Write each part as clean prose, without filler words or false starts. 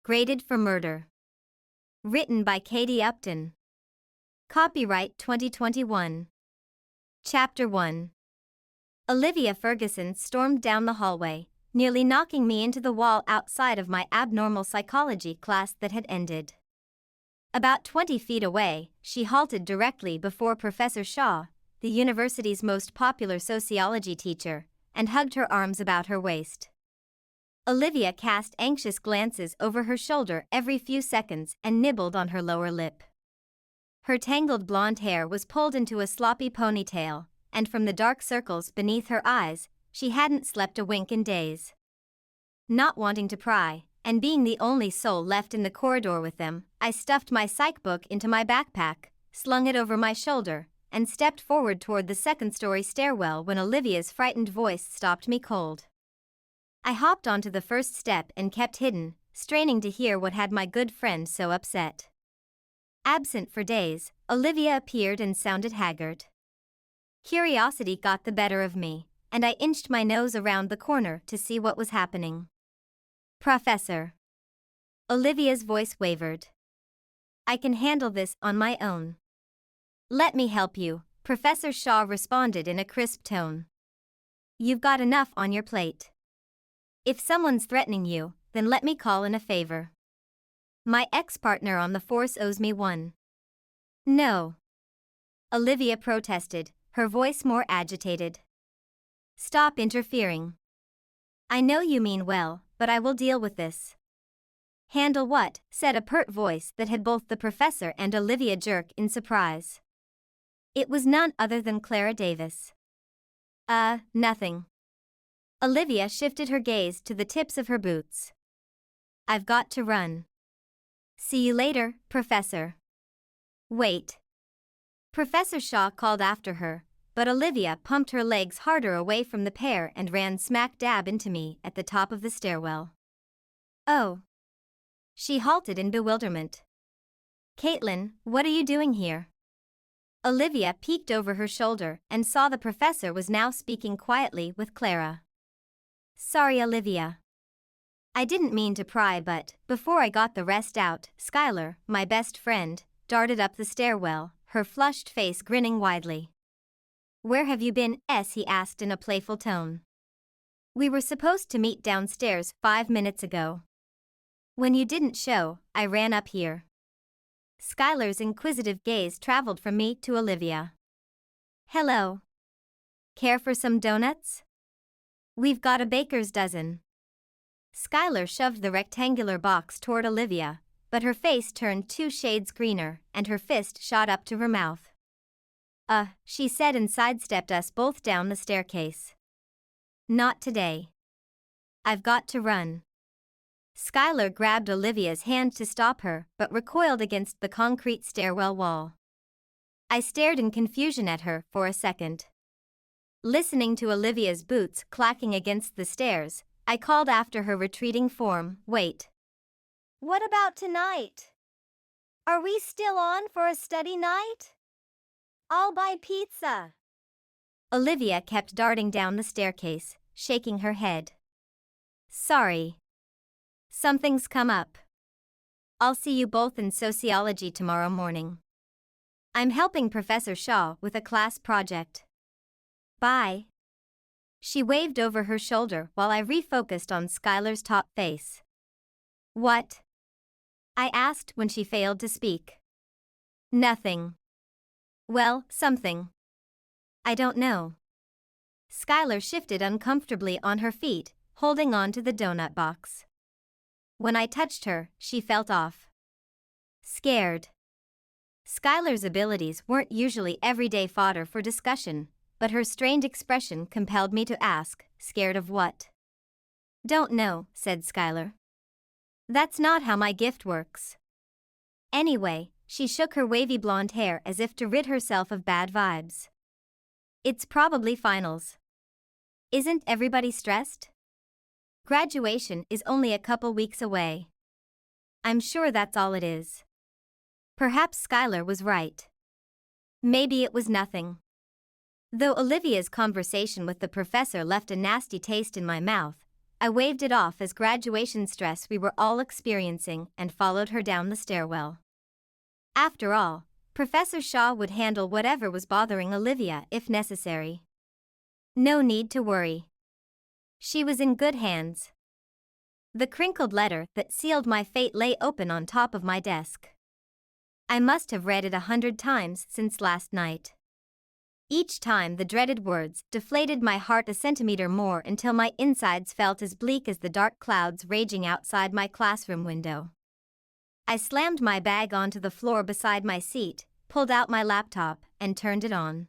Graded for Murder. Written by kdupton. Copyright 2021. Chapter 1. Olivia Ferguson stormed down the hallway, nearly knocking me into the wall outside of my abnormal psychology class that had ended. About 20 feet away, she halted directly before Professor Shaw, the university's most popular sociology teacher, and hugged her arms about her waist. Olivia cast anxious glances over her shoulder every few seconds and nibbled on her lower lip. Her tangled blonde hair was pulled into a sloppy ponytail, and from the dark circles beneath her eyes, she hadn't slept a wink in days. Not wanting to pry, and being the only soul left in the corridor with them, I stuffed my psych book into my backpack, slung it over my shoulder, and stepped forward toward the second-story stairwell when Olivia's frightened voice stopped me cold. I hopped onto the first step and kept hidden, straining to hear what had my good friend so upset. Absent for days, Olivia appeared and sounded haggard. Curiosity got the better of me, and I inched my nose around the corner to see what was happening. "Professor." Olivia's voice wavered. "I can handle this on my own." "Let me help you," Professor Shaw responded in a crisp tone. "You've got enough on your plate. If someone's threatening you, then let me call in a favor. My ex-partner on the force owes me one." "No." Olivia protested, her voice more agitated. "Stop interfering. I know you mean well, but I will deal with this." "Handle what?" said a pert voice that had both the professor and Olivia jerk in surprise. It was none other than Clara Davis. Nothing." Olivia shifted her gaze to the tips of her boots. "I've got to run. See you later, Professor." "Wait." Professor Shaw called after her, but Olivia pumped her legs harder away from the pair and ran smack dab into me at the top of the stairwell. "Oh." She halted in bewilderment. "Kaitlynn, what are you doing here?" Olivia peeked over her shoulder and saw the professor was now speaking quietly with Clara. "Sorry, Olivia. I didn't mean to pry, but before I got the rest out, Skylar, my best friend, darted up the stairwell, her flushed face grinning widely. "Where have you been?" he asked in a playful tone. "We were supposed to meet downstairs 5 minutes ago. When you didn't show, I ran up here." Skylar's inquisitive gaze traveled from me to Olivia. "Hello. Care for some donuts? We've got a baker's dozen." Skylar shoved the rectangular box toward Olivia, but her face turned 2 shades greener and her fist shot up to her mouth. She said and sidestepped us both down the staircase. "Not today. I've got to run." Skylar grabbed Olivia's hand to stop her, but recoiled against the concrete stairwell wall. I stared in confusion at her for a second. Listening to Olivia's boots clacking against the stairs, I called after her retreating form, "Wait. What about tonight? Are we still on for a study night? I'll buy pizza." Olivia kept darting down the staircase, shaking her head. "Sorry. Something's come up. I'll see you both in sociology tomorrow morning. I'm helping Professor Shaw with a class project. Bye." She waved over her shoulder while I refocused on Skylar's top face. "What?" I asked when she failed to speak. "Nothing. Well, something. I don't know." Skylar shifted uncomfortably on her feet, holding on to the donut box. When I touched her, she felt off. Scared. Skylar's abilities weren't usually everyday fodder for discussion, but her strained expression compelled me to ask, "Scared of what?" "Don't know," said Skylar. "That's not how my gift works." Anyway, she shook her wavy blonde hair as if to rid herself of bad vibes. "It's probably finals. Isn't everybody stressed? Graduation is only a couple weeks away. I'm sure that's all it is." Perhaps Skylar was right. Maybe it was nothing. Though Olivia's conversation with the professor left a nasty taste in my mouth, I waved it off as graduation stress we were all experiencing and followed her down the stairwell. After all, Professor Shaw would handle whatever was bothering Olivia if necessary. No need to worry. She was in good hands. The crinkled letter that sealed my fate lay open on top of my desk. I must have read it 100 times since last night. Each time the dreaded words deflated my heart a centimeter more until my insides felt as bleak as the dark clouds raging outside my classroom window. I slammed my bag onto the floor beside my seat, pulled out my laptop, and turned it on.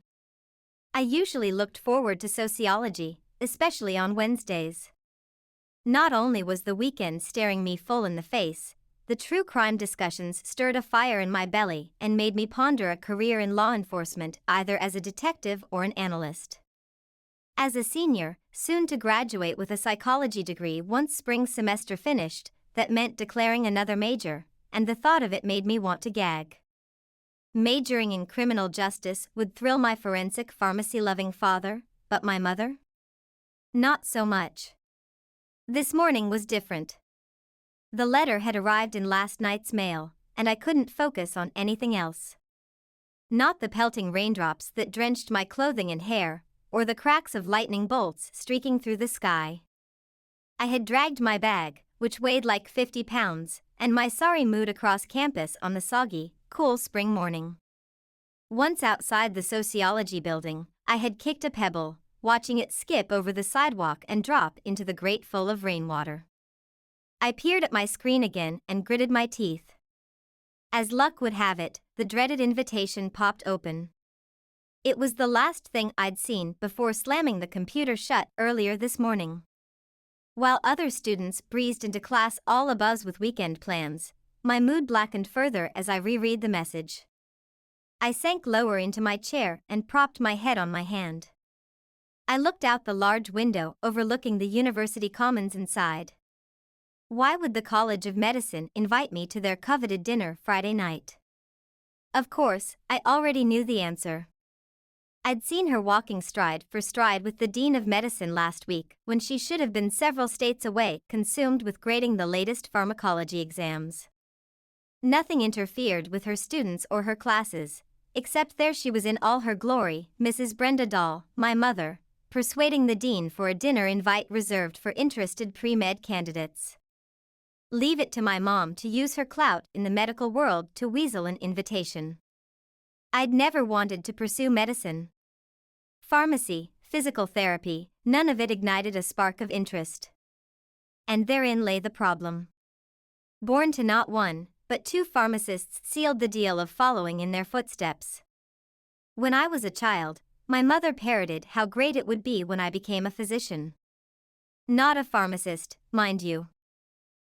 I usually looked forward to sociology, especially on Wednesdays. Not only was the weekend staring me full in the face, the true crime discussions stirred a fire in my belly and made me ponder a career in law enforcement either as a detective or an analyst. As a senior, soon to graduate with a psychology degree once spring semester finished, that meant declaring another major, and the thought of it made me want to gag. Majoring in criminal justice would thrill my forensic pharmacy-loving father, but my mother? Not so much. This morning was different. The letter had arrived in last night's mail, and I couldn't focus on anything else. Not the pelting raindrops that drenched my clothing and hair, or the cracks of lightning bolts streaking through the sky. I had dragged my bag, which weighed like 50 pounds, and my sorry mood across campus on the soggy, cool spring morning. Once outside the sociology building, I had kicked a pebble, watching it skip over the sidewalk and drop into the grate full of rainwater. I peered at my screen again and gritted my teeth. As luck would have it, the dreaded invitation popped open. It was the last thing I'd seen before slamming the computer shut earlier this morning. While other students breezed into class all abuzz with weekend plans, my mood blackened further as I reread the message. I sank lower into my chair and propped my head on my hand. I looked out the large window overlooking the university commons inside. Why would the College of Medicine invite me to their coveted dinner Friday night? Of course, I already knew the answer. I'd seen her walking stride for stride with the Dean of Medicine last week when she should have been several states away consumed with grading the latest pharmacology exams. Nothing interfered with her students or her classes, except there she was in all her glory, Mrs. Brenda Dahl, my mother, persuading the dean for a dinner invite reserved for interested pre-med candidates. Leave it to my mom to use her clout in the medical world to weasel an invitation. I'd never wanted to pursue medicine. Pharmacy, physical therapy, none of it ignited a spark of interest. And therein lay the problem. Born to not one, but two pharmacists sealed the deal of following in their footsteps. When I was a child, my mother parroted how great it would be when I became a physician. Not a pharmacist, mind you.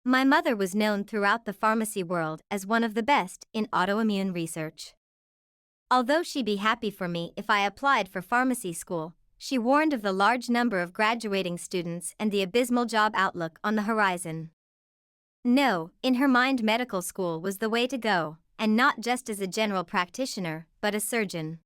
My mother was known throughout the pharmacy world as one of the best in autoimmune research. Although she'd be happy for me if I applied for pharmacy school, she warned of the large number of graduating students and the abysmal job outlook on the horizon. No, in her mind medical school was the way to go, and not just as a general practitioner, but a surgeon.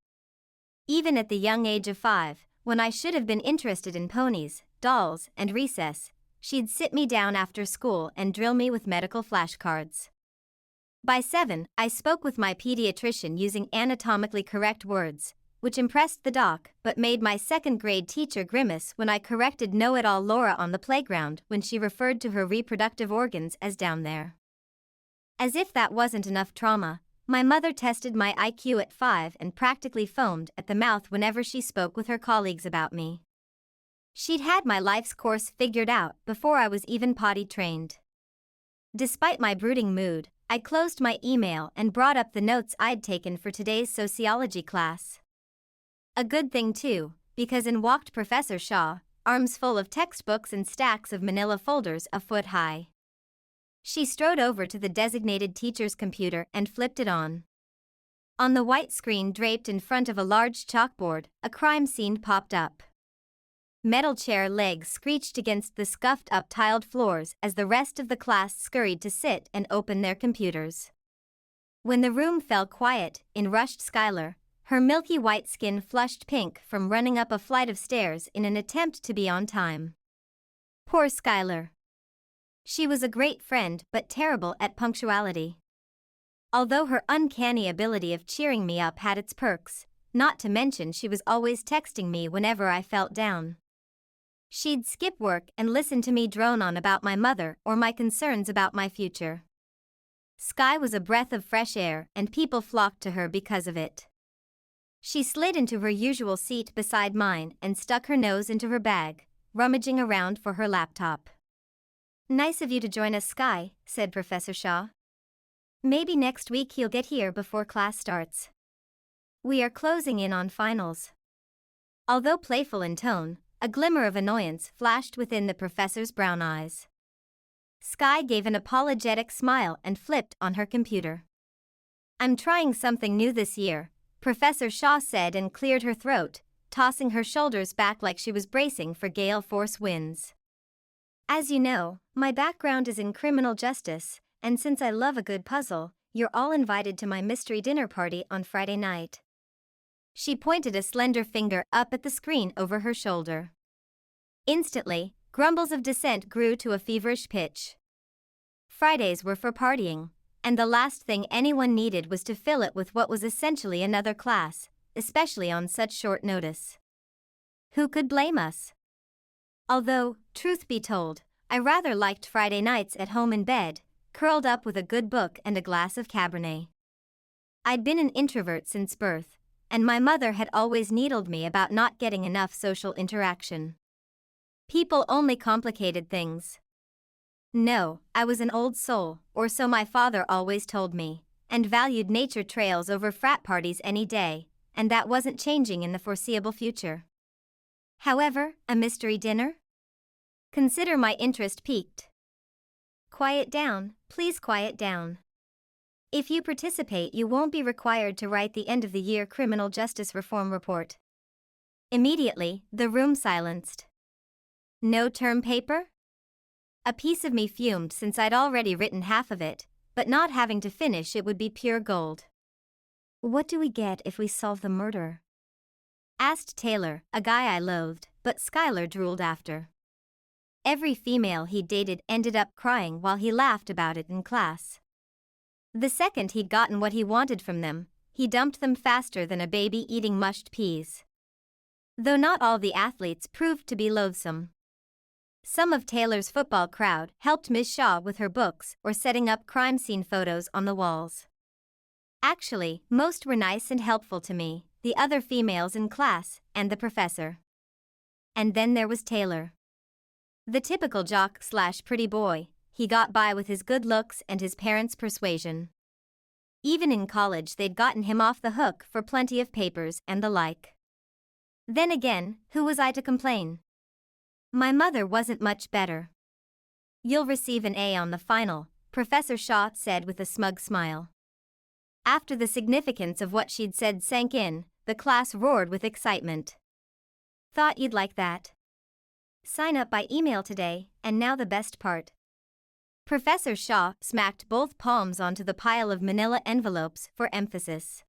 Even at the young age of 5, when I should have been interested in ponies, dolls, and recess, she'd sit me down after school and drill me with medical flashcards. By 7, I spoke with my pediatrician using anatomically correct words, which impressed the doc but made my second-grade teacher grimace when I corrected know-it-all Laura on the playground when she referred to her reproductive organs as down there. As if that wasn't enough trauma, my mother tested my IQ at 5 and practically foamed at the mouth whenever she spoke with her colleagues about me. She'd had my life's course figured out before I was even potty trained. Despite my brooding mood, I closed my email and brought up the notes I'd taken for today's sociology class. A good thing too, because in walked Professor Shaw, arms full of textbooks and stacks of manila folders a foot high. She strode over to the designated teacher's computer and flipped it on. On the white screen draped in front of a large chalkboard, a crime scene popped up. Metal chair legs screeched against the scuffed-up tiled floors as the rest of the class scurried to sit and open their computers. When the room fell quiet, in rushed Skylar, her milky white skin flushed pink from running up a flight of stairs in an attempt to be on time. Poor Skylar. She was a great friend but terrible at punctuality. Although her uncanny ability of cheering me up had its perks, not to mention she was always texting me whenever I felt down. She'd skip work and listen to me drone on about my mother or my concerns about my future. Sky was a breath of fresh air and people flocked to her because of it. She slid into her usual seat beside mine and stuck her nose into her bag, rummaging around for her laptop. "Nice of you to join us, Sky," said Professor Shaw. "Maybe next week you'll get here before class starts. We are closing in on finals." Although playful in tone, a glimmer of annoyance flashed within the professor's brown eyes. Sky gave an apologetic smile and flipped on her computer. "I'm trying something new this year," Professor Shaw said and cleared her throat, tossing her shoulders back like she was bracing for gale force winds. "As you know, my background is in criminal justice, and since I love a good puzzle, you're all invited to my mystery dinner party on Friday night." She pointed a slender finger up at the screen over her shoulder. Instantly, grumbles of dissent grew to a feverish pitch. Fridays were for partying, and the last thing anyone needed was to fill it with what was essentially another class, especially on such short notice. Who could blame us? Although, truth be told, I rather liked Friday nights at home in bed, curled up with a good book and a glass of Cabernet. I'd been an introvert since birth, and my mother had always needled me about not getting enough social interaction. People only complicated things. No, I was an old soul, or so my father always told me, and valued nature trails over frat parties any day, and that wasn't changing in the foreseeable future. However, a mystery dinner? Consider my interest piqued. Quiet down, please quiet down. If you participate, you won't be required to write the end-of-the-year criminal justice reform report. Immediately, the room silenced. No term paper? A piece of me fumed since I'd already written half of it, but not having to finish it would be pure gold. "What do we get if we solve the murder?" asked Taylor, a guy I loathed, but Skylar drooled after. Every female he dated ended up crying while he laughed about it in class. The second he'd gotten what he wanted from them, he dumped them faster than a baby eating mushed peas. Though not all the athletes proved to be loathsome. Some of Taylor's football crowd helped Ms. Shaw with her books or setting up crime scene photos on the walls. Actually, most were nice and helpful to me, the other females in class, and the professor. And then there was Taylor. The typical jock/pretty boy, he got by with his good looks and his parents' persuasion. Even in college they'd gotten him off the hook for plenty of papers and the like. Then again, who was I to complain? My mother wasn't much better. "You'll receive an A on the final," Professor Shaw said with a smug smile. After the significance of what she'd said sank in, the class roared with excitement. "Thought you'd like that. Sign up by email today, and now the best part." Professor Shaw smacked both palms onto the pile of manila envelopes for emphasis.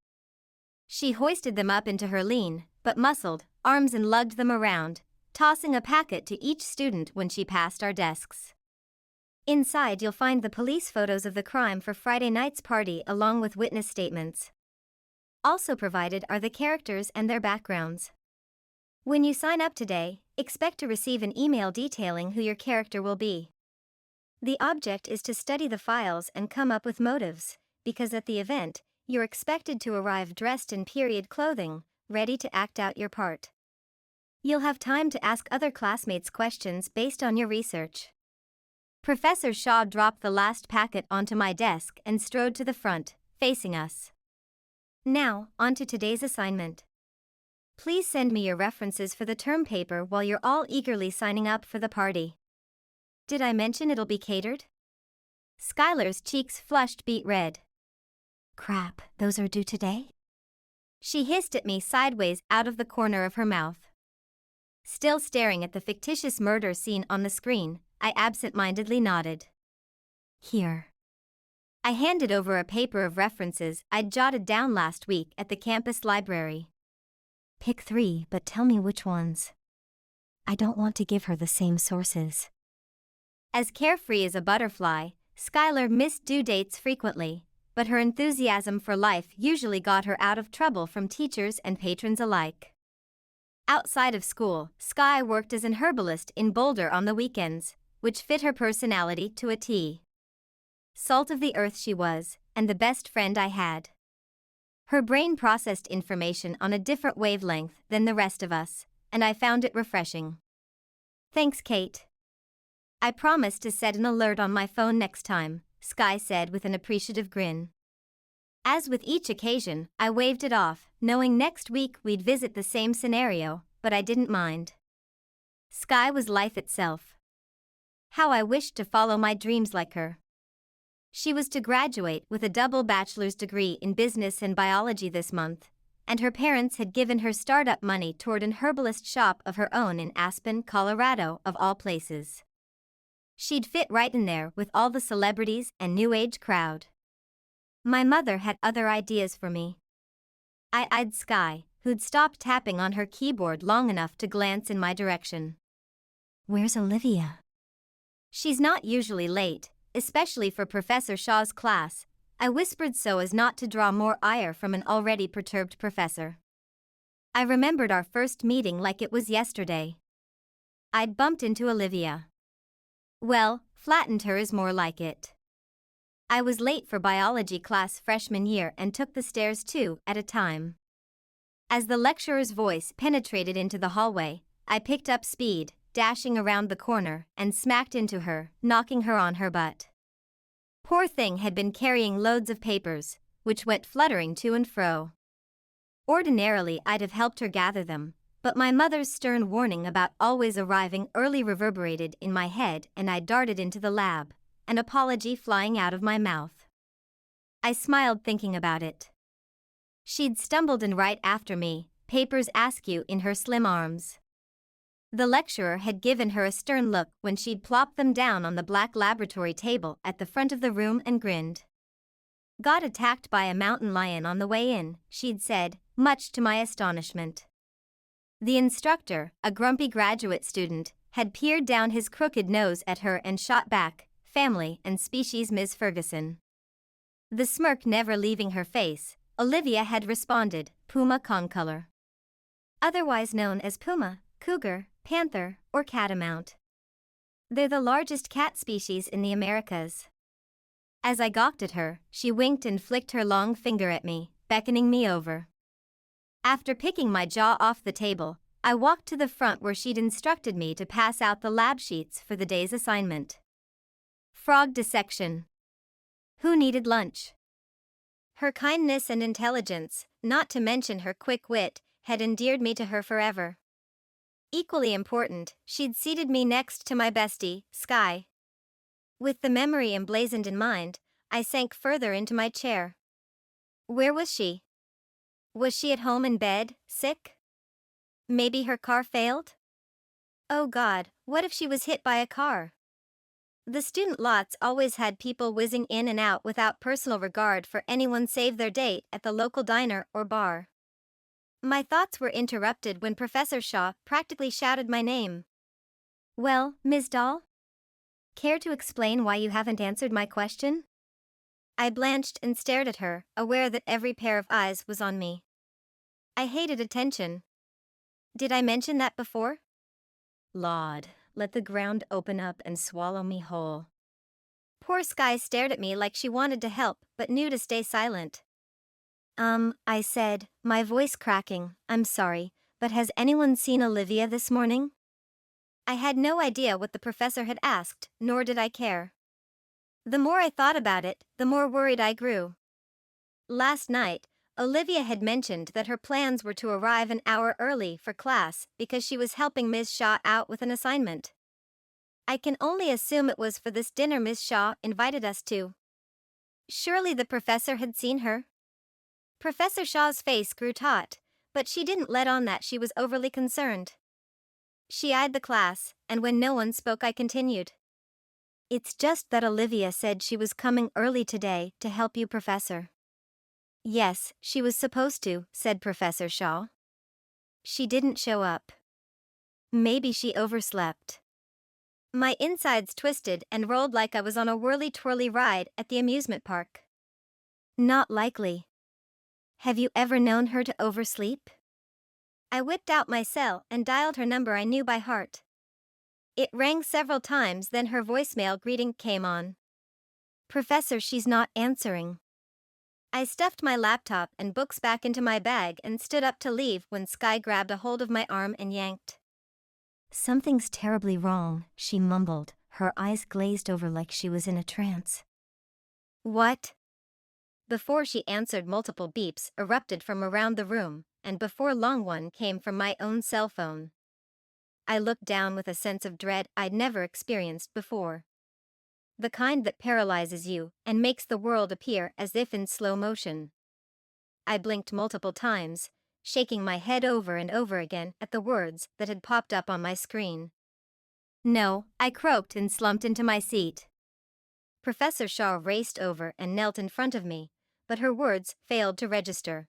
She hoisted them up into her lean, but muscled, arms and lugged them around, tossing a packet to each student when she passed our desks. "Inside you'll find the police photos of the crime for Friday night's party along with witness statements. Also provided are the characters and their backgrounds. When you sign up today, expect to receive an email detailing who your character will be. The object is to study the files and come up with motives, because at the event, you're expected to arrive dressed in period clothing, ready to act out your part. You'll have time to ask other classmates questions based on your research." Professor Shaw dropped the last packet onto my desk and strode to the front, facing us. "Now, on to today's assignment. Please send me your references for the term paper while you're all eagerly signing up for the party. Did I mention it'll be catered?" Skylar's cheeks flushed beet red. "Crap, those are due today?" She hissed at me sideways out of the corner of her mouth. Still staring at the fictitious murder scene on the screen, I absent-mindedly nodded. "Here." I handed over a paper of references I'd jotted down last week at the campus library. "Pick 3, but tell me which ones. I don't want to give her the same sources." As carefree as a butterfly, Skylar missed due dates frequently, but her enthusiasm for life usually got her out of trouble from teachers and patrons alike. Outside of school, Sky worked as an herbalist in Boulder on the weekends, which fit her personality to a T. Salt of the earth she was, and the best friend I had. Her brain processed information on a different wavelength than the rest of us, and I found it refreshing. Thanks, Kate. I promise to set an alert on my phone next time, Sky said with an appreciative grin. As with each occasion, I waved it off, knowing next week we'd visit the same scenario, but I didn't mind. Sky was life itself. How I wished to follow my dreams like her. She was to graduate with a double bachelor's degree in business and biology this month, and her parents had given her startup money toward an herbalist shop of her own in Aspen, Colorado, of all places. She'd fit right in there with all the celebrities and new age crowd. My mother had other ideas for me. I eyed Sky, who'd stopped tapping on her keyboard long enough to glance in my direction. Where's Olivia? She's not usually late, especially for Professor Shaw's class, I whispered so as not to draw more ire from an already perturbed professor. I remembered our first meeting like it was yesterday. I'd bumped into Olivia. Well, flattened her is more like it. I was late for biology class freshman year and took the stairs 2 at a time. As the lecturer's voice penetrated into the hallway, I picked up speed, dashing around the corner, and smacked into her, knocking her on her butt. Poor thing had been carrying loads of papers, which went fluttering to and fro. Ordinarily I'd have helped her gather them, but my mother's stern warning about always arriving early reverberated in my head and I darted into the lab, an apology flying out of my mouth. I smiled thinking about it. She'd stumbled in right after me, papers askew in her slim arms. The lecturer had given her a stern look when she'd plopped them down on the black laboratory table at the front of the room and grinned. Got attacked by a mountain lion on the way in, she'd said, much to my astonishment. The instructor, a grumpy graduate student, had peered down his crooked nose at her and shot back, family and species Ms. Ferguson. The smirk never leaving her face, Olivia had responded, Puma concolor. Otherwise known as puma, cougar, panther, or catamount. They're the largest cat species in the Americas. As I gawked at her, she winked and flicked her long finger at me, beckoning me over. After picking my jaw off the table, I walked to the front where she'd instructed me to pass out the lab sheets for the day's assignment. Frog dissection. Who needed lunch? Her kindness and intelligence, not to mention her quick wit, had endeared me to her forever. Equally important, she'd seated me next to my bestie, Sky. With the memory emblazoned in mind, I sank further into my chair. Where was she? Was she at home in bed, sick? Maybe her car failed? Oh God, what if she was hit by a car? The student lots always had people whizzing in and out without personal regard for anyone save their date at the local diner or bar. My thoughts were interrupted when Professor Shaw practically shouted my name. Well, Ms. Dahl? Care to explain why you haven't answered my question? I blanched and stared at her, aware that every pair of eyes was on me. I hated attention. Did I mention that before? Lord, let the ground open up and swallow me whole. Poor Sky stared at me like she wanted to help but knew to stay silent. I said, my voice cracking, I'm sorry, but has anyone seen Olivia this morning? I had no idea what the professor had asked, nor did I care. The more I thought about it, the more worried I grew. Last night, Olivia had mentioned that her plans were to arrive an hour early for class because she was helping Ms. Shaw out with an assignment. I can only assume it was for this dinner Ms. Shaw invited us to. Surely the professor had seen her. Professor Shaw's face grew taut, but she didn't let on that she was overly concerned. She eyed the class, and when no one spoke I continued. It's just that Olivia said she was coming early today to help you, Professor. Yes, she was supposed to, said Professor Shaw. She didn't show up. Maybe she overslept. My insides twisted and rolled like I was on a whirly-twirly ride at the amusement park. Not likely. Have you ever known her to oversleep? I whipped out my cell and dialed her number I knew by heart. It rang several times, then her voicemail greeting came on. Professor, she's not answering. I stuffed my laptop and books back into my bag and stood up to leave when Sky grabbed a hold of my arm and yanked. Something's terribly wrong, she mumbled, her eyes glazed over like she was in a trance. What? Before she answered, multiple beeps erupted from around the room, and before long one came from my own cell phone. I looked down with a sense of dread I'd never experienced before. The kind that paralyzes you and makes the world appear as if in slow motion. I blinked multiple times, shaking my head over and over again at the words that had popped up on my screen. No, I croaked and slumped into my seat. Professor Shaw raced over and knelt in front of me, but her words failed to register.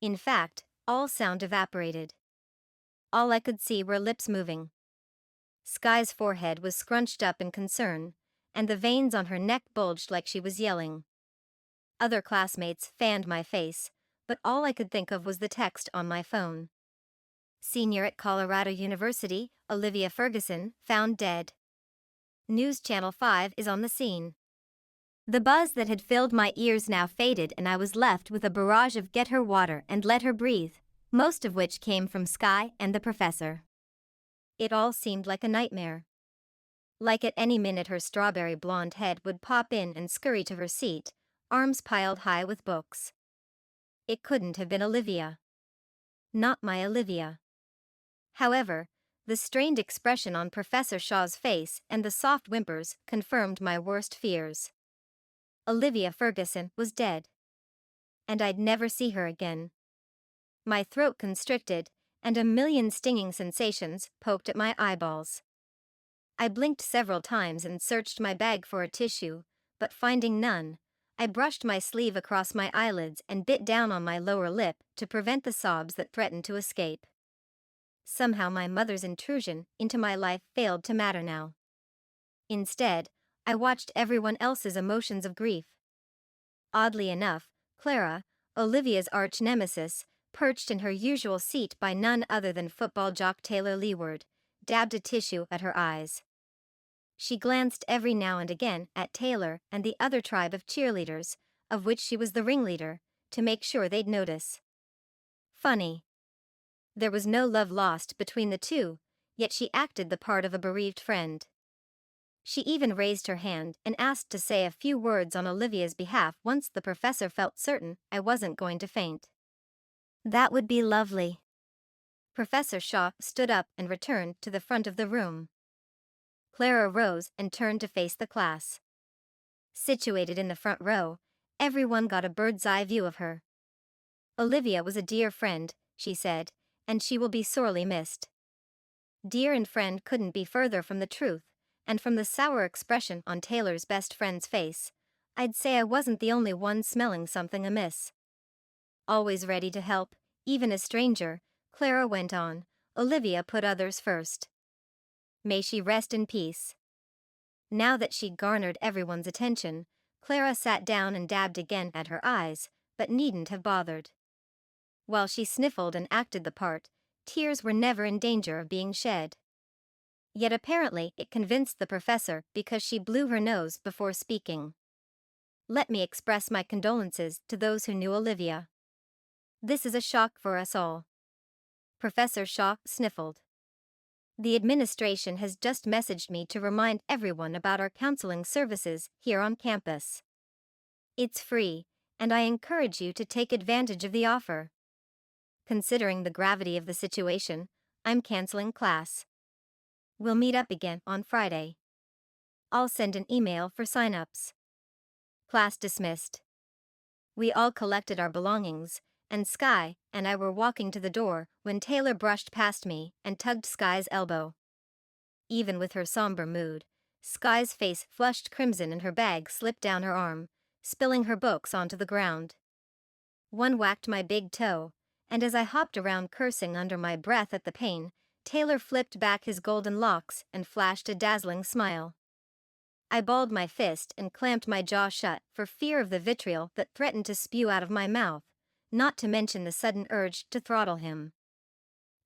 In fact, all sound evaporated. All I could see were lips moving. Sky's forehead was scrunched up in concern, and the veins on her neck bulged like she was yelling. Other classmates fanned my face, but all I could think of was the text on my phone. Senior at Colorado University, Olivia Ferguson, found dead. News Channel 5 is on the scene. The buzz that had filled my ears now faded, and I was left with a barrage of "get her water and let her breathe," most of which came from Sky and the professor. It all seemed like a nightmare. Like at any minute her strawberry blonde head would pop in and scurry to her seat, arms piled high with books. It couldn't have been Olivia. Not my Olivia. However, the strained expression on Professor Shaw's face and the soft whimpers confirmed my worst fears. Olivia Ferguson was dead. And I'd never see her again. My throat constricted, and a million stinging sensations poked at my eyeballs. I blinked several times and searched my bag for a tissue, but finding none, I brushed my sleeve across my eyelids and bit down on my lower lip to prevent the sobs that threatened to escape. Somehow my mother's intrusion into my life failed to matter now. Instead, I watched everyone else's emotions of grief. Oddly enough, Clara, Olivia's arch-nemesis, perched in her usual seat by none other than football jock Taylor Leeward, dabbed a tissue at her eyes. She glanced every now and again at Taylor and the other tribe of cheerleaders, of which she was the ringleader, to make sure they'd notice. Funny. There was no love lost between the two, yet she acted the part of a bereaved friend. She even raised her hand and asked to say a few words on Olivia's behalf once the professor felt certain I wasn't going to faint. That would be lovely. Professor Shaw stood up and returned to the front of the room. Clara rose and turned to face the class. Situated in the front row, everyone got a bird's-eye view of her. Olivia was a dear friend, she said, and she will be sorely missed. Dear and friend couldn't be further from the truth, and from the sour expression on Taylor's best friend's face, I'd say I wasn't the only one smelling something amiss. Always ready to help, even a stranger, Clara went on, Olivia put others first. May she rest in peace. Now that she'd garnered everyone's attention, Clara sat down and dabbed again at her eyes, but needn't have bothered. While she sniffled and acted the part, tears were never in danger of being shed. Yet apparently it convinced the professor because she blew her nose before speaking. Let me express my condolences to those who knew Olivia. This is a shock for us all. Professor Shaw sniffled. The administration has just messaged me to remind everyone about our counseling services here on campus. It's free, and I encourage you to take advantage of the offer. Considering the gravity of the situation, I'm canceling class. We'll meet up again on Friday. I'll send an email for sign-ups. Class dismissed. We all collected our belongings, and Sky and I were walking to the door when Taylor brushed past me and tugged Sky's elbow. Even with her somber mood, Sky's face flushed crimson and her bag slipped down her arm, spilling her books onto the ground. One whacked my big toe, and as I hopped around cursing under my breath at the pain, Taylor flipped back his golden locks and flashed a dazzling smile. I balled my fist and clamped my jaw shut for fear of the vitriol that threatened to spew out of my mouth, not to mention the sudden urge to throttle him.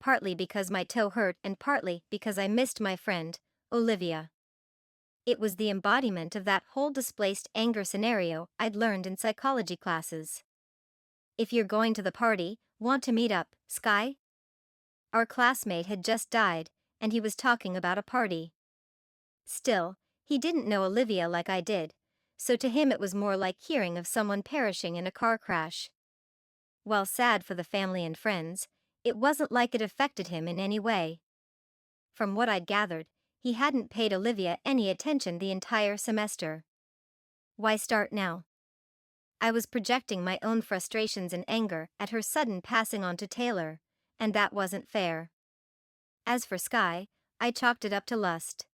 Partly because my toe hurt and partly because I missed my friend, Olivia. It was the embodiment of that whole displaced anger scenario I'd learned in psychology classes. If you're going to the party, want to meet up, Sky? Our classmate had just died, and he was talking about a party. Still, he didn't know Olivia like I did, so to him it was more like hearing of someone perishing in a car crash. While sad for the family and friends, it wasn't like it affected him in any way. From what I'd gathered, he hadn't paid Olivia any attention the entire semester. Why start now? I was projecting my own frustrations and anger at her sudden passing on to Taylor, and that wasn't fair. As for Sky, I chalked it up to lust.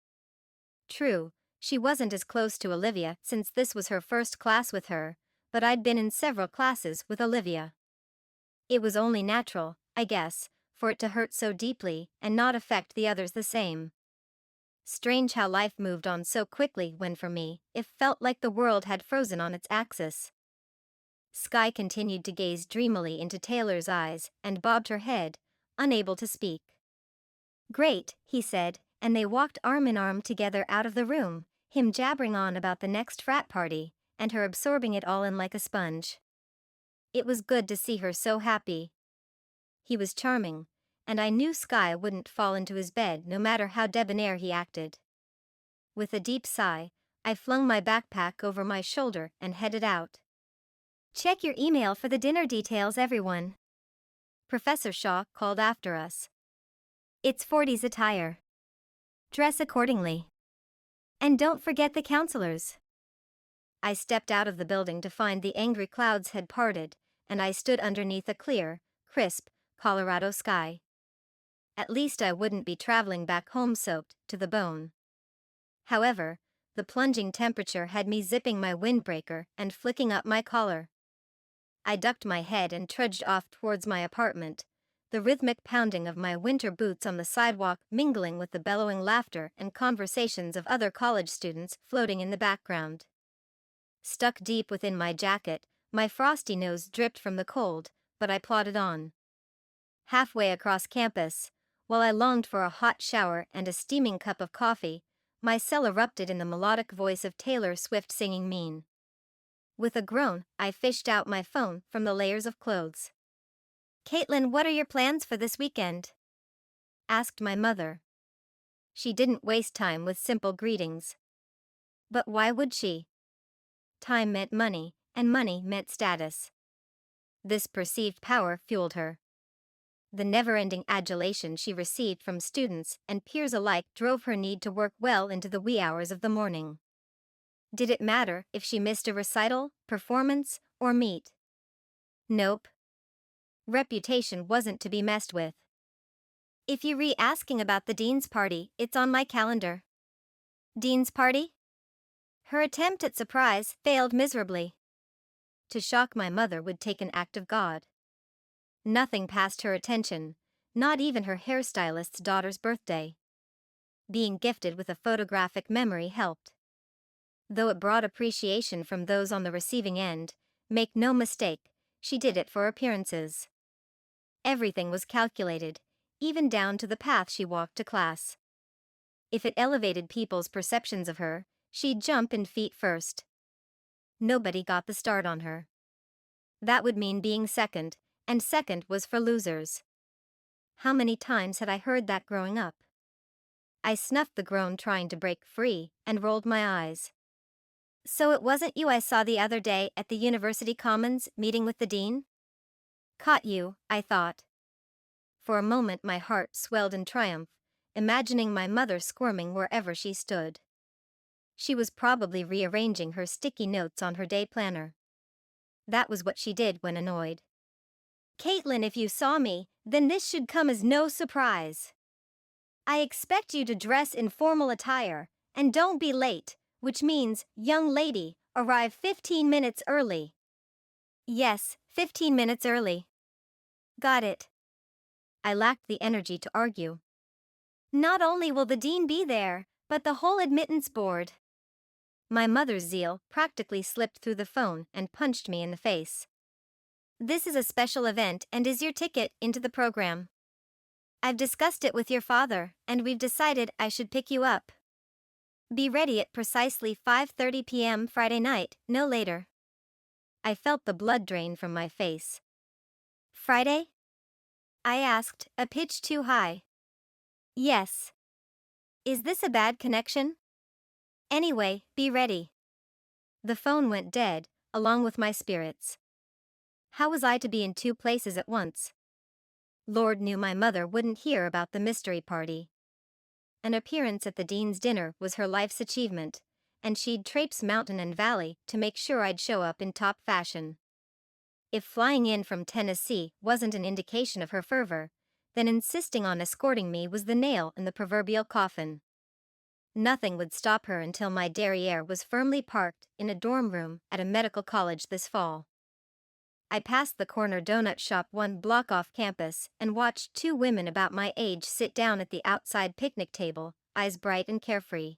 True, she wasn't as close to Olivia since this was her first class with her, but I'd been in several classes with Olivia. It was only natural, I guess, for it to hurt so deeply and not affect the others the same. Strange how life moved on so quickly when for me, it felt like the world had frozen on its axis. Sky continued to gaze dreamily into Taylor's eyes and bobbed her head, unable to speak. Great, he said, and they walked arm in arm together out of the room, him jabbering on about the next frat party, and her absorbing it all in like a sponge. It was good to see her so happy. He was charming, and I knew Sky wouldn't fall into his bed no matter how debonair he acted. With a deep sigh, I flung my backpack over my shoulder and headed out. Check your email for the dinner details, everyone. Professor Shaw called after us. It's 40s attire. Dress accordingly. And don't forget the counselors. I stepped out of the building to find the angry clouds had parted, and I stood underneath a clear, crisp, Colorado sky. At least I wouldn't be traveling back home soaked to the bone. However, the plunging temperature had me zipping my windbreaker and flicking up my collar. I ducked my head and trudged off towards my apartment, the rhythmic pounding of my winter boots on the sidewalk mingling with the bellowing laughter and conversations of other college students floating in the background. Stuck deep within my jacket, my frosty nose dripped from the cold, but I plodded on. Halfway across campus, while I longed for a hot shower and a steaming cup of coffee, my cell erupted in the melodic voice of Taylor Swift singing Mean. With a groan, I fished out my phone from the layers of clothes. Kaitlynn, what are your plans for this weekend? Asked my mother. She didn't waste time with simple greetings. But why would she? Time meant money, and money meant status. This perceived power fueled her. The never-ending adulation she received from students and peers alike drove her need to work well into the wee hours of the morning. Did it matter if she missed a recital, performance, or meet? Nope. Reputation wasn't to be messed with. If you re-asking about the Dean's party, it's on my calendar. Dean's party? Her attempt at surprise failed miserably. To shock my mother would take an act of God. Nothing passed her attention, not even her hairstylist's daughter's birthday. Being gifted with a photographic memory helped. Though it brought appreciation from those on the receiving end, make no mistake, she did it for appearances. Everything was calculated, even down to the path she walked to class. If it elevated people's perceptions of her, she'd jump in feet first. Nobody got the start on her. That would mean being second, and second was for losers. How many times had I heard that growing up? I snuffed the groan trying to break free and rolled my eyes. So it wasn't you I saw the other day at the University Commons meeting with the dean? Caught you, I thought. For a moment my heart swelled in triumph, imagining my mother squirming wherever she stood. She was probably rearranging her sticky notes on her day planner. That was what she did when annoyed. Kaitlynn, if you saw me, then this should come as no surprise. I expect you to dress in formal attire, and don't be late, which means, young lady, arrive 15 minutes early. Yes, 15 minutes early. Got it. I lacked the energy to argue. Not only will the dean be there, but the whole admittance board. My mother's zeal practically slipped through the phone and punched me in the face. This is a special event and is your ticket into the program. I've discussed it with your father, and we've decided I should pick you up. Be ready at precisely 5:30 p.m. Friday night, no later. I felt the blood drain from my face. Friday? I asked, a pitch too high. Yes. Is this a bad connection? Anyway, be ready. The phone went dead, along with my spirits. How was I to be in two places at once? Lord knew my mother wouldn't hear about the mystery party. An appearance at the dean's dinner was her life's achievement, and she'd traipse mountain and valley to make sure I'd show up in top fashion. If flying in from Tennessee wasn't an indication of her fervor, then insisting on escorting me was the nail in the proverbial coffin. Nothing would stop her until my derriere was firmly parked in a dorm room at a medical college this fall. I passed the corner donut shop one block off campus and watched two women about my age sit down at the outside picnic table, eyes bright and carefree.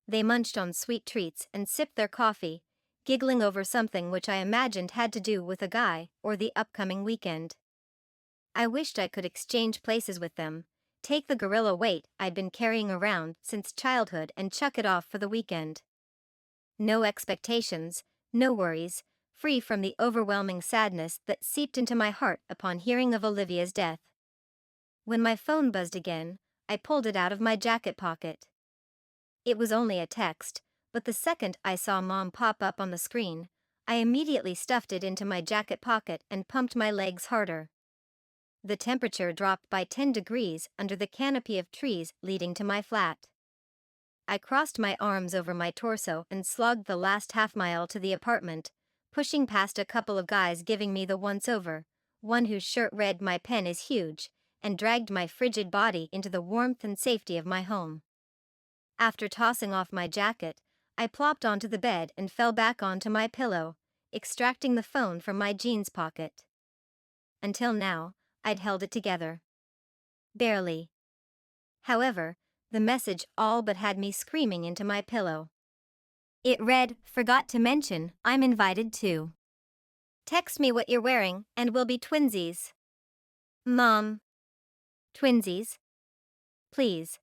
They munched on sweet treats and sipped their coffee, giggling over something which I imagined had to do with a guy or the upcoming weekend. I wished I could exchange places with them, take the gorilla weight I'd been carrying around since childhood and chuck it off for the weekend. No expectations, no worries, free from the overwhelming sadness that seeped into my heart upon hearing of Olivia's death. When my phone buzzed again, I pulled it out of my jacket pocket. It was only a text, but the second I saw Mom pop up on the screen, I immediately stuffed it into my jacket pocket and pumped my legs harder. The temperature dropped by 10 degrees under the canopy of trees leading to my flat. I crossed my arms over my torso and slogged the last half-mile to the apartment, pushing past a couple of guys giving me the once-over, one whose shirt read "My pen is huge," and dragged my frigid body into the warmth and safety of my home. After tossing off my jacket, I plopped onto the bed and fell back onto my pillow, extracting the phone from my jeans pocket. Until now, I'd held it together. Barely. However, the message all but had me screaming into my pillow. It read, "Forgot to mention, I'm invited too. Text me what you're wearing, and we'll be twinsies." Mom. Twinsies? Please.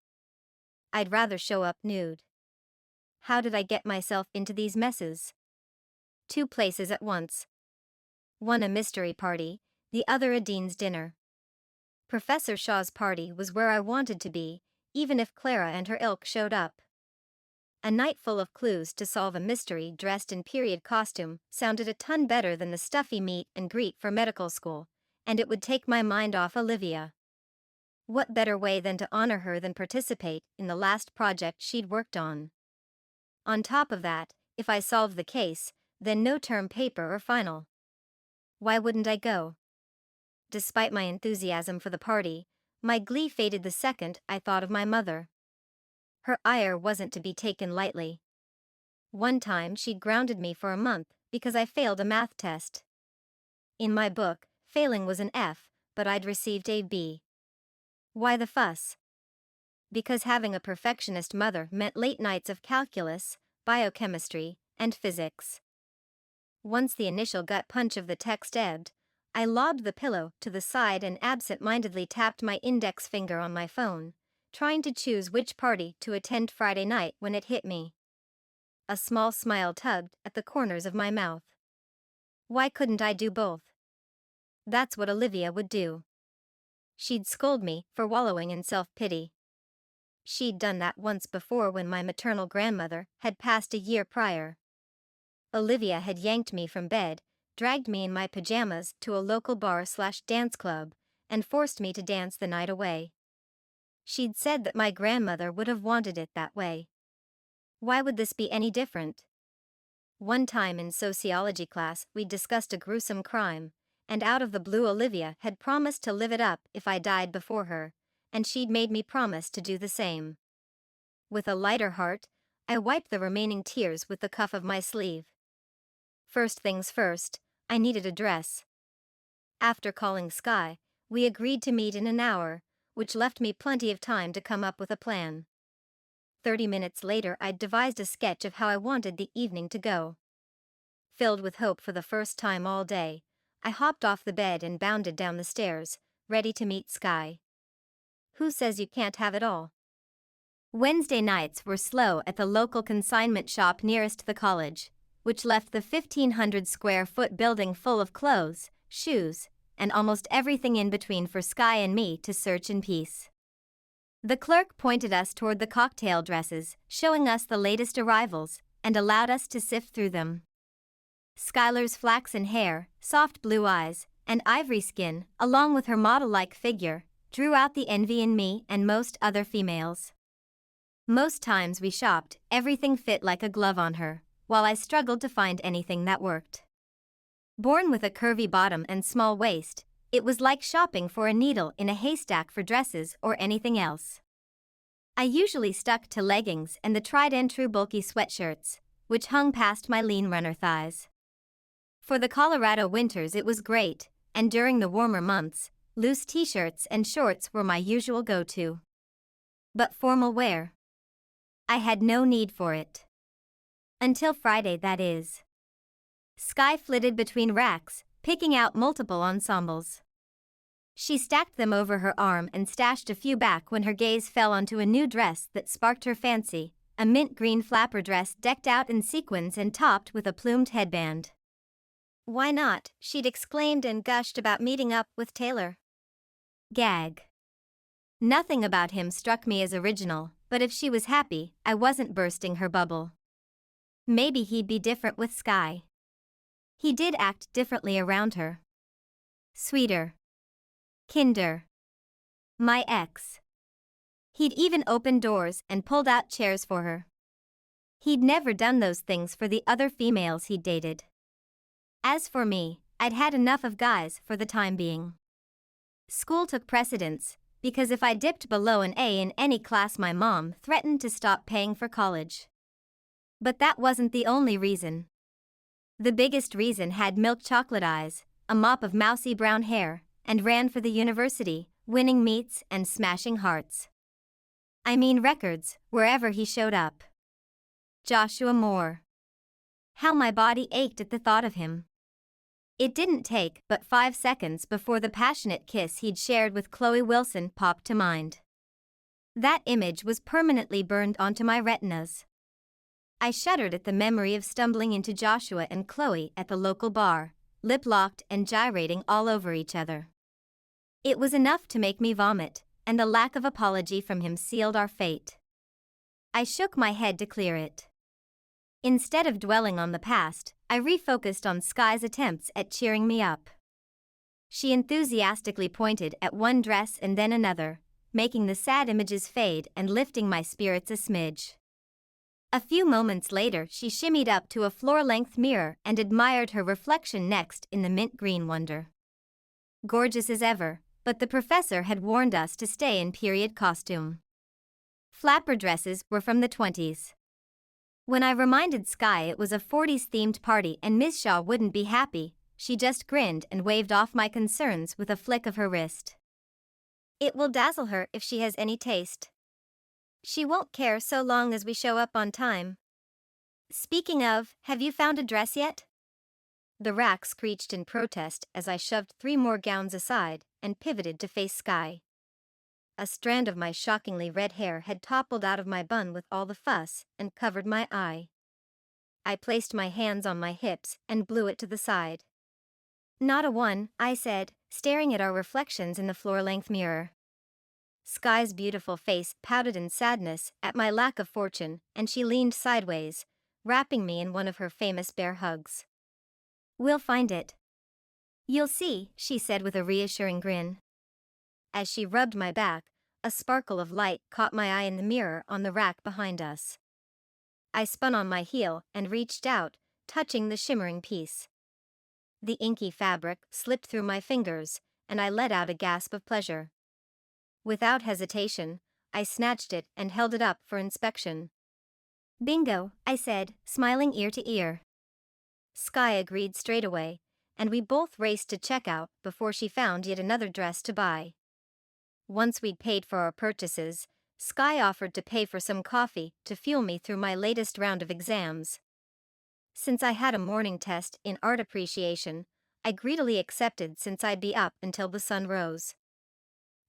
I'd rather show up nude. How did I get myself into these messes? Two places at once. One a mystery party, the other a dean's dinner. Professor Shaw's party was where I wanted to be, even if Clara and her ilk showed up. A night full of clues to solve a mystery dressed in period costume sounded a ton better than the stuffy meet and greet for medical school, and it would take my mind off Olivia. What better way than to honor her than participate in the last project she'd worked on? On top of that, if I solved the case, then no term paper or final. Why wouldn't I go? Despite my enthusiasm for the party, my glee faded the second I thought of my mother. Her ire wasn't to be taken lightly. One time she'd grounded me for a month because I failed a math test. In my book, failing was an F, but I'd received a B. Why the fuss? Because having a perfectionist mother meant late nights of calculus, biochemistry, and physics. Once the initial gut punch of the text ebbed, I lobbed the pillow to the side and absent-mindedly tapped my index finger on my phone, trying to choose which party to attend Friday night when it hit me. A small smile tugged at the corners of my mouth. Why couldn't I do both? That's what Olivia would do. She'd scold me for wallowing in self-pity. She'd done that once before when my maternal grandmother had passed a year prior. Olivia had yanked me from bed, dragged me in my pajamas to a local bar/dance club, and forced me to dance the night away. She'd said that my grandmother would have wanted it that way. Why would this be any different? One time in sociology class we discussed a gruesome crime, and out of the blue Olivia had promised to live it up if I died before her, and she'd made me promise to do the same. With a lighter heart, I wiped the remaining tears with the cuff of my sleeve. First things first, I needed a dress. After calling Sky, we agreed to meet in an hour, which left me plenty of time to come up with a plan. 30 minutes later, I'd devised a sketch of how I wanted the evening to go. Filled with hope for the first time all day, I hopped off the bed and bounded down the stairs, ready to meet Sky. Who says you can't have it all? Wednesday nights were slow at the local consignment shop nearest the college, which left the 1,500 square foot building full of clothes, shoes, and almost everything in between for Sky and me to search in peace. The clerk pointed us toward the cocktail dresses, showing us the latest arrivals, and allowed us to sift through them. Skylar's flaxen hair, soft blue eyes, and ivory skin, along with her model-like figure, drew out the envy in me and most other females. Most times we shopped, everything fit like a glove on her, while I struggled to find anything that worked. Born with a curvy bottom and small waist, it was like shopping for a needle in a haystack for dresses or anything else. I usually stuck to leggings and the tried-and-true bulky sweatshirts, which hung past my lean runner thighs. For the Colorado winters it was great, and during the warmer months, loose t-shirts and shorts were my usual go-to. But formal wear? I had no need for it. Until Friday, that is. Sky flitted between racks, picking out multiple ensembles. She stacked them over her arm and stashed a few back when her gaze fell onto a new dress that sparked her fancy, a mint green flapper dress decked out in sequins and topped with a plumed headband. Why not? She'd exclaimed and gushed about meeting up with Taylor. Gag. Nothing about him struck me as original, but if she was happy, I wasn't bursting her bubble. Maybe he'd be different with Sky. He did act differently around her. Sweeter. Kinder. My ex. He'd even opened doors and pulled out chairs for her. He'd never done those things for the other females he'd dated. As for me, I'd had enough of guys for the time being. School took precedence, because if I dipped below an A in any class, my mom threatened to stop paying for college. But that wasn't the only reason. The biggest reason had milk chocolate eyes, a mop of mousy brown hair, and ran for the university, winning meets and smashing hearts. I mean records, wherever he showed up. Joshua Moore. How my body ached at the thought of him. It didn't take but 5 seconds before the passionate kiss he'd shared with Chloe Wilson popped to mind. That image was permanently burned onto my retinas. I shuddered at the memory of stumbling into Joshua and Chloe at the local bar, lip-locked and gyrating all over each other. It was enough to make me vomit, and the lack of apology from him sealed our fate. I shook my head to clear it. Instead of dwelling on the past, I refocused on Sky's attempts at cheering me up. She enthusiastically pointed at one dress and then another, making the sad images fade and lifting my spirits a smidge. A few moments later, she shimmied up to a floor-length mirror and admired her reflection next in the mint green wonder. Gorgeous as ever, but the professor had warned us to stay in period costume. Flapper dresses were from the 20s. When I reminded Sky it was a 40s-themed party and Ms. Shaw wouldn't be happy, she just grinned and waved off my concerns with a flick of her wrist. It will dazzle her if she has any taste. She won't care so long as we show up on time. Speaking of, have you found a dress yet? The rack screeched in protest as I shoved 3 more gowns aside and pivoted to face Sky. A strand of my shockingly red hair had toppled out of my bun with all the fuss and covered my eye. I placed my hands on my hips and blew it to the side. Not a one, I said, staring at our reflections in the floor-length mirror. Sky's beautiful face pouted in sadness at my lack of fortune, and she leaned sideways, wrapping me in one of her famous bear hugs. We'll find it. You'll see, she said with a reassuring grin. As she rubbed my back, a sparkle of light caught my eye in the mirror on the rack behind us. I spun on my heel and reached out, touching the shimmering piece. The inky fabric slipped through my fingers, and I let out a gasp of pleasure. Without hesitation, I snatched it and held it up for inspection. Bingo, I said, smiling ear to ear. Sky agreed straight away, and we both raced to checkout before she found yet another dress to buy. Once we'd paid for our purchases, Sky offered to pay for some coffee to fuel me through my latest round of exams. Since I had a morning test in art appreciation, I greedily accepted since I'd be up until the sun rose.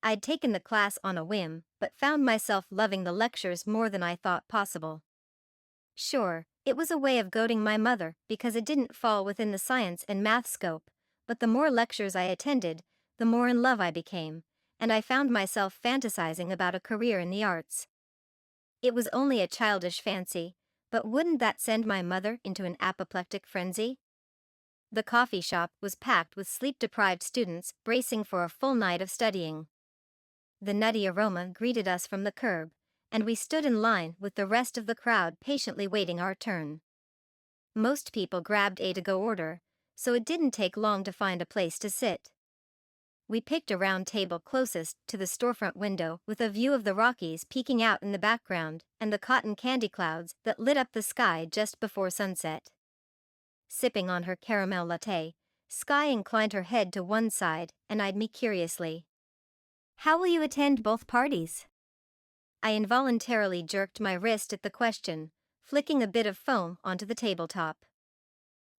I'd taken the class on a whim, but found myself loving the lectures more than I thought possible. Sure, it was a way of goading my mother because it didn't fall within the science and math scope, but the more lectures I attended, the more in love I became, and I found myself fantasizing about a career in the arts. It was only a childish fancy, but wouldn't that send my mother into an apoplectic frenzy? The coffee shop was packed with sleep-deprived students bracing for a full night of studying. The nutty aroma greeted us from the curb, and we stood in line with the rest of the crowd patiently waiting our turn. Most people grabbed a to-go order, so it didn't take long to find a place to sit. We picked a round table closest to the storefront window with a view of the Rockies peeking out in the background and the cotton candy clouds that lit up the sky just before sunset. Sipping on her caramel latte, Sky inclined her head to one side and eyed me curiously. "How will you attend both parties?" I involuntarily jerked my wrist at the question, flicking a bit of foam onto the tabletop.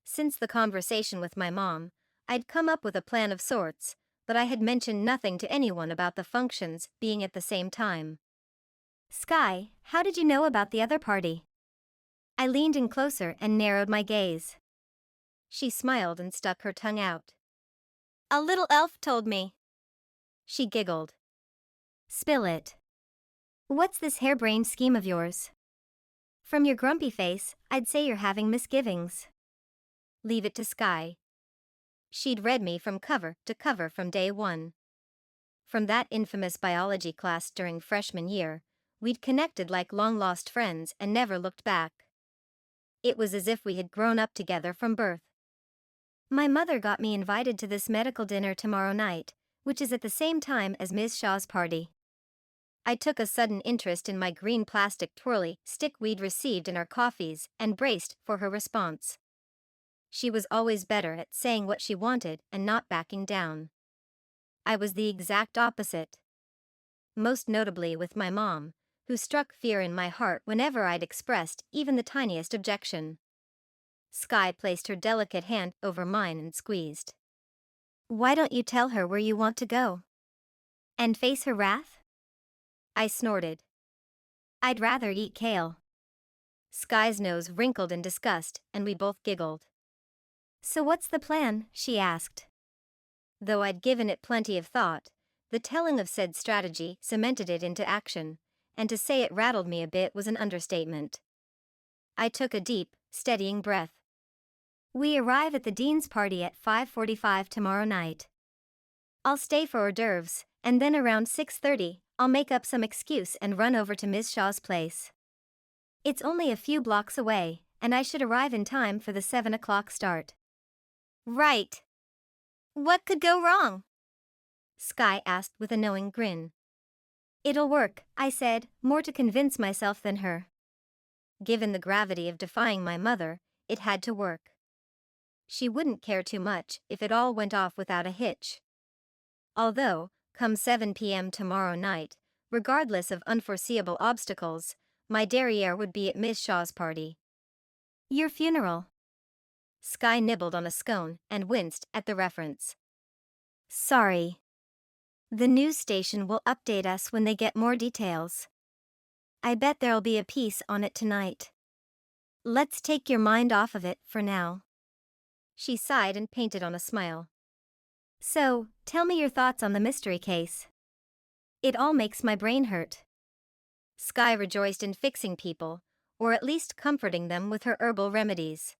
Since the conversation with my mom, I'd come up with a plan of sorts, but I had mentioned nothing to anyone about the functions being at the same time. "Sky, how did you know about the other party?" I leaned in closer and narrowed my gaze. She smiled and stuck her tongue out. "A little elf told me." She giggled. "Spill it. What's this harebrained scheme of yours?" "From your grumpy face, I'd say you're having misgivings." "Leave it to Sky. She'd read me from cover to cover from day one. From that infamous biology class during freshman year, we'd connected like long-lost friends and never looked back. It was as if we had grown up together from birth. "My mother got me invited to this medical dinner tomorrow night, which is at the same time as Ms. Shaw's party." I took a sudden interest in my green plastic twirly stick we'd received in our coffees and braced for her response. She was always better at saying what she wanted and not backing down. I was the exact opposite. Most notably with my mom, who struck fear in my heart whenever I'd expressed even the tiniest objection. Sky placed her delicate hand over mine and squeezed. "Why don't you tell her where you want to go? And face her wrath?" I snorted. "I'd rather eat kale." Sky's nose wrinkled in disgust and we both giggled. "So what's the plan?" she asked. Though I'd given it plenty of thought, the telling of said strategy cemented it into action, and to say it rattled me a bit was an understatement. I took a deep, steadying breath. "We arrive at the dean's party at 5:45 tomorrow night. I'll stay for hors d'oeuvres, and then around 6:30, I'll make up some excuse and run over to Ms. Shaw's place. It's only a few blocks away, and I should arrive in time for the 7 o'clock start." "Right. What could go wrong?" Sky asked with a knowing grin. "It'll work," I said, more to convince myself than her. Given the gravity of defying my mother, it had to work. She wouldn't care too much if it all went off without a hitch. Although, come 7 p.m. tomorrow night, regardless of unforeseeable obstacles, my derriere would be at Miss Shaw's party. "Your funeral." Sky nibbled on a scone and winced at the reference. "Sorry. The news station will update us when they get more details. I bet there'll be a piece on it tonight. Let's take your mind off of it for now." She sighed and painted on a smile. "So, tell me your thoughts on the mystery case. It all makes my brain hurt." Sky rejoiced in fixing people, or at least comforting them with her herbal remedies.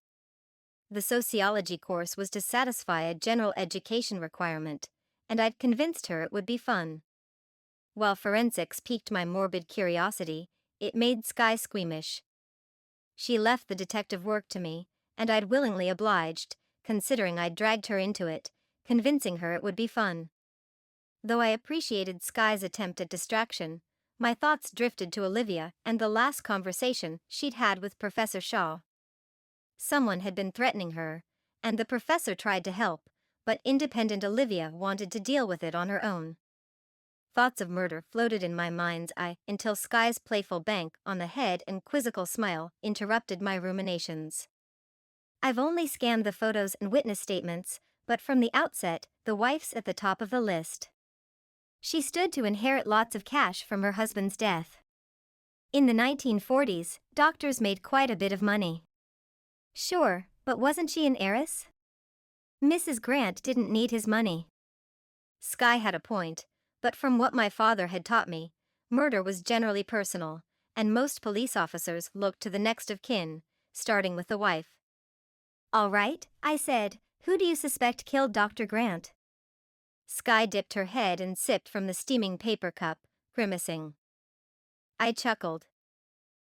The sociology course was to satisfy a general education requirement, and I'd convinced her it would be fun. While forensics piqued my morbid curiosity, it made Sky squeamish. She left the detective work to me, and I'd willingly obliged, considering I'd dragged her into it, convincing her it would be fun. Though I appreciated Sky's attempt at distraction, my thoughts drifted to Olivia and the last conversation she'd had with Professor Shaw. Someone had been threatening her, and the professor tried to help, but independent Olivia wanted to deal with it on her own. thoughts of murder floated in my mind's eye until Sky's playful bank on the head and quizzical smile interrupted my ruminations. I've only scanned the photos and witness statements, but from the outset, the wife's at the top of the list. She stood to inherit lots of cash from her husband's death. In the 1940s, doctors made quite a bit of money. Sure, but wasn't she an heiress? Mrs. Grant didn't need his money. Sky had a point, but from what my father had taught me, murder was generally personal, and most police officers looked to the next of kin, starting with the wife. All right, I said, who do you suspect killed Dr. Grant? Sky dipped her head and sipped from the steaming paper cup, grimacing. I chuckled.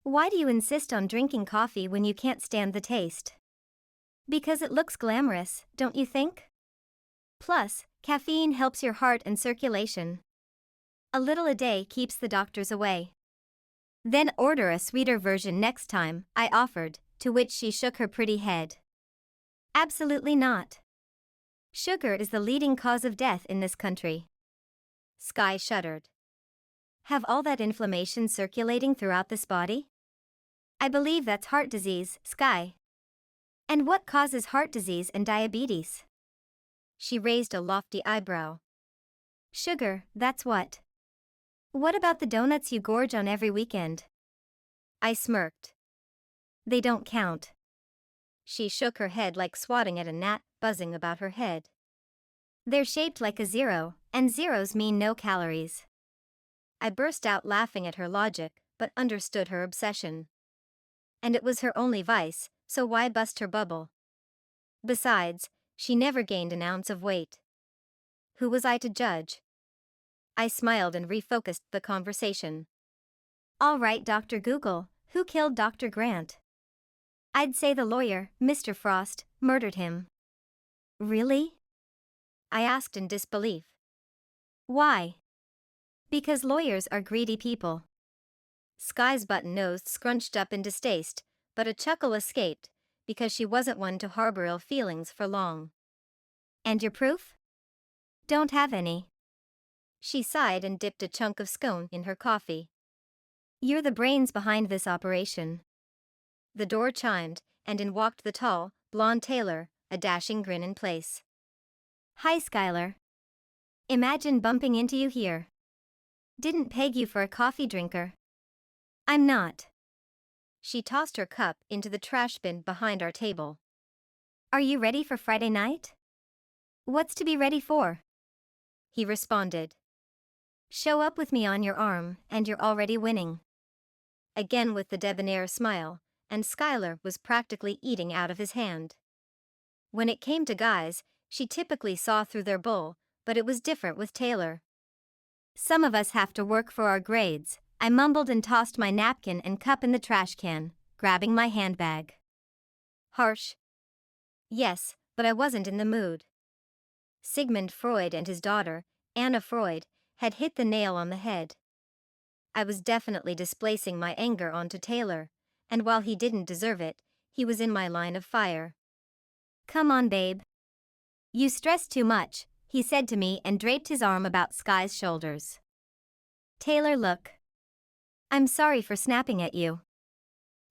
Why do you insist on drinking coffee when you can't stand the taste? Because it looks glamorous, don't you think? Plus, caffeine helps your heart and circulation. A little a day keeps the doctors away. Then order a sweeter version next time, I offered, to which she shook her pretty head. Absolutely not. Sugar is the leading cause of death in this country. Sky shuddered. Have all that inflammation circulating throughout this body? I believe that's heart disease, Sky. And what causes heart disease and diabetes? She raised a lofty eyebrow. Sugar, that's what. What about the donuts you gorge on every weekend? I smirked. They don't count. She shook her head like swatting at a gnat buzzing about her head. They're shaped like a zero, and zeros mean no calories. I burst out laughing at her logic, but understood her obsession. And it was her only vice, so why bust her bubble? Besides, she never gained an ounce of weight. Who was I to judge? I smiled and refocused the conversation. All right, Dr. Google, who killed Dr. Grant? I'd say the lawyer, Mr. Frost, murdered him. Really? I asked in disbelief. Why? Because lawyers are greedy people. Sky's button nose scrunched up in distaste, but a chuckle escaped, because she wasn't one to harbor ill feelings for long. And your proof? Don't have any. She sighed and dipped a chunk of scone in her coffee. You're the brains behind this operation. The door chimed, and in walked the tall, blonde tailor, a dashing grin in place. Hi, Skylar. Imagine bumping into you here. Didn't peg you for a coffee drinker. I'm not. She tossed her cup into the trash bin behind our table. Are you ready for Friday night? What's to be ready for? He responded. Show up with me on your arm, and you're already winning. Again with the debonair smile, and Skylar was practically eating out of his hand. When it came to guys, she typically saw through their bull, but it was different with Taylor. Some of us have to work for our grades, I mumbled and tossed my napkin and cup in the trash can, grabbing my handbag. Harsh. Yes, but I wasn't in the mood. Sigmund Freud and his daughter, Anna Freud, had hit the nail on the head. I was definitely displacing my anger onto Taylor, and while he didn't deserve it, he was in my line of fire. Come on, babe. You stress too much, he said to me and draped his arm about Sky's shoulders. Taylor, look. I'm sorry for snapping at you.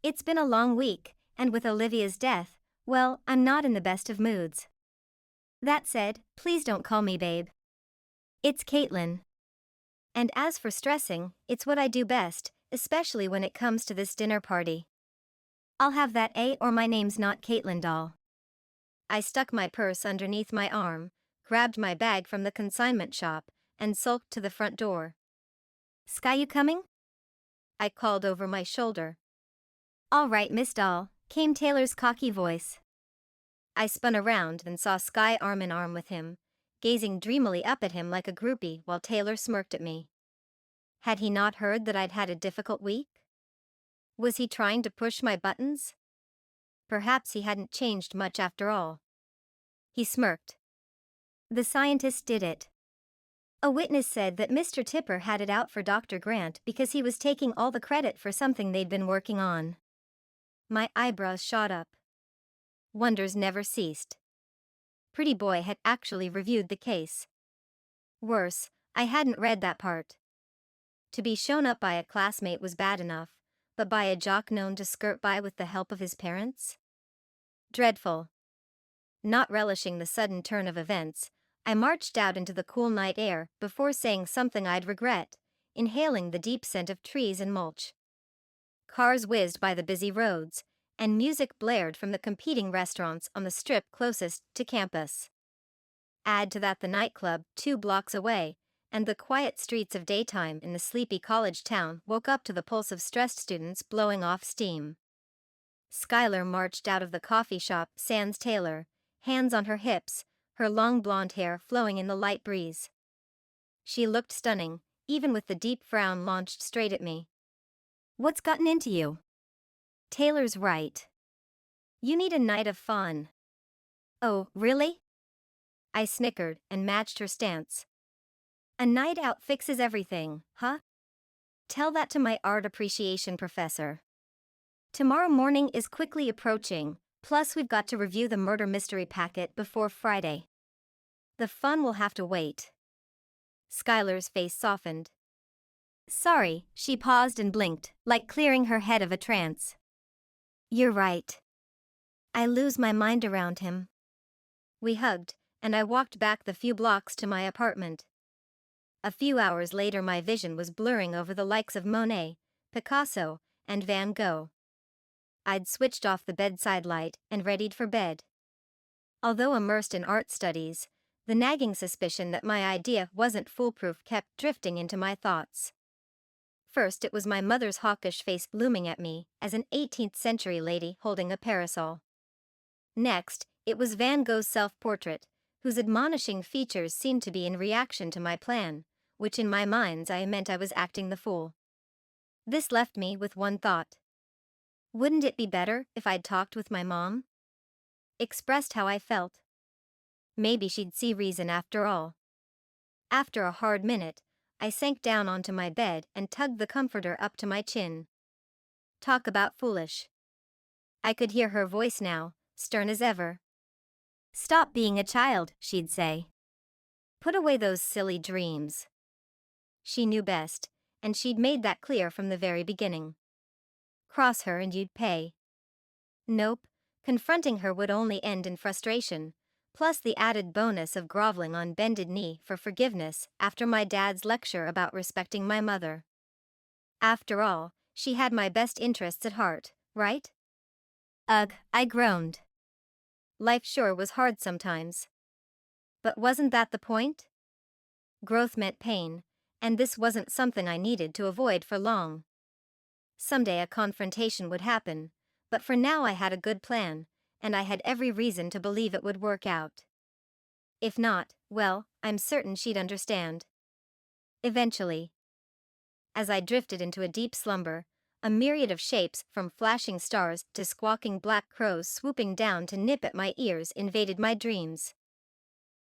It's been a long week, and with Olivia's death, well, I'm not in the best of moods. That said, please don't call me babe. It's Kaitlynn. And as for stressing, it's what I do best, especially when it comes to this dinner party. I'll have that or my name's not Kaitlynn Dahl. I stuck my purse underneath my arm, grabbed my bag from the consignment shop, and sulked to the front door. Sky, you coming? I called over my shoulder. All right, Miss Dahl, came Taylor's cocky voice. I spun around and saw Sky arm in arm with him, gazing dreamily up at him like a groupie while Taylor smirked at me. Had he not heard that I'd had a difficult week? Was he trying to push my buttons? Perhaps he hadn't changed much after all. He smirked. The scientist did it. A witness said that Mr. Tipper had it out for Dr. Grant because he was taking all the credit for something they'd been working on. My eyebrows shot up. Wonders never ceased. Pretty Boy had actually reviewed the case. Worse, I hadn't read that part. To be shown up by a classmate was bad enough, but by a jock known to skirt by with the help of his parents? Dreadful. Not relishing the sudden turn of events, I marched out into the cool night air before saying something I'd regret, inhaling the deep scent of trees and mulch. Cars whizzed by the busy roads, and music blared from the competing restaurants on the strip closest to campus. Add to that the nightclub 2 blocks away, and the quiet streets of daytime in the sleepy college town woke up to the pulse of stressed students blowing off steam. Skylar marched out of the coffee shop sans Taylor, hands on her hips, her long blonde hair flowing in the light breeze. She looked stunning, even with the deep frown launched straight at me. "What's gotten into you?" "Taylor's right. You need a night of fun." "Oh, really?" I snickered and matched her stance. "A night out fixes everything, huh? Tell that to my art appreciation professor." "Tomorrow morning is quickly approaching, plus we've got to review the murder mystery packet before Friday. The fun will have to wait." Skylar's face softened. "Sorry," she paused and blinked, like clearing her head of a trance. "You're right. I lose my mind around him." We hugged, and I walked back the few blocks to my apartment. A few hours later my vision was blurring over the likes of Monet, Picasso, and Van Gogh. I'd switched off the bedside light and readied for bed. Although immersed in art studies, the nagging suspicion that my idea wasn't foolproof kept drifting into my thoughts. First, it was my mother's hawkish face looming at me as an 18th century lady holding a parasol. Next, it was Van Gogh's self-portrait, whose admonishing features seemed to be in reaction to my plan, which in my mind's eye meant I was acting the fool. This left me with one thought. Wouldn't it be better if I'd talked with my mom? Expressed how I felt. Maybe she'd see reason after all. After a hard minute, I sank down onto my bed and tugged the comforter up to my chin. Talk about foolish. I could hear her voice now, stern as ever. "Stop being a child," she'd say. "Put away those silly dreams." She knew best, and she'd made that clear from the very beginning. Cross her and you'd pay. Nope, confronting her would only end in frustration, plus the added bonus of groveling on bended knee for forgiveness after my dad's lecture about respecting my mother. After all, she had my best interests at heart, right? Ugh, I groaned. Life sure was hard sometimes. But wasn't that the point? Growth meant pain, and this wasn't something I needed to avoid for long. Someday a confrontation would happen, but for now I had a good plan, and I had every reason to believe it would work out. If not, well, I'm certain she'd understand. Eventually. As I drifted into a deep slumber, a myriad of shapes from flashing stars to squawking black crows swooping down to nip at my ears invaded my dreams.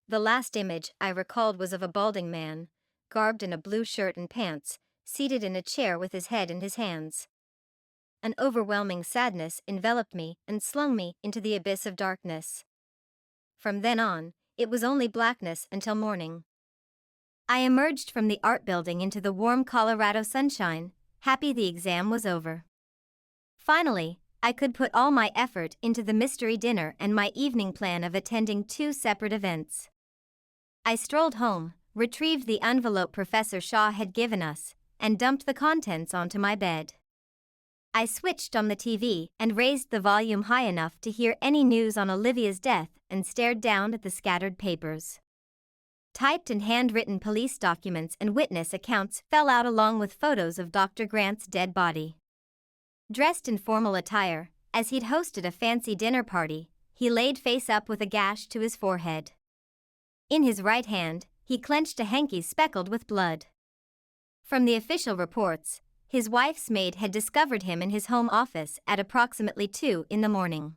The last image I recalled was of a balding man, garbed in a blue shirt and pants, seated in a chair with his head in his hands. An overwhelming sadness enveloped me and slung me into the abyss of darkness. From then on, it was only blackness until morning. I emerged from the art building into the warm Colorado sunshine, happy the exam was over. Finally, I could put all my effort into the mystery dinner and my evening plan of attending 2 separate events. I strolled home, retrieved the envelope Professor Shaw had given us, and dumped the contents onto my bed. I switched on the TV and raised the volume high enough to hear any news on Olivia's death and stared down at the scattered papers. Typed and handwritten police documents and witness accounts fell out along with photos of Dr. Grant's dead body. Dressed in formal attire, as he'd hosted a fancy dinner party, he laid face up with a gash to his forehead. In his right hand, he clenched a hanky speckled with blood. From the official reports, his wife's maid had discovered him in his home office at approximately 2 in the morning.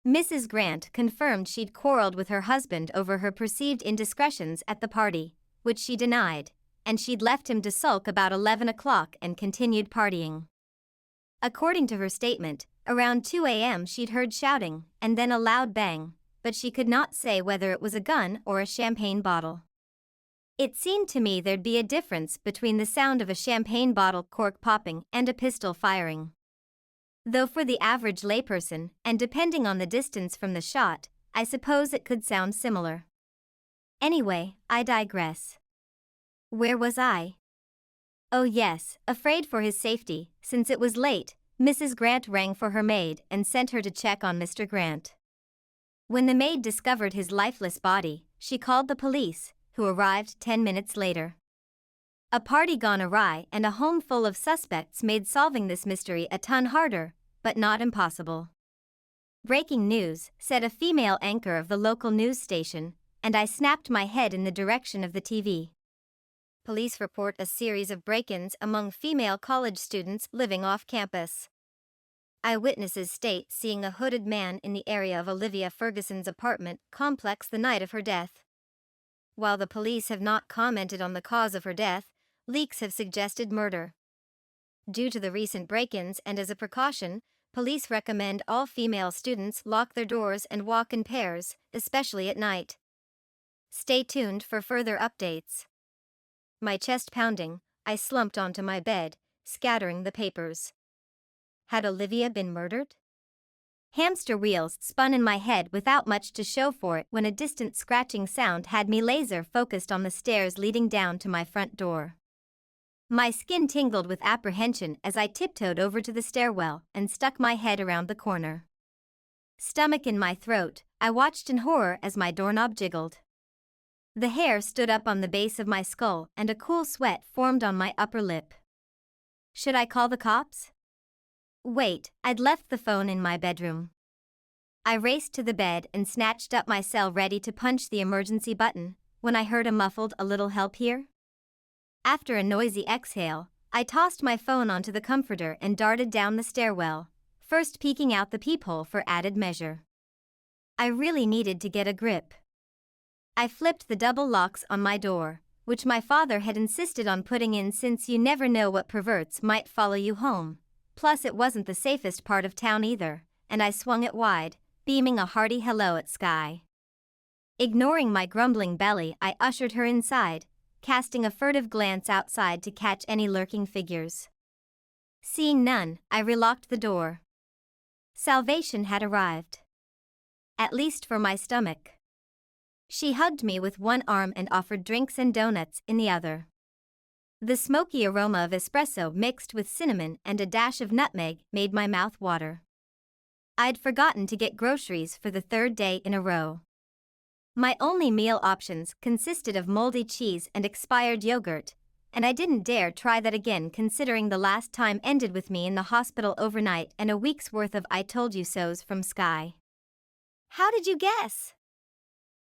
Mrs. Grant confirmed she'd quarreled with her husband over her perceived indiscretions at the party, which she denied, and she'd left him to sulk about 11 o'clock and continued partying. According to her statement, around 2 a.m. she'd heard shouting and then a loud bang, but she could not say whether it was a gun or a champagne bottle. It seemed to me there'd be a difference between the sound of a champagne bottle cork popping and a pistol firing. Though for the average layperson, and depending on the distance from the shot, I suppose it could sound similar. Anyway, I digress. Where was I? Oh yes, afraid for his safety. Since it was late, Mrs. Grant rang for her maid and sent her to check on Mr. Grant. When the maid discovered his lifeless body, she called the police, who arrived 10 minutes later. A party gone awry and a home full of suspects made solving this mystery a ton harder, but not impossible. Breaking news, said a female anchor of the local news station, and I snapped my head in the direction of the TV. Police report a series of break-ins among female college students living off campus. Eyewitnesses state seeing a hooded man in the area of Olivia Ferguson's apartment complex the night of her death. While the police have not commented on the cause of her death, leaks have suggested murder. Due to the recent break-ins and as a precaution, police recommend all female students lock their doors and walk in pairs, especially at night. Stay tuned for further updates. My chest pounding, I slumped onto my bed, scattering the papers. Had Olivia been murdered? Hamster wheels spun in my head without much to show for it when a distant scratching sound had me laser focused on the stairs leading down to my front door. My skin tingled with apprehension as I tiptoed over to the stairwell and stuck my head around the corner. Stomach in my throat, I watched in horror as my doorknob jiggled. The hair stood up on the base of my skull and a cool sweat formed on my upper lip. Should I call the cops? Wait, I'd left the phone in my bedroom. I raced to the bed and snatched up my cell ready to punch the emergency button, when I heard a muffled "a little help here?" After a noisy exhale, I tossed my phone onto the comforter and darted down the stairwell, first peeking out the peephole for added measure. I really needed to get a grip. I flipped the double locks on my door, which my father had insisted on putting in since you never know what perverts might follow you home. Plus it wasn't the safest part of town either, and I swung it wide, beaming a hearty hello at Sky. Ignoring my grumbling belly, I ushered her inside, casting a furtive glance outside to catch any lurking figures. Seeing none, I relocked the door. Salvation had arrived. At least for my stomach. She hugged me with one arm and offered drinks and donuts in the other. The smoky aroma of espresso mixed with cinnamon and a dash of nutmeg made my mouth water. I'd forgotten to get groceries for the third day in a row. My only meal options consisted of moldy cheese and expired yogurt, and I didn't dare try that again considering the last time ended with me in the hospital overnight and a week's worth of I told you so's from Sky. How did you guess?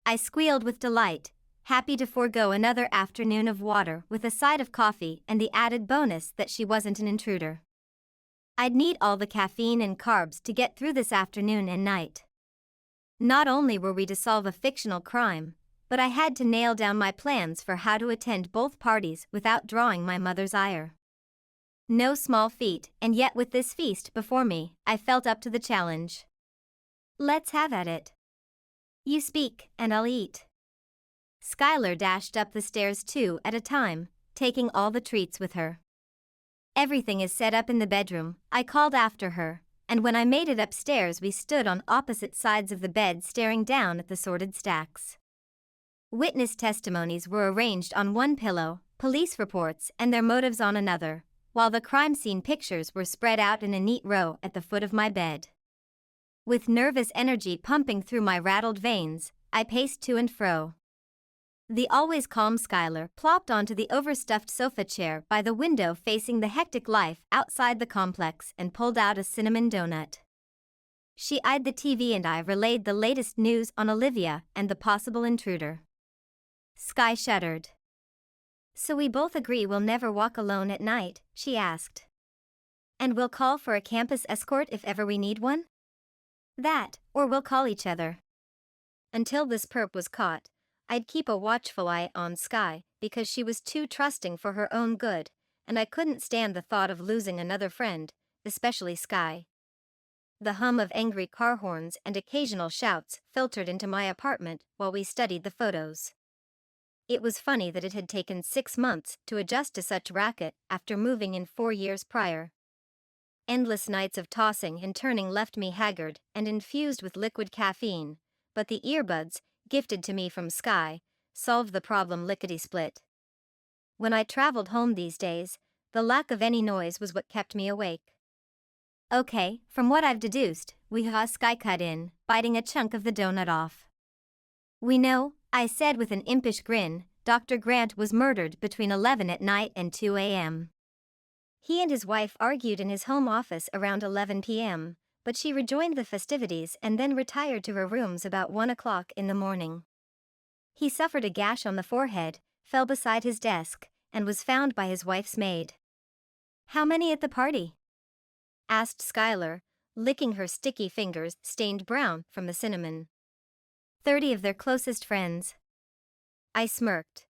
I squealed with delight, happy to forego another afternoon of water with a side of coffee and the added bonus that she wasn't an intruder. I'd need all the caffeine and carbs to get through this afternoon and night. Not only were we to solve a fictional crime, but I had to nail down my plans for how to attend both parties without drawing my mother's ire. No small feat, and yet with this feast before me, I felt up to the challenge. Let's have at it. You speak, and I'll eat. Skylar dashed up the stairs 2 at a time, taking all the treats with her. Everything is set up in the bedroom, I called after her, and when I made it upstairs we stood on opposite sides of the bed staring down at the sorted stacks. Witness testimonies were arranged on one pillow, police reports and their motives on another, while the crime scene pictures were spread out in a neat row at the foot of my bed. With nervous energy pumping through my rattled veins, I paced to and fro. The always calm Skylar plopped onto the overstuffed sofa chair by the window facing the hectic life outside the complex and pulled out a cinnamon donut. She eyed the TV and I relayed the latest news on Olivia and the possible intruder. Sky shuddered. So we both agree we'll never walk alone at night, she asked. And we'll call for a campus escort if ever we need one? That, or we'll call each other. Until this perp was caught, I'd keep a watchful eye on Sky because she was too trusting for her own good, and I couldn't stand the thought of losing another friend, especially Sky. The hum of angry car horns and occasional shouts filtered into my apartment while we studied the photos. It was funny that it had taken 6 months to adjust to such racket after moving in 4 years prior. Endless nights of tossing and turning left me haggard and infused with liquid caffeine, but the earbuds, gifted to me from Sky, solved the problem lickety-split. When I traveled home these days, the lack of any noise was what kept me awake. Okay, from what I've deduced, we saw Sky cut in, biting a chunk of the donut off. We know, I said with an impish grin, Dr. Grant was murdered between 11 at night and 2 a.m. He and his wife argued in his home office around 11 p.m., but she rejoined the festivities and then retired to her rooms about 1 o'clock in the morning. He suffered a gash on the forehead, fell beside his desk, and was found by his wife's maid. How many at the party? Asked Skylar, licking her sticky fingers stained brown from the cinnamon. 30 of their closest friends. I smirked.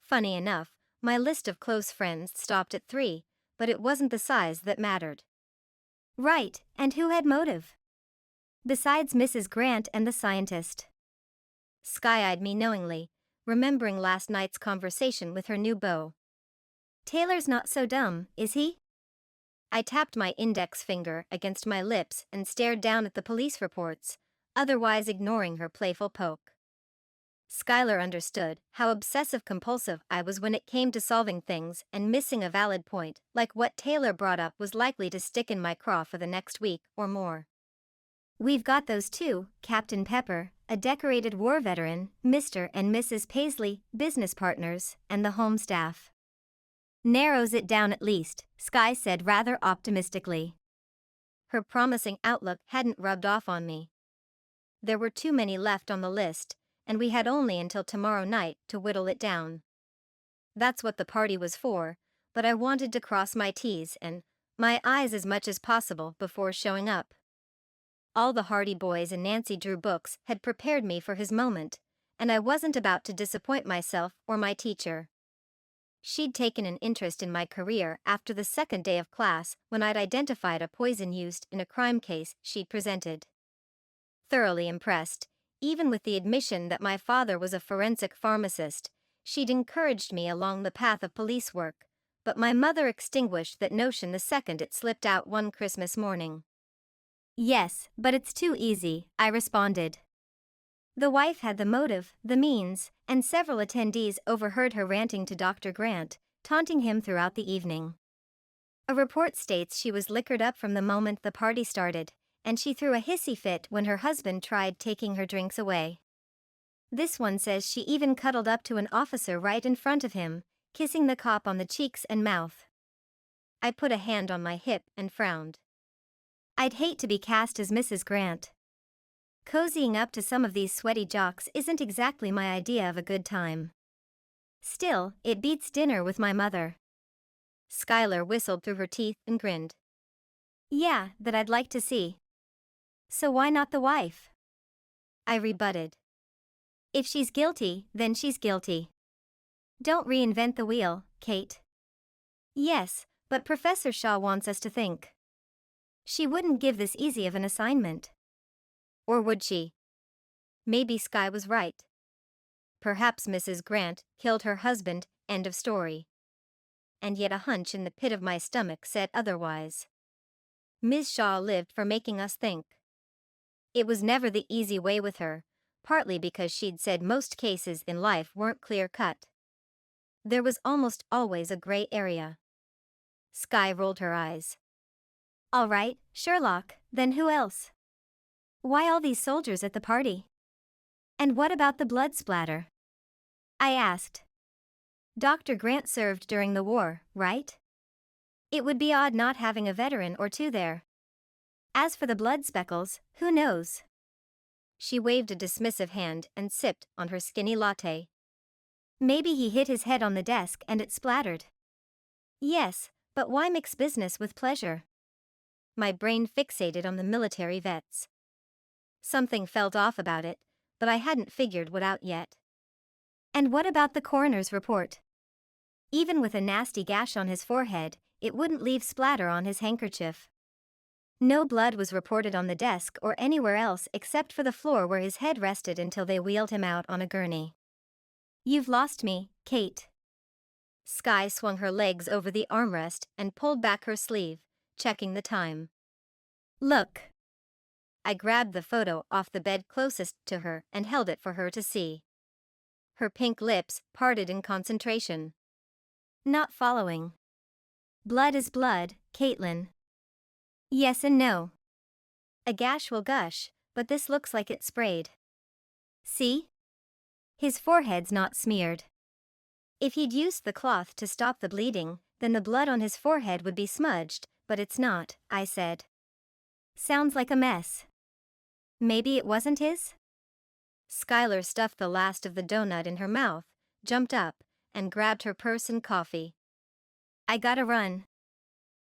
Funny enough, my list of close friends stopped at 3, but it wasn't the size that mattered. Right, and who had motive? Besides Mrs. Grant and the scientist. Sky eyed me knowingly, remembering last night's conversation with her new beau. Taylor's not so dumb, is he? I tapped my index finger against my lips and stared down at the police reports, otherwise ignoring her playful poke. Skylar understood how obsessive-compulsive I was when it came to solving things and missing a valid point, like what Taylor brought up was likely to stick in my craw for the next week or more. We've got those too, Captain Pepper, a decorated war veteran, Mr. and Mrs. Paisley, business partners, and the home staff. Narrows it down at least, Sky said rather optimistically. Her promising outlook hadn't rubbed off on me. There were too many left on the list, and we had only until tomorrow night to whittle it down. That's what the party was for, but I wanted to cross my T's and my I's as much as possible before showing up. All the Hardy Boys and Nancy Drew books had prepared me for his moment, and I wasn't about to disappoint myself or my teacher. She'd taken an interest in my career after the second day of class when I'd identified a poison used in a crime case she'd presented. Thoroughly impressed, even with the admission that my father was a forensic pharmacist, she'd encouraged me along the path of police work, but my mother extinguished that notion the second it slipped out one Christmas morning. Yes, but it's too easy, I responded. The wife had the motive, the means, and several attendees overheard her ranting to Dr. Grant, taunting him throughout the evening. A report states she was liquored up from the moment the party started, and she threw a hissy fit when her husband tried taking her drinks away. This one says she even cuddled up to an officer right in front of him, kissing the cop on the cheeks and mouth. I put a hand on my hip and frowned. I'd hate to be cast as Mrs. Grant. Cozying up to some of these sweaty jocks isn't exactly my idea of a good time. Still, it beats dinner with my mother. Skylar whistled through her teeth and grinned. Yeah, that I'd like to see. So why not the wife? I rebutted. If she's guilty, then she's guilty. Don't reinvent the wheel, Kate. Yes, but Professor Shaw wants us to think. She wouldn't give this easy of an assignment. Or would she? Maybe Sky was right. Perhaps Mrs. Grant killed her husband, end of story. And yet a hunch in the pit of my stomach said otherwise. Ms. Shaw lived for making us think. It was never the easy way with her, partly because she'd said most cases in life weren't clear-cut. There was almost always a gray area. Sky rolled her eyes. All right, Sherlock, then who else? Why all these soldiers at the party? And what about the blood splatter? I asked. Dr. Grant served during the war, right? It would be odd not having a veteran or two there. As for the blood speckles, who knows? She waved a dismissive hand and sipped on her skinny latte. Maybe he hit his head on the desk and it splattered. Yes, but why mix business with pleasure? My brain fixated on the military vets. Something felt off about it, but I hadn't figured what out yet. And what about the coroner's report? Even with a nasty gash on his forehead, it wouldn't leave splatter on his handkerchief. No blood was reported on the desk or anywhere else except for the floor where his head rested until they wheeled him out on a gurney. You've lost me, Kate. Sky swung her legs over the armrest and pulled back her sleeve, checking the time. Look. I grabbed the photo off the bed closest to her and held it for her to see. Her pink lips parted in concentration. Not following. Blood is blood, Kaitlynn. Yes and no. A gash will gush, but this looks like it sprayed. See? His forehead's not smeared. If he'd used the cloth to stop the bleeding, then the blood on his forehead would be smudged, but it's not, I said. Sounds like a mess. Maybe it wasn't his? Skylar stuffed the last of the donut in her mouth, jumped up, and grabbed her purse and coffee. I gotta run.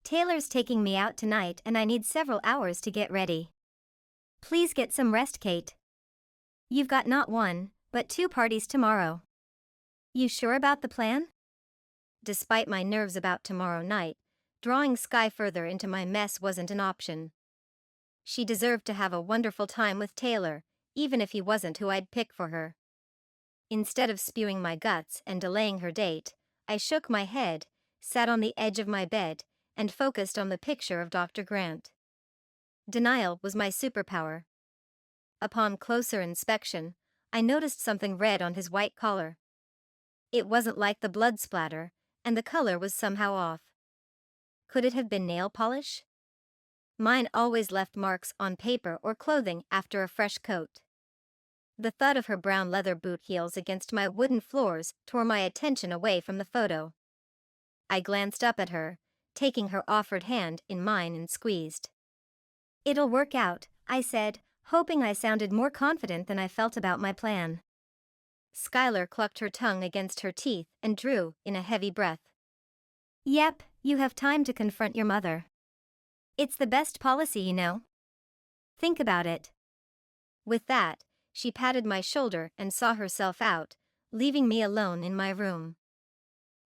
Taylor's taking me out tonight and I need several hours to get ready. Please get some rest, Kate. You've got not one, but 2 parties tomorrow. You sure about the plan? Despite my nerves about tomorrow night, drawing Sky further into my mess wasn't an option. She deserved to have a wonderful time with Taylor, even if he wasn't who I'd pick for her. Instead of spewing my guts and delaying her date, I shook my head, sat on the edge of my bed, and focused on the picture of Dr. Grant. Denial was my superpower. Upon closer inspection, I noticed something red on his white collar. It wasn't like the blood splatter, and the color was somehow off. Could it have been nail polish? Mine always left marks on paper or clothing after a fresh coat. The thud of her brown leather boot heels against my wooden floors tore my attention away from the photo. I glanced up at her, taking her offered hand in mine and squeezed. It'll work out, I said, hoping I sounded more confident than I felt about my plan. Skylar clucked her tongue against her teeth and drew in a heavy breath. Yep, you have time to confront your mother. It's the best policy, you know. Think about it. With that, she patted my shoulder and saw herself out, leaving me alone in my room.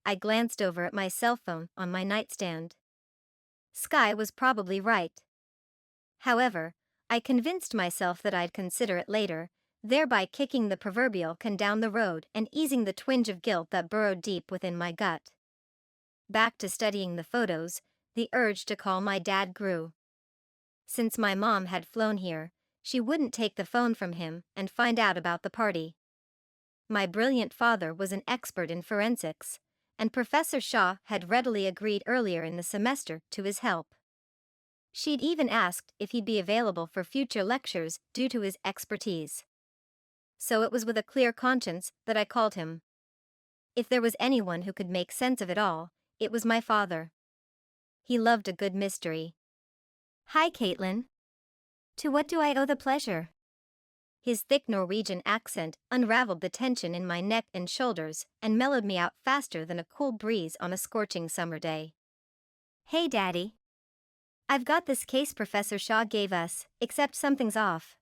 I glanced over at my cell phone on my nightstand. Sky was probably right. However, I convinced myself that I'd consider it later, thereby kicking the proverbial can down the road and easing the twinge of guilt that burrowed deep within my gut. Back to studying the photos, the urge to call my dad grew. Since my mom had flown here, she wouldn't take the phone from him and find out about the party. My brilliant father was an expert in forensics, and Professor Shaw had readily agreed earlier in the semester to his help. She'd even asked if he'd be available for future lectures due to his expertise. So it was with a clear conscience that I called him. If there was anyone who could make sense of it all, it was my father. He loved a good mystery. Hi, Kaitlynn. To what do I owe the pleasure? His thick Norwegian accent unraveled the tension in my neck and shoulders and mellowed me out faster than a cool breeze on a scorching summer day. Hey, Daddy. I've got this case Professor Shaw gave us, except something's off.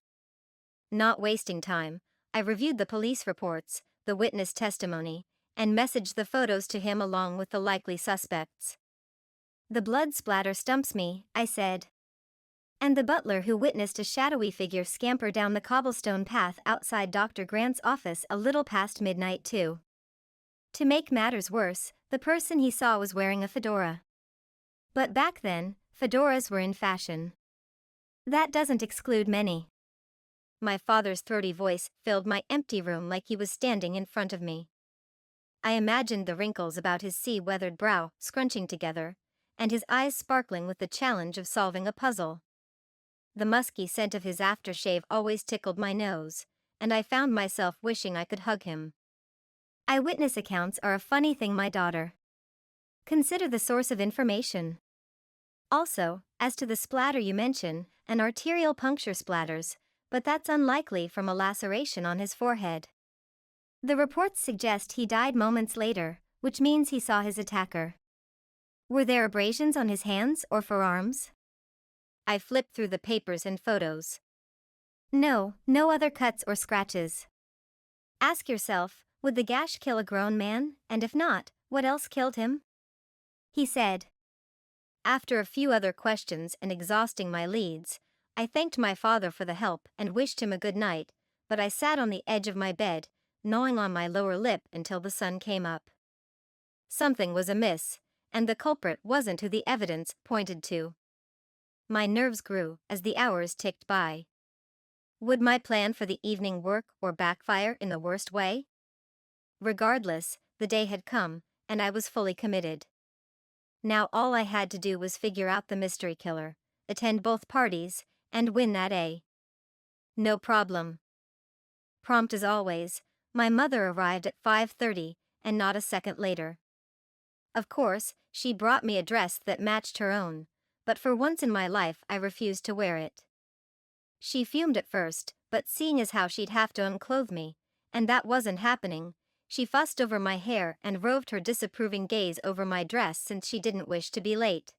Not wasting time, I reviewed the police reports, the witness testimony, and messaged the photos to him along with the likely suspects. The blood splatter stumps me, I said. And the butler who witnessed a shadowy figure scamper down the cobblestone path outside Dr. Grant's office a little past midnight too. To make matters worse, the person he saw was wearing a fedora. But back then, fedoras were in fashion. That doesn't exclude many. My father's throaty voice filled my empty room like he was standing in front of me. I imagined the wrinkles about his sea-weathered brow scrunching together, and his eyes sparkling with the challenge of solving a puzzle. The musky scent of his aftershave always tickled my nose, and I found myself wishing I could hug him. Eyewitness accounts are a funny thing, my daughter. Consider the source of information. Also, as to the splatter you mention, an arterial puncture splatters, but that's unlikely from a laceration on his forehead. The reports suggest he died moments later, which means he saw his attacker. Were there abrasions on his hands or forearms? I flipped through the papers and photos. No other cuts or scratches. Ask yourself, would the gash kill a grown man, and if not, what else killed him? He said. After a few other questions and exhausting my leads, I thanked my father for the help and wished him a good night, but I sat on the edge of my bed, gnawing on my lower lip until the sun came up. Something was amiss, and the culprit wasn't who the evidence pointed to. My nerves grew as the hours ticked by. Would my plan for the evening work or backfire in the worst way? Regardless, the day had come, and I was fully committed. Now all I had to do was figure out the mystery killer, attend both parties, and win that A. No problem. Prompt as always, my mother arrived at 5:30, and not a second later. Of course, she brought me a dress that matched her own, but for once in my life I refused to wear it. She fumed at first, but seeing as how she'd have to unclothe me, and that wasn't happening, she fussed over my hair and roved her disapproving gaze over my dress since she didn't wish to be late.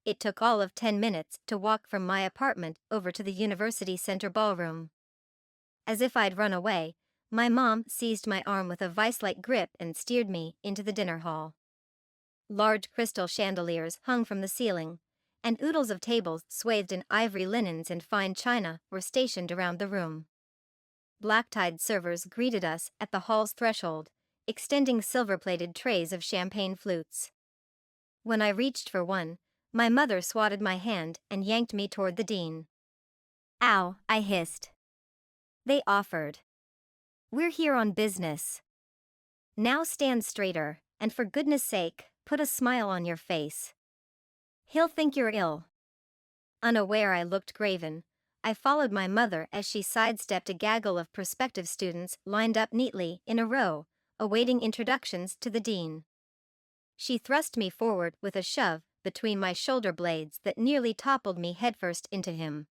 It took all of 10 minutes to walk from my apartment over to the University Center ballroom. As if I'd run away, my mom seized my arm with a vice-like grip and steered me into the dinner hall. Large crystal chandeliers hung from the ceiling, and oodles of tables swathed in ivory linens and fine china were stationed around the room. Black-tied servers greeted us at the hall's threshold, extending silver-plated trays of champagne flutes. When I reached for one, my mother swatted my hand and yanked me toward the dean. "Ow," I hissed. They offered. "We're here on business. Now stand straighter, and for goodness sake, put a smile on your face. He'll think you're ill." Unaware I looked graven, I followed my mother as she sidestepped a gaggle of prospective students lined up neatly in a row, awaiting introductions to the dean. She thrust me forward with a shove between my shoulder blades that nearly toppled me headfirst into him.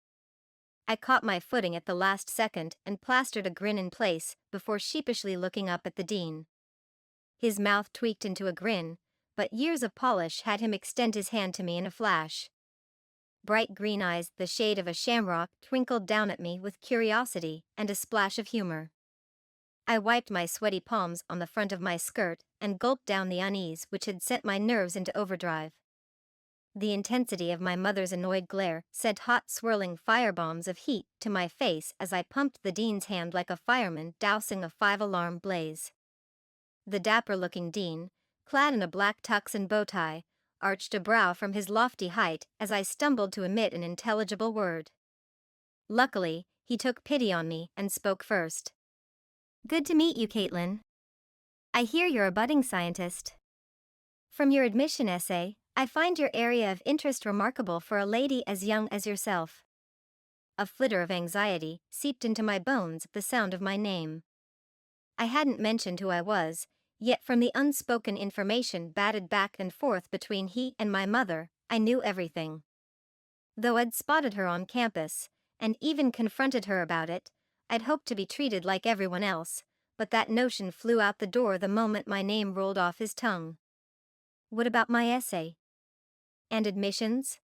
I caught my footing at the last second and plastered a grin in place before sheepishly looking up at the dean. His mouth tweaked into a grin, but years of polish had him extend his hand to me in a flash. Bright green eyes the shade of a shamrock twinkled down at me with curiosity and a splash of humor. I wiped my sweaty palms on the front of my skirt and gulped down the unease which had sent my nerves into overdrive. The intensity of my mother's annoyed glare sent hot swirling firebombs of heat to my face as I pumped the dean's hand like a fireman dousing a 5-alarm blaze. The dapper-looking dean, clad in a black tux and bow tie, arched a brow from his lofty height as I stumbled to emit an intelligible word. Luckily, he took pity on me and spoke first. "Good to meet you, Kaitlynn. I hear you're a budding scientist. From your admission essay, I find your area of interest remarkable for a lady as young as yourself." A flitter of anxiety seeped into my bones at the sound of my name. I hadn't mentioned who I was, yet from the unspoken information batted back and forth between he and my mother, I knew everything. Though I'd spotted her on campus, and even confronted her about it, I'd hoped to be treated like everyone else, but that notion flew out the door the moment my name rolled off his tongue. What about my essay? And admissions?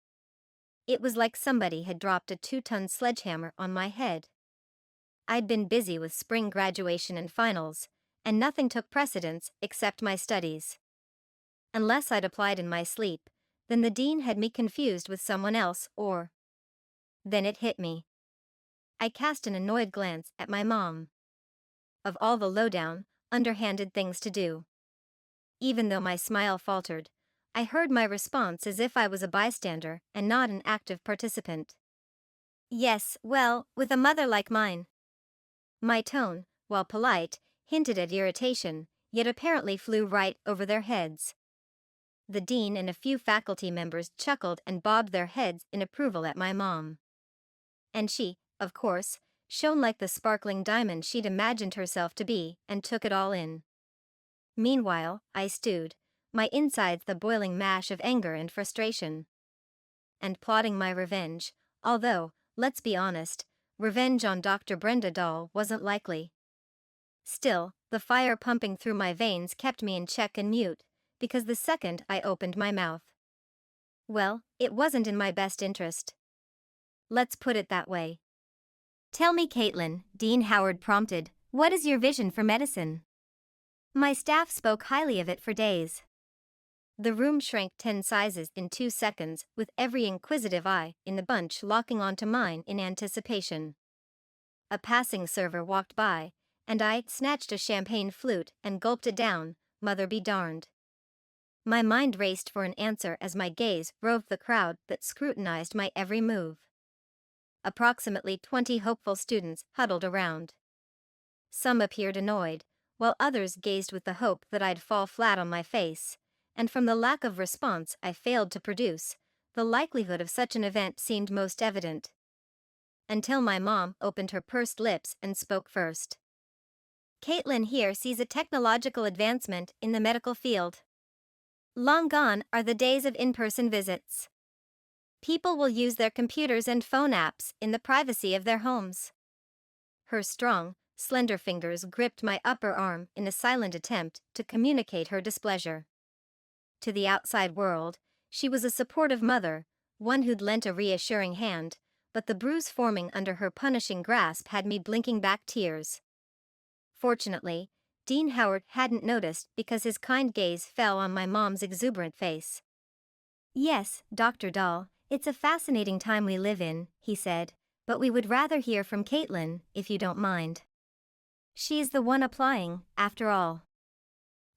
It was like somebody had dropped a 2-ton sledgehammer on my head. I'd been busy with spring graduation and finals, and nothing took precedence except my studies. Unless I'd applied in my sleep, then the dean had me confused with someone else or... Then it hit me. I cast an annoyed glance at my mom. Of all the lowdown, underhanded things to do. Even though my smile faltered, I heard my response as if I was a bystander and not an active participant. "Yes, well, with a mother like mine." My tone, while polite, hinted at irritation, yet apparently flew right over their heads. The dean and a few faculty members chuckled and bobbed their heads in approval at my mom. And she, of course, shone like the sparkling diamond she'd imagined herself to be and took it all in. Meanwhile, I stewed, my insides the boiling mash of anger and frustration. And plotting my revenge, although, let's be honest, revenge on Dr. Brenda Dahl wasn't likely. Still, the fire pumping through my veins kept me in check and mute, because the second I opened my mouth. Well, it wasn't in my best interest. Let's put it that way. "Tell me, Kaitlynn," Dean Howard prompted, "what is your vision for medicine?" My staff spoke highly of it for days. The room shrank 10 sizes in 2 seconds, with every inquisitive eye in the bunch locking onto mine in anticipation. A passing server walked by, and I snatched a champagne flute and gulped it down, mother be darned. My mind raced for an answer as my gaze roved the crowd that scrutinized my every move. Approximately 20 hopeful students huddled around. Some appeared annoyed, while others gazed with the hope that I'd fall flat on my face, and from the lack of response I failed to produce, the likelihood of such an event seemed most evident. Until my mom opened her pursed lips and spoke first. Kaitlynn here sees a technological advancement in the medical field. Long gone are the days of in-person visits. People will use their computers and phone apps in the privacy of their homes. Her strong, slender fingers gripped my upper arm in a silent attempt to communicate her displeasure. To the outside world, she was a supportive mother, one who'd lent a reassuring hand, but the bruise forming under her punishing grasp had me blinking back tears. Fortunately, Dean Howard hadn't noticed because his kind gaze fell on my mom's exuberant face. "Yes, Dr. Dahl, it's a fascinating time we live in," he said, "but we would rather hear from Kaitlynn, if you don't mind. She's the one applying, after all."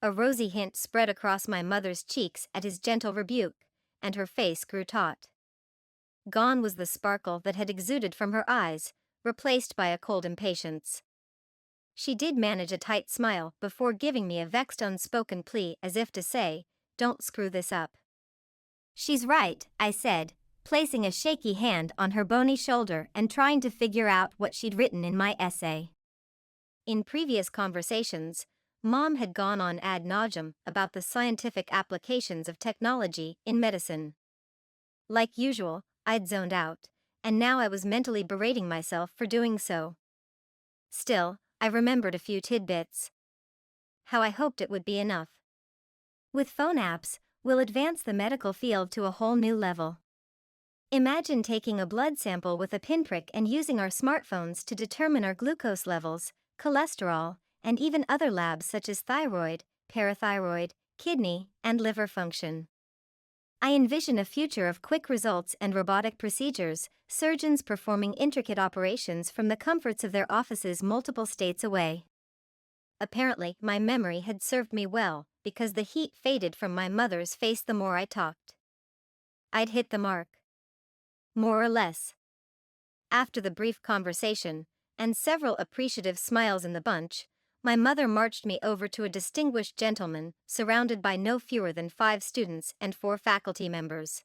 A rosy hint spread across my mother's cheeks at his gentle rebuke, and her face grew taut. Gone was the sparkle that had exuded from her eyes, replaced by a cold impatience. She did manage a tight smile before giving me a vexed unspoken plea as if to say, "Don't screw this up." "She's right," I said, placing a shaky hand on her bony shoulder and trying to figure out what she'd written in my essay. In previous conversations, Mom had gone on ad nauseum about the scientific applications of technology in medicine. Like usual, I'd zoned out, and now I was mentally berating myself for doing so. Still, I remembered a few tidbits. How I hoped it would be enough. With phone apps, we'll advance the medical field to a whole new level. Imagine taking a blood sample with a pinprick and using our smartphones to determine our glucose levels, cholesterol, and even other labs such as thyroid, parathyroid, kidney, and liver function. I envision a future of quick results and robotic procedures, surgeons performing intricate operations from the comforts of their offices multiple states away. Apparently, my memory had served me well, because the heat faded from my mother's face the more I talked. I'd hit the mark. More or less. After the brief conversation, and several appreciative smiles in the bunch, my mother marched me over to a distinguished gentleman, surrounded by no fewer than 5 students and 4 faculty members.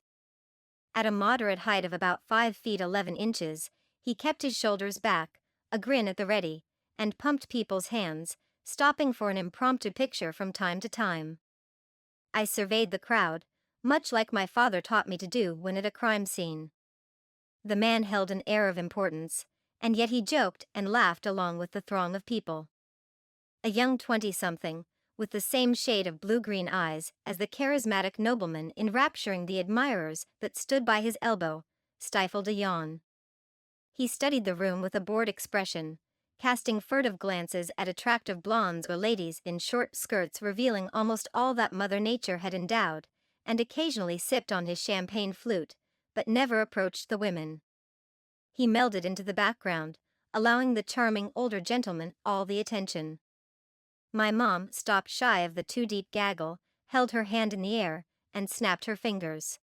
At a moderate height of about 5 feet 11 inches, he kept his shoulders back, a grin at the ready, and pumped people's hands, stopping for an impromptu picture from time to time. I surveyed the crowd, much like my father taught me to do when at a crime scene. The man held an air of importance, and yet he joked and laughed along with the throng of people. A young 20-something, with the same shade of blue-green eyes as the charismatic nobleman enrapturing the admirers that stood by his elbow, stifled a yawn. He studied the room with a bored expression, casting furtive glances at attractive blondes or ladies in short skirts revealing almost all that Mother Nature had endowed, and occasionally sipped on his champagne flute, but never approached the women. He melded into the background, allowing the charming older gentleman all the attention. My mom stopped shy of the too-deep gaggle, held her hand in the air, and snapped her fingers.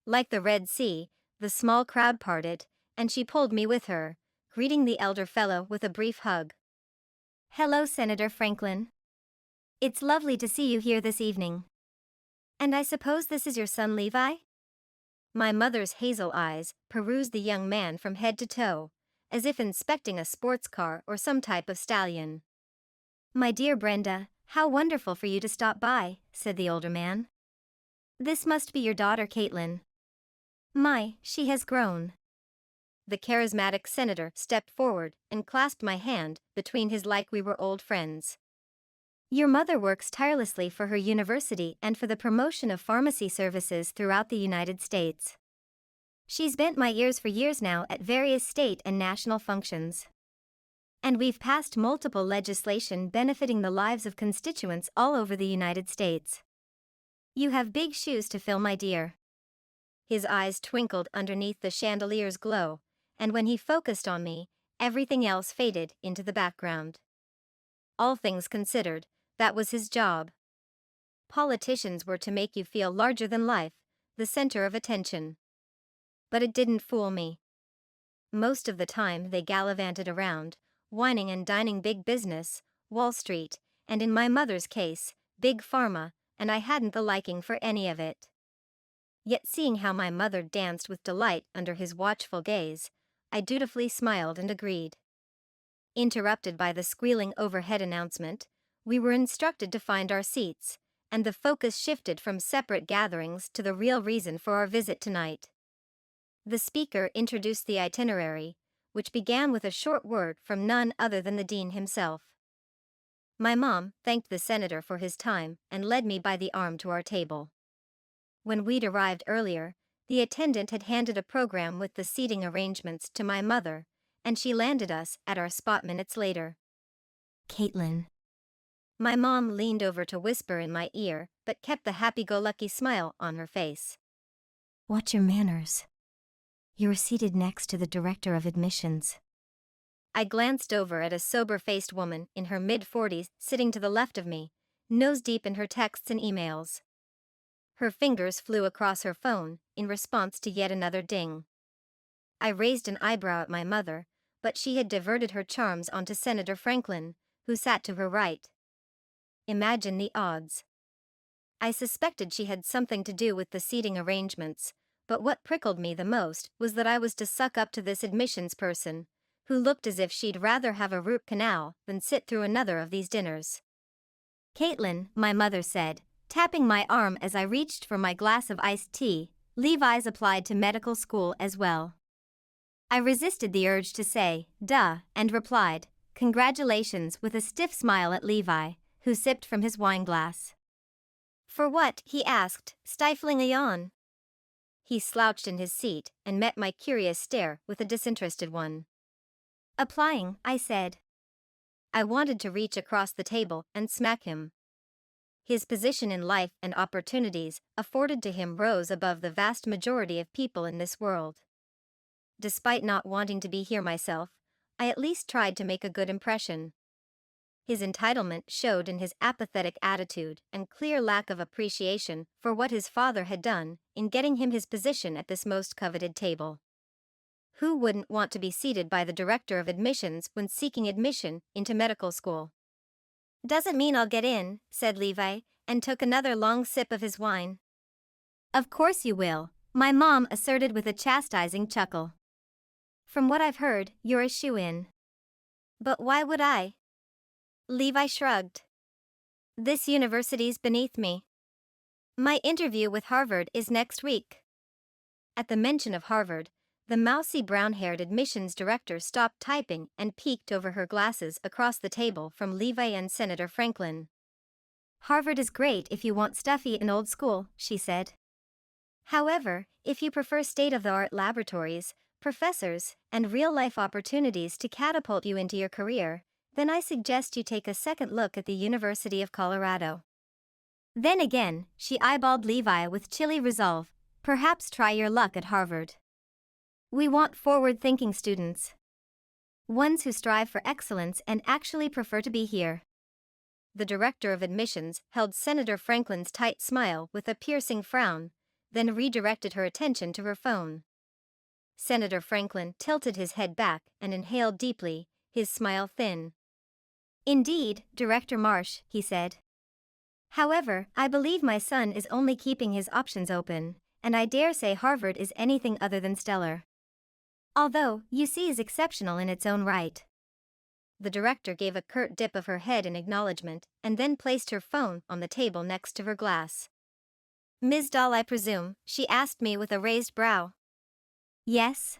Like the Red Sea, the small crowd parted, and she pulled me with her, greeting the elder fellow with a brief hug. "Hello, Senator Franklin. It's lovely to see you here this evening. And I suppose this is your son Levi?" My mother's hazel eyes perused the young man from head to toe, as if inspecting a sports car or some type of stallion. "My dear Brenda, how wonderful for you to stop by," said the older man. "This must be your daughter Kaitlynn. My, she has grown." The charismatic senator stepped forward and clasped my hand between his like we were old friends. "Your mother works tirelessly for her university and for the promotion of pharmacy services throughout the United States. She's bent my ears for years now at various state and national functions. And we've passed multiple legislation benefiting the lives of constituents all over the United States. You have big shoes to fill, my dear." His eyes twinkled underneath the chandelier's glow, and when he focused on me, everything else faded into the background. All things considered, that was his job. Politicians were to make you feel larger than life, the center of attention. But it didn't fool me. Most of the time they gallivanted around, whining and dining big business, Wall Street, and in my mother's case, big pharma, and I hadn't the liking for any of it. Yet seeing how my mother danced with delight under his watchful gaze, I dutifully smiled and agreed. Interrupted by the squealing overhead announcement, we were instructed to find our seats, and the focus shifted from separate gatherings to the real reason for our visit tonight. The speaker introduced the itinerary, which began with a short word from none other than the dean himself. My mom thanked the senator for his time and led me by the arm to our table. When we'd arrived earlier, the attendant had handed a program with the seating arrangements to my mother, and she landed us at our spot minutes later. Kaitlynn. My mom leaned over to whisper in my ear, but kept the happy-go-lucky smile on her face. Watch your manners. You were seated next to the director of admissions. I glanced over at a sober-faced woman in her mid-40s sitting to the left of me, nose deep in her texts and emails. Her fingers flew across her phone in response to yet another ding. I raised an eyebrow at my mother, but she had diverted her charms onto Senator Franklin, who sat to her right. Imagine the odds. I suspected she had something to do with the seating arrangements, but what prickled me the most was that I was to suck up to this admissions person, who looked as if she'd rather have a root canal than sit through another of these dinners. Kaitlynn, my mother said, tapping my arm as I reached for my glass of iced tea, Levi's applied to medical school as well. I resisted the urge to say, duh, and replied, congratulations, with a stiff smile at Levi, who sipped from his wine glass. For what? He asked, stifling a yawn. He slouched in his seat and met my curious stare with a disinterested one. Applying, I said. I wanted to reach across the table and smack him. His position in life and opportunities afforded to him rose above the vast majority of people in this world. Despite not wanting to be here myself, I at least tried to make a good impression. His entitlement showed in his apathetic attitude and clear lack of appreciation for what his father had done in getting him his position at this most coveted table. Who wouldn't want to be seated by the director of admissions when seeking admission into medical school? Doesn't mean I'll get in, said Levi, and took another long sip of his wine. Of course you will, my mom asserted with a chastising chuckle. From what I've heard, you're a shoo-in. But why would I? Levi shrugged. This university's beneath me. My interview with Harvard is next week. At the mention of Harvard, the mousy brown-haired admissions director stopped typing and peeked over her glasses across the table from Levi and Senator Franklin. Harvard is great if you want stuffy and old school, she said. However, if you prefer state-of-the-art laboratories, professors, and real-life opportunities to catapult you into your career, then I suggest you take a second look at the University of Colorado. Then again, she eyeballed Levi with chilly resolve, perhaps try your luck at Harvard. We want forward-thinking students. Ones who strive for excellence and actually prefer to be here. The director of admissions held Senator Franklin's tight smile with a piercing frown, then redirected her attention to her phone. Senator Franklin tilted his head back and inhaled deeply, his smile thin. Indeed, Director Marsh, he said. However, I believe my son is only keeping his options open, and I dare say Harvard is anything other than stellar. Although, UC is exceptional in its own right. The director gave a curt dip of her head in acknowledgement and then placed her phone on the table next to her glass. Ms. Dahl, I presume, she asked me with a raised brow. Yes?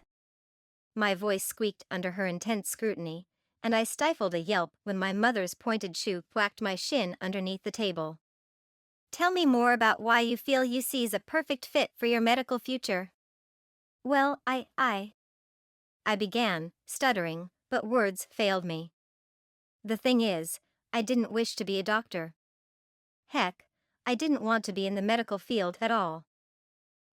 My voice squeaked under her intense scrutiny, and I stifled a yelp when my mother's pointed shoe thwacked my shin underneath the table. Tell me more about why you feel UC is a perfect fit for your medical future. Well, I began, stuttering, but words failed me. The thing is, I didn't wish to be a doctor. Heck, I didn't want to be in the medical field at all.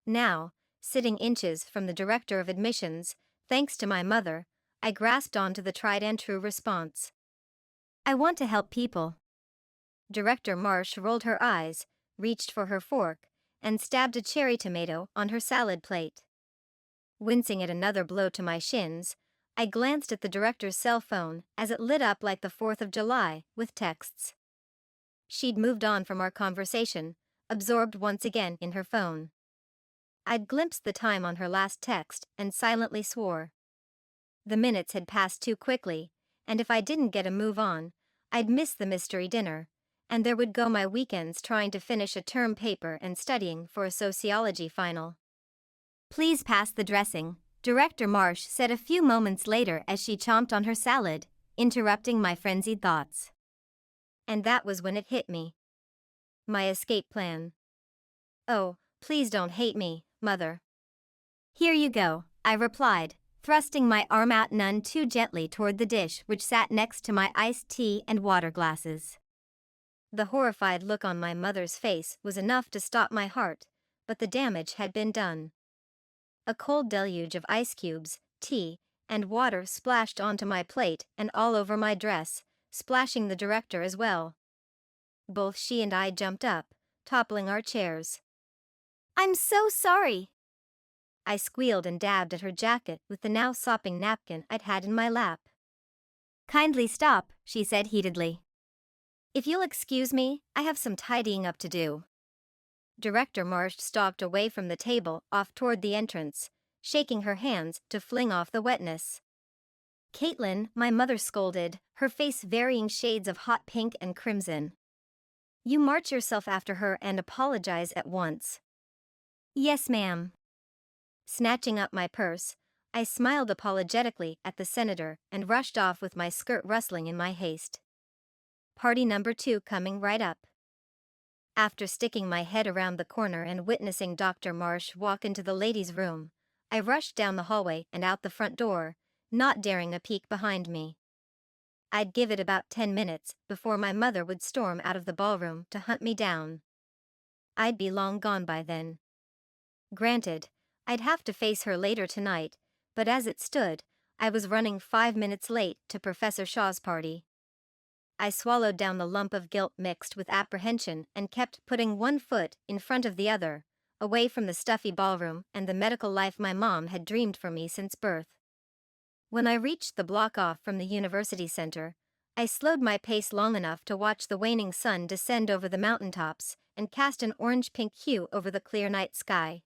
Now, sitting inches from the director of admissions, thanks to my mother, I grasped onto the tried and true response. I want to help people. Director Marsh rolled her eyes, reached for her fork, and stabbed a cherry tomato on her salad plate. Wincing at another blow to my shins, I glanced at the director's cell phone as it lit up like the 4th of July with texts. She'd moved on from our conversation, absorbed once again in her phone. I'd glimpsed the time on her last text and silently swore. The minutes had passed too quickly, and if I didn't get a move on, I'd miss the mystery dinner, and there would go my weekends trying to finish a term paper and studying for a sociology final. Please pass the dressing, Director Marsh said a few moments later as she chomped on her salad, interrupting my frenzied thoughts. And that was when it hit me. My escape plan. Oh, please don't hate me, Mother. Here you go, I replied, thrusting my arm out none too gently toward the dish which sat next to my iced tea and water glasses. The horrified look on my mother's face was enough to stop my heart, but the damage had been done. A cold deluge of ice cubes, tea, and water splashed onto my plate and all over my dress, splashing the director as well. Both she and I jumped up, toppling our chairs. I'm so sorry. I squealed and dabbed at her jacket with the now sopping napkin I'd had in my lap. Kindly stop, she said heatedly. If you'll excuse me, I have some tidying up to do. Director Marsh stalked away from the table off toward the entrance, shaking her hands to fling off the wetness. Kaitlynn, my mother scolded, her face varying shades of hot pink and crimson. You march yourself after her and apologize at once. Yes, ma'am. Snatching up my purse, I smiled apologetically at the senator and rushed off with my skirt rustling in my haste. Party number 2 coming right up. After sticking my head around the corner and witnessing Dr. Marsh walk into the ladies' room, I rushed down the hallway and out the front door, not daring a peek behind me. I'd give it about 10 minutes before my mother would storm out of the ballroom to hunt me down. I'd be long gone by then. Granted, I'd have to face her later tonight, but as it stood, I was running 5 minutes late to Professor Shaw's party. I swallowed down the lump of guilt mixed with apprehension and kept putting one foot in front of the other, away from the stuffy ballroom and the medical life my mom had dreamed for me since birth. When I reached the block off from the university center, I slowed my pace long enough to watch the waning sun descend over the mountaintops and cast an orange-pink hue over the clear night sky.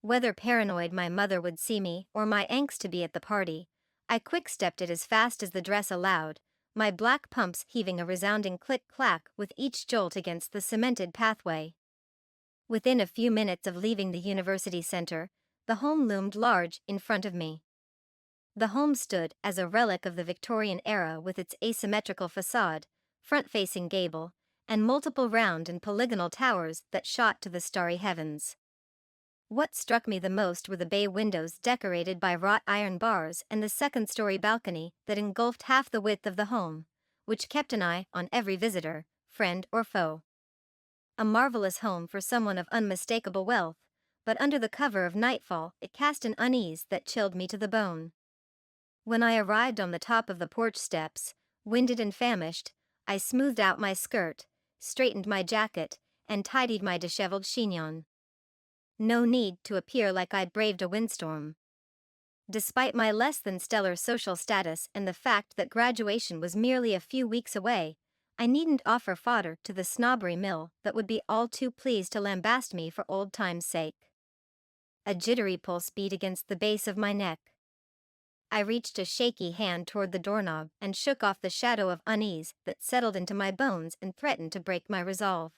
Whether paranoid my mother would see me or my angst to be at the party, I quick-stepped it as fast as the dress allowed, my black pumps heaving a resounding click-clack with each jolt against the cemented pathway. Within a few minutes of leaving the university center, the home loomed large in front of me. The home stood as a relic of the Victorian era with its asymmetrical facade, front-facing gable, and multiple round and polygonal towers that shot to the starry heavens. What struck me the most were the bay windows decorated by wrought iron bars and the second-story balcony that engulfed half the width of the home, which kept an eye on every visitor, friend or foe. A marvelous home for someone of unmistakable wealth, but under the cover of nightfall it cast an unease that chilled me to the bone. When I arrived on the top of the porch steps, winded and famished, I smoothed out my skirt, straightened my jacket, and tidied my disheveled chignon. No need to appear like I'd braved a windstorm. Despite my less than stellar social status and the fact that graduation was merely a few weeks away, I needn't offer fodder to the snobbery mill that would be all too pleased to lambaste me for old time's sake. A jittery pulse beat against the base of my neck. I reached a shaky hand toward the doorknob and shook off the shadow of unease that settled into my bones and threatened to break my resolve.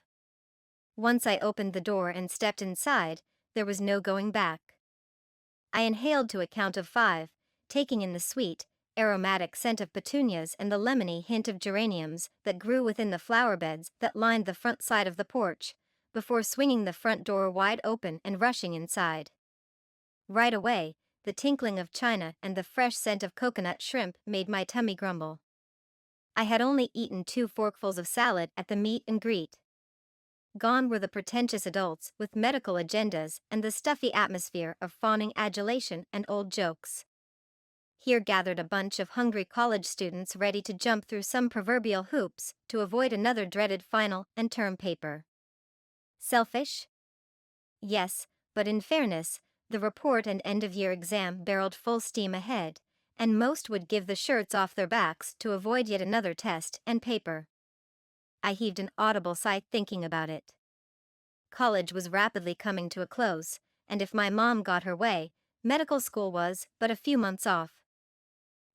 Once I opened the door and stepped inside, there was no going back. I inhaled to a count of 5, taking in the sweet, aromatic scent of petunias and the lemony hint of geraniums that grew within the flower beds that lined the front side of the porch, before swinging the front door wide open and rushing inside. Right away, the tinkling of china and the fresh scent of coconut shrimp made my tummy grumble. I had only eaten 2 forkfuls of salad at the meet and greet. Gone were the pretentious adults with medical agendas and the stuffy atmosphere of fawning adulation and old jokes. Here gathered a bunch of hungry college students ready to jump through some proverbial hoops to avoid another dreaded final and term paper. Selfish? Yes, but in fairness, the report and end-of-year exam barreled full steam ahead, and most would give the shirts off their backs to avoid yet another test and paper. I heaved an audible sigh thinking about it. College was rapidly coming to a close, and if my mom got her way, medical school was but a few months off.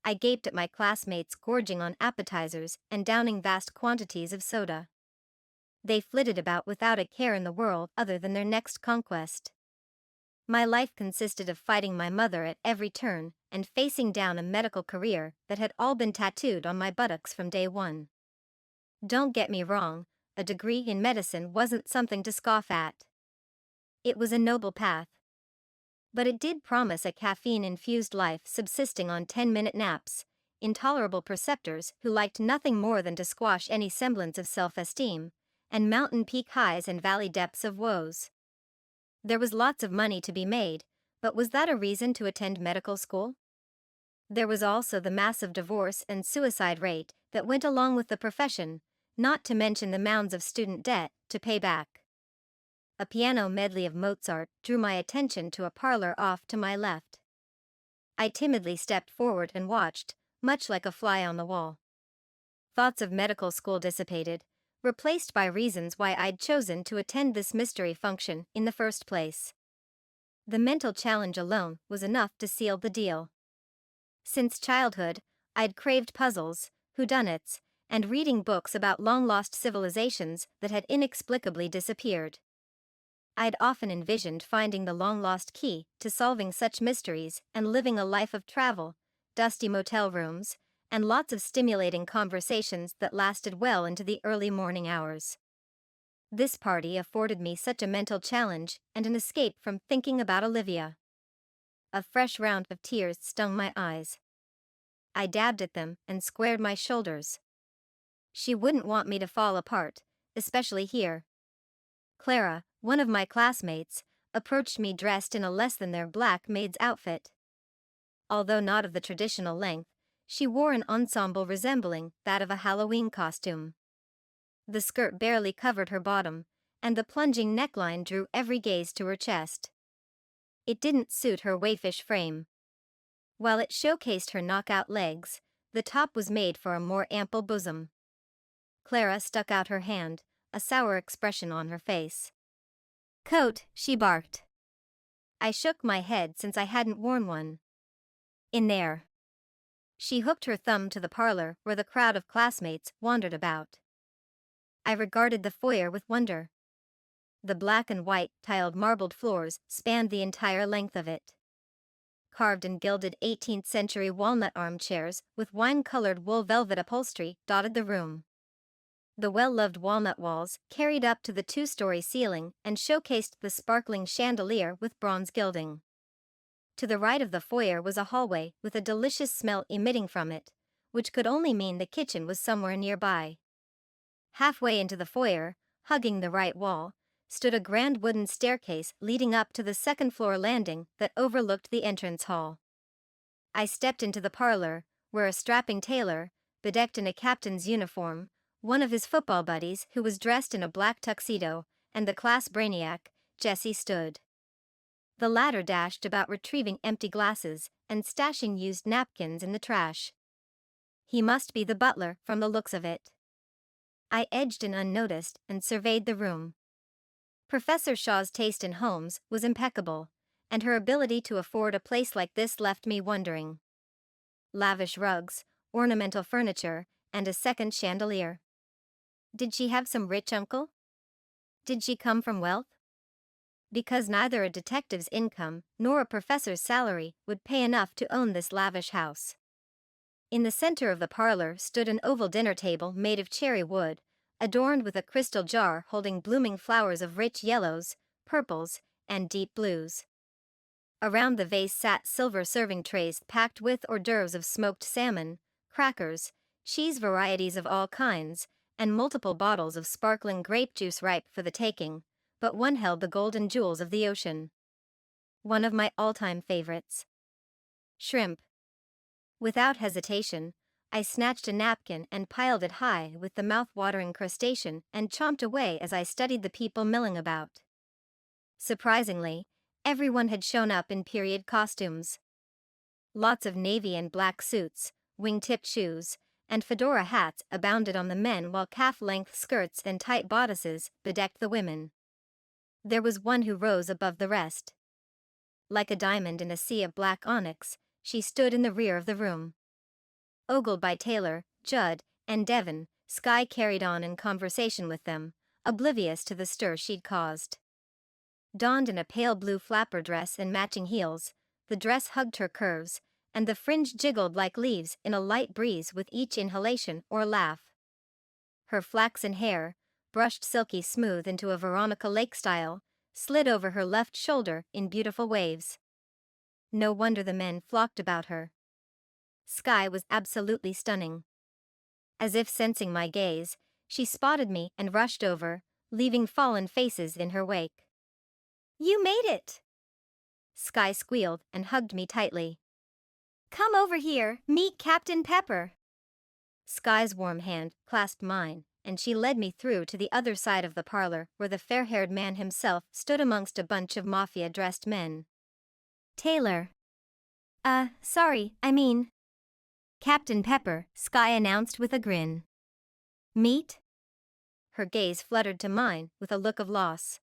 I gaped at my classmates gorging on appetizers and downing vast quantities of soda. They flitted about without a care in the world other than their next conquest. My life consisted of fighting my mother at every turn and facing down a medical career that had all been tattooed on my buttocks from day one. Don't get me wrong, a degree in medicine wasn't something to scoff at. It was a noble path. But it did promise a caffeine-infused life subsisting on 10-minute naps, intolerable preceptors who liked nothing more than to squash any semblance of self-esteem, and mountain peak highs and valley depths of woes. There was lots of money to be made, but was that a reason to attend medical school? There was also the massive divorce and suicide rate that went along with the profession, not to mention the mounds of student debt to pay back. A piano medley of Mozart drew my attention to a parlor off to my left. I timidly stepped forward and watched, much like a fly on the wall. Thoughts of medical school dissipated, replaced by reasons why I'd chosen to attend this mystery function in the first place. The mental challenge alone was enough to seal the deal. Since childhood, I'd craved puzzles, whodunits, and reading books about long-lost civilizations that had inexplicably disappeared. I'd often envisioned finding the long-lost key to solving such mysteries and living a life of travel, dusty motel rooms, and lots of stimulating conversations that lasted well into the early morning hours. This party afforded me such a mental challenge and an escape from thinking about Olivia. A fresh round of tears stung my eyes. I dabbed at them and squared my shoulders. She wouldn't want me to fall apart, especially here. Clara, one of my classmates, approached me dressed in a less-than-their black maid's outfit. Although not of the traditional length, she wore an ensemble resembling that of a Halloween costume. The skirt barely covered her bottom, and the plunging neckline drew every gaze to her chest. It didn't suit her waifish frame. While it showcased her knockout legs, the top was made for a more ample bosom. Clara stuck out her hand, a sour expression on her face. "Coat," she barked. I shook my head since I hadn't worn one. "In there." She hooked her thumb to the parlor where the crowd of classmates wandered about. I regarded the foyer with wonder. The black and white tiled marbled floors spanned the entire length of it. Carved and gilded 18th-century walnut armchairs with wine-colored wool velvet upholstery dotted the room. The well-loved walnut walls carried up to the two-story ceiling and showcased the sparkling chandelier with bronze gilding. To the right of the foyer was a hallway with a delicious smell emitting from it, which could only mean the kitchen was somewhere nearby. Halfway into the foyer, hugging the right wall, stood a grand wooden staircase leading up to the second-floor landing that overlooked the entrance hall. I stepped into the parlor, where a strapping tailor, bedecked in a captain's uniform, one of his football buddies who was dressed in a black tuxedo, and the class brainiac, Jesse, stood. The latter dashed about retrieving empty glasses and stashing used napkins in the trash. He must be the butler from the looks of it. I edged in unnoticed and surveyed the room. Professor Shaw's taste in homes was impeccable, and her ability to afford a place like this left me wondering. Lavish rugs, ornamental furniture, and a second chandelier. Did she have some rich uncle? Did she come from wealth? Because neither a detective's income nor a professor's salary would pay enough to own this lavish house. In the center of the parlor stood an oval dinner table made of cherry wood, adorned with a crystal jar holding blooming flowers of rich yellows, purples, and deep blues. Around the vase sat silver serving trays packed with hors d'oeuvres of smoked salmon, crackers, cheese varieties of all kinds, and multiple bottles of sparkling grape juice ripe for the taking, but one held the golden jewels of the ocean. One of my all-time favorites. Shrimp. Without hesitation, I snatched a napkin and piled it high with the mouth-watering crustacean and chomped away as I studied the people milling about. Surprisingly, everyone had shown up in period costumes. Lots of navy and black suits, wing-tipped shoes, and fedora hats abounded on the men while calf-length skirts and tight bodices bedecked the women. There was one who rose above the rest. Like a diamond in a sea of black onyx, she stood in the rear of the room. Ogled by Taylor, Judd, and Devon, Skye carried on in conversation with them, oblivious to the stir she'd caused. Donned in a pale blue flapper dress and matching heels, the dress hugged her curves, and the fringe jiggled like leaves in a light breeze with each inhalation or laugh. Her flaxen hair, brushed silky smooth into a Veronica Lake style, slid over her left shoulder in beautiful waves. No wonder the men flocked about her. Skye was absolutely stunning. As if sensing my gaze, she spotted me and rushed over, leaving fallen faces in her wake. "You made it!" Skye squealed and hugged me tightly. "Come over here, meet Captain Pepper." Skye's warm hand clasped mine, and she led me through to the other side of the parlor where the fair-haired man himself stood amongst a bunch of mafia-dressed men. "Taylor." Sorry, I mean Captain Pepper," Skye announced with a grin. "Meet?" Her gaze fluttered to mine with a look of loss.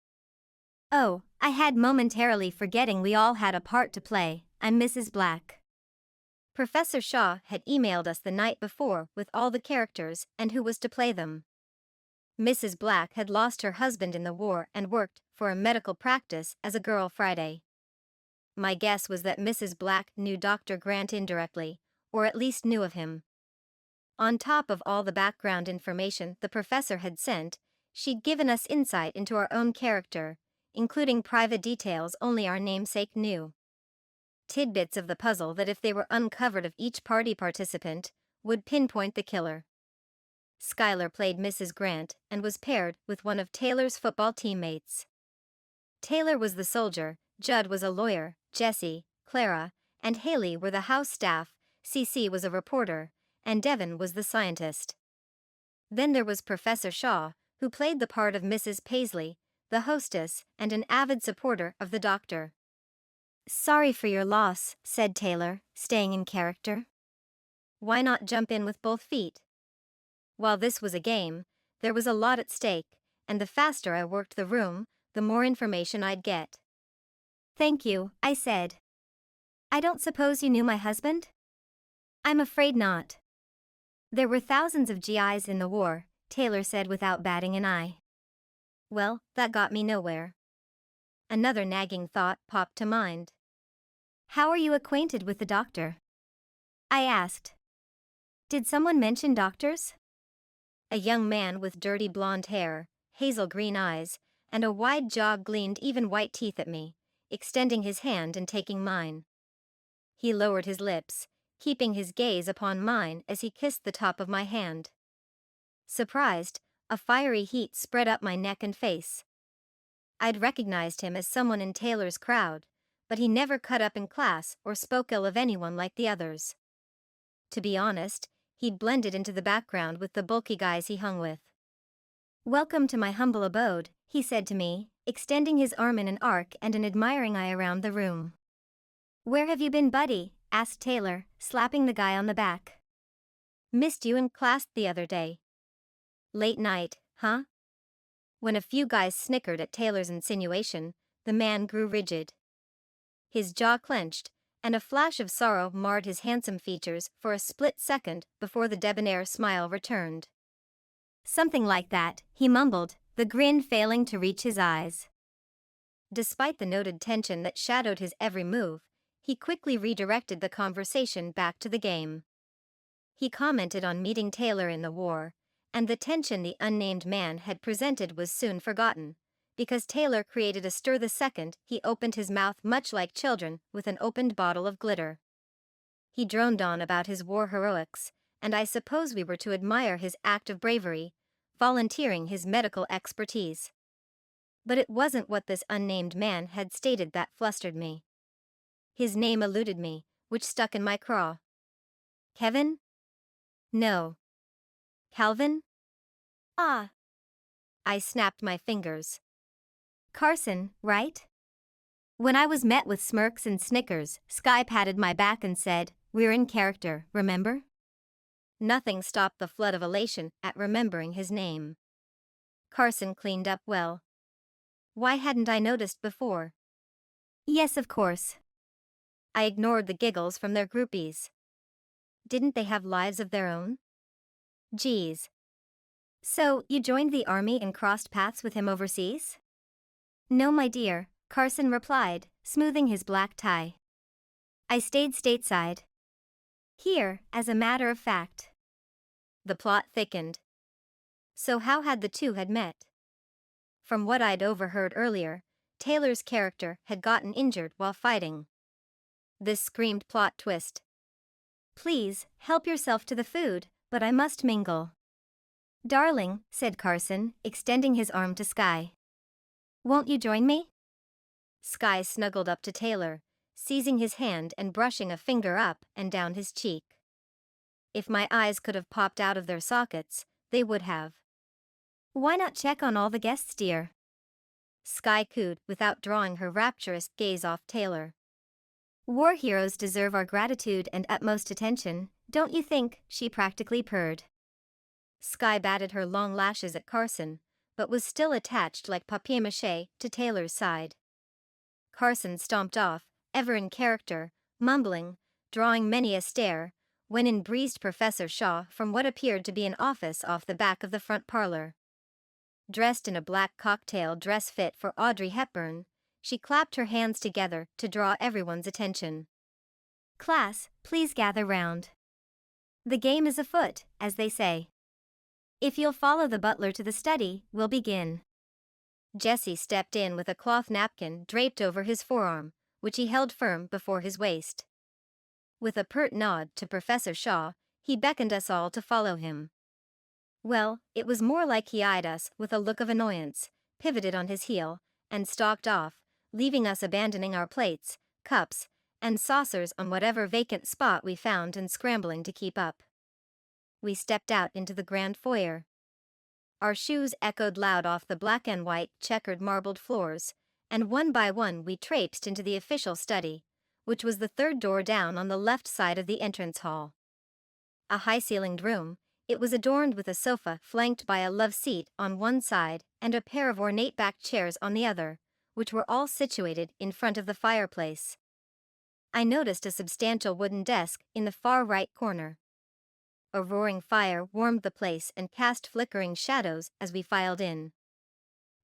"Oh, I had momentarily forgetting we all had a part to play. I'm Mrs. Black." Professor Shaw had emailed us the night before with all the characters and who was to play them. Mrs. Black had lost her husband in the war and worked for a medical practice as a girl Friday. My guess was that Mrs. Black knew Dr. Grant indirectly, or at least knew of him. On top of all the background information the professor had sent, she'd given us insight into our own character, including private details only our namesake knew. Tidbits of the puzzle that, if they were uncovered of each party participant, would pinpoint the killer. Skylar played Mrs. Grant and was paired with one of Taylor's football teammates. Taylor was the soldier, Judd was a lawyer, Jesse, Clara, and Haley were the house staff, CC was a reporter, and Devon was the scientist. Then there was Professor Shaw, who played the part of Mrs. Paisley, the hostess and an avid supporter of the doctor. "Sorry for your loss," said Taylor, staying in character. Why not jump in with both feet? While this was a game, there was a lot at stake, and the faster I worked the room, the more information I'd get. "Thank you," I said. "I don't suppose you knew my husband?" "I'm afraid not." "There were thousands of GIs in the war," Taylor said without batting an eye. Well, that got me nowhere. Another nagging thought popped to mind. "How are you acquainted with the doctor?" I asked. "Did someone mention doctors?" A young man with dirty blonde hair, hazel green eyes, and a wide jaw gleamed even white teeth at me, extending his hand and taking mine. He lowered his lips, keeping his gaze upon mine as he kissed the top of my hand. Surprised, a fiery heat spread up my neck and face. I'd recognized him as someone in Taylor's crowd, but he never cut up in class or spoke ill of anyone like the others. To be honest, he'd blended into the background with the bulky guys he hung with. "Welcome to my humble abode," he said to me, extending his arm in an arc and an admiring eye around the room. "Where have you been, buddy?" asked Taylor, slapping the guy on the back. "Missed you in class the other day." "Late night, huh?" When a few guys snickered at Taylor's insinuation, the man grew rigid. His jaw clenched, and a flash of sorrow marred his handsome features for a split second before the debonair smile returned. "Something like that," he mumbled, the grin failing to reach his eyes. Despite the noted tension that shadowed his every move, he quickly redirected the conversation back to the game. He commented on meeting Taylor in the war, and the tension the unnamed man had presented was soon forgotten, because Taylor created a stir the second he opened his mouth, much like children with an opened bottle of glitter. He droned on about his war heroics, and I suppose we were to admire his act of bravery, volunteering his medical expertise. But it wasn't what this unnamed man had stated that flustered me. His name eluded me, which stuck in my craw. Kevin? No. Calvin? Ah. I snapped my fingers. Carson, right? When I was met with smirks and snickers, Sky patted my back and said, "We're in character, remember?" Nothing stopped the flood of elation at remembering his name. Carson cleaned up well. Why hadn't I noticed before? Yes, of course. I ignored the giggles from their groupies. Didn't they have lives of their own? Geez. So, you joined the army and crossed paths with him overseas? No, my dear, Carson replied, smoothing his black tie. I stayed stateside. Here, as a matter of fact. The plot thickened. So how had the two had met? From what I'd overheard earlier, Taylor's character had gotten injured while fighting. This screamed plot twist. Please, help yourself to the food, but I must mingle. Darling, said Carson, extending his arm to Sky. Won't you join me? Sky snuggled up to Taylor, seizing his hand and brushing a finger up and down his cheek. If my eyes could have popped out of their sockets, they would have. Why not check on all the guests, dear? Sky cooed without drawing her rapturous gaze off Taylor. War heroes deserve our gratitude and utmost attention, don't you think? She practically purred. Sky batted her long lashes at Carson, but was still attached like papier-mâché to Taylor's side. Carson stomped off, ever in character, mumbling, drawing many a stare, when in breezed Professor Shaw from what appeared to be an office off the back of the front parlor. Dressed in a black cocktail dress fit for Audrey Hepburn, she clapped her hands together to draw everyone's attention. Class, please gather round. The game is afoot, as they say. If you'll follow the butler to the study, we'll begin. Jesse stepped in with a cloth napkin draped over his forearm, which he held firm before his waist. With a pert nod to Professor Shaw, he beckoned us all to follow him. Well, it was more like he eyed us with a look of annoyance, pivoted on his heel, and stalked off, leaving us abandoning our plates, cups, and saucers on whatever vacant spot we found and scrambling to keep up. We stepped out into the grand foyer. Our shoes echoed loud off the black and white checkered marbled floors, and one by one we traipsed into the official study, which was the third door down on the left side of the entrance hall. A high-ceilinged room, it was adorned with a sofa flanked by a love seat on one side and a pair of ornate-backed chairs on the other, which were all situated in front of the fireplace. I noticed a substantial wooden desk in the far right corner. A roaring fire warmed the place and cast flickering shadows as we filed in.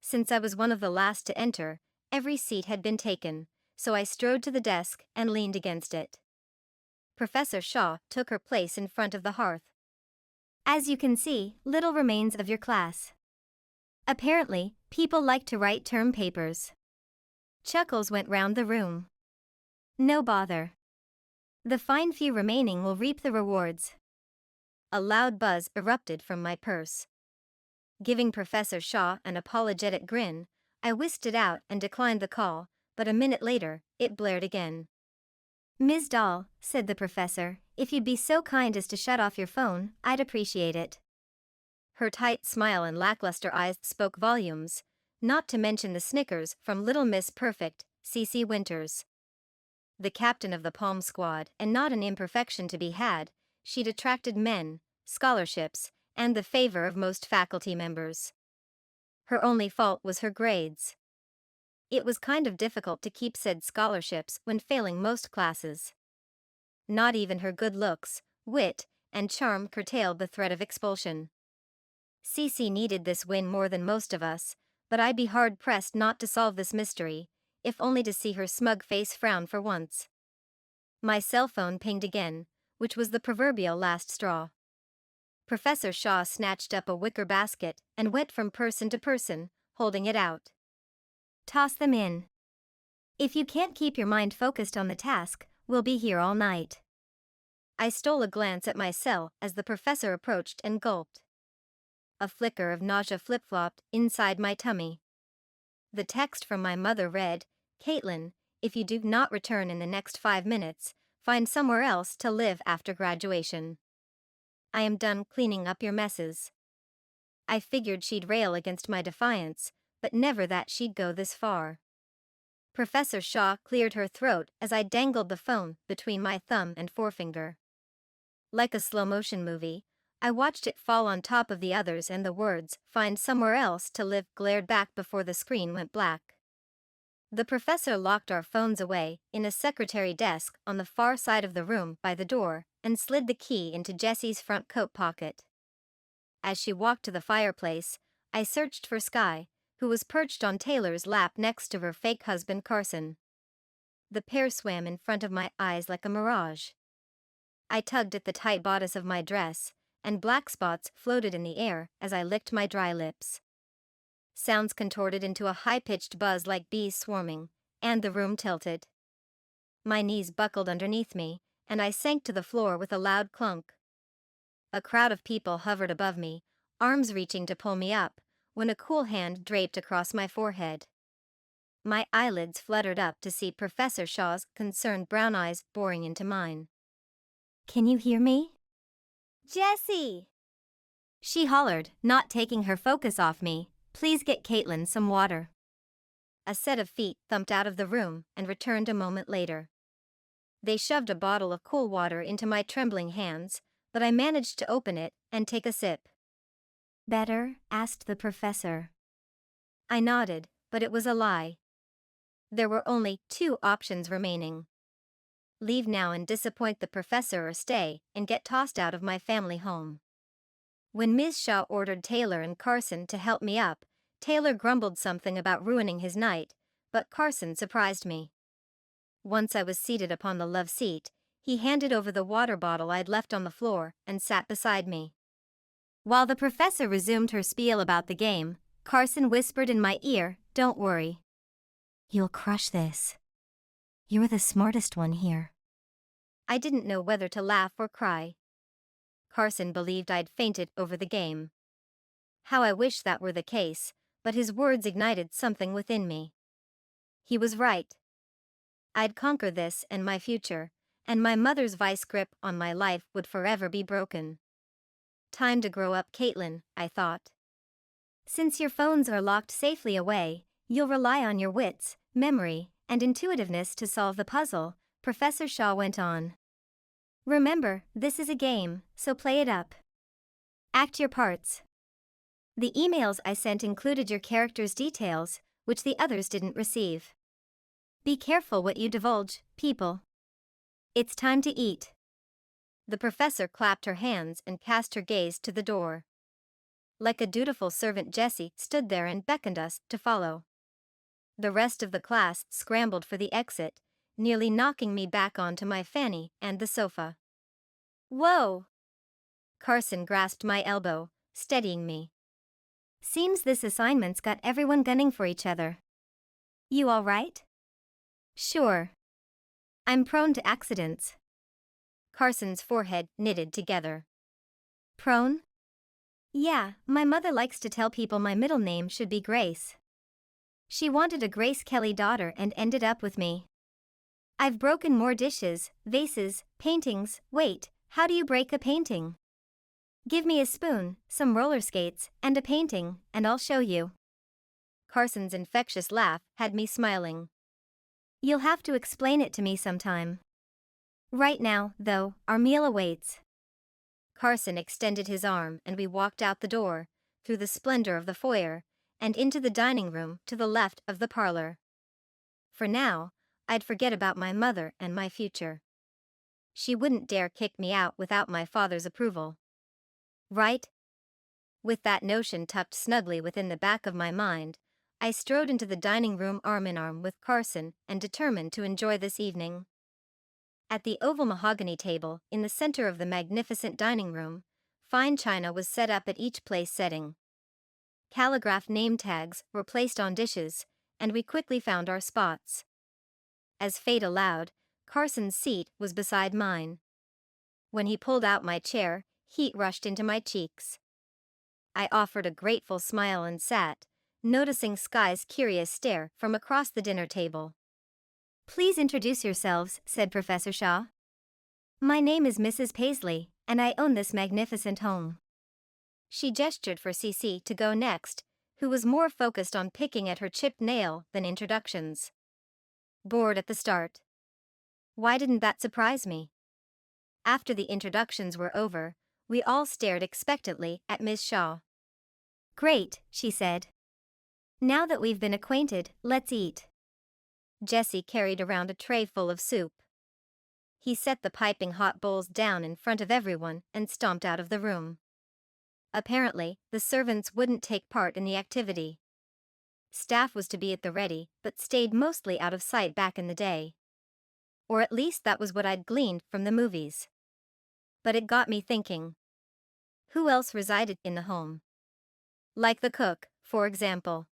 Since I was one of the last to enter, every seat had been taken, so I strode to the desk and leaned against it. Professor Shaw took her place in front of the hearth. As you can see, little remains of your class. Apparently, people like to write term papers. Chuckles went round the room. No bother. The fine few remaining will reap the rewards. A loud buzz erupted from my purse. Giving Professor Shaw an apologetic grin, I whisked it out and declined the call, but a minute later, it blared again. Ms. Dahl, said the professor, if you'd be so kind as to shut off your phone, I'd appreciate it. Her tight smile and lackluster eyes spoke volumes, not to mention the snickers from Little Miss Perfect, C.C. Winters. The captain of the Palm Squad, and not an imperfection to be had, she'd attracted men, scholarships, and the favor of most faculty members. Her only fault was her grades. It was kind of difficult to keep said scholarships when failing most classes. Not even her good looks, wit, and charm curtailed the threat of expulsion. Cece needed this win more than most of us, but I'd be hard-pressed not to solve this mystery, if only to see her smug face frown for once. My cell phone pinged again, which was the proverbial last straw. Professor Shaw snatched up a wicker basket and went from person to person, holding it out. Toss them in. If you can't keep your mind focused on the task, we'll be here all night. I stole a glance at my cell as the professor approached and gulped. A flicker of nausea flip-flopped inside my tummy. The text from my mother read, Kaitlynn, if you do not return in the next 5 minutes, find somewhere else to live after graduation. I am done cleaning up your messes. I figured she'd rail against my defiance, but never that she'd go this far. Professor Shaw cleared her throat as I dangled the phone between my thumb and forefinger. Like a slow-motion movie, I watched it fall on top of the others and the words, "find somewhere else to live," glared back before the screen went black. The professor locked our phones away in a secretary desk on the far side of the room by the door and slid the key into Jessie's front coat pocket. As she walked to the fireplace, I searched for Skye, who was perched on Taylor's lap next to her fake husband Carson. The pair swam in front of my eyes like a mirage. I tugged at the tight bodice of my dress, and black spots floated in the air as I licked my dry lips. Sounds contorted into a high-pitched buzz like bees swarming, and the room tilted. My knees buckled underneath me, and I sank to the floor with a loud clunk. A crowd of people hovered above me, arms reaching to pull me up, when a cool hand draped across my forehead. My eyelids fluttered up to see Professor Shaw's concerned brown eyes boring into mine. "Can you hear me?" "Jessie!" she hollered, not taking her focus off me. "Please get Kaitlynn some water." A set of feet thumped out of the room and returned a moment later. They shoved a bottle of cool water into my trembling hands, but I managed to open it and take a sip. "Better?" asked the professor. I nodded, but it was a lie. There were only 2 options remaining. Leave now and disappoint the professor, or stay and get tossed out of my family home. When Ms. Shaw ordered Taylor and Carson to help me up, Taylor grumbled something about ruining his night, but Carson surprised me. Once I was seated upon the love seat, he handed over the water bottle I'd left on the floor and sat beside me. While the professor resumed her spiel about the game, Carson whispered in my ear, "Don't worry. You'll crush this. You're the smartest one here." I didn't know whether to laugh or cry. Carson believed I'd fainted over the game. How I wished that were the case, but his words ignited something within me. He was right. I'd conquer this and my future, and my mother's vice grip on my life would forever be broken. Time to grow up, Kaitlynn, I thought. Since your phones are locked safely away, you'll rely on your wits, memory, and intuitiveness to solve the puzzle, Professor Shaw went on. Remember, this is a game, so play it up. Act your parts. The emails I sent included your character's details, which the others didn't receive. Be careful what you divulge, people. It's time to eat. The professor clapped her hands and cast her gaze to the door. Like a dutiful servant, Jessie stood there and beckoned us to follow. The rest of the class scrambled for the exit, nearly knocking me back onto my fanny and the sofa. "Whoa!" Carson grasped my elbow, steadying me. "Seems this assignment's got everyone gunning for each other. You all right?" "Sure. I'm prone to accidents." Carson's forehead knitted together. "Prone?" "Yeah, my mother likes to tell people my middle name should be Grace. She wanted a Grace Kelly daughter and ended up with me. I've broken more dishes, vases, paintings. Wait, how do you break a painting? Give me a spoon, some roller skates, and a painting, and I'll show you." Carson's infectious laugh had me smiling. "You'll have to explain it to me sometime. Right now, though, our meal awaits." Carson extended his arm and we walked out the door, through the splendor of the foyer, and into the dining room to the left of the parlor. For now, I'd forget about my mother and my future. She wouldn't dare kick me out without my father's approval. Right? With that notion tucked snugly within the back of my mind, I strode into the dining room arm in arm with Carson and determined to enjoy this evening. At the oval mahogany table in the center of the magnificent dining room, fine china was set up at each place setting. Calligraphed name tags were placed on dishes, and we quickly found our spots. As fate allowed, Carson's seat was beside mine. When he pulled out my chair, heat rushed into my cheeks. I offered a grateful smile and sat, noticing Skye's curious stare from across the dinner table. "Please introduce yourselves," said Professor Shaw. My name is Mrs. Paisley, and I own this magnificent home. She gestured for Cece to go next, who was more focused on picking at her chipped nail than introductions. Bored at the start. Why didn't that surprise me? After the introductions were over, we all stared expectantly at Ms. Shaw. Great, she said. Now that we've been acquainted, let's eat. Jesse carried around a tray full of soup. He set the piping hot bowls down in front of everyone and stomped out of the room. Apparently, the servants wouldn't take part in the activity. Staff was to be at the ready, but stayed mostly out of sight back in the day. Or at least that was what I'd gleaned from the movies. But it got me thinking. Who else resided in the home? Like the cook, for example.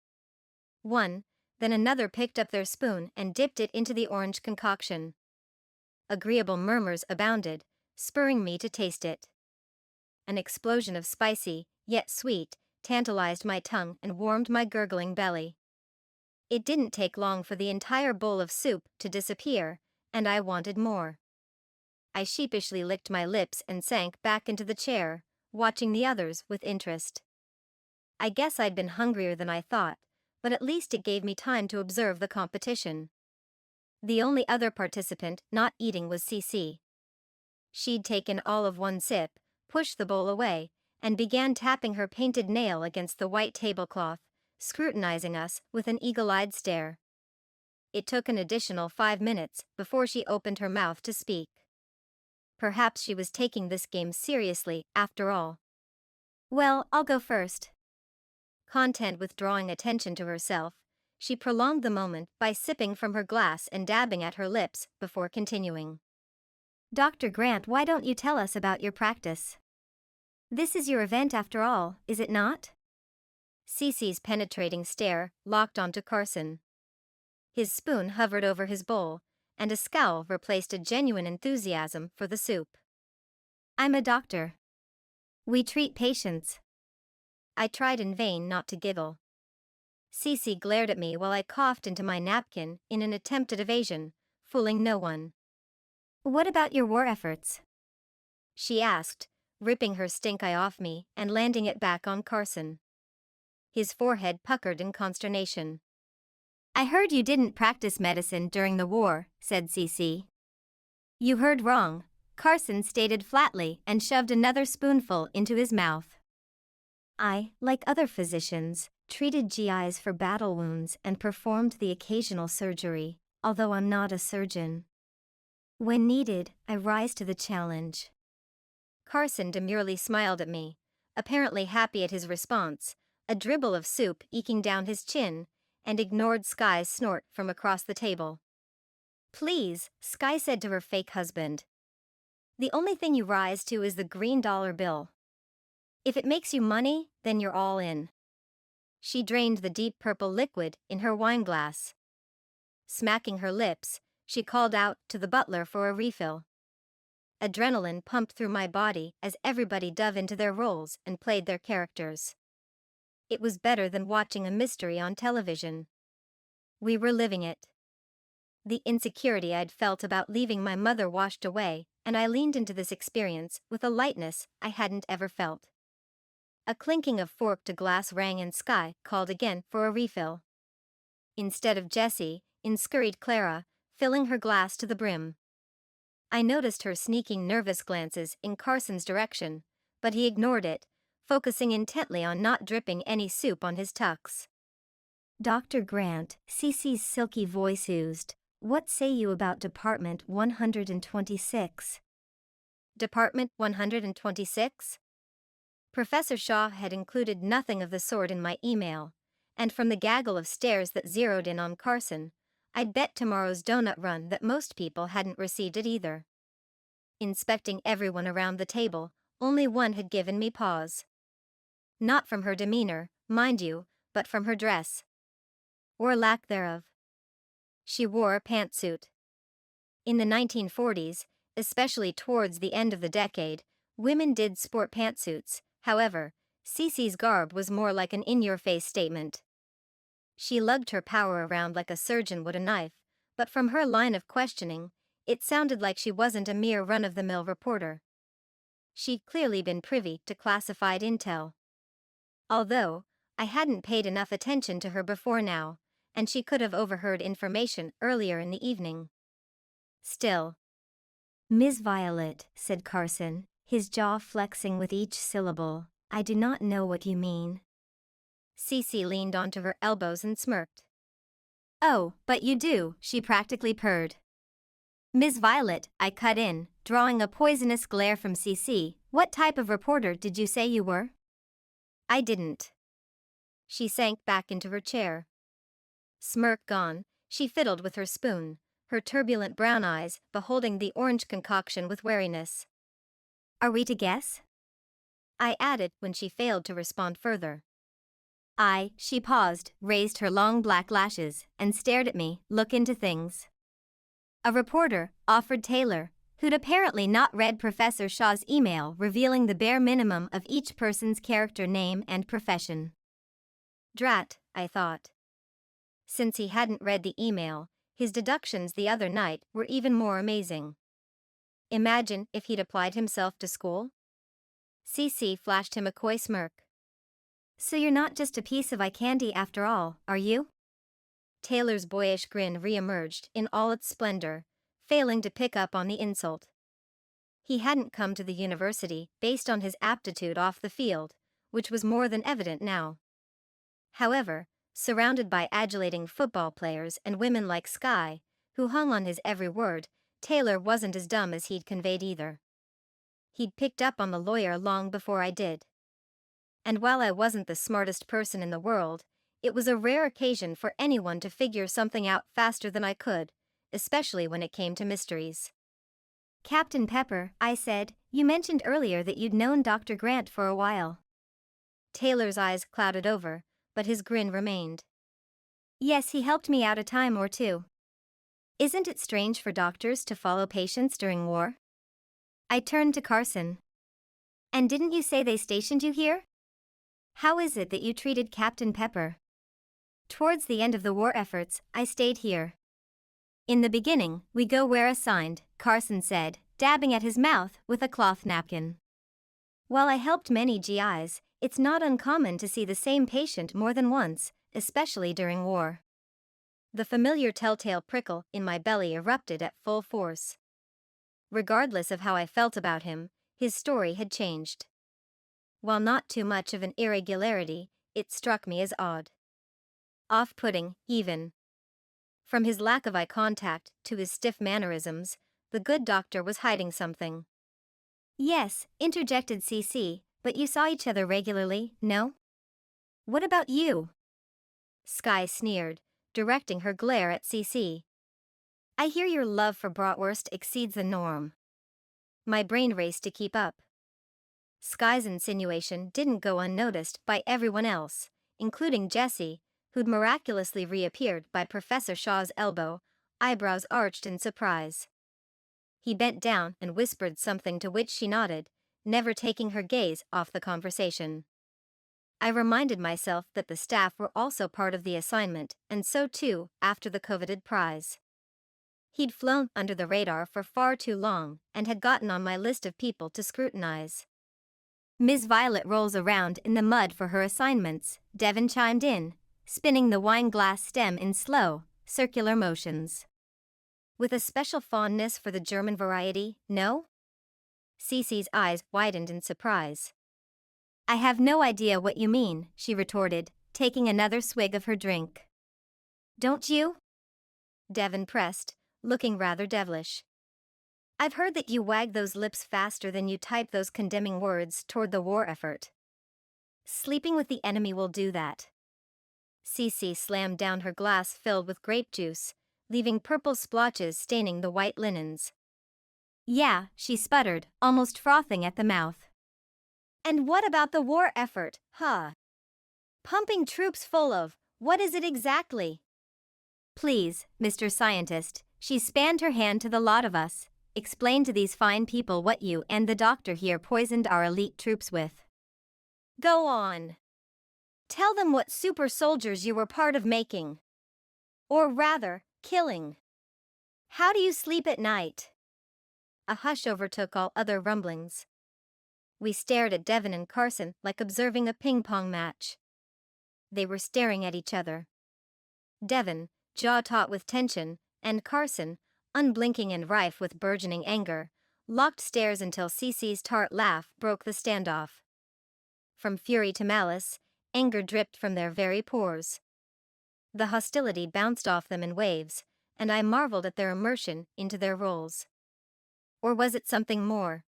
One, then another picked up their spoon and dipped it into the orange concoction. Agreeable murmurs abounded, spurring me to taste it. An explosion of spicy, yet sweet, tantalized my tongue and warmed my gurgling belly. It didn't take long for the entire bowl of soup to disappear, and I wanted more. I sheepishly licked my lips and sank back into the chair, watching the others with interest. I guess I'd been hungrier than I thought, but at least it gave me time to observe the competition. The only other participant not eating was Cece. She'd taken all of one sip, pushed the bowl away, and began tapping her painted nail against the white tablecloth, scrutinizing us with an eagle-eyed stare. It took an additional 5 minutes before she opened her mouth to speak. Perhaps she was taking this game seriously, after all. Well, I'll go first. Content with drawing attention to herself, she prolonged the moment by sipping from her glass and dabbing at her lips before continuing. Dr. Grant, why don't you tell us about your practice? This is your event after all, is it not? Cece's penetrating stare locked onto Carson. His spoon hovered over his bowl, and a scowl replaced a genuine enthusiasm for the soup. I'm a doctor. We treat patients. I tried in vain not to giggle. Cece glared at me while I coughed into my napkin in an attempt at evasion, fooling no one. What about your war efforts? She asked, ripping her stink eye off me and landing it back on Carson. His forehead puckered in consternation. I heard you didn't practice medicine during the war, said Cece. You heard wrong, Carson stated flatly and shoved another spoonful into his mouth. I, like other physicians, treated GIs for battle wounds and performed the occasional surgery, although I'm not a surgeon. When needed, I rise to the challenge. Carson demurely smiled at me, apparently happy at his response, a dribble of soup eking down his chin, and ignored Sky's snort from across the table. Please, Sky said to her fake husband. The only thing you rise to is the green dollar bill. If it makes you money, then you're all in. She drained the deep purple liquid in her wineglass. Smacking her lips, she called out to the butler for a refill. Adrenaline pumped through my body as everybody dove into their roles and played their characters. It was better than watching a mystery on television. We were living it. The insecurity I'd felt about leaving my mother washed away, and I leaned into this experience with a lightness I hadn't ever felt. A clinking of fork to glass rang and Sky called again for a refill. Instead of Jessie, in scurried Clara, filling her glass to the brim. I noticed her sneaking nervous glances in Carson's direction, but he ignored it, focusing intently on not dripping any soup on his tux. Dr. Grant, Cece's silky voice oozed, what say you about Department 126? Department 126? Professor Shaw had included nothing of the sort in my email, and from the gaggle of stares that zeroed in on Carson, I'd bet tomorrow's donut run that most people hadn't received it either. Inspecting everyone around the table, only one had given me pause. Not from her demeanor, mind you, but from her dress. Or lack thereof. She wore a pantsuit. In the 1940s, especially towards the end of the decade, women did sport pantsuits. However, Cece's garb was more like an in-your-face statement. She lugged her power around like a surgeon would a knife, but from her line of questioning, it sounded like she wasn't a mere run-of-the-mill reporter. She'd clearly been privy to classified intel. Although, I hadn't paid enough attention to her before now, and she could have overheard information earlier in the evening. Still. "Miss Violet," said Carson, his jaw flexing with each syllable, "I do not know what you mean." Cece leaned onto her elbows and smirked. "Oh, but you do," she practically purred. "Miss Violet," I cut in, drawing a poisonous glare from Cece, "what type of reporter did you say you were?" "I didn't." She sank back into her chair. Smirk gone, she fiddled with her spoon, her turbulent brown eyes beholding the orange concoction with wariness. "Are we to guess?" I added when she failed to respond further. She paused, raised her long black lashes, and stared at me, "Look into things." "A reporter," offered Taylor, who'd apparently not read Professor Shaw's email revealing the bare minimum of each person's character name and profession. Drat, I thought. Since he hadn't read the email, his deductions the other night were even more amazing. Imagine if he'd applied himself to school. Cece flashed him a coy smirk. "So you're not just a piece of eye candy after all, are you?" Taylor's boyish grin re-emerged in all its splendor, failing to pick up on the insult. He hadn't come to the university based on his aptitude off the field, which was more than evident now. However, surrounded by adulating football players and women like Skye, who hung on his every word, Taylor wasn't as dumb as he'd conveyed either. He'd picked up on the lawyer long before I did. And while I wasn't the smartest person in the world, it was a rare occasion for anyone to figure something out faster than I could, especially when it came to mysteries. "Captain Pepper," I said, "you mentioned earlier that you'd known Dr. Grant for a while." Taylor's eyes clouded over, but his grin remained. "Yes, he helped me out a time or two." "Isn't it strange for doctors to follow patients during war?" I turned to Carson. "And didn't you say they stationed you here? How is it that you treated Captain Pepper?" "Towards the end of the war efforts, I stayed here." "In the beginning, we go where assigned," Carson said, dabbing at his mouth with a cloth napkin. "While I helped many GIs, it's not uncommon to see the same patient more than once, especially during war." The familiar telltale prickle in my belly erupted at full force. Regardless of how I felt about him, his story had changed. While not too much of an irregularity, it struck me as odd. Off-putting, even. From his lack of eye contact to his stiff mannerisms, the good doctor was hiding something. "Yes," interjected Cece, "but you saw each other regularly, no?" "What about you?" Skye sneered, directing her glare at Cece. "I hear your love for bratwurst exceeds the norm." My brain raced to keep up. Skye's insinuation didn't go unnoticed by everyone else, including Jessie, who'd miraculously reappeared by Professor Shaw's elbow, eyebrows arched in surprise. He bent down and whispered something to which she nodded, never taking her gaze off the conversation. I reminded myself that the staff were also part of the assignment, and so too, after the coveted prize. He'd flown under the radar for far too long, and had gotten on my list of people to scrutinize. "Miss Violet rolls around in the mud for her assignments," Devon chimed in, spinning the wine glass stem in slow, circular motions. "With a special fondness for the German variety, no?" Cece's eyes widened in surprise. "I have no idea what you mean," she retorted, taking another swig of her drink. "Don't you?" Devon pressed, looking rather devilish. "I've heard that you wag those lips faster than you type those condemning words toward the war effort." "Sleeping with the enemy will do that." Cece slammed down her glass filled with grape juice, leaving purple splotches staining the white linens. "Yeah," she sputtered, almost frothing at the mouth. "And what about the war effort, huh? Pumping troops full of, what is it exactly?" "Please, Mr. Scientist," she spanned her hand to the lot of us, "explain to these fine people what you and the doctor here poisoned our elite troops with." "Go on. Tell them what super soldiers you were part of making. Or rather, killing." How do you sleep at night? A hush overtook all other rumblings. We stared at Devon and Carson like observing a ping-pong match. They were staring at each other. Devon, jaw taut with tension, and Carson, unblinking and rife with burgeoning anger, locked stares until Cece's tart laugh broke the standoff. From fury to malice, anger dripped from their very pores. The hostility bounced off them in waves, and I marveled at their immersion into their roles. Or was it something more?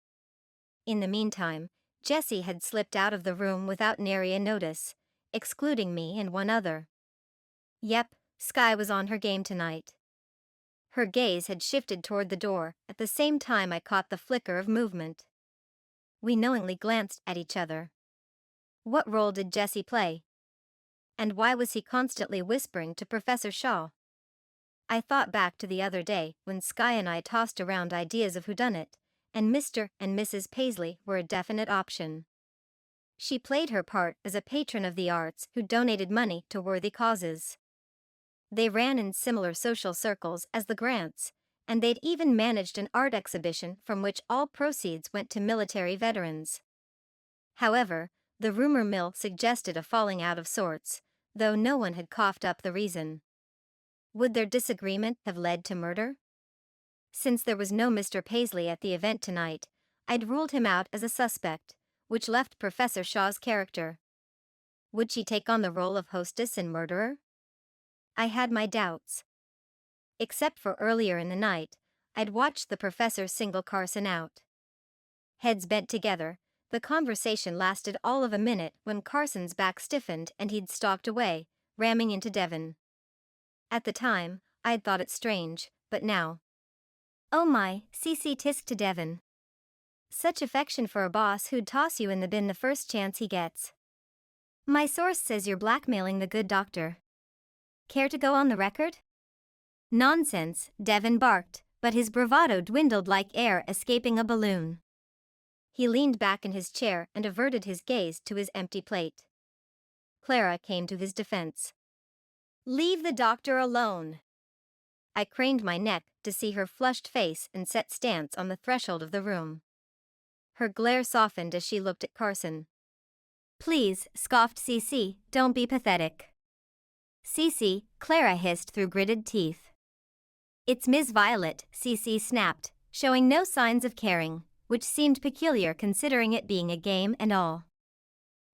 In the meantime, Jessie had slipped out of the room without nary a notice, excluding me and one other. Yep, Skye was on her game tonight. Her gaze had shifted toward the door at the same time I caught the flicker of movement. We knowingly glanced at each other. What role did Jessie play? And why was he constantly whispering to Professor Shaw? I thought back to the other day when Skye and I tossed around ideas of whodunit, and Mr. and Mrs. Paisley were a definite option. She played her part as a patron of the arts who donated money to worthy causes. They ran in similar social circles as the Grants, and they'd even managed an art exhibition from which all proceeds went to military veterans. However, the rumor mill suggested a falling out of sorts, though no one had coughed up the reason. Would their disagreement have led to murder? Since there was no Mr. Paisley at the event tonight, I'd ruled him out as a suspect, which left Professor Shaw's character. Would she take on the role of hostess and murderer? I had my doubts. Except for earlier in the night, I'd watched the professor single Carson out. Heads bent together, the conversation lasted all of a minute when Carson's back stiffened and he'd stalked away, ramming into Devon. At the time, I'd thought it strange, but now. Oh my, Cece tisked to Devon. Such affection for a boss who'd toss you in the bin the first chance he gets. My source says you're blackmailing the good doctor. Care to go on the record? Nonsense, Devon barked, but his bravado dwindled like air escaping a balloon. He leaned back in his chair and averted his gaze to his empty plate. Clara came to his defense. Leave the doctor alone. I craned my neck to see her flushed face and set stance on the threshold of the room. Her glare softened as she looked at Carson. Please, scoffed Cece, don't be pathetic. Cece, Clara hissed through gritted teeth. It's Miss Violet, Cece snapped, showing no signs of caring, which seemed peculiar considering it being a game and all.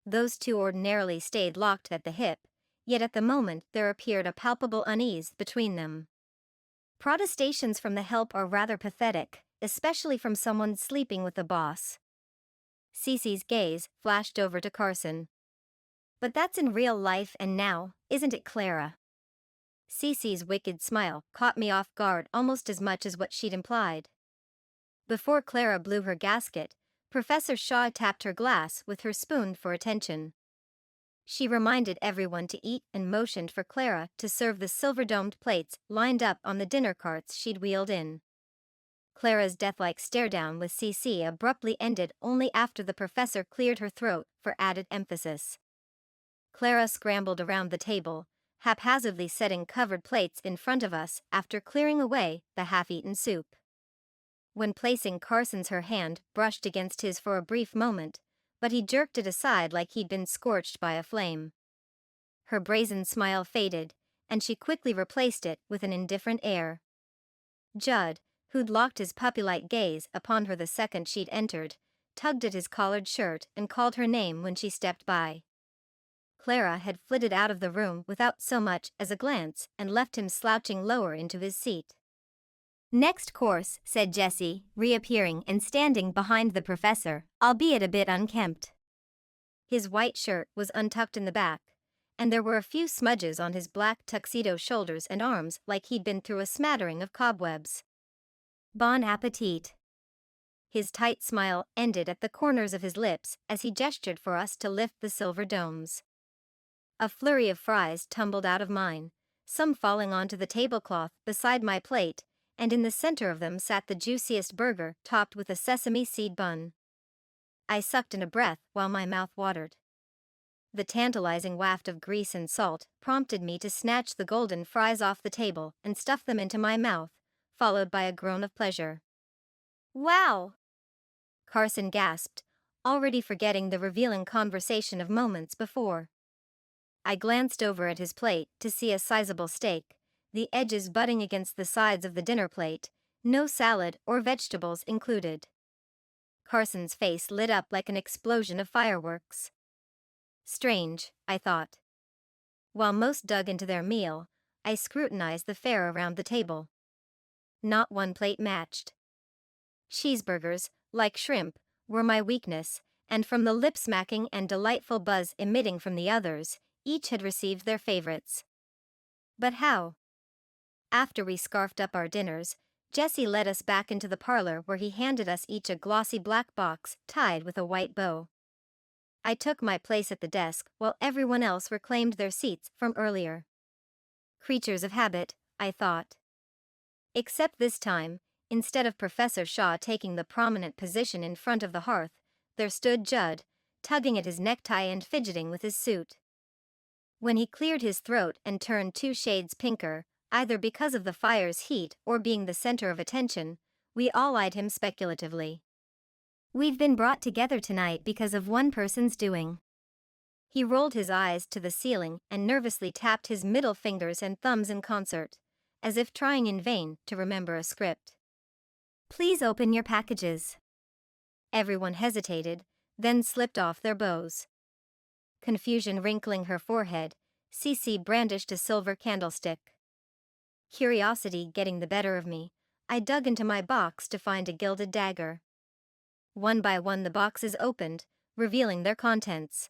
Those two ordinarily stayed locked at the hip, yet at the moment there appeared a palpable unease between them. Protestations from the help are rather pathetic, especially from someone sleeping with the boss. Cece's gaze flashed over to Carson. But that's in real life and now, isn't it, Clara? Cece's wicked smile caught me off guard almost as much as what she'd implied. Before Clara blew her gasket, Professor Shaw tapped her glass with her spoon for attention. She reminded everyone to eat and motioned for Clara to serve the silver-domed plates lined up on the dinner carts she'd wheeled in. Clara's death-like stare-down with Cece abruptly ended only after the professor cleared her throat for added emphasis. Clara scrambled around the table, haphazardly setting covered plates in front of us after clearing away the half-eaten soup. When placing Carson's, her hand brushed against his for a brief moment, but he jerked it aside like he'd been scorched by a flame. Her brazen smile faded, and she quickly replaced it with an indifferent air. Judd, who'd locked his puppy-like gaze upon her the second she'd entered, tugged at his collared shirt and called her name when she stepped by. Clara had flitted out of the room without so much as a glance and left him slouching lower into his seat. Next course, said Jessie, reappearing and standing behind the professor, albeit a bit unkempt. His white shirt was untucked in the back, and there were a few smudges on his black tuxedo shoulders and arms like he'd been through a smattering of cobwebs. Bon appetit. His tight smile ended at the corners of his lips as he gestured for us to lift the silver domes. A flurry of fries tumbled out of mine, some falling onto the tablecloth beside my plate, and in the center of them sat the juiciest burger topped with a sesame seed bun. I sucked in a breath while my mouth watered. The tantalizing waft of grease and salt prompted me to snatch the golden fries off the table and stuff them into my mouth, followed by a groan of pleasure. "Wow!" Carson gasped, already forgetting the revealing conversation of moments before. I glanced over at his plate to see a sizable steak, the edges butting against the sides of the dinner plate, no salad or vegetables included. Carson's face lit up like an explosion of fireworks. Strange, I thought. While most dug into their meal, I scrutinized the fare around the table. Not one plate matched. Cheeseburgers, like shrimp, were my weakness, and from the lip-smacking and delightful buzz emitting from the others, each had received their favorites. But how? After we scarfed up our dinners, Jesse led us back into the parlor where he handed us each a glossy black box tied with a white bow. I took my place at the desk while everyone else reclaimed their seats from earlier. Creatures of habit, I thought. Except this time, instead of Professor Shaw taking the prominent position in front of the hearth, there stood Judd, tugging at his necktie and fidgeting with his suit. When he cleared his throat and turned 2 shades pinker, either because of the fire's heat or being the center of attention, we all eyed him speculatively. "We've been brought together tonight because of one person's doing." He rolled his eyes to the ceiling and nervously tapped his middle fingers and thumbs in concert, as if trying in vain to remember a script. "Please open your packages." Everyone hesitated, then slipped off their bows. Confusion wrinkling her forehead, Cece brandished a silver candlestick. Curiosity getting the better of me, I dug into my box to find a gilded dagger. One by one the boxes opened, revealing their contents.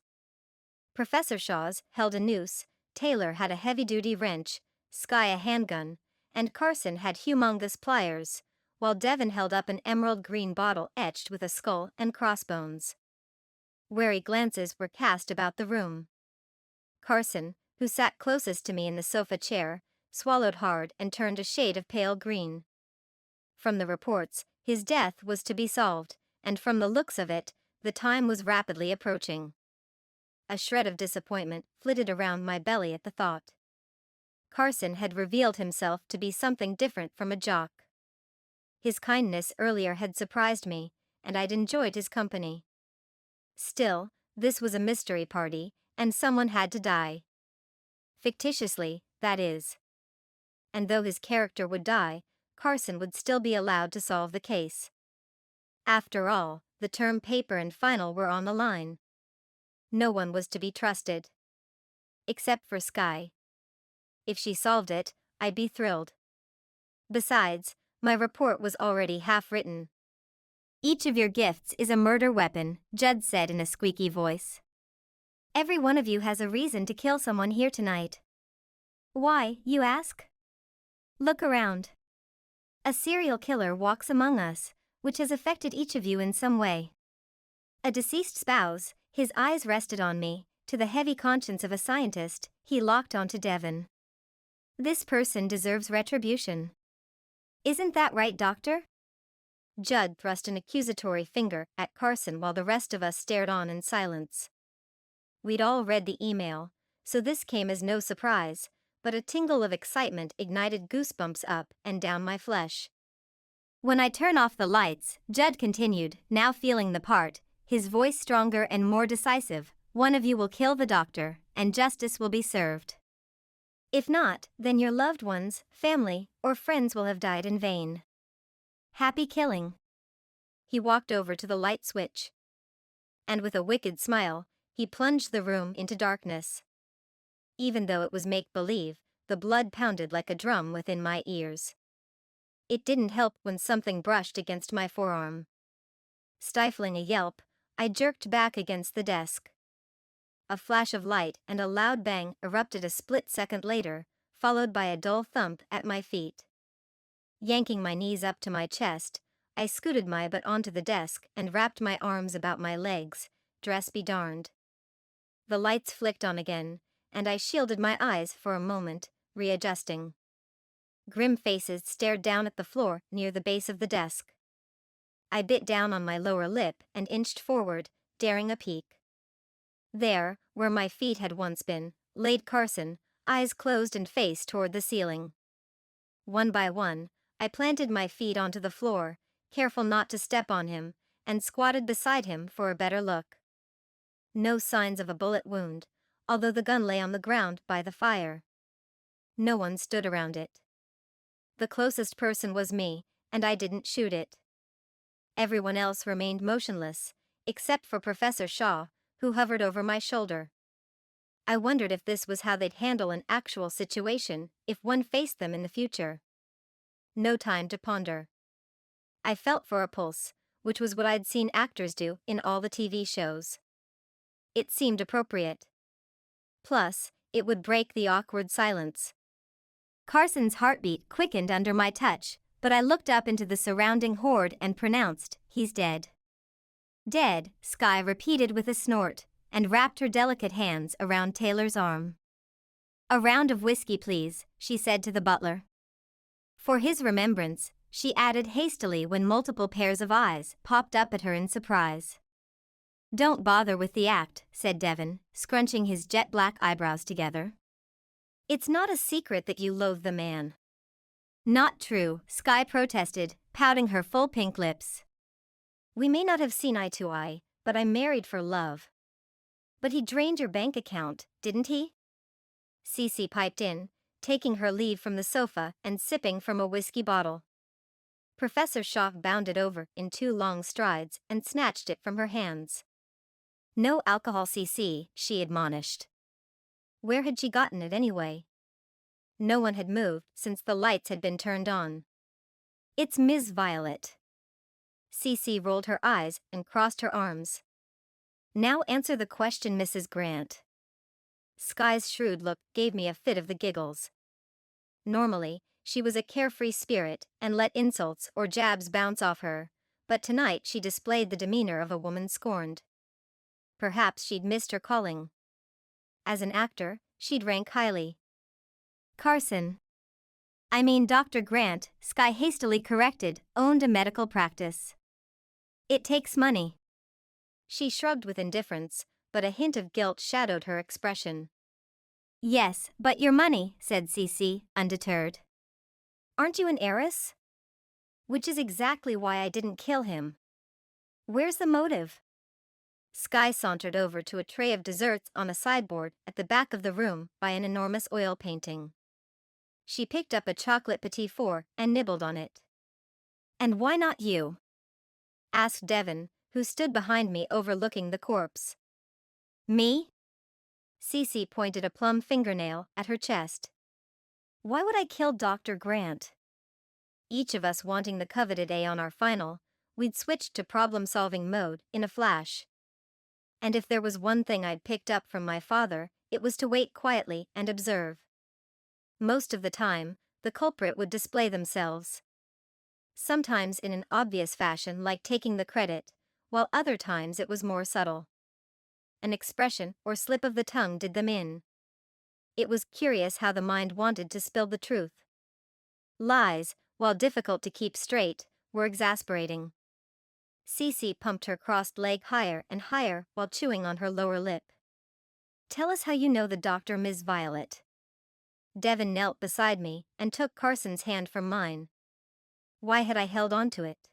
Professor Shaw's held a noose, Taylor had a heavy-duty wrench, Skye a handgun, and Carson had humongous pliers, while Devon held up an emerald green bottle etched with a skull and crossbones. Wary glances were cast about the room. Carson, who sat closest to me in the sofa chair, swallowed hard and turned a shade of pale green. From the reports, his death was to be solved, and from the looks of it, the time was rapidly approaching. A shred of disappointment flitted around my belly at the thought. Carson had revealed himself to be something different from a jock. His kindness earlier had surprised me, and I'd enjoyed his company. Still, this was a mystery party, and someone had to die. Fictitiously, that is. And though his character would die, Carson would still be allowed to solve the case. After all, the term paper and final were on the line. No one was to be trusted. Except for Skye. If she solved it, I'd be thrilled. Besides, my report was already half written. "Each of your gifts is a murder weapon," Judd said in a squeaky voice. "Every one of you has a reason to kill someone here tonight." "Why, you ask?" "Look around. A serial killer walks among us, which has affected each of you in some way. A deceased spouse, his eyes rested on me, to the heavy conscience of a scientist, he locked onto Devon. This person deserves retribution. Isn't that right, Doctor?" Judd thrust an accusatory finger at Carson while the rest of us stared on in silence. We'd all read the email, so this came as no surprise, but a tingle of excitement ignited goosebumps up and down my flesh. "When I turn off the lights," Judd continued, now feeling the part, his voice stronger and more decisive, "one of you will kill the doctor, and justice will be served. If not, then your loved ones, family, or friends will have died in vain. Happy killing." He walked over to the light switch. And with a wicked smile, he plunged the room into darkness. Even though it was make-believe, the blood pounded like a drum within my ears. It didn't help when something brushed against my forearm. Stifling a yelp, I jerked back against the desk. A flash of light and a loud bang erupted a split second later, followed by a dull thump at my feet. Yanking my knees up to my chest, I scooted my butt onto the desk and wrapped my arms about my legs, dress be darned. The lights flicked on again, and I shielded my eyes for a moment, readjusting. Grim faces stared down at the floor near the base of the desk. I bit down on my lower lip and inched forward, daring a peek. There, where my feet had once been, laid Carson, eyes closed and face toward the ceiling. One by one, I planted my feet onto the floor, careful not to step on him, and squatted beside him for a better look. No signs of a bullet wound, although the gun lay on the ground by the fire. No one stood around it. The closest person was me, and I didn't shoot it. Everyone else remained motionless, except for Professor Shaw, who hovered over my shoulder. I wondered if this was how they'd handle an actual situation if one faced them in the future. No time to ponder. I felt for a pulse, which was what I'd seen actors do in all the TV shows. It seemed appropriate. Plus, it would break the awkward silence. Carson's heartbeat quickened under my touch, but I looked up into the surrounding horde and pronounced, "He's dead." "Dead," Skye repeated with a snort, and wrapped her delicate hands around Taylor's arm. "A round of whiskey, please," she said to the butler. "For his remembrance," she added hastily when multiple pairs of eyes popped up at her in surprise. "Don't bother with the act," said Devon, scrunching his jet-black eyebrows together. "It's not a secret that you loathe the man." "Not true," Skye protested, pouting her full pink lips. "We may not have seen eye to eye, but I'm married for love." "But he drained your bank account, didn't he?" Cece piped in, taking her leave from the sofa and sipping from a whiskey bottle. Professor Shaw bounded over in 2 long strides and snatched it from her hands. "No alcohol, Cece," she admonished. Where had she gotten it anyway? No one had moved since the lights had been turned on. "It's Ms. Violet." Cece rolled her eyes and crossed her arms. "Now answer the question, Mrs. Grant." Skye's shrewd look gave me a fit of the giggles. Normally, she was a carefree spirit and let insults or jabs bounce off her, but tonight she displayed the demeanor of a woman scorned. Perhaps she'd missed her calling. As an actor, she'd rank highly. "Carson. I mean Dr. Grant," Skye hastily corrected, "owned a medical practice. It takes money." She shrugged with indifference, but a hint of guilt shadowed her expression. "Yes, but your money," said Cece, undeterred. "Aren't you an heiress?" "Which is exactly why I didn't kill him." "Where's the motive?" Skye sauntered over to a tray of desserts on a sideboard at the back of the room by an enormous oil painting. She picked up a chocolate petit four and nibbled on it. "And why not you?" asked Devon, who stood behind me overlooking the corpse. "Me?" Cece pointed a plum fingernail at her chest. "Why would I kill Dr. Grant?" Each of us wanting the coveted A on our final, we'd switched to problem-solving mode in a flash. And if there was one thing I'd picked up from my father, it was to wait quietly and observe. Most of the time, the culprit would display themselves. Sometimes in an obvious fashion like taking the credit, while other times it was more subtle. An expression or slip of the tongue did them in. It was curious how the mind wanted to spill the truth. Lies, while difficult to keep straight, were exasperating. Cece pumped her crossed leg higher and higher while chewing on her lower lip. "Tell us how you know the doctor, Ms. Violet." Devon knelt beside me and took Carson's hand from mine. Why had I held on to it?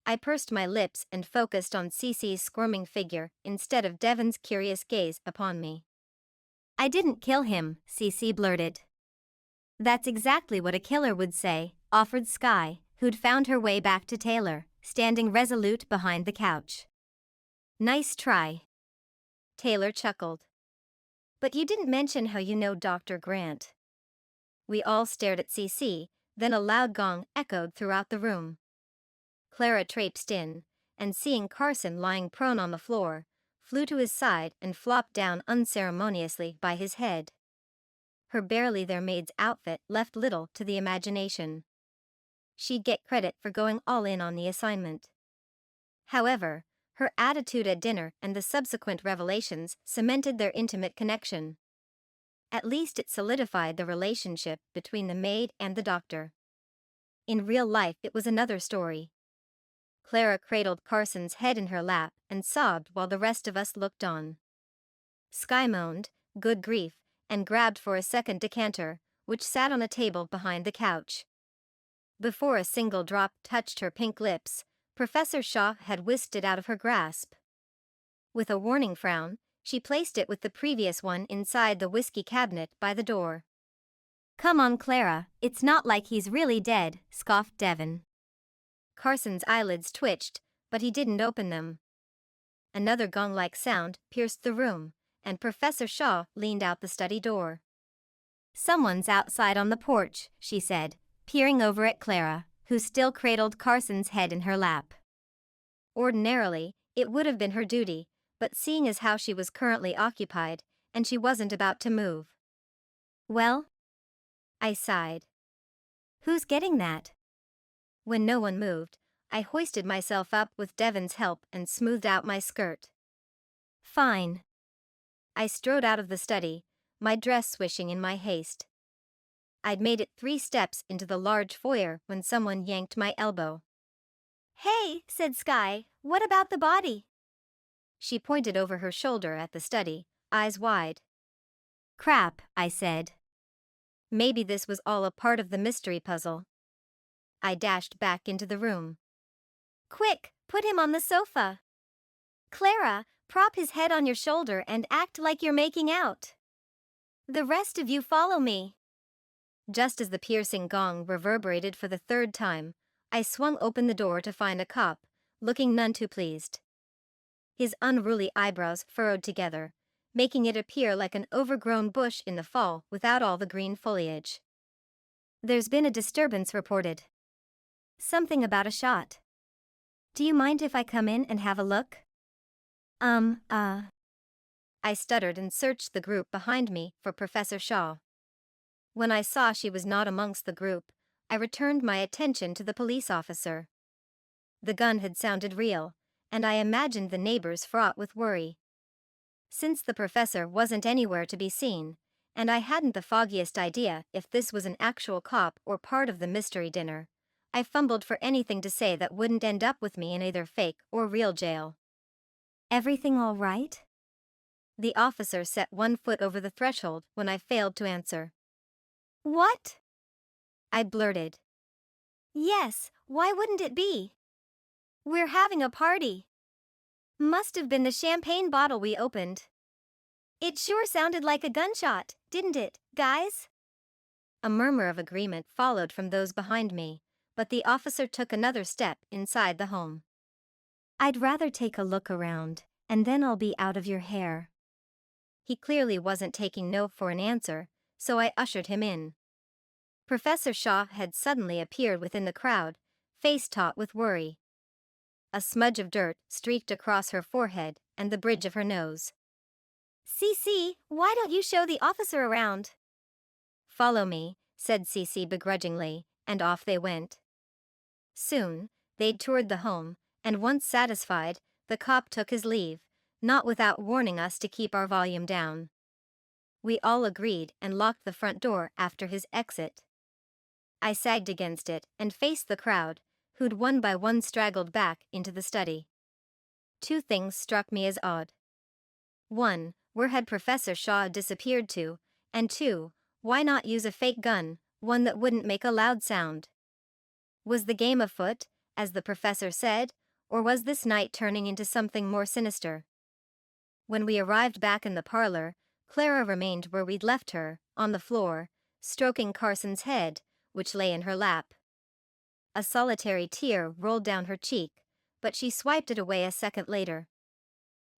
I pursed my lips and focused on Cece's squirming figure instead of Devon's curious gaze upon me. "I didn't kill him," Cece blurted. "That's exactly what a killer would say," offered Skye, who'd found her way back to Taylor, standing resolute behind the couch. "Nice try." Taylor chuckled. "But you didn't mention how you know Dr. Grant." We all stared at Cece, then a loud gong echoed throughout the room. Clara traipsed in, and seeing Carson lying prone on the floor, flew to his side and flopped down unceremoniously by his head. Her barely there maid's outfit left little to the imagination. She'd get credit for going all in on the assignment. However, her attitude at dinner and the subsequent revelations cemented their intimate connection. At least it solidified the relationship between the maid and the doctor. In real life it was another story. Clara cradled Carson's head in her lap and sobbed while the rest of us looked on. Skye moaned, "Good grief," and grabbed for a second decanter, which sat on a table behind the couch. Before a single drop touched her pink lips, Professor Shaw had whisked it out of her grasp. With a warning frown, she placed it with the previous one inside the whiskey cabinet by the door. "Come on, Clara, it's not like he's really dead," scoffed Devon. Carson's eyelids twitched, but he didn't open them. Another gong-like sound pierced the room, and Professor Shaw leaned out the study door. "Someone's outside on the porch," she said, peering over at Clara, who still cradled Carson's head in her lap. Ordinarily, it would have been her duty, but seeing as how she was currently occupied, and she wasn't about to move. "Well?" I sighed. "Who's getting that?" When no one moved, I hoisted myself up with Devon's help and smoothed out my skirt. "Fine." I strode out of the study, my dress swishing in my haste. I'd made it 3 steps into the large foyer when someone yanked my elbow. "Hey," said Skye, "what about the body?" She pointed over her shoulder at the study, eyes wide. "Crap," I said. Maybe this was all a part of the mystery puzzle. I dashed back into the room. "Quick, put him on the sofa. Clara, prop his head on your shoulder and act like you're making out. The rest of you follow me." Just as the piercing gong reverberated for the 3rd time, I swung open the door to find a cop, looking none too pleased. His unruly eyebrows furrowed together, making it appear like an overgrown bush in the fall without all the green foliage. "There's been a disturbance reported. Something about a shot. Do you mind if I come in and have a look?" I stuttered and searched the group behind me for Professor Shaw. When I saw she was not amongst the group, I returned my attention to the police officer. The gun had sounded real, and I imagined the neighbors fraught with worry. Since the professor wasn't anywhere to be seen, and I hadn't the foggiest idea if this was an actual cop or part of the mystery dinner, I fumbled for anything to say that wouldn't end up with me in either fake or real jail. "Everything all right?" The officer set one foot over the threshold when I failed to answer. "What?" I blurted. "Yes, why wouldn't it be? We're having a party. Must have been the champagne bottle we opened. It sure sounded like a gunshot, didn't it, guys?" A murmur of agreement followed from those behind me, but the officer took another step inside the home. "I'd rather take a look around, and then I'll be out of your hair." He clearly wasn't taking no for an answer, so I ushered him in. Professor Shaw had suddenly appeared within the crowd, face taut with worry. A smudge of dirt streaked across her forehead and the bridge of her nose. "Cece, why don't you show the officer around?" "Follow me," said Cece begrudgingly, and off they went. Soon, they'd toured the home, and once satisfied, the cop took his leave, not without warning us to keep our volume down. We all agreed and locked the front door after his exit. I sagged against it and faced the crowd, who'd one by one straggled back into the study. 2 things struck me as odd. 1, where had Professor Shaw disappeared to? And 2, why not use a fake gun, one that wouldn't make a loud sound? Was the game afoot, as the professor said, or was this night turning into something more sinister? When we arrived back in the parlor, Clara remained where we'd left her, on the floor, stroking Carson's head, which lay in her lap. A solitary tear rolled down her cheek, but she swiped it away a second later.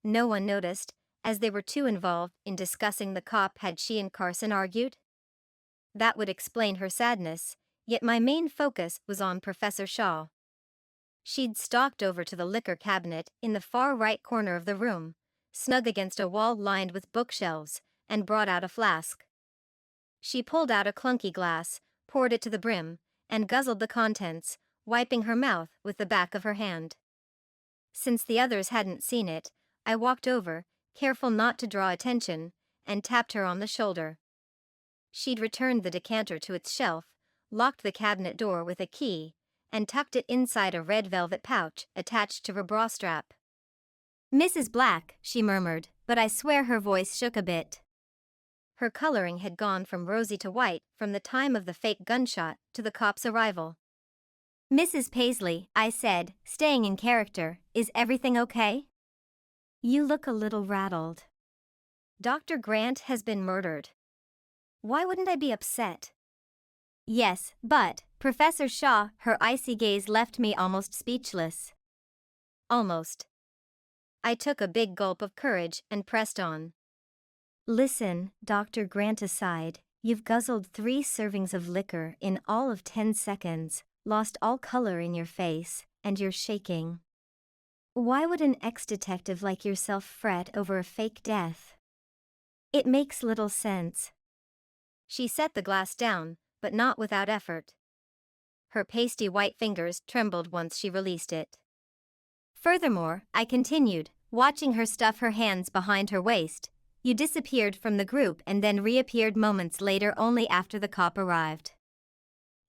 No one noticed, as they were too involved in discussing the cop had she and Carson argued. That would explain her sadness, yet my main focus was on Professor Shaw. She'd stalked over to the liquor cabinet in the far right corner of the room, snug against a wall lined with bookshelves, and brought out a flask. She pulled out a clunky glass, poured it to the brim, and guzzled the contents, wiping her mouth with the back of her hand. Since the others hadn't seen it, I walked over, careful not to draw attention, and tapped her on the shoulder. She'd returned the decanter to its shelf, locked the cabinet door with a key, and tucked it inside a red velvet pouch attached to her bra strap. "Mrs. Black," she murmured, but I swear her voice shook a bit. Her coloring had gone from rosy to white from the time of the fake gunshot to the cop's arrival. Mrs. Paisley, I said, staying in character, is everything okay? You look a little rattled. Dr. Grant has been murdered. Why wouldn't I be upset? Yes, but, Professor Shaw, her icy gaze left me almost speechless. Almost. I took a big gulp of courage and pressed on. Listen, Dr. Grant aside, you've guzzled 3 servings of liquor in all of 10 seconds, lost all color in your face, and you're shaking. Why would an ex-detective like yourself fret over a fake death? It makes little sense. She set the glass down, but not without effort. Her pasty white fingers trembled once she released it. Furthermore, I continued, watching her stuff her hands behind her waist, you disappeared from the group and then reappeared moments later only after the cop arrived.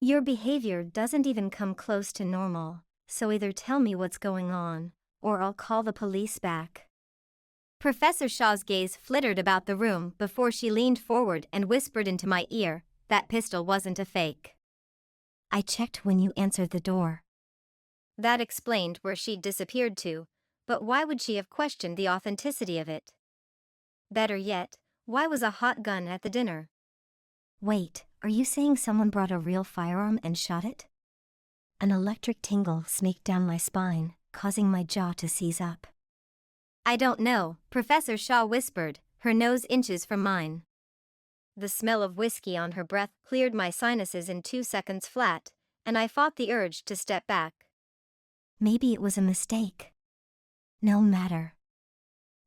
Your behavior doesn't even come close to normal, so either tell me what's going on, or I'll call the police back. Professor Shaw's gaze flittered about the room before she leaned forward and whispered into my ear, that pistol wasn't a fake. I checked when you answered the door. That explained where she'd disappeared to, but why would she have questioned the authenticity of it? Better yet, why was a hot gun at the dinner? Wait, are you saying someone brought a real firearm and shot it? An electric tingle snaked down my spine, causing my jaw to seize up. I don't know, Professor Shaw whispered, her nose inches from mine. The smell of whiskey on her breath cleared my sinuses in 2 seconds flat, and I fought the urge to step back. Maybe it was a mistake. No matter.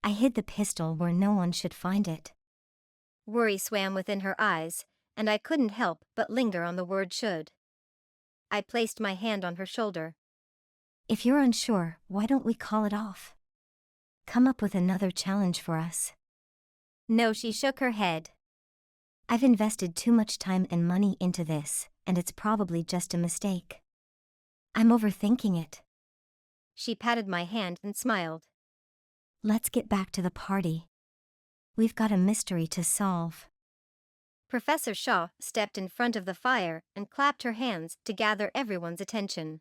I hid the pistol where no one should find it. Worry swam within her eyes, and I couldn't help but linger on the word should. I placed my hand on her shoulder. If you're unsure, why don't we call it off? Come up with another challenge for us. No, she shook her head. I've invested too much time and money into this, and it's probably just a mistake. I'm overthinking it. She patted my hand and smiled. Let's get back to the party. We've got a mystery to solve. Professor Shaw stepped in front of the fire and clapped her hands to gather everyone's attention.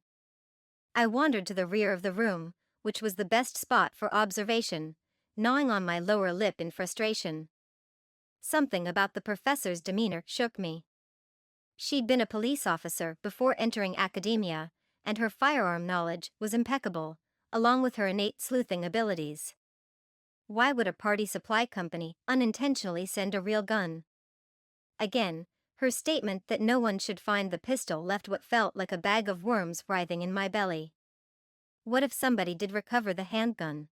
I wandered to the rear of the room, which was the best spot for observation, gnawing on my lower lip in frustration. Something about the professor's demeanor shook me. She'd been a police officer before entering academia, and her firearm knowledge was impeccable, along with her innate sleuthing abilities. Why would a party supply company unintentionally send a real gun? Again, her statement that no one should find the pistol left what felt like a bag of worms writhing in my belly. What if somebody did recover the handgun?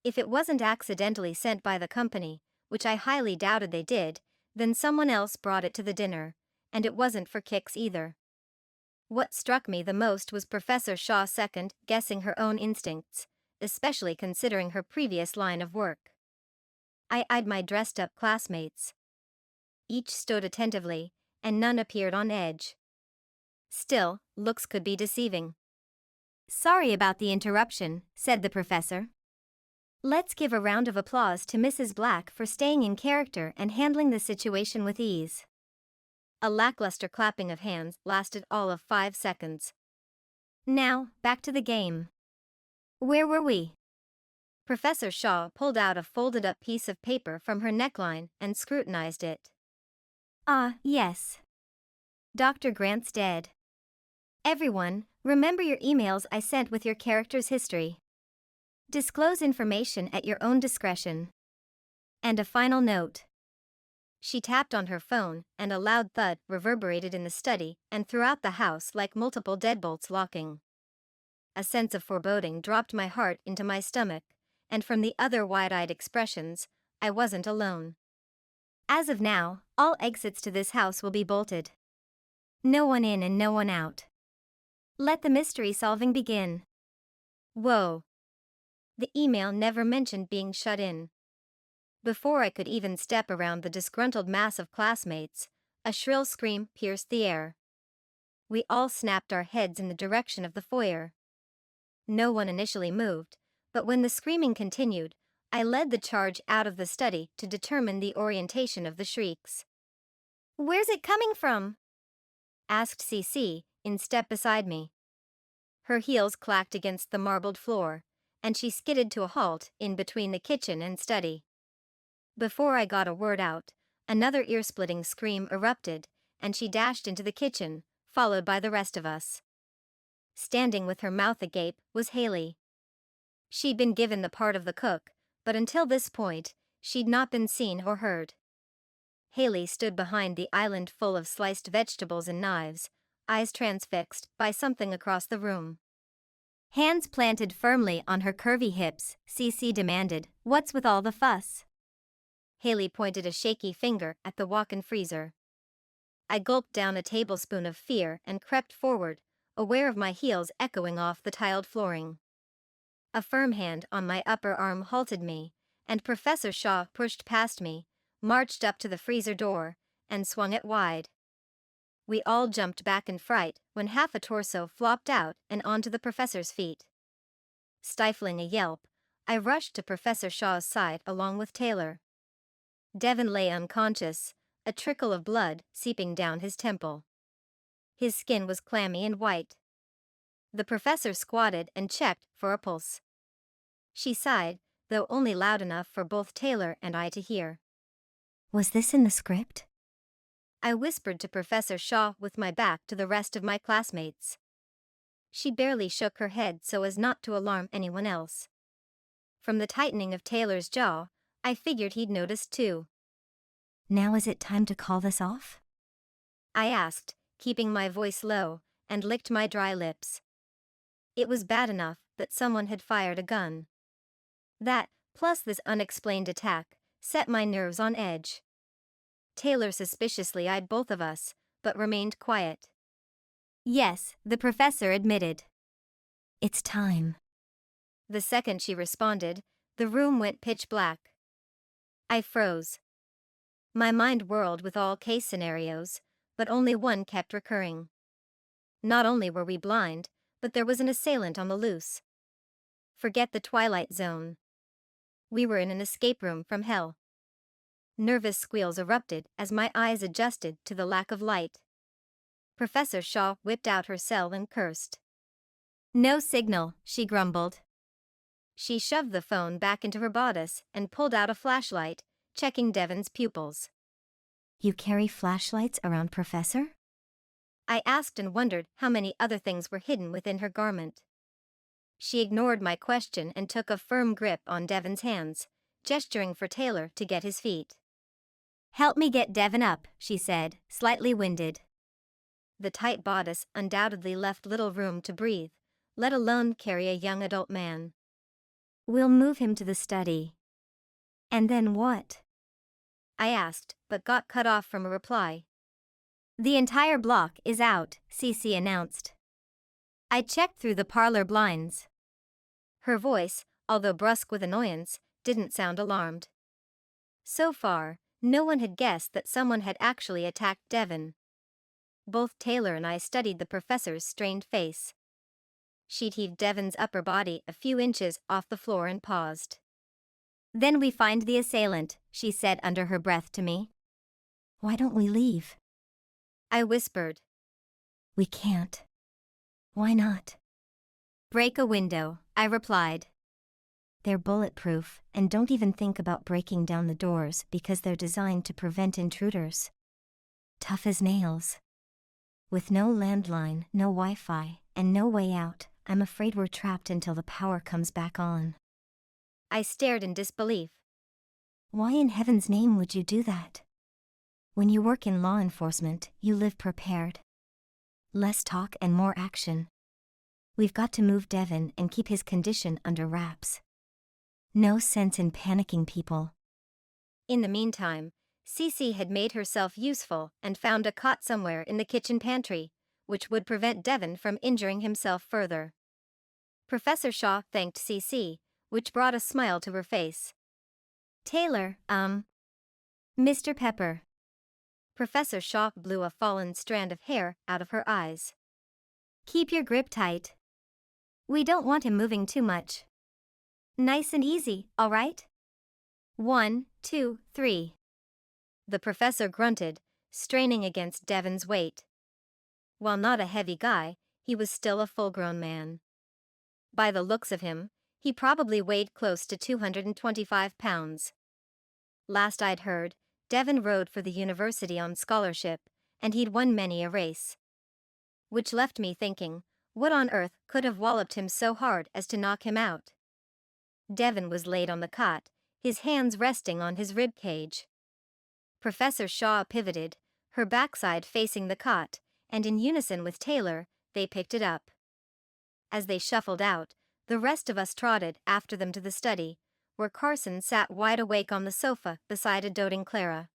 If it wasn't accidentally sent by the company, which I highly doubted they did, then someone else brought it to the dinner, and it wasn't for kicks either. What struck me the most was Professor Shaw second-guessing her own instincts, especially considering her previous line of work. I eyed my dressed-up classmates. Each stood attentively, and none appeared on edge. Still, looks could be deceiving. Sorry about the interruption, said the professor. Let's give a round of applause to Mrs. Black for staying in character and handling the situation with ease. A lackluster clapping of hands lasted all of 5 seconds. Now, back to the game. Where were we? Professor Shaw pulled out a folded-up piece of paper from her neckline and scrutinized it. Yes. Dr. Grant's dead. Everyone, remember your emails I sent with your character's history. Disclose information at your own discretion. And a final note. She tapped on her phone, and a loud thud reverberated in the study and throughout the house like multiple deadbolts locking. A sense of foreboding dropped my heart into my stomach, and from the other wide-eyed expressions, I wasn't alone. As of now, all exits to this house will be bolted. No one in and no one out. Let the mystery solving begin. Whoa. The email never mentioned being shut in. Before I could even step around the disgruntled mass of classmates, a shrill scream pierced the air. We all snapped our heads in the direction of the foyer. No one initially moved, but when the screaming continued, I led the charge out of the study to determine the orientation of the shrieks. Where's it coming from? Asked CC, in step beside me. Her heels clacked against the marbled floor, and she skidded to a halt in between the kitchen and study. Before I got a word out, another ear-splitting scream erupted, and she dashed into the kitchen, followed by the rest of us. Standing with her mouth agape was Haley. She'd been given the part of the cook, but until this point, she'd not been seen or heard. Haley stood behind the island full of sliced vegetables and knives, eyes transfixed by something across the room. Hands planted firmly on her curvy hips, Cece demanded, "What's with all the fuss?" Haley pointed a shaky finger at the walk-in freezer. I gulped down a tablespoon of fear and crept forward, aware of my heels echoing off the tiled flooring. A firm hand on my upper arm halted me, and Professor Shaw pushed past me, marched up to the freezer door, and swung it wide. We all jumped back in fright when half a torso flopped out and onto the professor's feet. Stifling a yelp, I rushed to Professor Shaw's side along with Taylor. Devin lay unconscious, a trickle of blood seeping down his temple. His skin was clammy and white. The professor squatted and checked for a pulse. She sighed, though only loud enough for both Taylor and I to hear. "Was this in the script?" I whispered to Professor Shaw with my back to the rest of my classmates. She barely shook her head so as not to alarm anyone else. From the tightening of Taylor's jaw, I figured he'd noticed too. "Now is it time to call this off?" I asked, keeping my voice low, and licked my dry lips. It was bad enough that someone had fired a gun. That, plus this unexplained attack, set my nerves on edge. Taylor suspiciously eyed both of us, but remained quiet. "Yes," the professor admitted. "It's time." The second she responded, the room went pitch black. I froze. My mind whirled with all case scenarios, but only one kept recurring. Not only were we blind, but there was an assailant on the loose. Forget the Twilight Zone. We were in an escape room from hell. Nervous squeals erupted as my eyes adjusted to the lack of light. Professor Shaw whipped out her cell and cursed. "No signal," she grumbled. She shoved the phone back into her bodice and pulled out a flashlight, checking Devin's pupils. "You carry flashlights around, Professor?" I asked and wondered how many other things were hidden within her garment. She ignored my question and took a firm grip on Devin's hands, gesturing for Taylor to get his feet. "Help me get Devin up," she said, slightly winded. The tight bodice undoubtedly left little room to breathe, let alone carry a young adult man. "We'll move him to the study." "And then what?" I asked, but got cut off from a reply. "The entire block is out," Cece announced. I checked through the parlor blinds. Her voice, although brusque with annoyance, didn't sound alarmed. So far, no one had guessed that someone had actually attacked Devin. Both Taylor and I studied the professor's strained face. She'd heaved Devin's upper body a few inches off the floor and paused. "Then we find the assailant," she said under her breath to me. "Why don't we leave?" I whispered. "We can't." "Why not?" "Break a window," I replied. "They're bulletproof, and don't even think about breaking down the doors because they're designed to prevent intruders. Tough as nails. With no landline, no Wi-Fi, and no way out, I'm afraid we're trapped until the power comes back on." I stared in disbelief. "Why in heaven's name would you do that? When you work in law enforcement, you live prepared. Less talk and more action. We've got to move Devin and keep his condition under wraps. No sense in panicking people." In the meantime, Cece had made herself useful and found a cot somewhere in the kitchen pantry, which would prevent Devin from injuring himself further. Professor Shaw thanked Cece, which brought a smile to her face. "Taylor, Mr. Pepper." Professor Shaw blew a fallen strand of hair out of her eyes. "Keep your grip tight. We don't want him moving too much. Nice and easy, all right? 1, 2, 3. The professor grunted, straining against Devin's weight. While not a heavy guy, he was still a full-grown man. By the looks of him, he probably weighed close to 225 pounds. Last I'd heard, Devon rode for the university on scholarship, and he'd won many a race. Which left me thinking, what on earth could have walloped him so hard as to knock him out? Devon was laid on the cot, his hands resting on his rib cage. Professor Shaw pivoted, her backside facing the cot, and in unison with Taylor, they picked it up. As they shuffled out, the rest of us trotted after them to the study, where Carson sat wide awake on the sofa beside a doting Clara.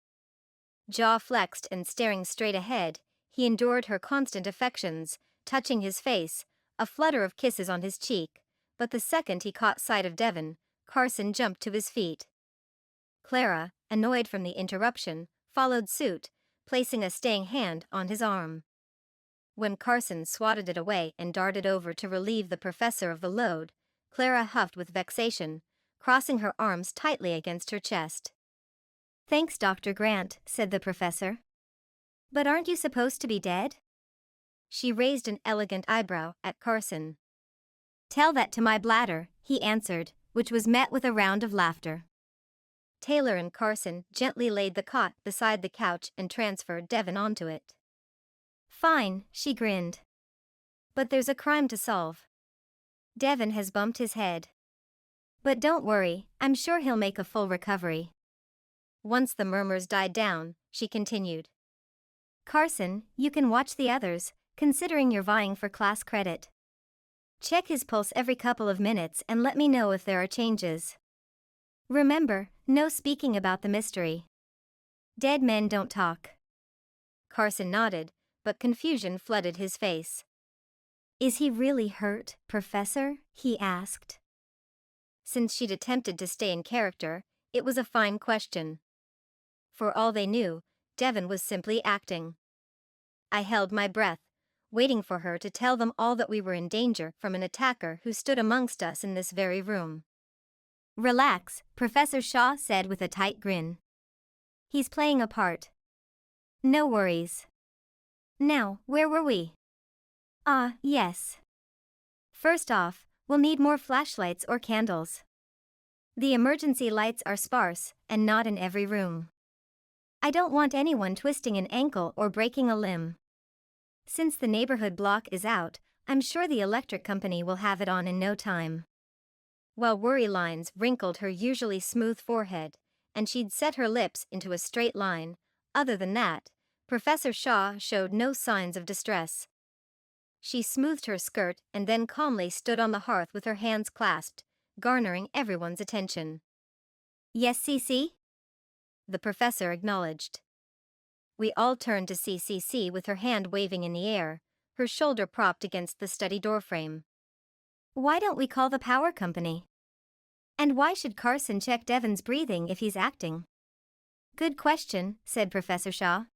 Jaw flexed and staring straight ahead, he endured her constant affections, touching his face, a flutter of kisses on his cheek, but the second he caught sight of Devon, Carson jumped to his feet. Clara, annoyed from the interruption, followed suit, placing a staying hand on his arm. When Carson swatted it away and darted over to relieve the professor of the load, Clara huffed with vexation, crossing her arms tightly against her chest. "Thanks, Dr. Grant," said the professor. "But aren't you supposed to be dead?" She raised an elegant eyebrow at Carson. "Tell that to my bladder," he answered, which was met with a round of laughter. Taylor and Carson gently laid the cot beside the couch and transferred Devon onto it. "Fine," she grinned. "But there's a crime to solve. Devon has bumped his head. But don't worry, I'm sure he'll make a full recovery." Once the murmurs died down, she continued. "Carson, you can watch the others, considering you're vying for class credit. Check his pulse every couple of minutes and let me know if there are changes. Remember, no speaking about the mystery. Dead men don't talk." Carson nodded, but confusion flooded his face. "Is he really hurt, Professor?" he asked. Since she'd attempted to stay in character, it was a fine question. For all they knew, Devon was simply acting. I held my breath, waiting for her to tell them all that we were in danger from an attacker who stood amongst us in this very room. "Relax," Professor Shaw said with a tight grin. "He's playing a part. No worries. Now, where were we? Yes. First off, we'll need more flashlights or candles. The emergency lights are sparse, and not in every room. I don't want anyone twisting an ankle or breaking a limb. Since the neighborhood block is out, I'm sure the electric company will have it on in no time." While worry lines wrinkled her usually smooth forehead, and she'd set her lips into a straight line, other than that, Professor Shaw showed no signs of distress. She smoothed her skirt and then calmly stood on the hearth with her hands clasped, garnering everyone's attention. "Yes, CC?" the professor acknowledged. We all turned to see CC with her hand waving in the air, her shoulder propped against the study doorframe. "Why don't we call the power company? And why should Carson check Devon's breathing if he's acting?" "Good question," said Professor Shaw.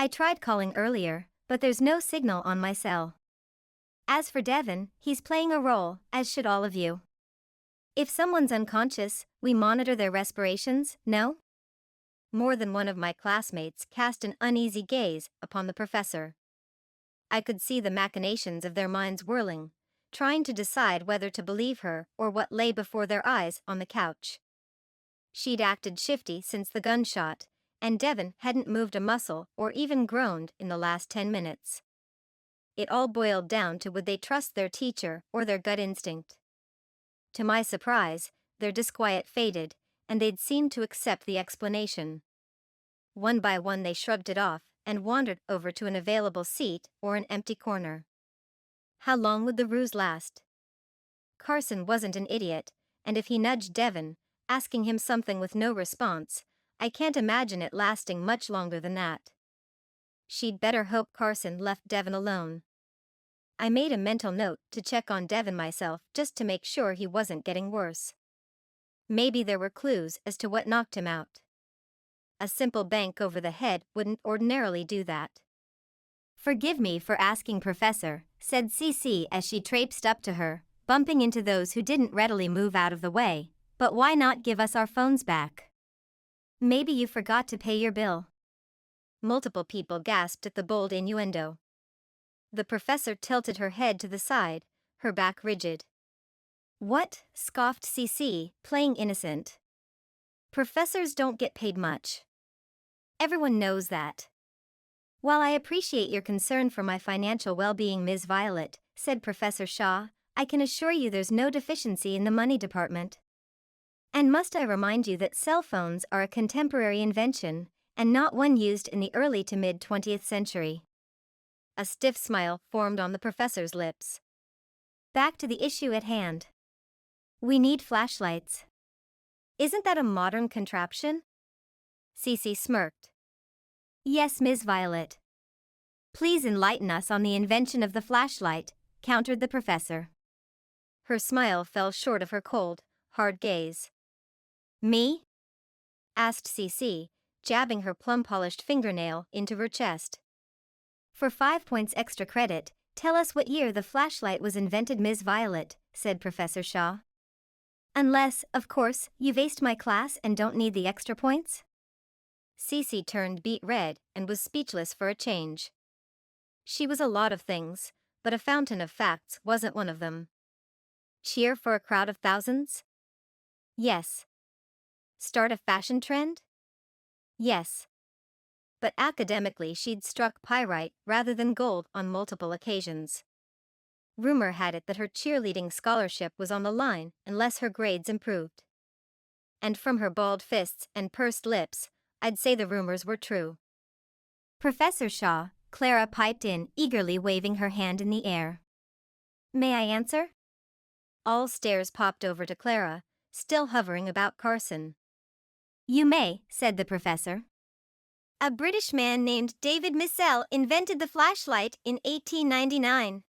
"I tried calling earlier, but there's no signal on my cell. As for Devon, he's playing a role, as should all of you. If someone's unconscious, we monitor their respirations, no?" More than one of my classmates cast an uneasy gaze upon the professor. I could see the machinations of their minds whirling, trying to decide whether to believe her or what lay before their eyes on the couch. She'd acted shifty since the gunshot, and Devon hadn't moved a muscle or even groaned in the last 10 minutes. It all boiled down to would they trust their teacher or their gut instinct. To my surprise, their disquiet faded, and they'd seemed to accept the explanation. One by one they shrugged it off and wandered over to an available seat or an empty corner. How long would the ruse last? Carson wasn't an idiot, and if he nudged Devon, asking him something with no response, I can't imagine it lasting much longer than that. She'd better hope Carson left Devon alone. I made a mental note to check on Devon myself just to make sure he wasn't getting worse. Maybe there were clues as to what knocked him out. A simple bank over the head wouldn't ordinarily do that. "Forgive me for asking, Professor," said CC as she traipsed up to her, bumping into those who didn't readily move out of the way, "but why not give us our phones back? Maybe you forgot to pay your bill." Multiple people gasped at the bold innuendo. The professor tilted her head to the side, her back rigid. What? Scoffed CC, playing innocent. Professors don't get paid much. Everyone knows that. While I appreciate your concern for my financial well-being, Ms. Violet, said Professor Shaw, I can assure you there's no deficiency in the money department. And must I remind you that cell phones are a contemporary invention, and not one used in the early to mid-20th century. A stiff smile formed on the professor's lips. Back to the issue at hand. We need flashlights. Isn't that a modern contraption? Cece smirked. Yes, Ms. Violet. Please enlighten us on the invention of the flashlight, countered the professor. Her smile fell short of her cold, hard gaze. Me? Asked Cece, jabbing her plum-polished fingernail into her chest. For 5 points extra credit, tell us what year the flashlight was invented, Ms. Violet, said Professor Shaw. Unless, of course, you've aced my class and don't need the extra points? Cece turned beet red and was speechless for a change. She was a lot of things, but a fountain of facts wasn't one of them. Cheer for a crowd of thousands? Yes. Start a fashion trend? Yes. But academically she'd struck pyrite rather than gold on multiple occasions. Rumor had it that her cheerleading scholarship was on the line unless her grades improved. And from her balled fists and pursed lips, I'd say the rumors were true. Professor Shaw, Clara piped in, eagerly waving her hand in the air. May I answer? All stares popped over to Clara, still hovering about Carson. You may, said the professor. A British man named David Missell invented the flashlight in 1899.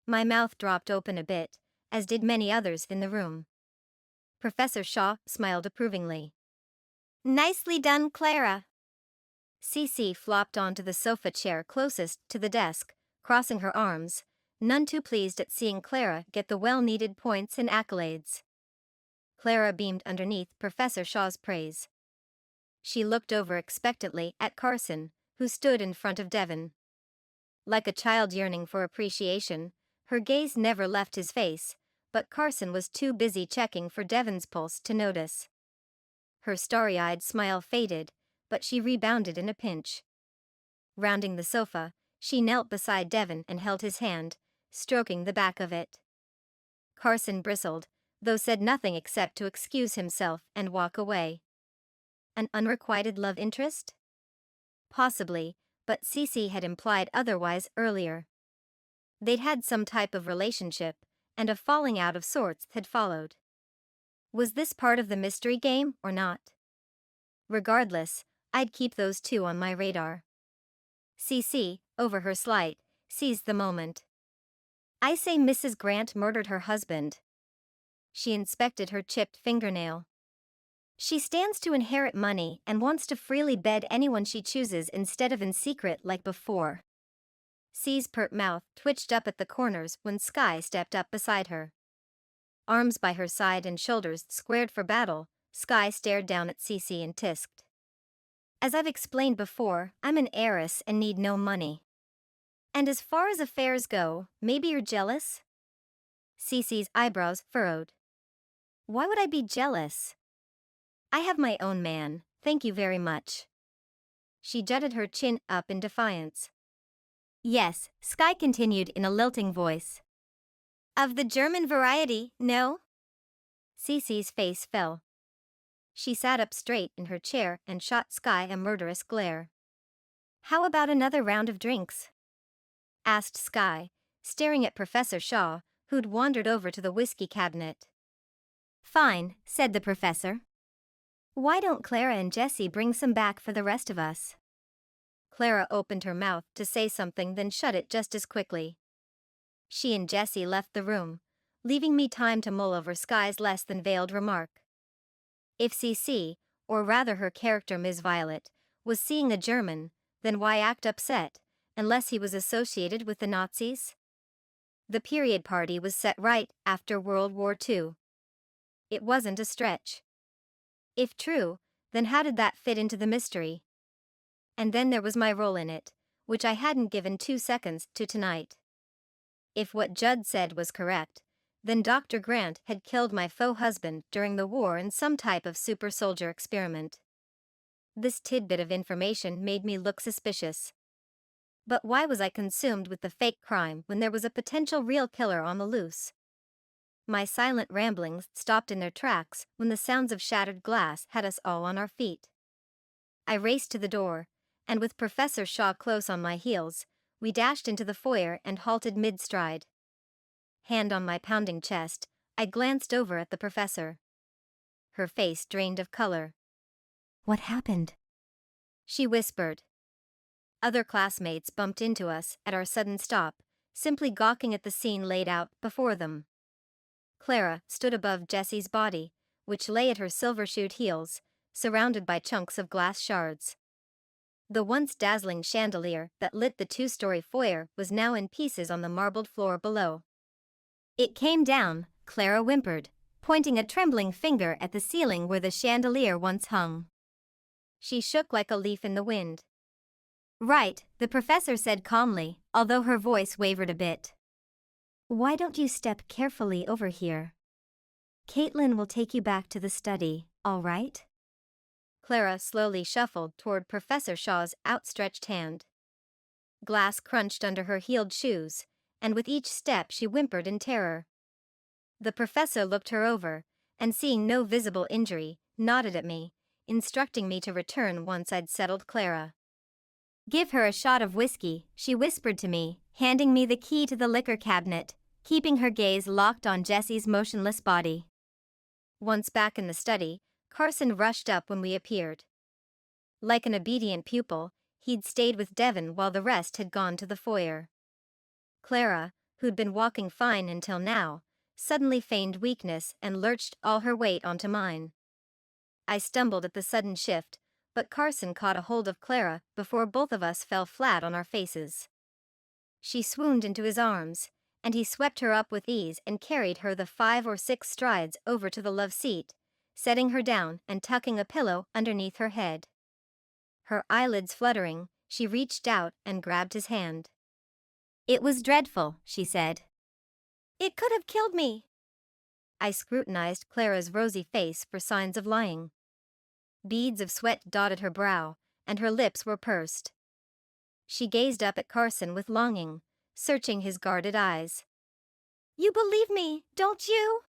My mouth dropped open a bit, as did many others in the room. Professor Shaw smiled approvingly. Nicely done, Clara. Cece flopped onto the sofa chair closest to the desk, crossing her arms, none too pleased at seeing Clara get the well-needed points and accolades. Clara beamed underneath Professor Shaw's praise. She looked over expectantly at Carson, who stood in front of Devon. Like a child yearning for appreciation, her gaze never left his face, but Carson was too busy checking for Devon's pulse to notice. Her starry-eyed smile faded, but she rebounded in a pinch. Rounding the sofa, she knelt beside Devon and held his hand, stroking the back of it. Carson bristled, though said nothing except to excuse himself and walk away. An unrequited love interest? Possibly, but Cece had implied otherwise earlier. They'd had some type of relationship, and a falling out of sorts had followed. Was this part of the mystery game or not? Regardless, I'd keep those two on my radar. Cece, over her slight, seized the moment. I say Mrs. Grant murdered her husband. She inspected her chipped fingernail. She stands to inherit money and wants to freely bed anyone she chooses instead of in secret like before. C's pert mouth twitched up at the corners when Skye stepped up beside her. Arms by her side and shoulders squared for battle, Skye stared down at Cece and tisked. As I've explained before, I'm an heiress and need no money. And as far as affairs go, maybe you're jealous? Cece's eyebrows furrowed. Why would I be jealous? I have my own man, thank you very much. She jutted her chin up in defiance. Yes, Skye continued in a lilting voice. Of the German variety, no? Cece's face fell. She sat up straight in her chair and shot Skye a murderous glare. How about another round of drinks? Asked Skye, staring at Professor Shaw, who'd wandered over to the whiskey cabinet. Fine, said the professor. Why don't Clara and Jessie bring some back for the rest of us? Clara opened her mouth to say something, then shut it just as quickly. She and Jessie left the room, leaving me time to mull over Skye's less than veiled remark. If Cece, or rather her character Ms. Violet, was seeing a German, then why act upset, unless he was associated with the Nazis? The period party was set right after World War II. It wasn't a stretch. If true, then how did that fit into the mystery? And then there was my role in it, which I hadn't given 2 seconds to tonight. If what Judd said was correct, then Dr. Grant had killed my faux husband during the war in some type of super soldier experiment. This tidbit of information made me look suspicious. But why was I consumed with the fake crime when there was a potential real killer on the loose? My silent ramblings stopped in their tracks when the sounds of shattered glass had us all on our feet. I raced to the door, and with Professor Shaw close on my heels, we dashed into the foyer and halted mid-stride. Hand on my pounding chest, I glanced over at the professor. Her face drained of color. What happened? She whispered. Other classmates bumped into us at our sudden stop, simply gawking at the scene laid out before them. Clara stood above Jessie's body, which lay at her silver-shoed heels, surrounded by chunks of glass shards. The once dazzling chandelier that lit the 2-story foyer was now in pieces on the marbled floor below. It came down, Clara whimpered, pointing a trembling finger at the ceiling where the chandelier once hung. She shook like a leaf in the wind. Right, the professor said calmly, although her voice wavered a bit. Why don't you step carefully over here? Kaitlynn will take you back to the study, all right? Clara slowly shuffled toward Professor Shaw's outstretched hand. Glass crunched under her heeled shoes, and with each step she whimpered in terror. The professor looked her over, and seeing no visible injury, nodded at me, instructing me to return once I'd settled Clara. Give her a shot of whiskey, she whispered to me, handing me the key to the liquor cabinet, keeping her gaze locked on Jessie's motionless body. Once back in the study, Carson rushed up when we appeared. Like an obedient pupil, he'd stayed with Devon while the rest had gone to the foyer. Clara, who'd been walking fine until now, suddenly feigned weakness and lurched all her weight onto mine. I stumbled at the sudden shift, but Carson caught a hold of Clara before both of us fell flat on our faces. She swooned into his arms, and he swept her up with ease and carried her the 5 or 6 strides over to the love seat, setting her down and tucking a pillow underneath her head. Her eyelids fluttering, she reached out and grabbed his hand. It was dreadful, she said. It could have killed me. I scrutinized Clara's rosy face for signs of lying. Beads of sweat dotted her brow, and her lips were pursed. She gazed up at Carson with longing, searching his guarded eyes. You believe me, don't you?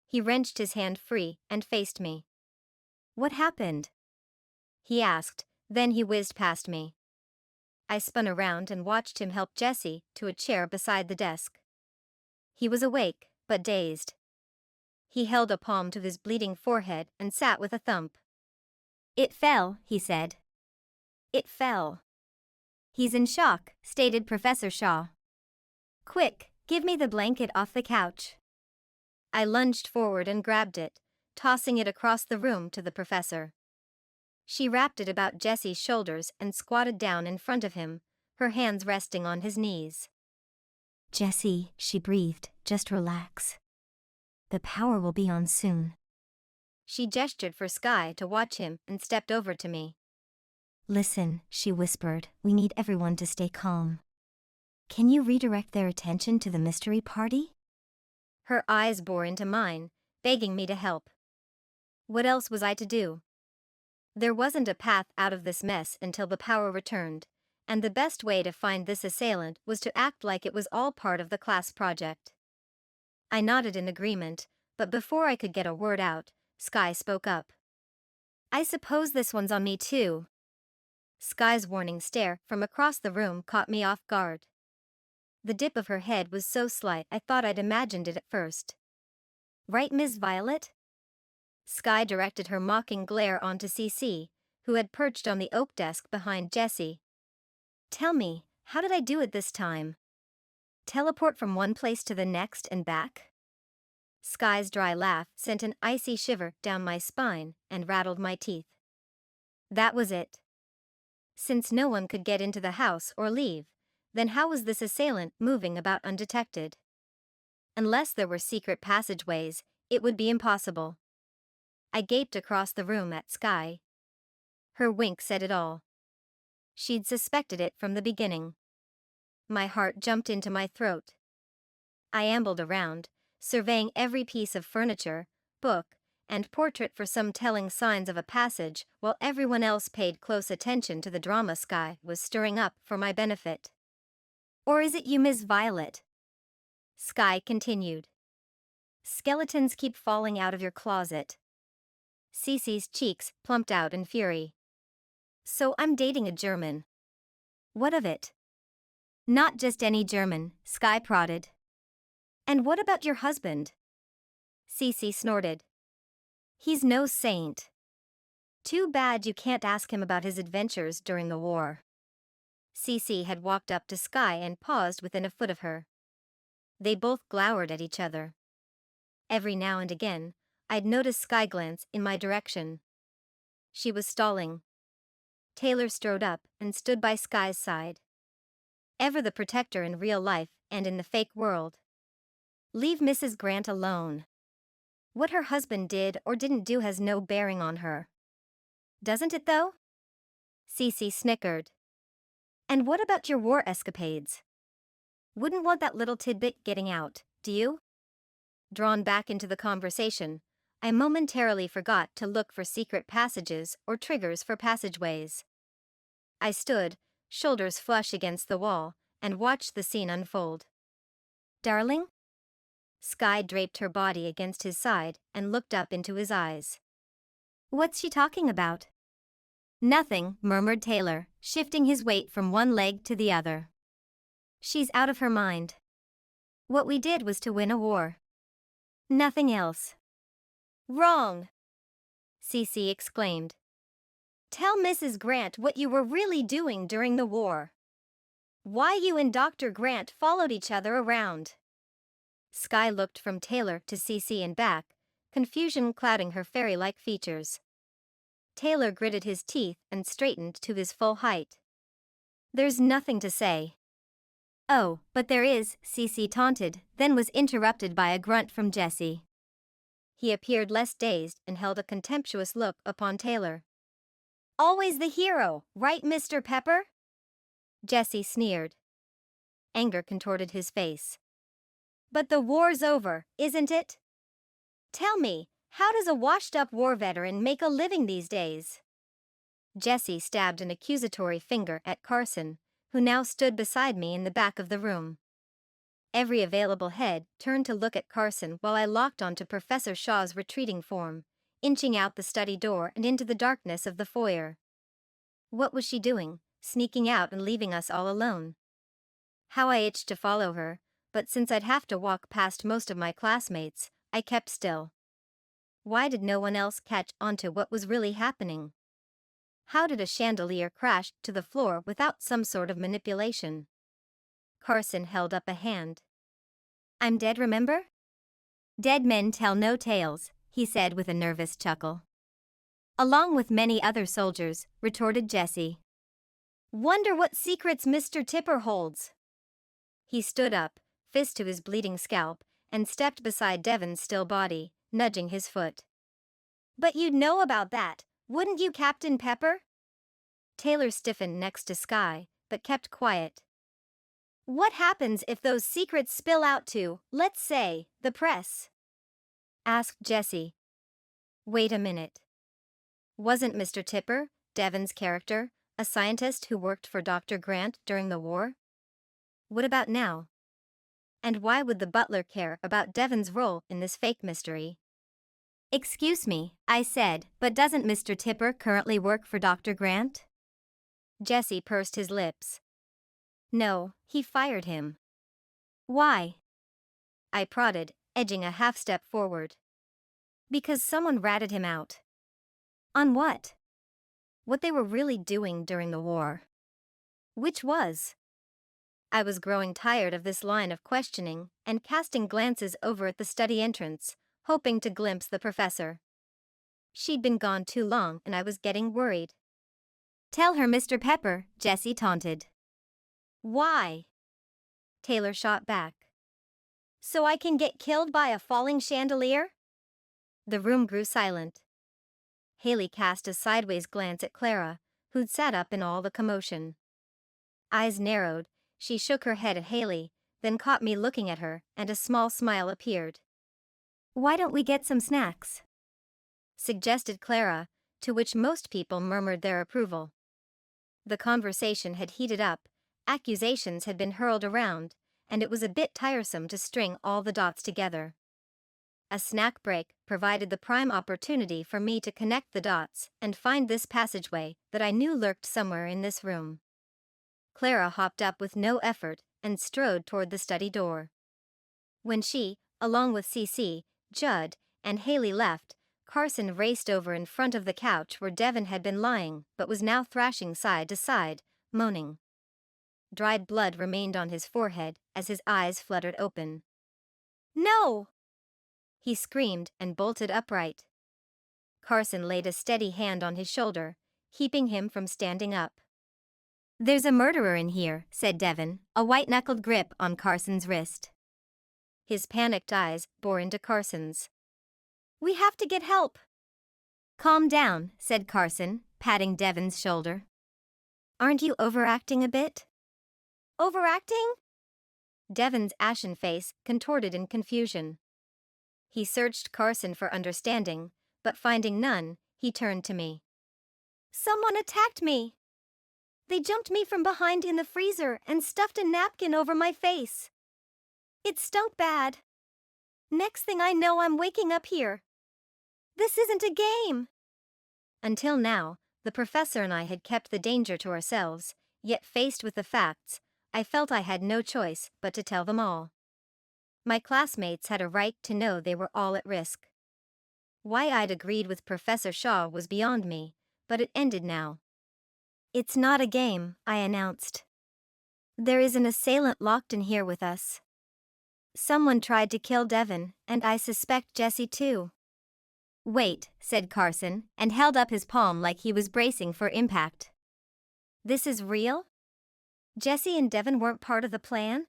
He wrenched his hand free and faced me. What happened? He asked, then he whizzed past me. I spun around and watched him help Jessie to a chair beside the desk. He was awake, but dazed. He held a palm to his bleeding forehead and sat with a thump. It fell, he said. It fell. He's in shock, stated Professor Shaw. Quick, give me the blanket off the couch. I lunged forward and grabbed it, tossing it across the room to the professor. She wrapped it about Jessie's shoulders and squatted down in front of him, her hands resting on his knees. Jessie, she breathed, just relax. The power will be on soon. She gestured for Sky to watch him and stepped over to me. Listen, she whispered, we need everyone to stay calm. Can you redirect their attention to the mystery party? Her eyes bore into mine, begging me to help. What else was I to do? There wasn't a path out of this mess until the power returned, and the best way to find this assailant was to act like it was all part of the class project. I nodded in agreement, but before I could get a word out, Sky spoke up. I suppose this one's on me too. Sky's warning stare from across the room caught me off guard. The dip of her head was so slight I thought I'd imagined it at first. Right, Miss Violet? Sky directed her mocking glare onto CC, who had perched on the oak desk behind Jessie. Tell me, how did I do it this time? Teleport from one place to the next and back? Sky's dry laugh sent an icy shiver down my spine and rattled my teeth. That was it. Since no one could get into the house or leave, then how was this assailant moving about undetected? Unless there were secret passageways, it would be impossible. I gaped across the room at Sky. Her wink said it all. She'd suspected it from the beginning. My heart jumped into my throat. I ambled around, surveying every piece of furniture, book, and portrait for some telling signs of a passage, while everyone else paid close attention to the drama Sky was stirring up for my benefit. "Or is it you, Miss Violet?" Sky continued. "Skeletons keep falling out of your closet." Cece's cheeks plumped out in fury. "So I'm dating a German." "What of it?" "Not just any German," Sky prodded. "And what about your husband?" Cece snorted. "He's no saint." "Too bad you can't ask him about his adventures during the war." Cece had walked up to Sky and paused within a foot of her. They both glowered at each other. Every now and again, I'd notice Sky glance in my direction. She was stalling. Taylor strode up and stood by Sky's side. Ever the protector in real life and in the fake world. "Leave Mrs. Grant alone. What her husband did or didn't do has no bearing on her." "Doesn't it though?" Cece snickered. "And what about your war escapades? Wouldn't want that little tidbit getting out, do you?" Drawn back into the conversation, I momentarily forgot to look for secret passages or triggers for passageways. I stood, shoulders flush against the wall, and watched the scene unfold. "Darling?" Sky draped her body against his side and looked up into his eyes. "What's she talking about?" "Nothing," murmured Taylor, shifting his weight from one leg to the other. "She's out of her mind. What we did was to win a war. Nothing else." "Wrong!" Cece exclaimed. "Tell Mrs. Grant what you were really doing during the war. Why you and Dr. Grant followed each other around." Sky looked from Taylor to Cece and back, confusion clouding her fairy-like features. Taylor gritted his teeth and straightened to his full height. "There's nothing to say." "Oh, but there is," Cece taunted, then was interrupted by a grunt from Jesse. He appeared less dazed and held a contemptuous look upon Taylor. "Always the hero, right, Mr. Pepper?" Jesse sneered. Anger contorted his face. "But the war's over, isn't it? Tell me, how does a washed-up war veteran make a living these days?" Jesse stabbed an accusatory finger at Carson, who now stood beside me in the back of the room. Every available head turned to look at Carson while I locked onto Professor Shaw's retreating form, inching out the study door and into the darkness of the foyer. What was she doing, sneaking out and leaving us all alone? How I itched to follow her, but since I'd have to walk past most of my classmates, I kept still. Why did no one else catch onto what was really happening? How did a chandelier crash to the floor without some sort of manipulation? Carson held up a hand. "I'm dead, remember?" "Dead men tell no tales," he said with a nervous chuckle. "Along with many other soldiers," retorted Jesse. "Wonder what secrets Mr. Tipper holds." He stood up, fist to his bleeding scalp, and stepped beside Devon's still body, nudging his foot. "But you'd know about that, wouldn't you, Captain Pepper?" Taylor stiffened next to Sky, but kept quiet. "What happens if those secrets spill out to, let's say, the press?" asked Jesse. Wait a minute. Wasn't Mr. Tipper, Devon's character, a scientist who worked for Dr. Grant during the war? What about now? And why would the butler care about Devon's role in this fake mystery? "Excuse me," I said, "but doesn't Mr. Tipper currently work for Dr. Grant?" Jesse pursed his lips. "No, he fired him." "Why?" I prodded, edging a half step forward. "Because someone ratted him out." "On what?" "What they were really doing during the war." "Which was?" I was growing tired of this line of questioning and casting glances over at the study entrance, hoping to glimpse the professor. She'd been gone too long and I was getting worried. "Tell her, Mr. Pepper," Jesse taunted. "Why?" Taylor shot back. "So I can get killed by a falling chandelier?" The room grew silent. Haley cast a sideways glance at Clara, who'd sat up in all the commotion. Eyes narrowed, she shook her head at Haley, then caught me looking at her, and a small smile appeared. "Why don't we get some snacks?" suggested Clara, to which most people murmured their approval. The conversation had heated up, accusations had been hurled around, and it was a bit tiresome to string all the dots together. A snack break provided the prime opportunity for me to connect the dots and find this passageway that I knew lurked somewhere in this room. Clara hopped up with no effort and strode toward the study door. When she, along with Cece, Judd, and Haley left, Carson raced over in front of the couch where Devin had been lying but was now thrashing side to side, moaning. Dried blood remained on his forehead as his eyes fluttered open. "No!" he screamed and bolted upright. Carson laid a steady hand on his shoulder, keeping him from standing up. "There's a murderer in here," said Devin, a white-knuckled grip on Carson's wrist. His panicked eyes bore into Carson's. "We have to get help." "Calm down," said Carson, patting Devin's shoulder. "Aren't you overacting a bit?" "Overacting?" Devin's ashen face contorted in confusion. He searched Carson for understanding, but finding none, he turned to me. "Someone attacked me. They jumped me from behind in the freezer and stuffed a napkin over my face. It stunk bad. Next thing I know, I'm waking up here. This isn't a game." Until now, the professor and I had kept the danger to ourselves, yet faced with the facts, I felt I had no choice but to tell them all. My classmates had a right to know they were all at risk. Why I'd agreed with Professor Shaw was beyond me, but it ended now. "It's not a game," I announced. "There is an assailant locked in here with us. Someone tried to kill Devin, and I suspect Jesse too." "Wait," said Carson, and held up his palm like he was bracing for impact. "This is real? Jesse and Devin weren't part of the plan?"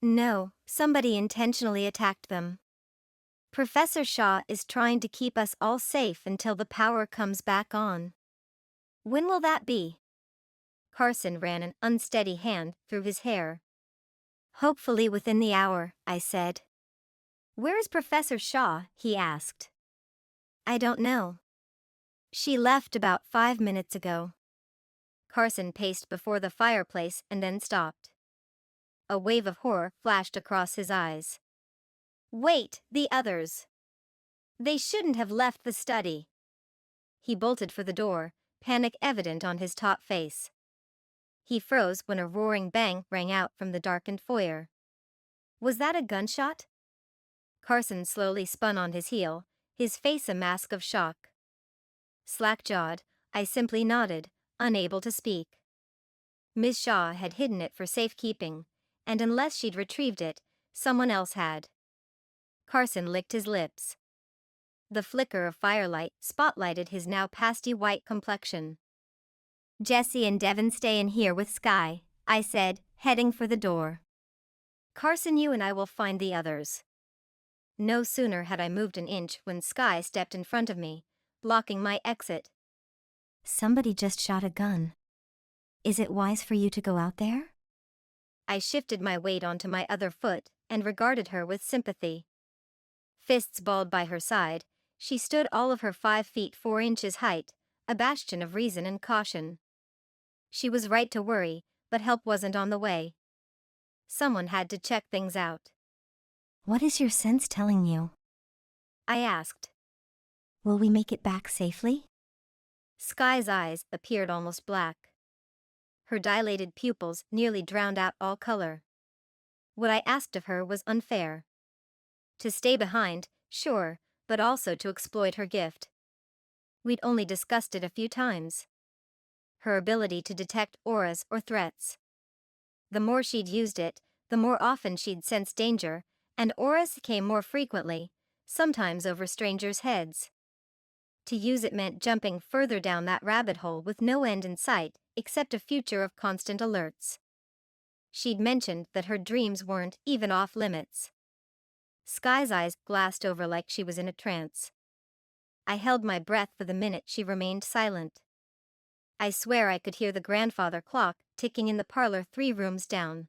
"No, somebody intentionally attacked them. Professor Shaw is trying to keep us all safe until the power comes back on." "When will that be?" Carson ran an unsteady hand through his hair. "Hopefully within the hour," I said. "Where is Professor Shaw?" he asked. "I don't know. She left about 5 minutes ago." Carson paced before the fireplace and then stopped. A wave of horror flashed across his eyes. "Wait, the others. They shouldn't have left the study." He bolted for the door, panic evident on his taut face. He froze when a roaring bang rang out from the darkened foyer. Was that a gunshot? Carson slowly spun on his heel, his face a mask of shock. Slack-jawed, I simply nodded, unable to speak. Miss Shaw had hidden it for safekeeping, and unless she'd retrieved it, someone else had. Carson licked his lips. The flicker of firelight spotlighted his now pasty white complexion. "Jesse and Devin stay in here with Sky," I said, heading for the door. "Carson, you and I will find the others." No sooner had I moved an inch when Sky stepped in front of me, blocking my exit. "Somebody just shot a gun. Is it wise for you to go out there?" I shifted my weight onto my other foot and regarded her with sympathy. Fists balled by her side, she stood all of her 5 feet 4 inches height, a bastion of reason and caution. She was right to worry, but help wasn't on the way. Someone had to check things out. "What is your sense telling you?" I asked. "Will we make it back safely?" Sky's eyes appeared almost black. Her dilated pupils nearly drowned out all color. What I asked of her was unfair. To stay behind, sure, but also to exploit her gift. We'd only discussed it a few times. Her ability to detect auras or threats. The more she'd used it, the more often she'd sensed danger, and auras came more frequently, sometimes over strangers' heads. To use it meant jumping further down that rabbit hole with no end in sight, except a future of constant alerts. She'd mentioned that her dreams weren't even off limits. Sky's eyes glassed over like she was in a trance. I held my breath for the minute she remained silent. I swear I could hear the grandfather clock ticking in the parlor 3 rooms down.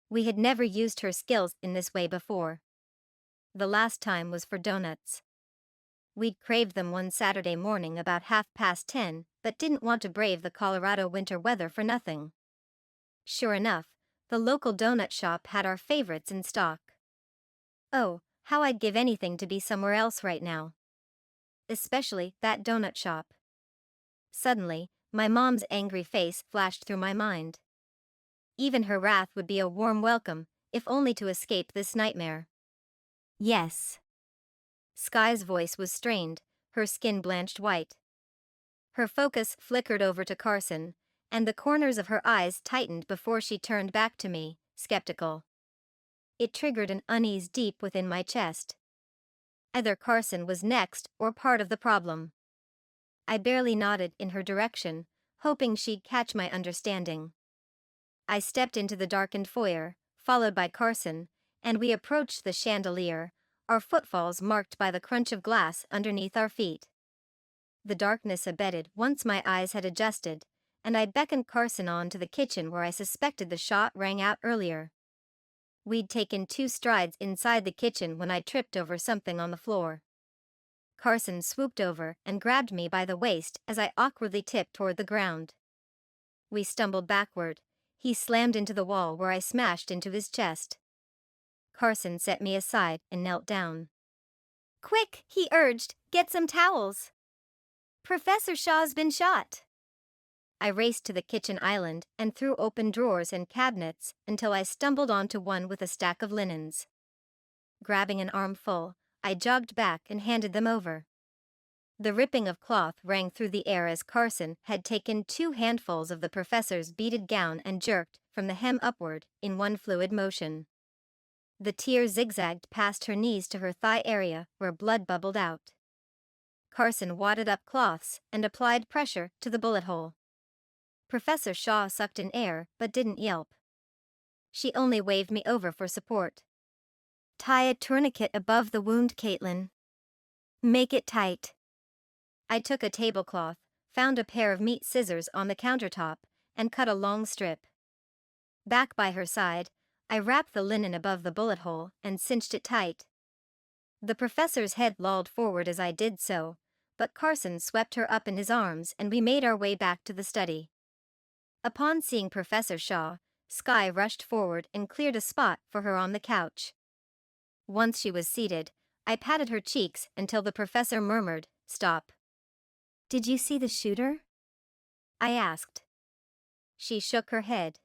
We had never used her skills in this way before. The last time was for donuts. We'd craved them one Saturday morning about 10:30, but didn't want to brave the Colorado winter weather for nothing. Sure enough, the local donut shop had our favorites in stock. Oh, how I'd give anything to be somewhere else right now. Especially that donut shop. Suddenly, my mom's angry face flashed through my mind. Even her wrath would be a warm welcome, if only to escape this nightmare. Yes. Sky's voice was strained, her skin blanched white. Her focus flickered over to Carson, and the corners of her eyes tightened before she turned back to me, skeptical. It triggered an unease deep within my chest. Either Carson was next or part of the problem. I barely nodded in her direction, hoping she'd catch my understanding. I stepped into the darkened foyer, followed by Carson, and we approached the chandelier, our footfalls marked by the crunch of glass underneath our feet. The darkness abated once my eyes had adjusted, and I beckoned Carson on to the kitchen where I suspected the shot rang out earlier. We'd taken 2 strides inside the kitchen when I tripped over something on the floor. Carson swooped over and grabbed me by the waist as I awkwardly tipped toward the ground. We stumbled backward. He slammed into the wall where I smashed into his chest. Carson set me aside and knelt down. "Quick," he urged, "get some towels. Professor Shaw's been shot." I raced to the kitchen island and threw open drawers and cabinets until I stumbled onto one with a stack of linens. Grabbing an armful, I jogged back and handed them over. The ripping of cloth rang through the air as Carson had taken 2 handfuls of the professor's beaded gown and jerked from the hem upward in one fluid motion. The tear zigzagged past her knees to her thigh area where blood bubbled out. Carson wadded up cloths and applied pressure to the bullet hole. Professor Shaw sucked in air but didn't yelp. She only waved me over for support. "Tie a tourniquet above the wound, Kaitlynn. Make it tight." I took a tablecloth, found a pair of meat scissors on the countertop, and cut a long strip. Back by her side, I wrapped the linen above the bullet hole and cinched it tight. The professor's head lolled forward as I did so, but Carson swept her up in his arms and we made our way back to the study. Upon seeing Professor Shaw, Sky rushed forward and cleared a spot for her on the couch. Once she was seated, I patted her cheeks until the professor murmured, "Stop." Did you see the shooter? I asked. She shook her head.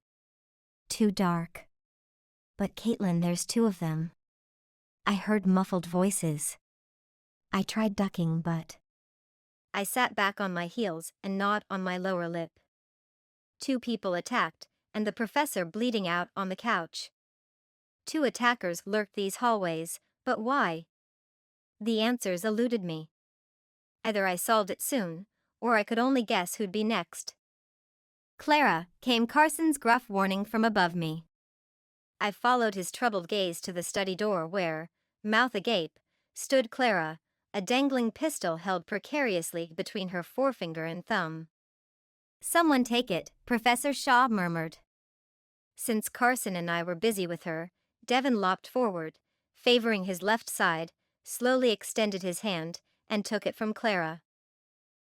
Too dark. But Kaitlynn, there's 2 of them. I heard muffled voices. I tried ducking, but... I sat back on my heels and gnawed on my lower lip. 2 people attacked, and the professor bleeding out on the couch. 2 attackers lurked these hallways, but why? The answers eluded me. Either I solved it soon, or I could only guess who'd be next. "Clara," came Carson's gruff warning from above me. I followed his troubled gaze to the study door where, mouth agape, stood Clara, a dangling pistol held precariously between her forefinger and thumb. "Someone take it," Professor Shaw murmured. Since Carson and I were busy with her, Devin lopped forward, favoring his left side, slowly extended his hand, and took it from Clara.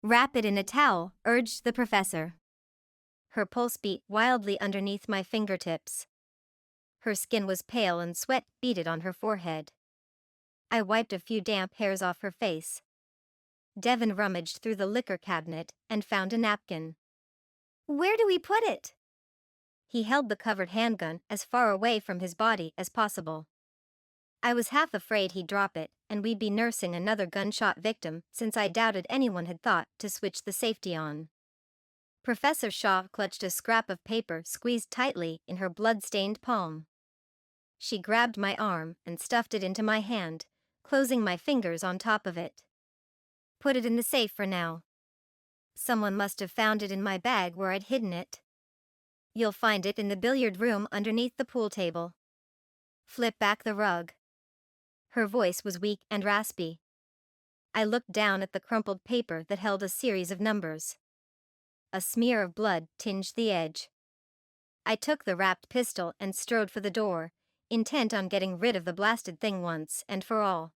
"Wrap it in a towel," urged the professor. Her pulse beat wildly underneath my fingertips. Her skin was pale and sweat beaded on her forehead. I wiped a few damp hairs off her face. Devin rummaged through the liquor cabinet and found a napkin. "Where do we put it?" He held the covered handgun as far away from his body as possible. I was half afraid he'd drop it and we'd be nursing another gunshot victim since I doubted anyone had thought to switch the safety on. Professor Shaw clutched a scrap of paper squeezed tightly in her blood-stained palm. She grabbed my arm and stuffed it into my hand, closing my fingers on top of it. "Put it in the safe for now. Someone must have found it in my bag where I'd hidden it. You'll find it in the billiard room underneath the pool table. Flip back the rug." Her voice was weak and raspy. I looked down at the crumpled paper that held a series of numbers. A smear of blood tinged the edge. I took the wrapped pistol and strode for the door, intent on getting rid of the blasted thing once and for all.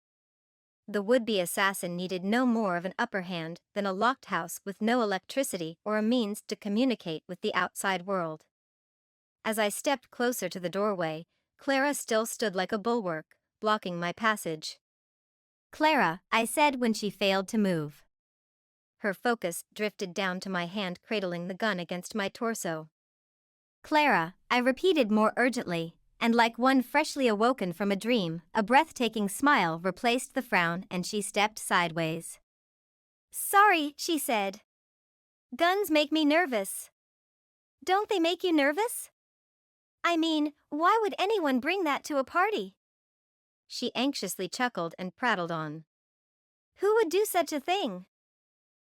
The would-be assassin needed no more of an upper hand than a locked house with no electricity or a means to communicate with the outside world. As I stepped closer to the doorway, Clara still stood like a bulwark, blocking my passage. "Clara," I said when she failed to move. Her focus drifted down to my hand cradling the gun against my torso. "Clara," I repeated more urgently, and like one freshly awoken from a dream, a breathtaking smile replaced the frown and she stepped sideways. "Sorry," she said. "Guns make me nervous." "Don't they make you nervous? I mean, why would anyone bring that to a party?" She anxiously chuckled and prattled on. "Who would do such a thing?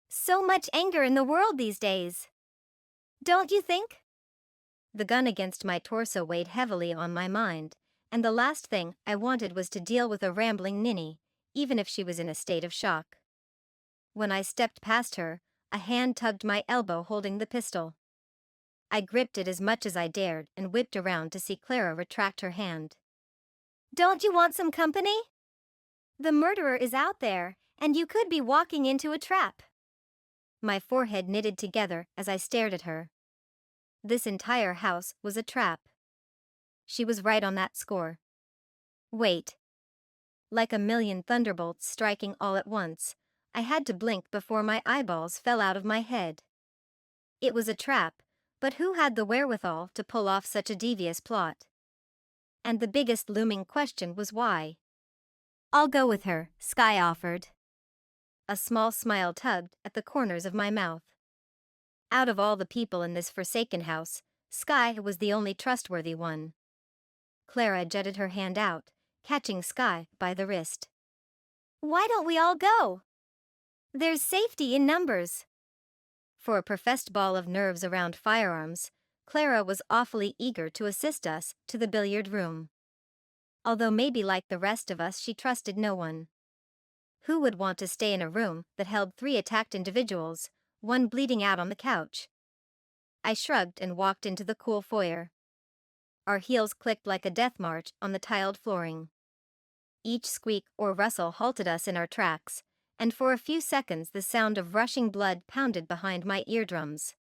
So much anger in the world these days. Don't you think?" The gun against my torso weighed heavily on my mind, and the last thing I wanted was to deal with a rambling ninny, even if she was in a state of shock. When I stepped past her, a hand tugged my elbow holding the pistol. I gripped it as much as I dared and whipped around to see Clara retract her hand. "Don't you want some company? The murderer is out there, and you could be walking into a trap." My forehead knitted together as I stared at her. This entire house was a trap. She was right on that score. Wait. Like a million thunderbolts striking all at once, I had to blink before my eyeballs fell out of my head. It was a trap, but who had the wherewithal to pull off such a devious plot? And the biggest looming question was why. "I'll go with her," Skye offered. A small smile tugged at the corners of my mouth. Out of all the people in this forsaken house, Skye was the only trustworthy one. Clara jutted her hand out, catching Skye by the wrist. "Why don't we all go? There's safety in numbers." For a professed ball of nerves around firearms, Clara was awfully eager to assist us to the billiard room. Although maybe like the rest of us she trusted no one. Who would want to stay in a room that held 3 attacked individuals, one bleeding out on the couch? I shrugged and walked into the cool foyer. Our heels clicked like a death march on the tiled flooring. Each squeak or rustle halted us in our tracks, and for a few seconds the sound of rushing blood pounded behind my eardrums.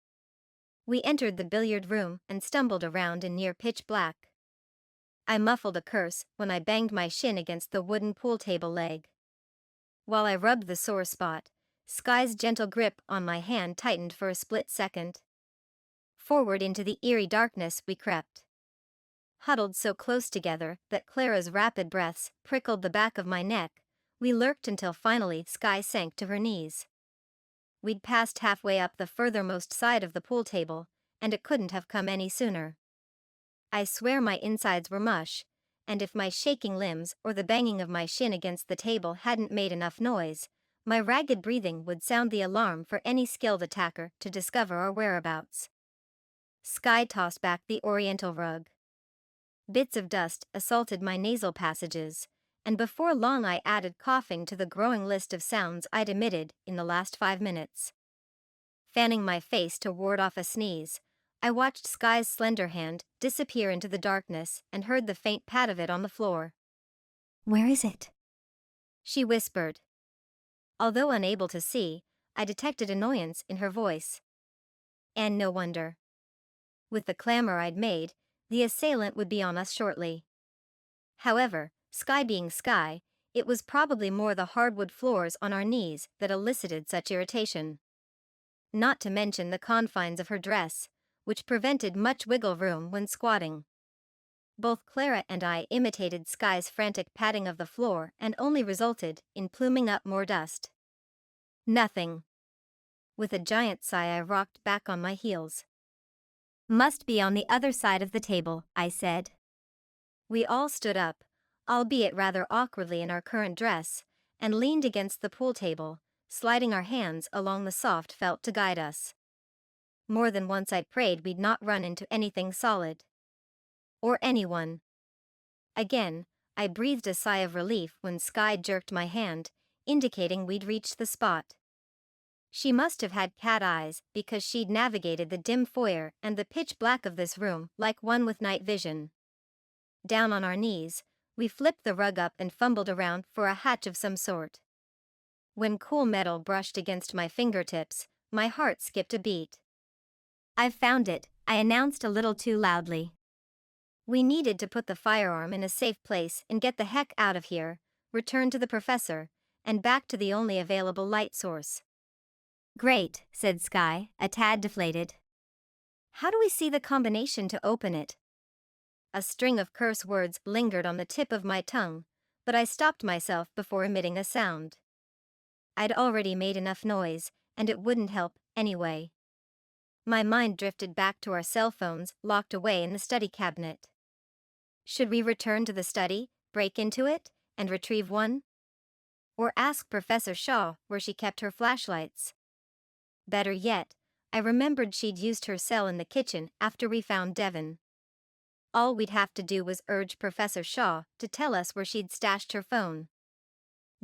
We entered the billiard room and stumbled around in near pitch black. I muffled a curse when I banged my shin against the wooden pool table leg. While I rubbed the sore spot, Skye's gentle grip on my hand tightened for a split second. Forward into the eerie darkness we crept. Huddled so close together that Clara's rapid breaths prickled the back of my neck, we lurked until finally Skye sank to her knees. We'd passed halfway up the furthermost side of the pool table, and it couldn't have come any sooner. I swear my insides were mush, and if my shaking limbs or the banging of my shin against the table hadn't made enough noise, my ragged breathing would sound the alarm for any skilled attacker to discover our whereabouts. Skye tossed back the oriental rug. Bits of dust assaulted my nasal passages, and before long I added coughing to the growing list of sounds I'd emitted in the last 5 minutes. Fanning my face to ward off a sneeze, I watched Skye's slender hand disappear into the darkness and heard the faint pat of it on the floor. "Where is it?" She whispered. Although unable to see, I detected annoyance in her voice. And no wonder. With the clamor I'd made, the assailant would be on us shortly. However, Skye being Skye, it was probably more the hardwood floors on our knees that elicited such irritation. Not to mention the confines of her dress, which prevented much wiggle room when squatting. Both Clara and I imitated Skye's frantic patting of the floor and only resulted in pluming up more dust. Nothing. With a giant sigh I rocked back on my heels. "Must be on the other side of the table," I said. We all stood up, albeit rather awkwardly in our current dress, and leaned against the pool table, sliding our hands along the soft felt to guide us. More than once I prayed we'd not run into anything solid. Or anyone. Again, I breathed a sigh of relief when Skye jerked my hand, indicating we'd reached the spot. She must have had cat eyes because she'd navigated the dim foyer and the pitch black of this room like one with night vision. Down on our knees, we flipped the rug up and fumbled around for a hatch of some sort. When cool metal brushed against my fingertips, my heart skipped a beat. "I've found it," I announced a little too loudly. We needed to put the firearm in a safe place and get the heck out of here, return to the professor, and back to the only available light source. "Great," said Sky, a tad deflated. "How do we see the combination to open it?" A string of curse words lingered on the tip of my tongue, but I stopped myself before emitting a sound. I'd already made enough noise, and it wouldn't help, anyway. My mind drifted back to our cell phones locked away in the study cabinet. Should we return to the study, break into it, and retrieve one? Or ask Professor Shaw where she kept her flashlights? Better yet, I remembered she'd used her cell in the kitchen after we found Devon. All we'd have to do was urge Professor Shaw to tell us where she'd stashed her phone.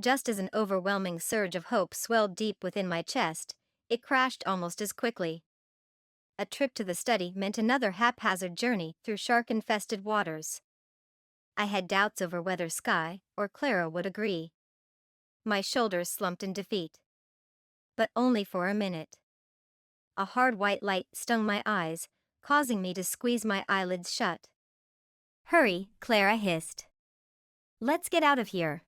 Just as an overwhelming surge of hope swelled deep within my chest, it crashed almost as quickly. A trip to the study meant another haphazard journey through shark-infested waters. I had doubts over whether Sky or Clara would agree. My shoulders slumped in defeat. But only for a minute. A hard white light stung my eyes, causing me to squeeze my eyelids shut. "Hurry," Clara hissed. "Let's get out of here.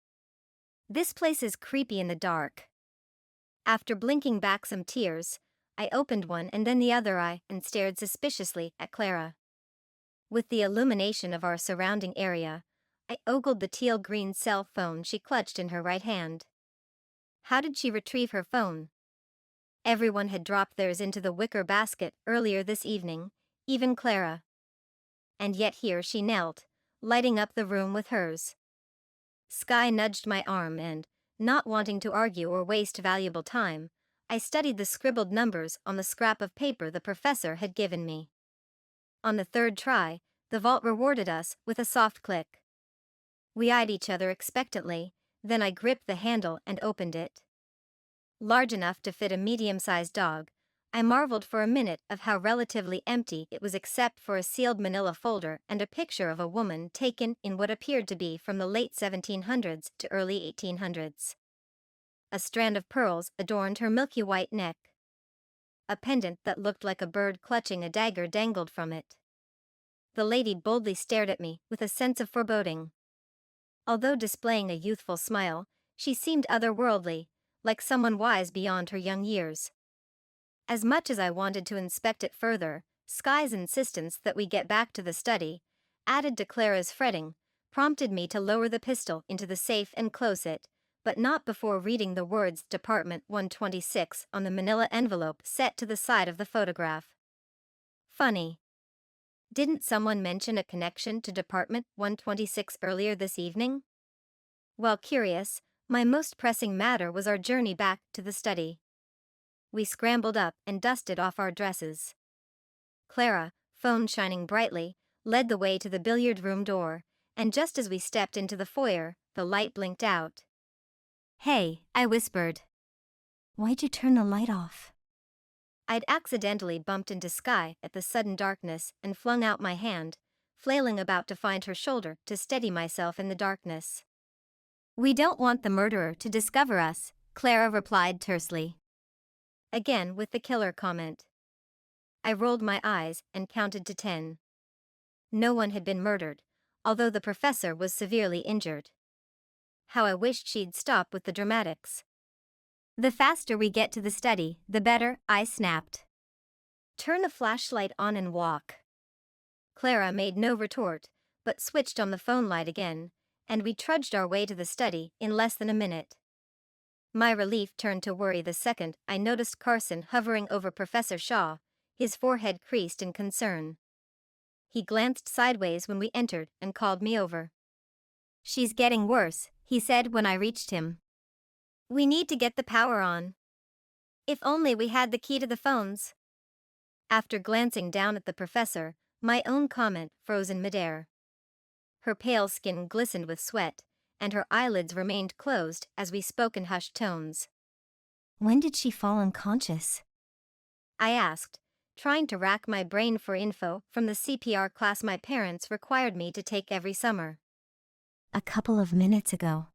This place is creepy in the dark." After blinking back some tears, I opened one and then the other eye and stared suspiciously at Clara. With the illumination of our surrounding area, I ogled the teal-green cell phone she clutched in her right hand. How did she retrieve her phone? Everyone had dropped theirs into the wicker basket earlier this evening, even Clara. And yet here she knelt, lighting up the room with hers. Sky nudged my arm and, not wanting to argue or waste valuable time, I studied the scribbled numbers on the scrap of paper the professor had given me. On the third try, the vault rewarded us with a soft click. We eyed each other expectantly, then I gripped the handle and opened it. Large enough to fit a medium-sized dog, I marveled for a minute of how relatively empty it was except for a sealed manila folder and a picture of a woman taken in what appeared to be from the late 1700s to early 1800s. A strand of pearls adorned her milky white neck. A pendant that looked like a bird clutching a dagger dangled from it. The lady boldly stared at me with a sense of foreboding. Although displaying a youthful smile, she seemed otherworldly, like someone wise beyond her young years. As much as I wanted to inspect it further, Sky's insistence that we get back to the study, added to Clara's fretting, prompted me to lower the pistol into the safe and close it, but not before reading the words Department 126 on the manila envelope set to the side of the photograph. Funny. Didn't someone mention a connection to Department 126 earlier this evening? Well, curious, my most pressing matter was our journey back to the study. We scrambled up and dusted off our dresses. Clara, phone shining brightly, led the way to the billiard room door, and just as we stepped into the foyer, the light blinked out. "Hey," I whispered. Why'd you turn the light off? I'd accidentally bumped into Sky at the sudden darkness and flung out my hand, flailing about to find her shoulder to steady myself in the darkness. "We don't want the murderer to discover us," Clara replied tersely. Again with the killer comment. I rolled my eyes and counted to 10. No one had been murdered, although the professor was severely injured. How I wished she'd stop with the dramatics. "The faster we get to the study, the better," I snapped. "Turn the flashlight on and walk." Clara made no retort, but switched on the phone light again, and we trudged our way to the study in less than a minute. My relief turned to worry the second I noticed Carson hovering over Professor Shaw, his forehead creased in concern. He glanced sideways when we entered and called me over. "She's getting worse," he said when I reached him. "We need to get the power on. If only we had the key to the phones." After glancing down at the professor, my own comment froze in midair. Her pale skin glistened with sweat, and her eyelids remained closed as we spoke in hushed tones. When did she fall unconscious? I asked, trying to rack my brain for info from the CPR class my parents required me to take every summer. A couple of minutes ago.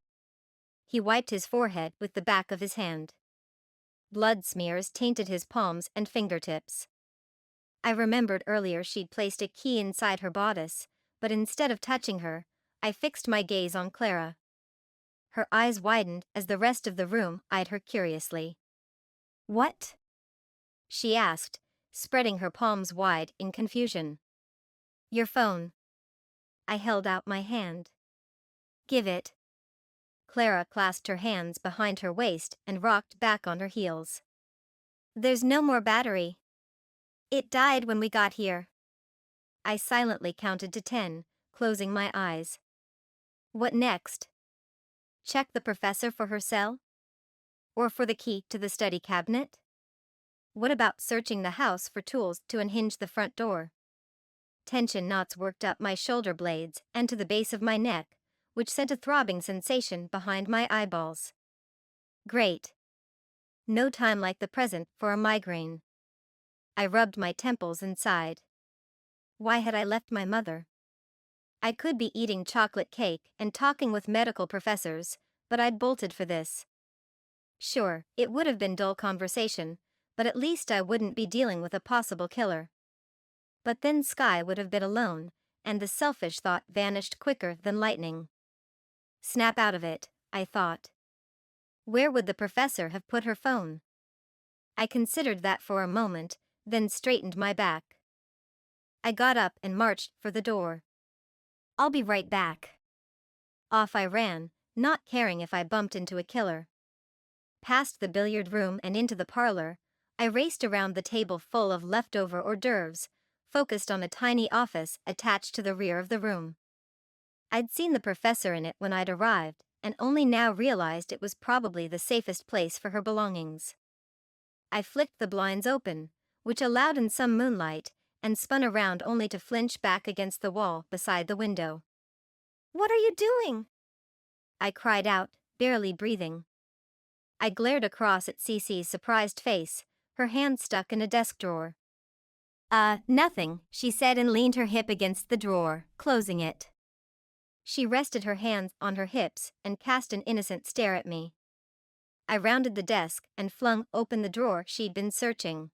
He wiped his forehead with the back of his hand. Blood smears tainted his palms and fingertips. I remembered earlier she'd placed a key inside her bodice, but instead of touching her, I fixed my gaze on Clara. Her eyes widened as the rest of the room eyed her curiously. What? She asked, spreading her palms wide in confusion. Your phone. I held out my hand. Give it. Clara clasped her hands behind her waist and rocked back on her heels. There's no more battery. It died when we got here. I silently counted to 10, closing my eyes. What next? Check the professor for her cell? Or for the key to the study cabinet? What about searching the house for tools to unhinge the front door? Tension knots worked up my shoulder blades and to the base of my neck, which sent a throbbing sensation behind my eyeballs. Great. No time like the present for a migraine. I rubbed my temples and sighed. Why had I left my mother? I could be eating chocolate cake and talking with medical professors, but I'd bolted for this. Sure, it would have been dull conversation, but at least I wouldn't be dealing with a possible killer. But then Sky would have been alone, and the selfish thought vanished quicker than lightning. Snap out of it, I thought. Where would the professor have put her phone? I considered that for a moment, then straightened my back. I got up and marched for the door. I'll be right back. Off I ran, not caring if I bumped into a killer. Past the billiard room and into the parlor, I raced around the table full of leftover hors d'oeuvres, focused on a tiny office attached to the rear of the room. I'd seen the professor in it when I'd arrived, and only now realized it was probably the safest place for her belongings. I flicked the blinds open, which allowed in some moonlight, and spun around only to flinch back against the wall beside the window. What are you doing? I cried out, barely breathing. I glared across at Cece's surprised face, her hand stuck in a desk drawer. Nothing, she said and leaned her hip against the drawer, closing it. She rested her hands on her hips and cast an innocent stare at me. I rounded the desk and flung open the drawer she'd been searching.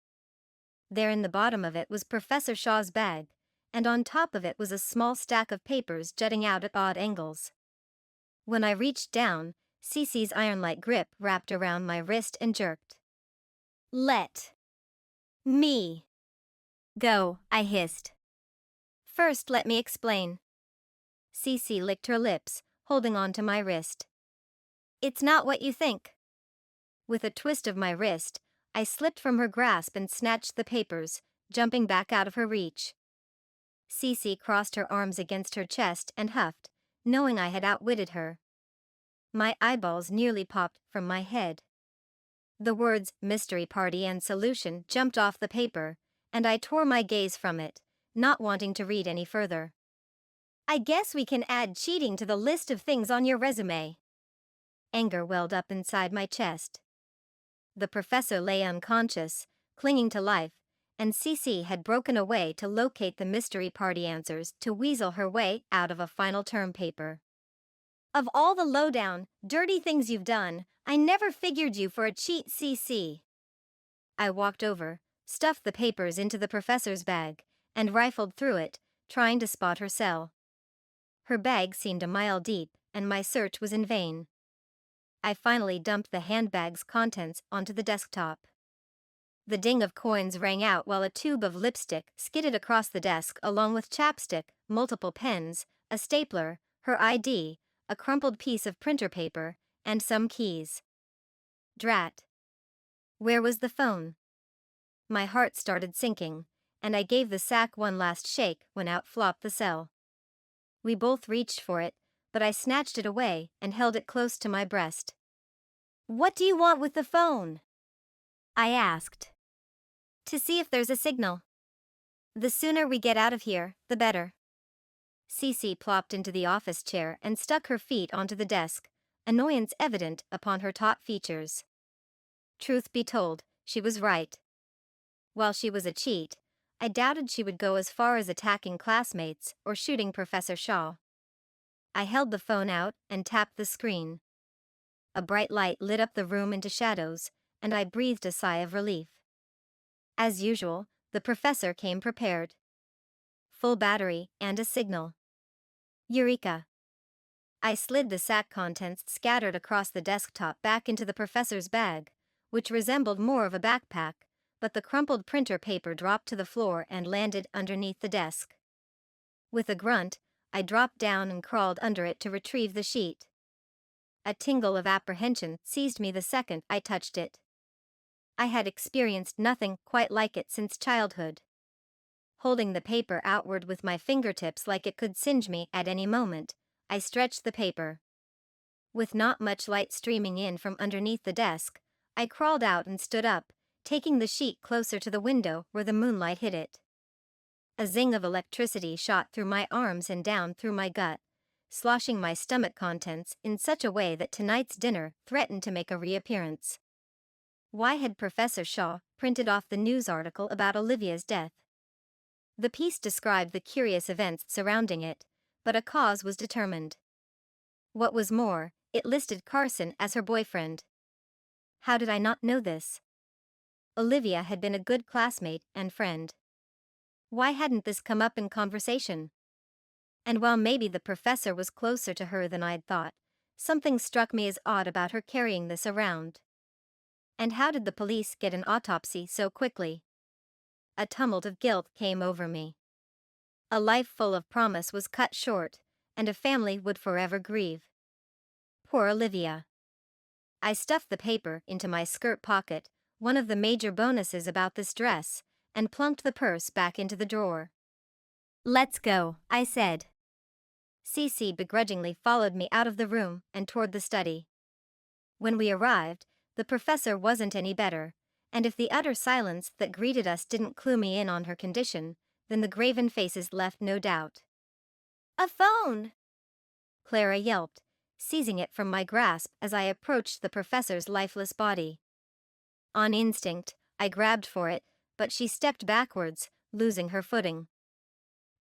There in the bottom of it was Professor Shaw's bag, and on top of it was a small stack of papers jutting out at odd angles. When I reached down, Cece's iron-like grip wrapped around my wrist and jerked. Let me go, I hissed. First, let me explain. Cece licked her lips, holding on to my wrist. It's not what you think. With a twist of my wrist, I slipped from her grasp and snatched the papers, jumping back out of her reach. Cece crossed her arms against her chest and huffed, knowing I had outwitted her. My eyeballs nearly popped from my head. The words mystery party and solution jumped off the paper, and I tore my gaze from it, not wanting to read any further. I guess we can add cheating to the list of things on your resume. Anger welled up inside my chest. The professor lay unconscious, clinging to life, and Cece had broken away to locate the mystery party answers to weasel her way out of a final term paper. Of all the lowdown, dirty things you've done, I never figured you for a cheat, Cece. I walked over, stuffed the papers into the professor's bag, and rifled through it, trying to spot her cell. Her bag seemed a mile deep, and my search was in vain. I finally dumped the handbag's contents onto the desktop. The ding of coins rang out while a tube of lipstick skidded across the desk along with chapstick, multiple pens, a stapler, her ID, a crumpled piece of printer paper, and some keys. Drat. Where was the phone? My heart started sinking, and I gave the sack one last shake when out flopped the cell. We both reached for it, but I snatched it away and held it close to my breast. What do you want with the phone? I asked. To see if there's a signal. The sooner we get out of here, the better. Cece plopped into the office chair and stuck her feet onto the desk, annoyance evident upon her taut features. Truth be told, she was right. While she was a cheat, I doubted she would go as far as attacking classmates or shooting Professor Shaw. I held the phone out and tapped the screen. A bright light lit up the room into shadows, and I breathed a sigh of relief. As usual, the professor came prepared. Full battery and a signal. Eureka! I slid the sack contents scattered across the desktop back into the professor's bag, which resembled more of a backpack, but the crumpled printer paper dropped to the floor and landed underneath the desk. With a grunt, I dropped down and crawled under it to retrieve the sheet. A tingle of apprehension seized me the second I touched it. I had experienced nothing quite like it since childhood. Holding the paper outward with my fingertips like it could singe me at any moment, I stretched the paper. With not much light streaming in from underneath the desk, I crawled out and stood up, taking the sheet closer to the window where the moonlight hit it. A zing of electricity shot through my arms and down through my gut, sloshing my stomach contents in such a way that tonight's dinner threatened to make a reappearance. Why had Professor Shaw printed off the news article about Olivia's death? The piece described the curious events surrounding it, but a cause was determined. What was more, it listed Carson as her boyfriend. How did I not know this? Olivia had been a good classmate and friend. Why hadn't this come up in conversation? And while maybe the professor was closer to her than I'd thought, something struck me as odd about her carrying this around. And how did the police get an autopsy so quickly? A tumult of guilt came over me. A life full of promise was cut short, and a family would forever grieve. Poor Olivia. I stuffed the paper into my skirt pocket, one of the major bonuses about this dress, and plunked the purse back into the drawer. "Let's go," I said. Cece begrudgingly followed me out of the room and toward the study. When we arrived, the professor wasn't any better, and if the utter silence that greeted us didn't clue me in on her condition, then the graven faces left no doubt. "A phone!" Clara yelped, seizing it from my grasp as I approached the professor's lifeless body. On instinct, I grabbed for it, but she stepped backwards, losing her footing.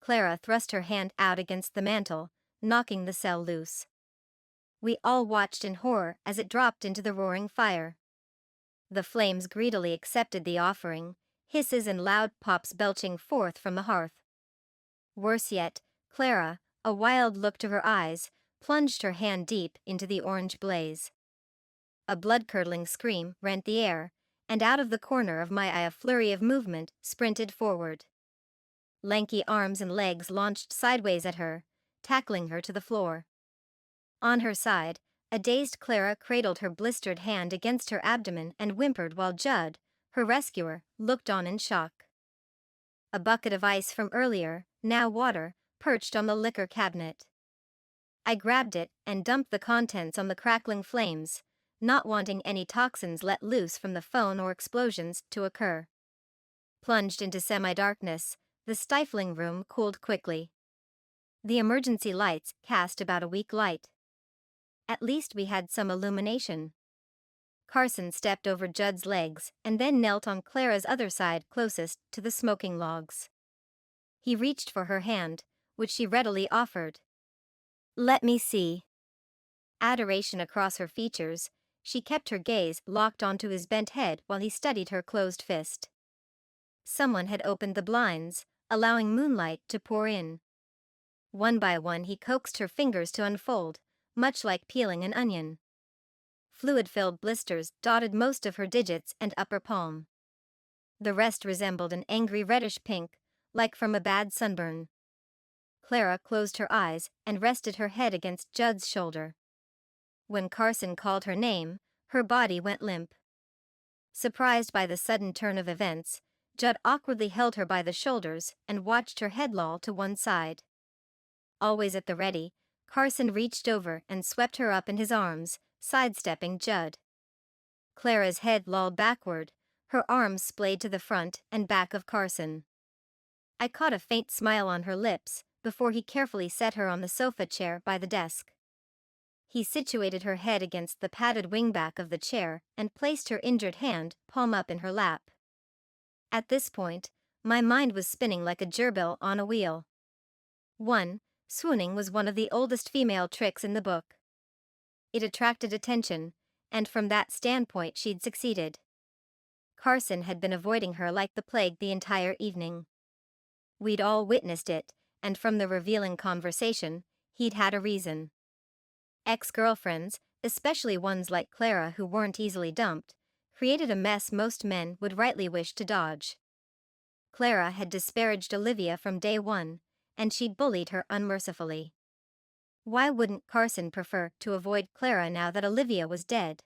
Clara thrust her hand out against the mantel, knocking the cell loose. We all watched in horror as it dropped into the roaring fire. The flames greedily accepted the offering, hisses and loud pops belching forth from the hearth. Worse yet, Clara, a wild look to her eyes, plunged her hand deep into the orange blaze. A blood-curdling scream rent the air, and out of the corner of my eye a flurry of movement sprinted forward. Lanky arms and legs launched sideways at her, tackling her to the floor. On her side, a dazed Clara cradled her blistered hand against her abdomen and whimpered while Judd, her rescuer, looked on in shock. A bucket of ice from earlier, now water, perched on the liquor cabinet. I grabbed it and dumped the contents on the crackling flames, not wanting any toxins let loose from the phone or explosions to occur. Plunged into semi-darkness, the stifling room cooled quickly. The emergency lights cast about a weak light. At least we had some illumination. Carson stepped over Judd's legs and then knelt on Clara's other side closest to the smoking logs. He reached for her hand, which she readily offered. "Let me see." Adoration across her features, she kept her gaze locked onto his bent head while he studied her closed fist. Someone had opened the blinds, allowing moonlight to pour in. One by one he coaxed her fingers to unfold, much like peeling an onion. Fluid-filled blisters dotted most of her digits and upper palm. The rest resembled an angry reddish pink, like from a bad sunburn. Clara closed her eyes and rested her head against Judd's shoulder. When Carson called her name, her body went limp. Surprised by the sudden turn of events, Judd awkwardly held her by the shoulders and watched her head loll to one side. Always at the ready, Carson reached over and swept her up in his arms, sidestepping Judd. Clara's head lolled backward, her arms splayed to the front and back of Carson. I caught a faint smile on her lips before he carefully set her on the sofa chair by the desk. He situated her head against the padded wingback of the chair and placed her injured hand, palm up, in her lap. At this point, my mind was spinning like a gerbil on a wheel. 1. Swooning was one of the oldest female tricks in the book. It attracted attention, and from that standpoint she'd succeeded. Carson had been avoiding her like the plague the entire evening. We'd all witnessed it, and from the revealing conversation, he'd had a reason. Ex-girlfriends, especially ones like Clara who weren't easily dumped, created a mess most men would rightly wish to dodge. Clara had disparaged Olivia from day one, and she'd bullied her unmercifully. Why wouldn't Carson prefer to avoid Clara now that Olivia was dead?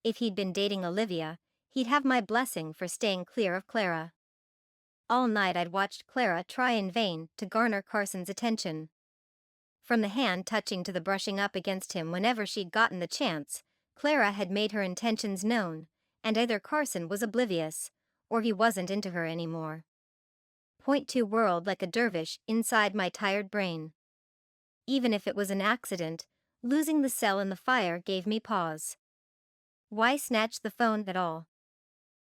If he'd been dating Olivia, he'd have my blessing for staying clear of Clara. All night I'd watched Clara try in vain to garner Carson's attention. From the hand touching to the brushing up against him whenever she'd gotten the chance, Clara had made her intentions known, and either Carson was oblivious, or he wasn't into her anymore. Point 2 whirled like a dervish inside my tired brain. Even if it was an accident, losing the cell in the fire gave me pause. Why snatch the phone at all?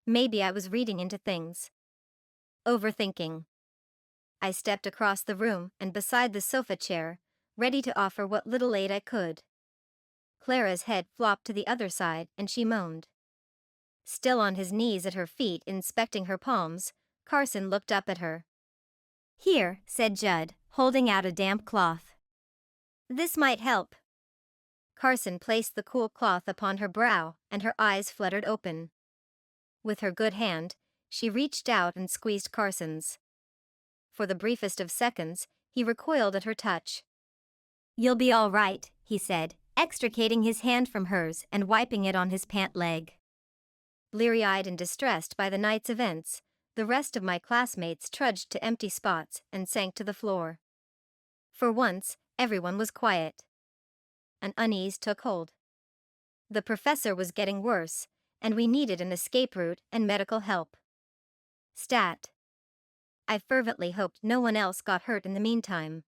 Maybe I was reading into things. Overthinking. I stepped across the room and beside the sofa chair, ready to offer what little aid I could. Clara's head flopped to the other side and she moaned. Still on his knees at her feet inspecting her palms, Carson looked up at her. "Here," said Judd, holding out a damp cloth. "This might help." Carson placed the cool cloth upon her brow and her eyes fluttered open. With her good hand, she reached out and squeezed Carson's. For the briefest of seconds, he recoiled at her touch. "You'll be all right," he said, extricating his hand from hers and wiping it on his pant leg. Bleary-eyed and distressed by the night's events, the rest of my classmates trudged to empty spots and sank to the floor. For once, everyone was quiet. An unease took hold. The professor was getting worse, and we needed an escape route and medical help. Stat. I fervently hoped no one else got hurt in the meantime.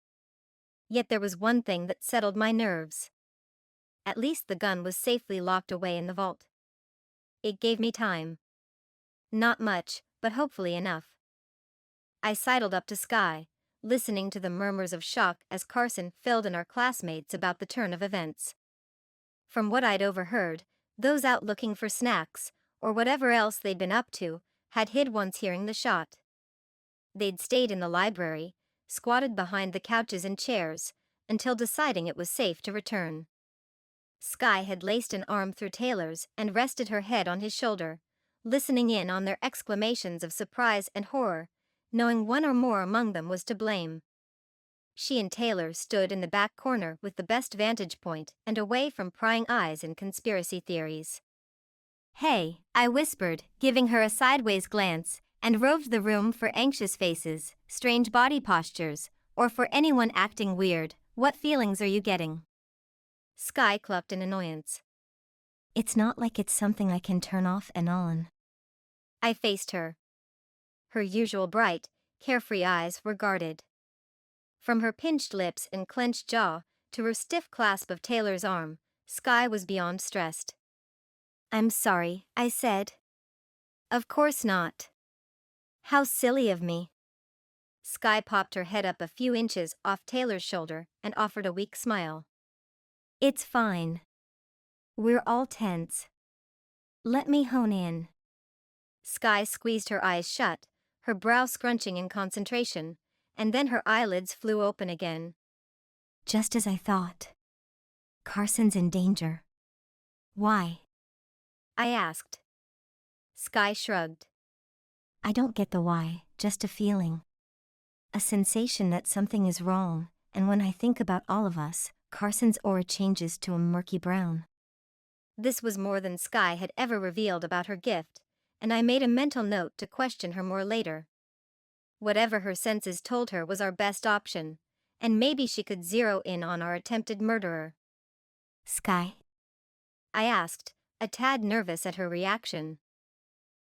Yet there was one thing that settled my nerves. At least the gun was safely locked away in the vault. It gave me time. Not much, but hopefully enough. I sidled up to Skye, listening to the murmurs of shock as Carson filled in our classmates about the turn of events. From what I'd overheard, those out looking for snacks, or whatever else they'd been up to, had hid once hearing the shot. They'd stayed in the library, squatted behind the couches and chairs, until deciding it was safe to return. Skye had laced an arm through Taylor's and rested her head on his shoulder, listening in on their exclamations of surprise and horror, knowing one or more among them was to blame. She and Taylor stood in the back corner with the best vantage point and away from prying eyes and conspiracy theories. "Hey," I whispered, giving her a sideways glance, and roved the room for anxious faces, strange body postures, or for anyone acting weird. "What feelings are you getting?" Skye clucked in annoyance. It's not like it's something I can turn off and on. I faced her. Her usual bright, carefree eyes were guarded. From her pinched lips and clenched jaw to her stiff clasp of Taylor's arm, Skye was beyond stressed. "I'm sorry," I said. "Of course not." "How silly of me." Skye popped her head up a few inches off Taylor's shoulder and offered a weak smile. "It's fine. We're all tense. Let me hone in." Skye squeezed her eyes shut, her brow scrunching in concentration, and then her eyelids flew open again. Just as I thought. Carson's in danger. Why? I asked. Skye shrugged. I don't get the why, just a feeling. A sensation that something is wrong, and when I think about all of us, Carson's aura changes to a murky brown. This was more than Skye had ever revealed about her gift, and I made a mental note to question her more later. Whatever her senses told her was our best option, and maybe she could zero in on our attempted murderer. Skye? I asked, a tad nervous at her reaction.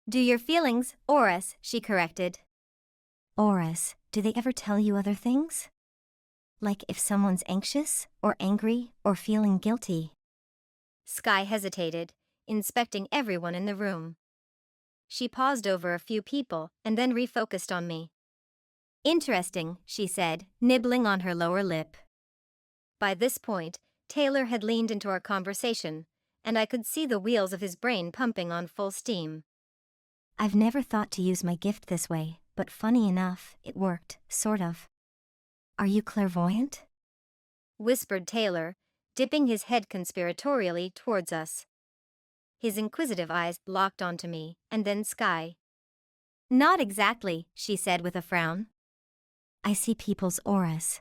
"Do your feelings, auras," she corrected. Auras, do they ever tell you other things? Like if someone's anxious, or angry, or feeling guilty. Sky hesitated, inspecting everyone in the room. She paused over a few people and then refocused on me. Interesting, she said, nibbling on her lower lip. By this point, Taylor had leaned into our conversation, and I could see the wheels of his brain pumping on full steam. I've never thought to use my gift this way, but funny enough, it worked, sort of. Are you clairvoyant? Whispered Taylor, dipping his head conspiratorially towards us. His inquisitive eyes locked onto me, and then Sky. Not exactly, she said with a frown. I see people's auras.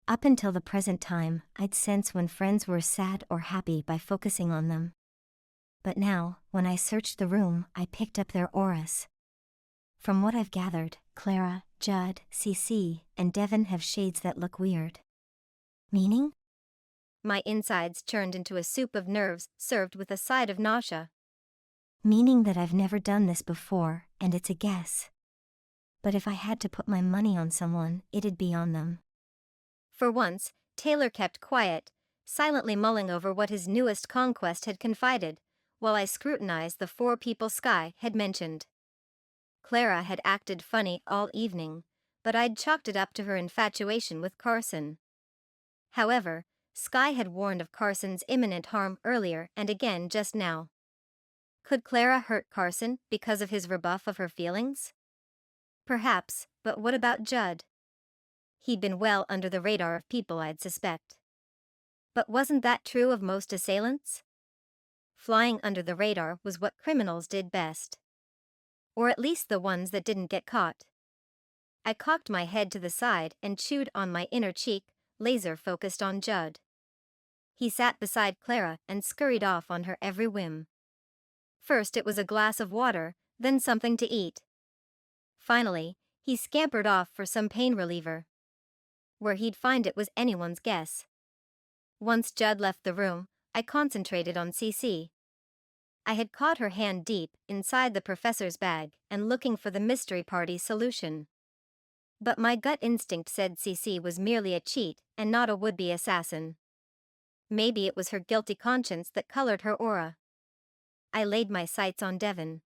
Up until the present time, I'd sense when friends were sad or happy by focusing on them. But now, when I searched the room, I picked up their auras. From what I've gathered, Clara, Judd, CC, and Devin have shades that look weird. Meaning? My insides churned into a soup of nerves served with a side of nausea. Meaning that I've never done this before, and it's a guess. But if I had to put my money on someone, it'd be on them. For once, Taylor kept quiet, silently mulling over what his newest conquest had confided, while I scrutinized the 4 people Sky had mentioned. Clara had acted funny all evening, but I'd chalked it up to her infatuation with Carson. However, Sky had warned of Carson's imminent harm earlier and again just now. Could Clara hurt Carson because of his rebuff of her feelings? Perhaps, but what about Judd? He'd been well under the radar of people I'd suspect. But wasn't that true of most assailants? Flying under the radar was what criminals did best. Or at least the ones that didn't get caught. I cocked my head to the side and chewed on my inner cheek, laser-focused on Judd. He sat beside Clara and scurried off on her every whim. First it was a glass of water, then something to eat. Finally, he scampered off for some pain reliever. Where he'd find it was anyone's guess. Once Judd left the room, I concentrated on CC. I had caught her hand deep inside the professor's bag and looking for the mystery party's solution. But my gut instinct said CC was merely a cheat and not a would-be assassin. Maybe it was her guilty conscience that colored her aura. I laid my sights on Devin.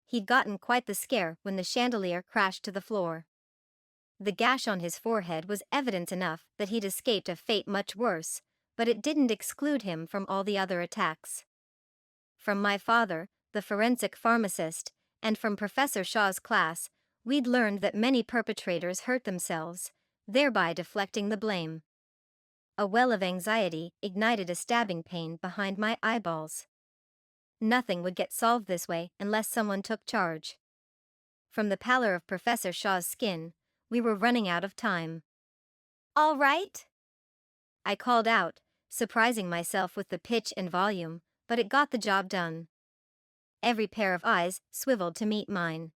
He'd gotten quite the scare when the chandelier crashed to the floor. The gash on his forehead was evidence enough that he'd escaped a fate much worse, but it didn't exclude him from all the other attacks. From my father, the forensic pharmacist, and from Professor Shaw's class, we'd learned that many perpetrators hurt themselves, thereby deflecting the blame. A well of anxiety ignited a stabbing pain behind my eyeballs. Nothing would get solved this way unless someone took charge. From the pallor of Professor Shaw's skin, we were running out of time. "All right?" I called out, surprising myself with the pitch and volume, but it got the job done. Every pair of eyes swiveled to meet mine.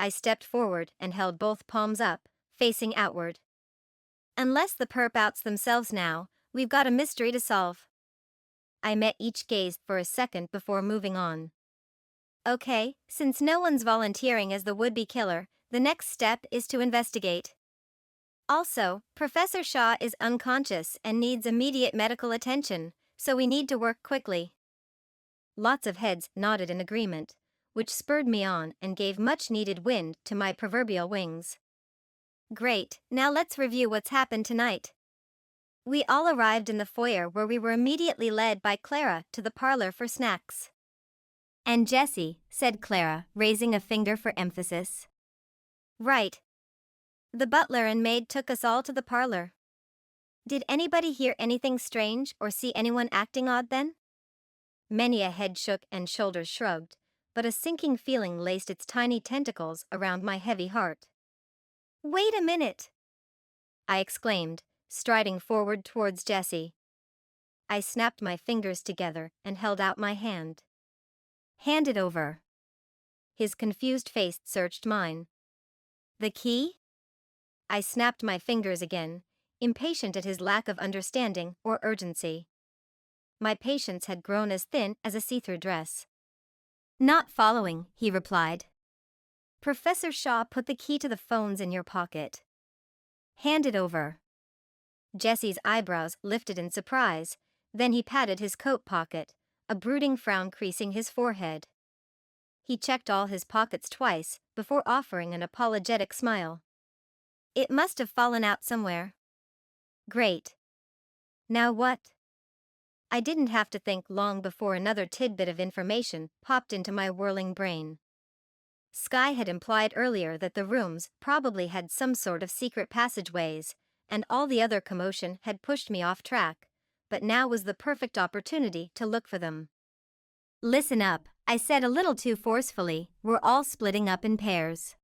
I stepped forward and held both palms up, facing outward. "Unless the perp outs themselves now, we've got a mystery to solve." I met each gaze for a second before moving on. "Okay, since no one's volunteering as the would-be killer, the next step is to investigate. Also, Professor Shaw is unconscious and needs immediate medical attention, so we need to work quickly." Lots of heads nodded in agreement, which spurred me on and gave much-needed wind to my proverbial wings. Great, now let's review what's happened tonight. We all arrived in the foyer where we were immediately led by Clara to the parlor for snacks. "And Jessie," said Clara, raising a finger for emphasis. "Right. The butler and maid took us all to the parlor." Did anybody hear anything strange or see anyone acting odd then? Many a head shook and shoulders shrugged, but a sinking feeling laced its tiny tentacles around my heavy heart. "Wait a minute!" I exclaimed, striding forward towards Jessie. I snapped my fingers together and held out my hand. "Hand it over." His confused face searched mine. "The key?" I snapped my fingers again, impatient at his lack of understanding or urgency. My patience had grown as thin as a see-through dress. "Not following," he replied. "Professor Shaw put the key to the phones in your pocket." "Hand it over." Jesse's eyebrows lifted in surprise, then he patted his coat pocket, a brooding frown creasing his forehead. He checked all his pockets twice before offering an apologetic smile. It must have fallen out somewhere. Great. Now what? I didn't have to think long before another tidbit of information popped into my whirling brain. Sky had implied earlier that the rooms probably had some sort of secret passageways, and all the other commotion had pushed me off track, but now was the perfect opportunity to look for them. Listen up, I said a little too forcefully, we're all splitting up in pairs.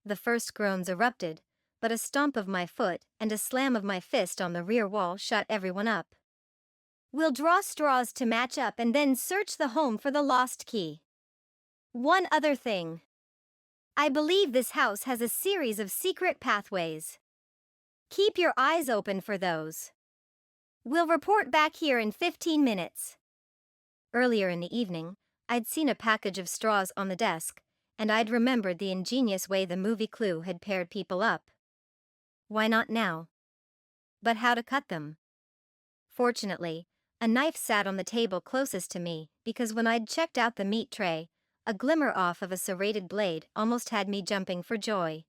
The first groans erupted, but a stomp of my foot and a slam of my fist on the rear wall shut everyone up. We'll draw straws to match up and then search the home for the lost key. One other thing. I believe this house has a series of secret pathways. Keep your eyes open for those. We'll report back here in 15 minutes. Earlier in the evening, I'd seen a package of straws on the desk, and I'd remembered the ingenious way the movie Clue had paired people up. Why not now? But how to cut them? Fortunately, a knife sat on the table closest to me because when I'd checked out the meat tray, a glimmer off of a serrated blade almost had me jumping for joy.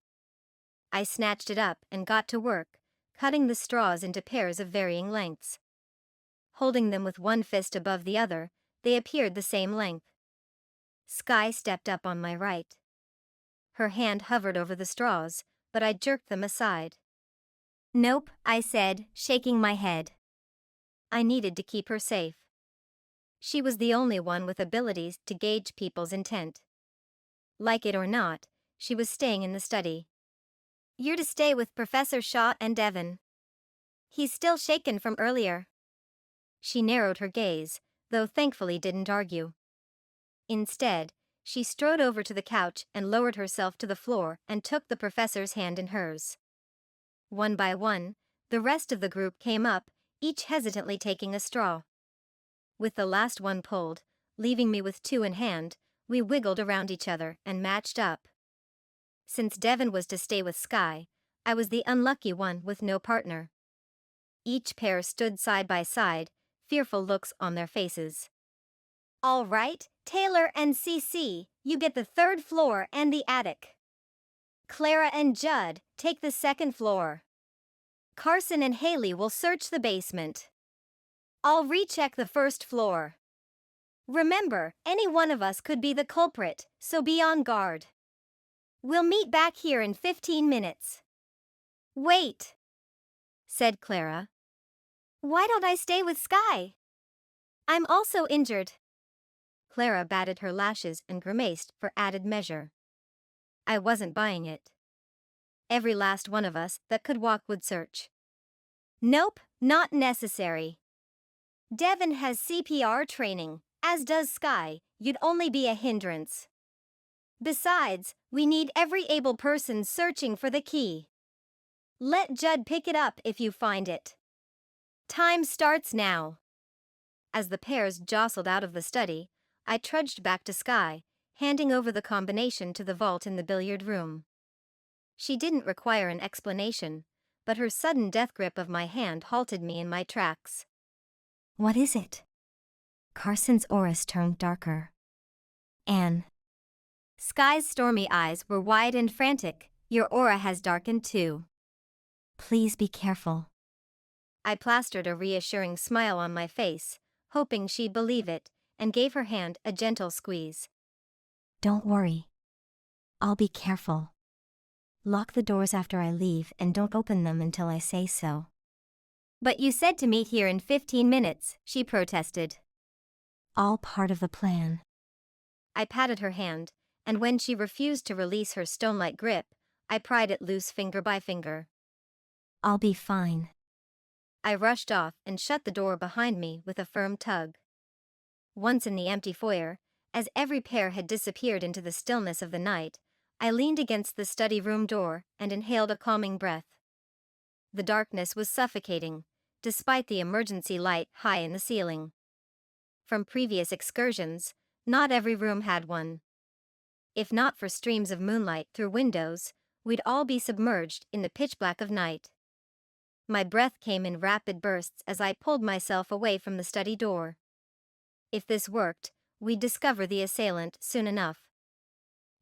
I snatched it up and got to work, cutting the straws into pairs of varying lengths. Holding them with one fist above the other, they appeared the same length. Sky stepped up on my right. Her hand hovered over the straws, but I jerked them aside. Nope, I said, shaking my head. I needed to keep her safe. She was the only one with abilities to gauge people's intent. Like it or not, she was staying in the study. You're to stay with Professor Shaw and Devon. He's still shaken from earlier. She narrowed her gaze, though thankfully didn't argue. Instead, she strode over to the couch and lowered herself to the floor and took the professor's hand in hers. One by one, the rest of the group came up, each hesitantly taking a straw. With the last one pulled, leaving me with two in hand, we wiggled around each other and matched up. Since Devon was to stay with Sky, I was the unlucky one with no partner. Each pair stood side by side, fearful looks on their faces. All right, Taylor and CC, you get the third floor and the attic. Clara and Judd, take the second floor. Carson and Haley will search the basement. I'll recheck the first floor. Remember, any one of us could be the culprit, so be on guard. We'll meet back here in 15 minutes. Wait, said Clara. Why don't I stay with Sky? I'm also injured. Clara batted her lashes and grimaced for added measure. I wasn't buying it. Every last one of us that could walk would search. Nope, not necessary. Devon has CPR training, as does Sky. You'd only be a hindrance. Besides, we need every able person searching for the key. Let Judd pick it up if you find it. Time starts now. As the pairs jostled out of the study, I trudged back to Sky, handing over the combination to the vault in the billiard room. She didn't require an explanation, but her sudden death grip of my hand halted me in my tracks. What is it? Carson's auras turned darker. Anne. Sky's stormy eyes were wide and frantic. Your aura has darkened too. Please be careful. I plastered a reassuring smile on my face, hoping she'd believe it, and gave her hand a gentle squeeze. Don't worry. I'll be careful. Lock the doors after I leave and don't open them until I say so. But you said to meet here in 15 minutes, she protested. All part of the plan. I patted her hand, and when she refused to release her stone-like grip, I pried it loose finger by finger. I'll be fine. I rushed off and shut the door behind me with a firm tug. Once in the empty foyer, as every pair had disappeared into the stillness of the night, I leaned against the study room door and inhaled a calming breath. The darkness was suffocating, despite the emergency light high in the ceiling. From previous excursions, not every room had one. If not for streams of moonlight through windows, we'd all be submerged in the pitch black of night. My breath came in rapid bursts as I pulled myself away from the study door. If this worked, we'd discover the assailant soon enough.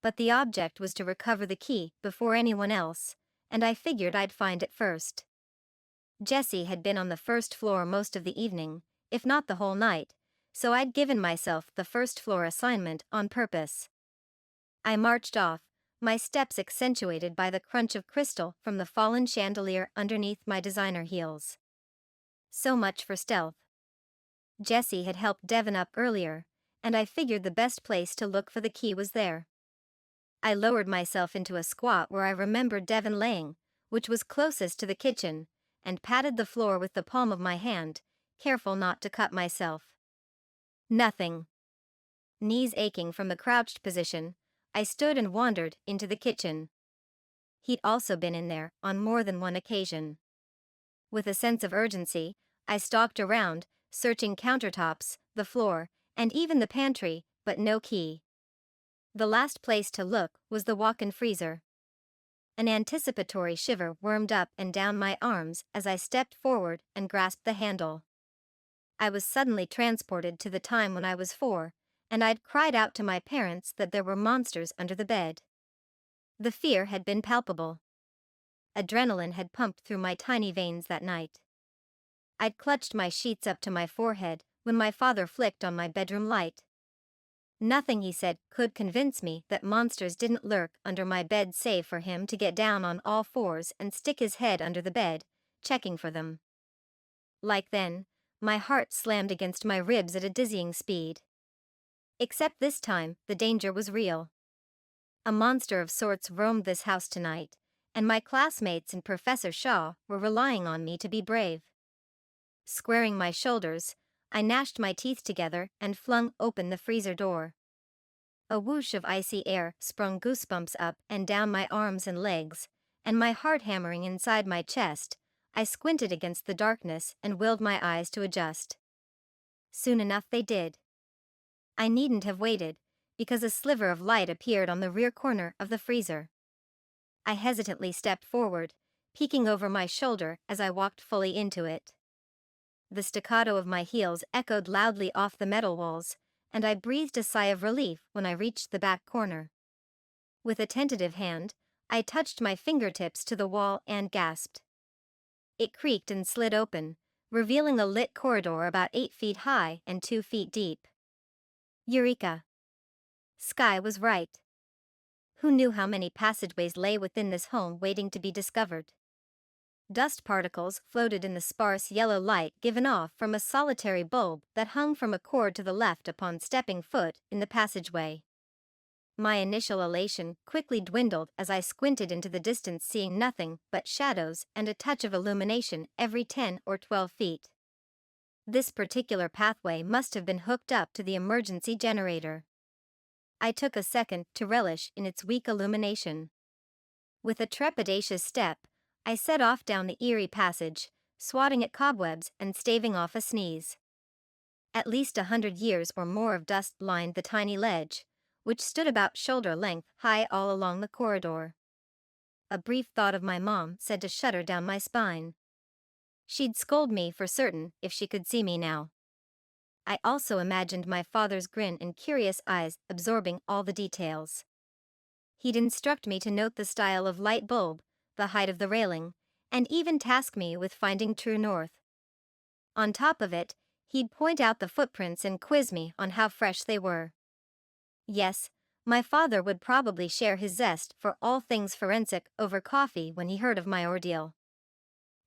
But the object was to recover the key before anyone else, and I figured I'd find it first. Jessie had been on the first floor most of the evening, if not the whole night, so I'd given myself the first floor assignment on purpose. I marched off, my steps accentuated by the crunch of crystal from the fallen chandelier underneath my designer heels. So much for stealth. Jessie had helped Devon up earlier, and I figured the best place to look for the key was there. I lowered myself into a squat where I remembered Devon laying, which was closest to the kitchen, and patted the floor with the palm of my hand, careful not to cut myself. Nothing. Knees aching from the crouched position, I stood and wandered into the kitchen. He'd also been in there on more than one occasion. With a sense of urgency, I stalked around, searching countertops, the floor, and even the pantry, but no key. The last place to look was the walk-in freezer. An anticipatory shiver wormed up and down my arms as I stepped forward and grasped the handle. I was suddenly transported to the time when I was 4, and I'd cried out to my parents that there were monsters under the bed. The fear had been palpable. Adrenaline had pumped through my tiny veins that night. I'd clutched my sheets up to my forehead when my father flicked on my bedroom light. Nothing he said could convince me that monsters didn't lurk under my bed save for him to get down on all fours and stick his head under the bed, checking for them. Like then, my heart slammed against my ribs at a dizzying speed. Except this time, the danger was real. A monster of sorts roamed this house tonight, and my classmates and Professor Shaw were relying on me to be brave. Squaring my shoulders, I gnashed my teeth together and flung open the freezer door. A whoosh of icy air sprung goosebumps up and down my arms and legs, and my heart hammering inside my chest, I squinted against the darkness and willed my eyes to adjust. Soon enough they did. I needn't have waited, because a sliver of light appeared on the rear corner of the freezer. I hesitantly stepped forward, peeking over my shoulder as I walked fully into it. The staccato of my heels echoed loudly off the metal walls, and I breathed a sigh of relief when I reached the back corner. With a tentative hand, I touched my fingertips to the wall and gasped. It creaked and slid open, revealing a lit corridor about 8 feet high and 2 feet deep. Eureka! Sky was right. Who knew how many passageways lay within this home waiting to be discovered? Dust particles floated in the sparse yellow light given off from a solitary bulb that hung from a cord to the left upon stepping foot in the passageway. My initial elation quickly dwindled as I squinted into the distance, seeing nothing but shadows and a touch of illumination every 10 or 12 feet. This particular pathway must have been hooked up to the emergency generator. I took a second to relish in its weak illumination. With a trepidatious step, I set off down the eerie passage, swatting at cobwebs and staving off a sneeze. At least 100 years or more of dust lined the tiny ledge, which stood about shoulder-length high all along the corridor. A brief thought of my mom said to shudder down my spine. She'd scold me for certain if she could see me now. I also imagined my father's grin and curious eyes absorbing all the details. He'd instruct me to note the style of light bulb, the height of the railing, and even task me with finding true north. On top of it, he'd point out the footprints and quiz me on how fresh they were. Yes, my father would probably share his zest for all things forensic over coffee when he heard of my ordeal.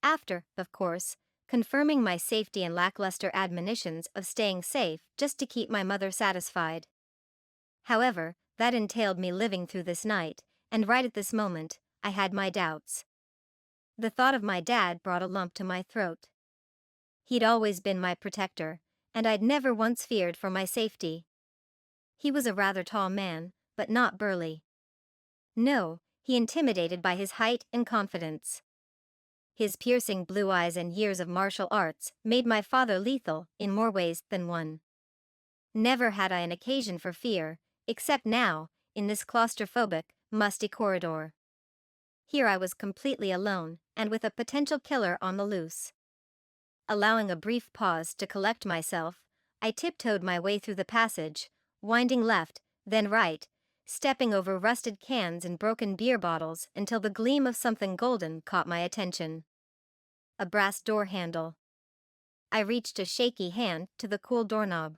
After, of course, confirming my safety and lackluster admonitions of staying safe just to keep my mother satisfied. However, that entailed me living through this night, and right at this moment, I had my doubts. The thought of my dad brought a lump to my throat. He'd always been my protector, and I'd never once feared for my safety. He was a rather tall man, but not burly. No, he intimidated by his height and confidence. His piercing blue eyes and years of martial arts made my father lethal in more ways than one. Never had I an occasion for fear, except now, in this claustrophobic, musty corridor. Here I was completely alone, and with a potential killer on the loose. Allowing a brief pause to collect myself, I tiptoed my way through the passage, winding left, then right, stepping over rusted cans and broken beer bottles until the gleam of something golden caught my attention. A brass door handle. I reached a shaky hand to the cool doorknob.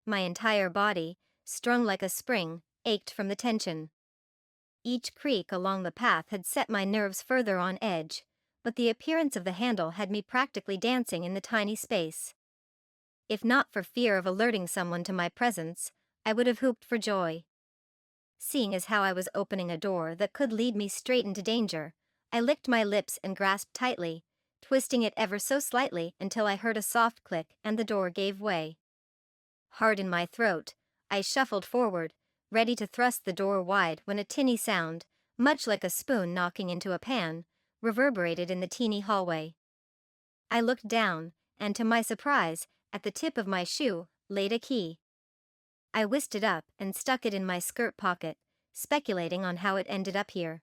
My entire body, strung like a spring, ached from the tension. Each creak along the path had set my nerves further on edge, but the appearance of the handle had me practically dancing in the tiny space. If not for fear of alerting someone to my presence, I would have whooped for joy. Seeing as how I was opening a door that could lead me straight into danger, I licked my lips and grasped tightly, twisting it ever so slightly until I heard a soft click and the door gave way. Hard in my throat, I shuffled forward, ready to thrust the door wide when a tinny sound, much like a spoon knocking into a pan, reverberated in the teeny hallway. I looked down, and to my surprise, at the tip of my shoe, laid a key. I whisked it up and stuck it in my skirt pocket, speculating on how it ended up here.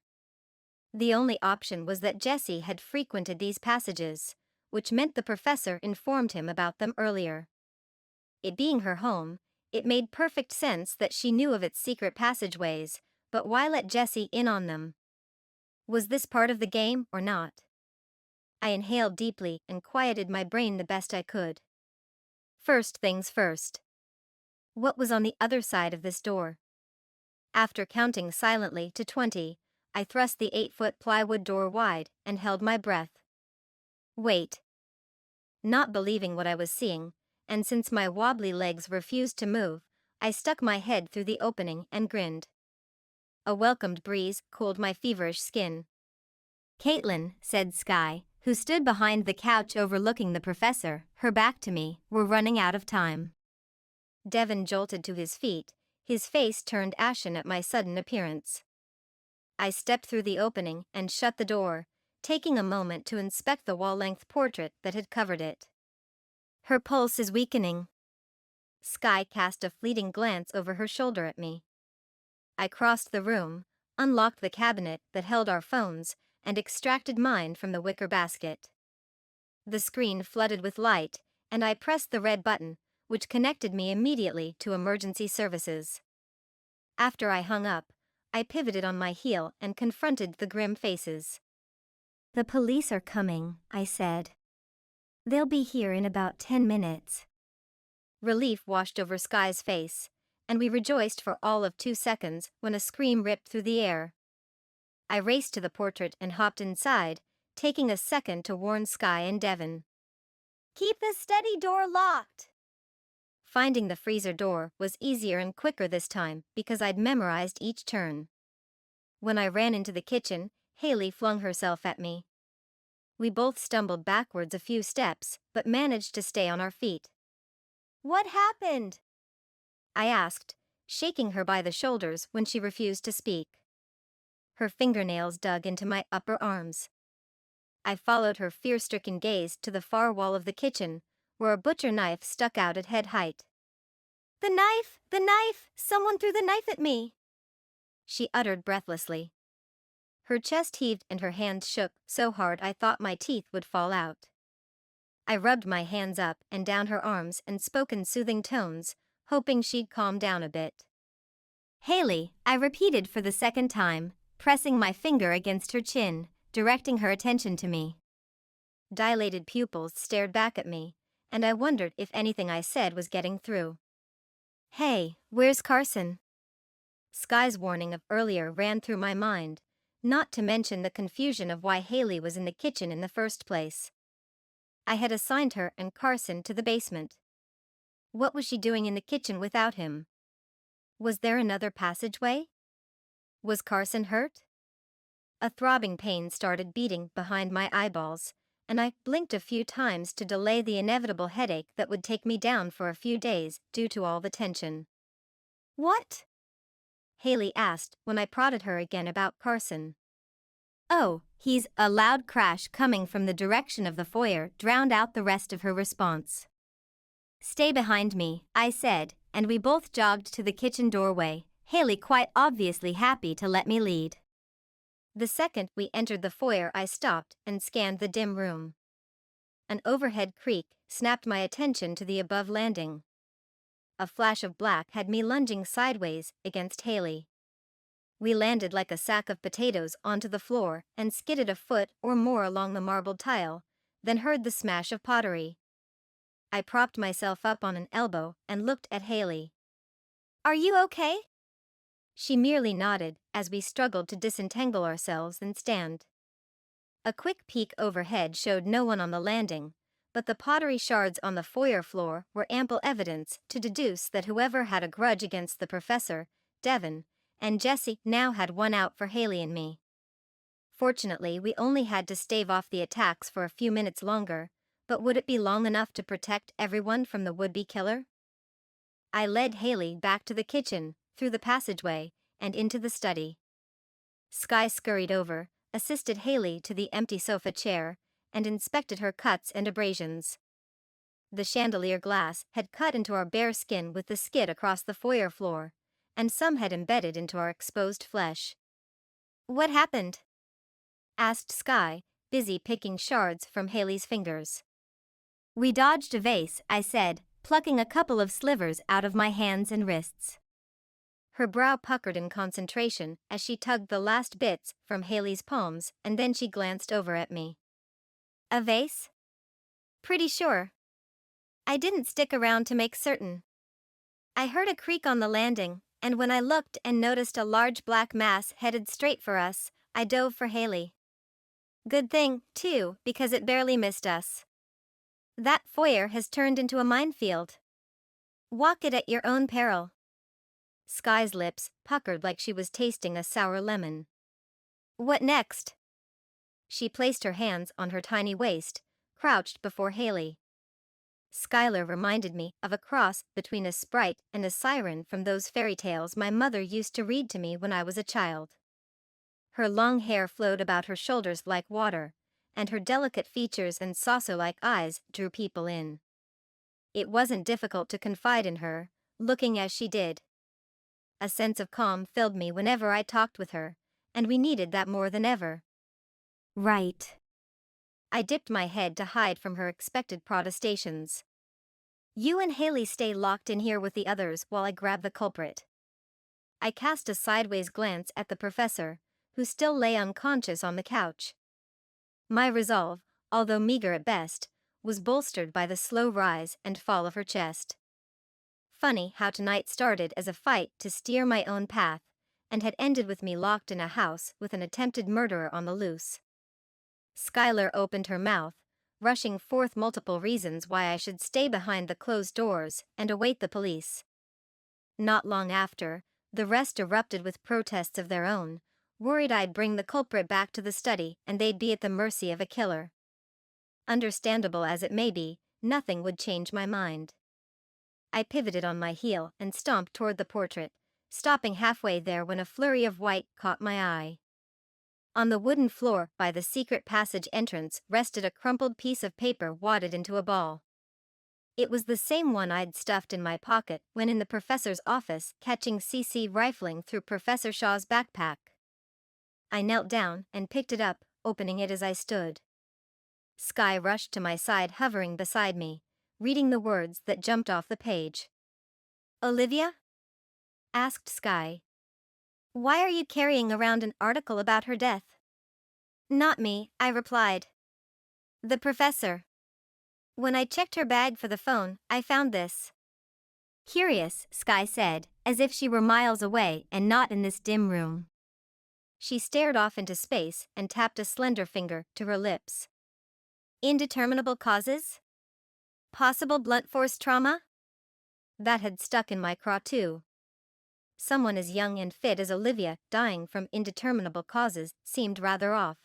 The only option was that Jessie had frequented these passages, which meant the professor informed him about them earlier. It being her home, it made perfect sense that she knew of its secret passageways, but why let Jessie in on them? Was this part of the game or not? I inhaled deeply and quieted my brain the best I could. First things first. What was on the other side of this door? After counting silently to 20, I thrust the 8-foot plywood door wide and held my breath. Wait. Not believing what I was seeing, and since my wobbly legs refused to move, I stuck my head through the opening and grinned. A welcomed breeze cooled my feverish skin. Kaitlynn, said Sky, who stood behind the couch overlooking the professor, her back to me, we're running out of time. Devin jolted to his feet, his face turned ashen at my sudden appearance. I stepped through the opening and shut the door, taking a moment to inspect the wall-length portrait that had covered it. Her pulse is weakening. Sky cast a fleeting glance over her shoulder at me. I crossed the room, unlocked the cabinet that held our phones, and extracted mine from the wicker basket. The screen flooded with light, and I pressed the red button, which connected me immediately to emergency services. After I hung up, I pivoted on my heel and confronted the grim faces. The police are coming, I said. They'll be here in about 10 minutes. Relief washed over Sky's face, and we rejoiced for all of 2 seconds when a scream ripped through the air. I raced to the portrait and hopped inside, taking a second to warn Sky and Devin. Keep the study door locked! Finding the freezer door was easier and quicker this time because I'd memorized each turn. When I ran into the kitchen, Haley flung herself at me. We both stumbled backwards a few steps, but managed to stay on our feet. What happened? I asked, shaking her by the shoulders when she refused to speak. Her fingernails dug into my upper arms. I followed her fear-stricken gaze to the far wall of the kitchen, where a butcher knife stuck out at head height. The knife! The knife! Someone threw the knife at me! She uttered breathlessly. Her chest heaved and her hands shook so hard I thought my teeth would fall out. I rubbed my hands up and down her arms and spoke in soothing tones, hoping she'd calm down a bit. Haley, I repeated for the second time, pressing my finger against her chin, directing her attention to me. Dilated pupils stared back at me, and I wondered if anything I said was getting through. Hey, where's Carson? Sky's warning of earlier ran through my mind, not to mention the confusion of why Haley was in the kitchen in the first place. I had assigned her and Carson to the basement. What was she doing in the kitchen without him? Was there another passageway? Was Carson hurt? A throbbing pain started beating behind my eyeballs, and I blinked a few times to delay the inevitable headache that would take me down for a few days due to all the tension. What? Haley asked when I prodded her again about Carson. Oh, he's a loud crash coming from the direction of the foyer drowned out the rest of her response. Stay behind me, I said, and we both jogged to the kitchen doorway, Haley quite obviously happy to let me lead. The second we entered the foyer, I stopped and scanned the dim room. An overhead creak snapped my attention to the above landing. A flash of black had me lunging sideways against Haley. We landed like a sack of potatoes onto the floor and skidded a foot or more along the marbled tile, then heard the smash of pottery. I propped myself up on an elbow and looked at Haley. "Are you okay?" She merely nodded as we struggled to disentangle ourselves and stand. A quick peek overhead showed no one on the landing, but the pottery shards on the foyer floor were ample evidence to deduce that whoever had a grudge against the professor, Devon, and Jessie now had one out for Haley and me. Fortunately, we only had to stave off the attacks for a few minutes longer, but would it be long enough to protect everyone from the would-be killer? I led Haley back to the kitchen, through the passageway, and into the study. Skye scurried over, assisted Haley to the empty sofa chair, and inspected her cuts and abrasions. The chandelier glass had cut into our bare skin with the skid across the foyer floor, and some had embedded into our exposed flesh. "What happened?" asked Skye, busy picking shards from Haley's fingers. "We dodged a vase," I said, plucking a couple of slivers out of my hands and wrists. Her brow puckered in concentration as she tugged the last bits from Haley's palms, and then she glanced over at me. "A vase?" "Pretty sure. I didn't stick around to make certain. I heard a creak on the landing, and when I looked and noticed a large black mass headed straight for us, I dove for Haley. Good thing, too, because it barely missed us. That foyer has turned into a minefield. Walk it at your own peril." Skye's lips puckered like she was tasting a sour lemon. "What next?" She placed her hands on her tiny waist, crouched before Haley. Skylar reminded me of a cross between a sprite and a siren from those fairy tales my mother used to read to me when I was a child. Her long hair flowed about her shoulders like water, and her delicate features and saucer-like eyes drew people in. It wasn't difficult to confide in her, looking as she did. A sense of calm filled me whenever I talked with her, and we needed that more than ever. "Right." I dipped my head to hide from her expected protestations. "You and Haley stay locked in here with the others while I grab the culprit." I cast a sideways glance at the professor, who still lay unconscious on the couch. My resolve, although meager at best, was bolstered by the slow rise and fall of her chest. Funny how tonight started as a fight to steer my own path, and had ended with me locked in a house with an attempted murderer on the loose. Skylar opened her mouth, rushing forth multiple reasons why I should stay behind the closed doors and await the police. Not long after, the rest erupted with protests of their own, worried I'd bring the culprit back to the study and they'd be at the mercy of a killer. Understandable as it may be, nothing would change my mind. I pivoted on my heel and stomped toward the portrait, stopping halfway there when a flurry of white caught my eye. On the wooden floor by the secret passage entrance rested a crumpled piece of paper wadded into a ball. It was the same one I'd stuffed in my pocket when in the professor's office catching CC rifling through Professor Shaw's backpack. I knelt down and picked it up, opening it as I stood. Skye rushed to my side, hovering beside me, reading the words that jumped off the page. "Olivia?" asked Skye. "Why are you carrying around an article about her death?" "Not me," I replied. "The professor. When I checked her bag for the phone, I found this." "Curious," Skye said, as if she were miles away and not in this dim room. She stared off into space and tapped a slender finger to her lips. "Indeterminable causes? Possible blunt force trauma?" That had stuck in my craw too. Someone as young and fit as Olivia dying from indeterminable causes seemed rather off.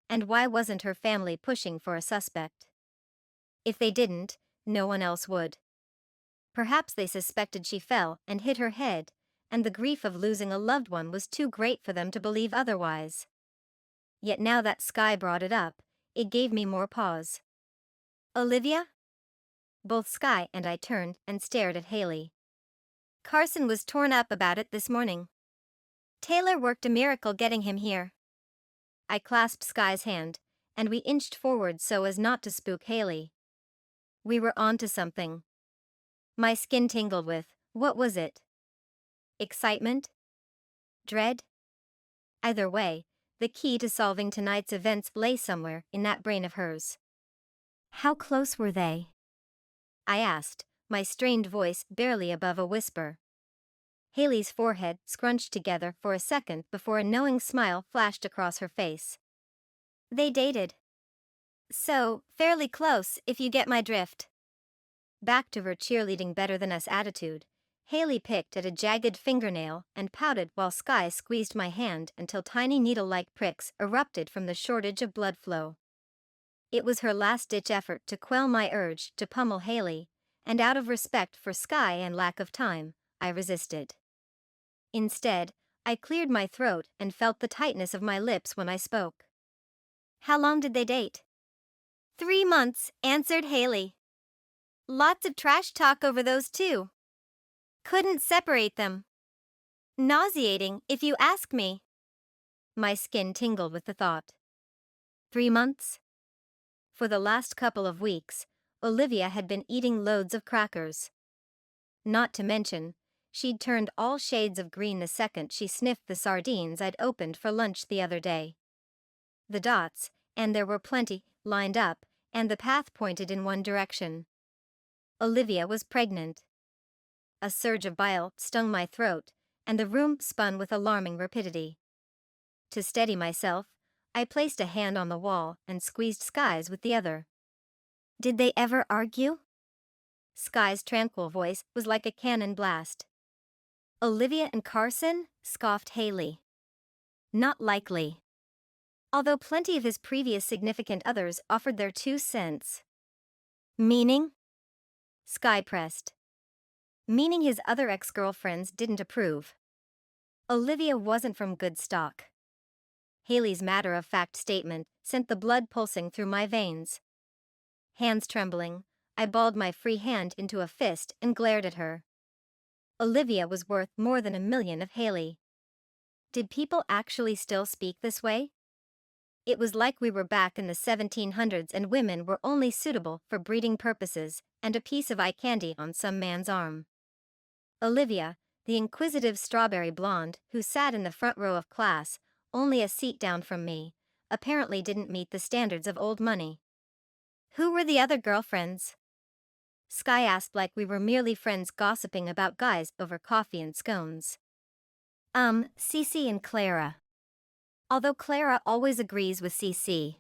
And why wasn't her family pushing for a suspect? If they didn't, no one else would. Perhaps they suspected she fell and hit her head, and the grief of losing a loved one was too great for them to believe otherwise. Yet now that Skye brought it up, it gave me more pause. "Olivia?" Both Skye and I turned and stared at Haley. "Carson was torn up about it this morning. Taylor worked a miracle getting him here. I clasped Sky's hand, and we inched forward so as not to spook Haley. We were onto something. My skin tingled with, what was it? Excitement? Dread? Either way, the key to solving tonight's events lay somewhere in that brain of hers. How close were they? I asked, my strained voice barely above a whisper. Haley's forehead scrunched together for a second before a knowing smile flashed across her face. They dated. So, fairly close, if you get my drift. Back to her cheerleading better than us attitude, Haley picked at a jagged fingernail and pouted while Sky squeezed my hand until tiny needle-like pricks erupted from the shortage of blood flow. It was her last-ditch effort to quell my urge to pummel Haley, and out of respect for Sky and lack of time, I resisted. Instead, I cleared my throat and felt the tightness of my lips when I spoke. How long did they date? 3 months, answered Haley. Lots of trash talk over those two. Couldn't separate them. Nauseating, if you ask me. My skin tingled with the thought. 3 months? For the last couple of weeks, Olivia had been eating loads of crackers. Not to mention, she'd turned all shades of green the second she sniffed the sardines I'd opened for lunch the other day. The dots, and there were plenty, lined up, and the path pointed in one direction. Olivia was pregnant. A surge of bile stung my throat, and the room spun with alarming rapidity. To steady myself, I placed a hand on the wall and squeezed Sky's with the other. Did they ever argue? Sky's tranquil voice was like a cannon blast. Olivia and Carson? Scoffed Haley. Not likely. Although plenty of his previous significant others offered their 2 cents. Meaning? Sky pressed. Meaning his other ex-girlfriends didn't approve. Olivia wasn't from good stock. Haley's matter-of-fact statement sent the blood pulsing through my veins. Hands trembling, I balled my free hand into a fist and glared at her. Olivia was worth more than $1 million of Haley. Did people actually still speak this way? It was like we were back in the 1700s and women were only suitable for breeding purposes and a piece of eye candy on some man's arm. Olivia, the inquisitive strawberry blonde who sat in the front row of class, only a seat down from me, apparently didn't meet the standards of old money. Who were the other girlfriends? Sky asked like we were merely friends gossiping about guys over coffee and scones. Cece and Clara. Although Clara always agrees with Cece.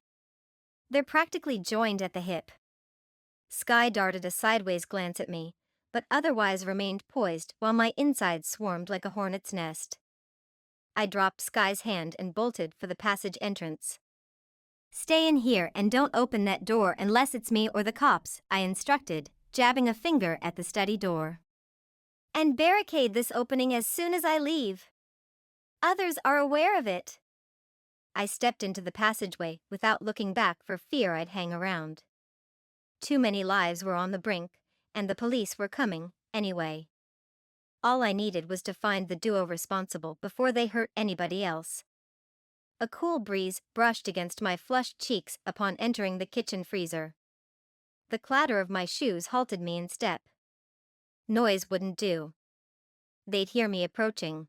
They're practically joined at the hip. Sky darted a sideways glance at me, but otherwise remained poised while my insides swarmed like a hornet's nest. I dropped Sky's hand and bolted for the passage entrance. Stay in here and don't open that door unless it's me or the cops, I instructed, jabbing a finger at the study door. And barricade this opening as soon as I leave. Others are aware of it. I stepped into the passageway without looking back for fear I'd hang around. Too many lives were on the brink, and the police were coming, anyway. All I needed was to find the duo responsible before they hurt anybody else. A cool breeze brushed against my flushed cheeks upon entering the kitchen freezer. The clatter of my shoes halted me in step. Noise wouldn't do. They'd hear me approaching.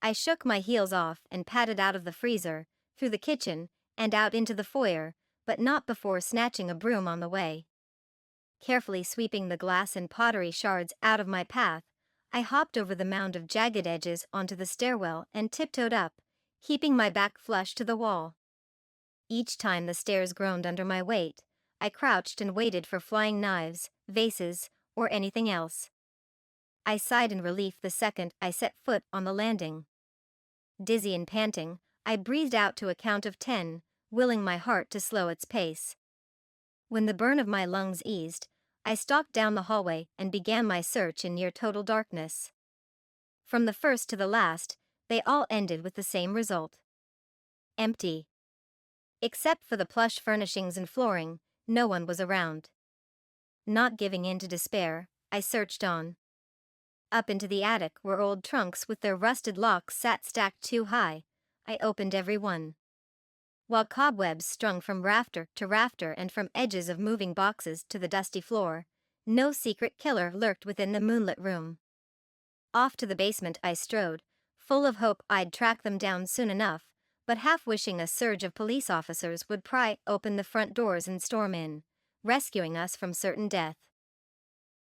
I shook my heels off and padded out of the freezer, through the kitchen, and out into the foyer, but not before snatching a broom on the way. Carefully sweeping the glass and pottery shards out of my path, I hopped over the mound of jagged edges onto the stairwell and tiptoed up, keeping my back flush to the wall. Each time the stairs groaned under my weight, I crouched and waited for flying knives, vases, or anything else. I sighed in relief the second I set foot on the landing. Dizzy and panting, I breathed out to a count of 10, willing my heart to slow its pace. When the burn of my lungs eased, I stalked down the hallway and began my search in near total darkness. From the first to the last, they all ended with the same result. Empty. Except for the plush furnishings and flooring, no one was around. Not giving in to despair, I searched on. Up into the attic where old trunks with their rusted locks sat stacked too high. I opened every one. while cobwebs strung from rafter to rafter and from edges of moving boxes to the dusty floor, no secret killer lurked within the moonlit room. Off to the basement I strode, full of hope I'd track them down soon enough, but half wishing a surge of police officers would pry open the front doors and storm in, rescuing us from certain death.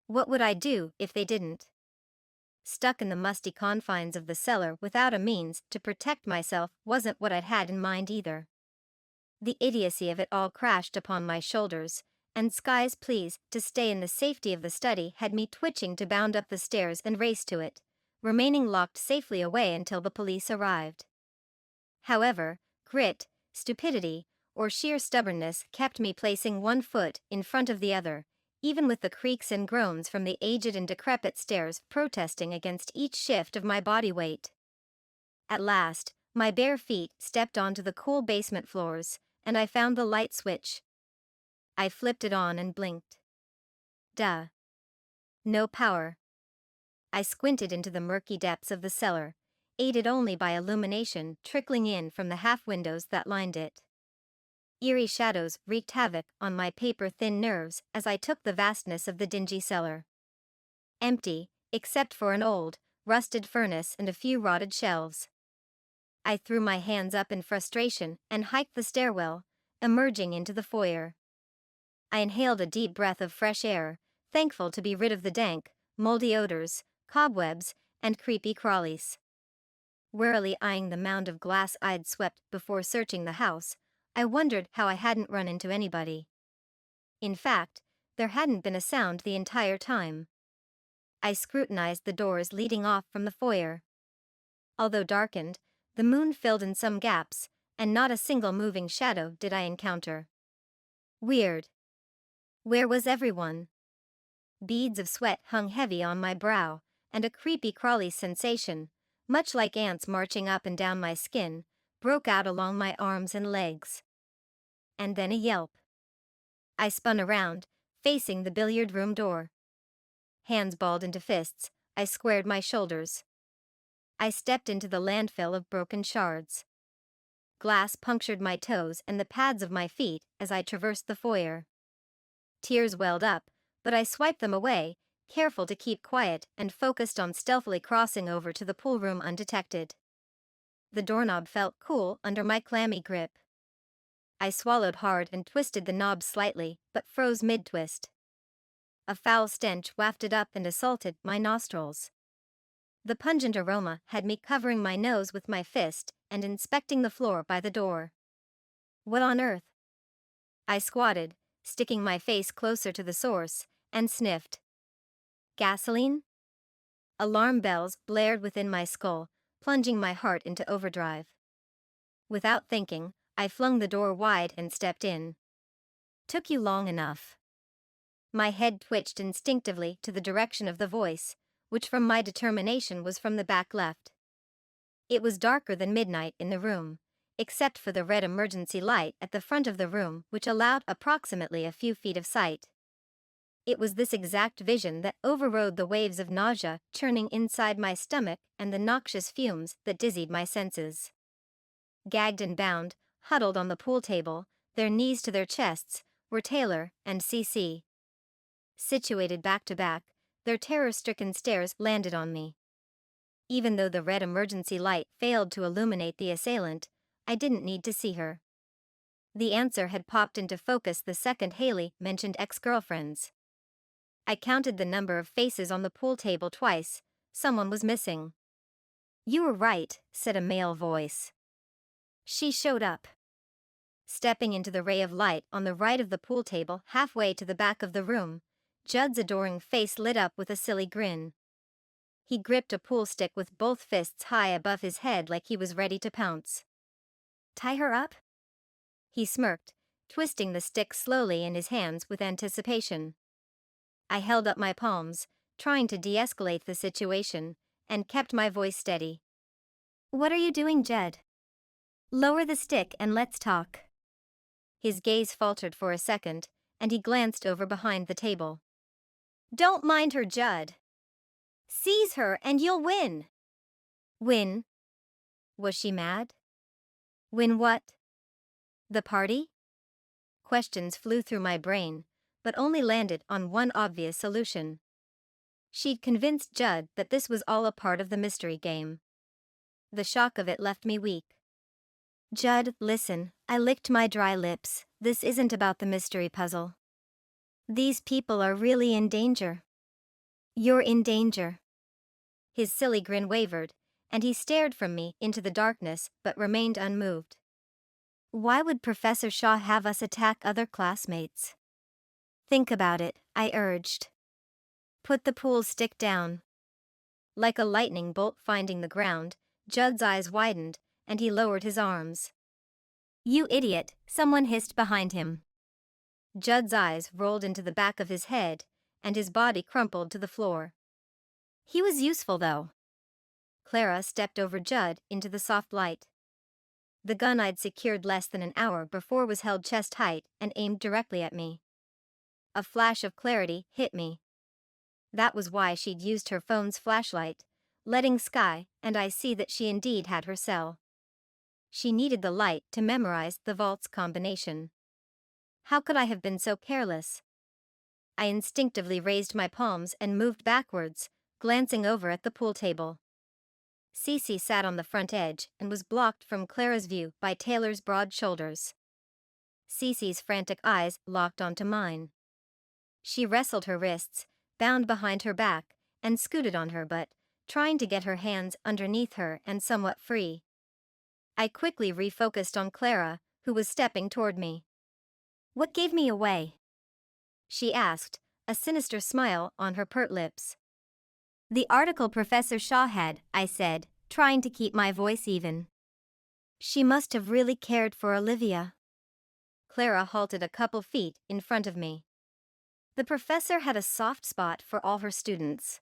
What would I do if they didn't? Stuck in the musty confines of the cellar without a means to protect myself wasn't what I'd had in mind either. The idiocy of it all crashed upon my shoulders, and Sky's pleas to stay in the safety of the study had me twitching to bound up the stairs and race to it, remaining locked safely away until the police arrived. However, grit, stupidity, or sheer stubbornness kept me placing one foot in front of the other, even with the creaks and groans from the aged and decrepit stairs protesting against each shift of my body weight. At last, my bare feet stepped onto the cool basement floors, and I found the light switch. I flipped it on and blinked. Duh. No power. I squinted into the murky depths of the cellar, aided only by illumination trickling in from the half windows that lined it. Eerie shadows wreaked havoc on my paper-thin nerves as I took the vastness of the dingy cellar. Empty, except for an old, rusted furnace and a few rotted shelves. I threw my hands up in frustration and hiked the stairwell, emerging into the foyer. I inhaled a deep breath of fresh air, thankful to be rid of the dank, moldy odors, cobwebs, and creepy crawlies. Warily eyeing the mound of glass I'd swept before searching the house, I wondered how I hadn't run into anybody. In fact, there hadn't been a sound the entire time. I scrutinized the doors leading off from the foyer. Although darkened, the moon filled in some gaps, and not a single moving shadow did I encounter. Weird. Where was everyone? Beads of sweat hung heavy on my brow, and a creepy crawly sensation, much like ants marching up and down my skin, broke out along my arms and legs. And then a yelp. I spun around, facing the billiard room door. Hands balled into fists, I squared my shoulders. I stepped into the landfill of broken shards. Glass punctured my toes and the pads of my feet as I traversed the foyer. Tears welled up, but I swiped them away, careful to keep quiet and focused on stealthily crossing over to the pool room undetected. The doorknob felt cool under my clammy grip. I swallowed hard and twisted the knob slightly, but froze mid-twist. A foul stench wafted up and assaulted my nostrils. The pungent aroma had me covering my nose with my fist and inspecting the floor by the door. What on earth? I squatted, sticking my face closer to the source, and sniffed. Gasoline? Alarm bells blared within my skull, plunging my heart into overdrive. Without thinking, I flung the door wide and stepped in. Took you long enough. My head twitched instinctively to the direction of the voice, which from my determination was from the back left. It was darker than midnight in the room, except for the red emergency light at the front of the room which allowed approximately a few feet of sight. It was this exact vision that overrode the waves of nausea churning inside my stomach and the noxious fumes that dizzied my senses. Gagged and bound, huddled on the pool table, their knees to their chests, were Taylor and CC. Situated back to back, their terror-stricken stares landed on me. Even though the red emergency light failed to illuminate the assailant, I didn't need to see her. The answer had popped into focus the second Haley mentioned ex-girlfriends. I counted the number of faces on the pool table twice. Someone was missing. "You were right," said a male voice. She showed up. Stepping into the ray of light on the right of the pool table halfway to the back of the room, Judd's adoring face lit up with a silly grin. He gripped a pool stick with both fists high above his head like he was ready to pounce. "Tie her up?" He smirked, twisting the stick slowly in his hands with anticipation. I held up my palms, trying to de-escalate the situation, and kept my voice steady. "What are you doing, Judd? Lower the stick and let's talk." His gaze faltered for a second, and he glanced over behind the table. "Don't mind her, Judd. Seize her and you'll win." Win? Was she mad? Win what? The party? Questions flew through my brain, but only landed on one obvious solution. She'd convinced Judd that this was all a part of the mystery game. The shock of it left me weak. Judd, listen, I licked my dry lips. This isn't about the mystery puzzle. These people are really in danger. You're in danger. His silly grin wavered, and he stared from me into the darkness but remained unmoved. Why would Professor Shaw have us attack other classmates? Think about it, I urged. Put the pool stick down. Like a lightning bolt finding the ground, Judd's eyes widened, and he lowered his arms. You idiot, someone hissed behind him. Judd's eyes rolled into the back of his head, and his body crumpled to the floor. He was useful though. Clara stepped over Judd into the soft light. The gun I'd secured less than an hour before was held chest height and aimed directly at me. A flash of clarity hit me. That was why she'd used her phone's flashlight, letting Sky and I see that she indeed had her cell. She needed the light to memorize the vault's combination. How could I have been so careless? I instinctively raised my palms and moved backwards, glancing over at the pool table. Cece sat on the front edge and was blocked from Clara's view by Taylor's broad shoulders. Cece's frantic eyes locked onto mine. She wrestled her wrists, bound behind her back, and scooted on her butt, trying to get her hands underneath her and somewhat free. I quickly refocused on Clara, who was stepping toward me. What gave me away? She asked, a sinister smile on her pert lips. The article Professor Shaw had, I said, trying to keep my voice even. She must have really cared for Olivia. Clara halted a couple feet in front of me. The professor had a soft spot for all her students.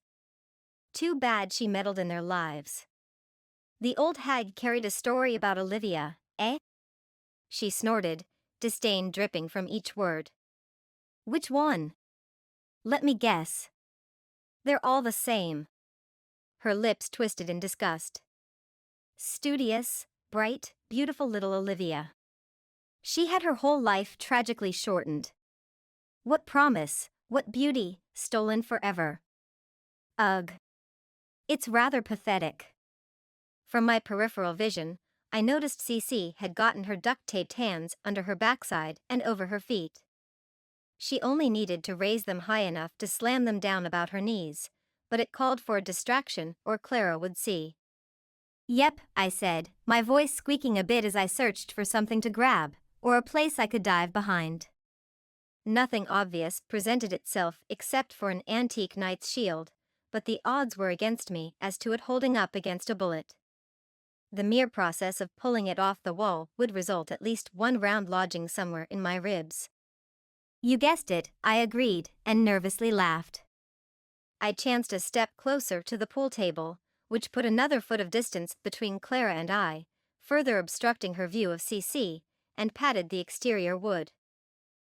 Too bad she meddled in their lives. The old hag carried a story about Olivia, eh? She snorted, disdain dripping from each word. Which one? Let me guess. They're all the same. Her lips twisted in disgust. Studious, bright, beautiful little Olivia. She had her whole life tragically shortened. What promise, what beauty, stolen forever. Ugh. It's rather pathetic. From my peripheral vision, I noticed Cece had gotten her duct-taped hands under her backside and over her feet. She only needed to raise them high enough to slam them down about her knees, but it called for a distraction or Clara would see. Yep, I said, my voice squeaking a bit as I searched for something to grab, or a place I could dive behind. Nothing obvious presented itself except for an antique knight's shield, but the odds were against me as to it holding up against a bullet. The mere process of pulling it off the wall would result at least one round lodging somewhere in my ribs. You guessed it, I agreed, and nervously laughed. I chanced a step closer to the pool table, which put another foot of distance between Clara and I, further obstructing her view of Cece, and patted the exterior wood.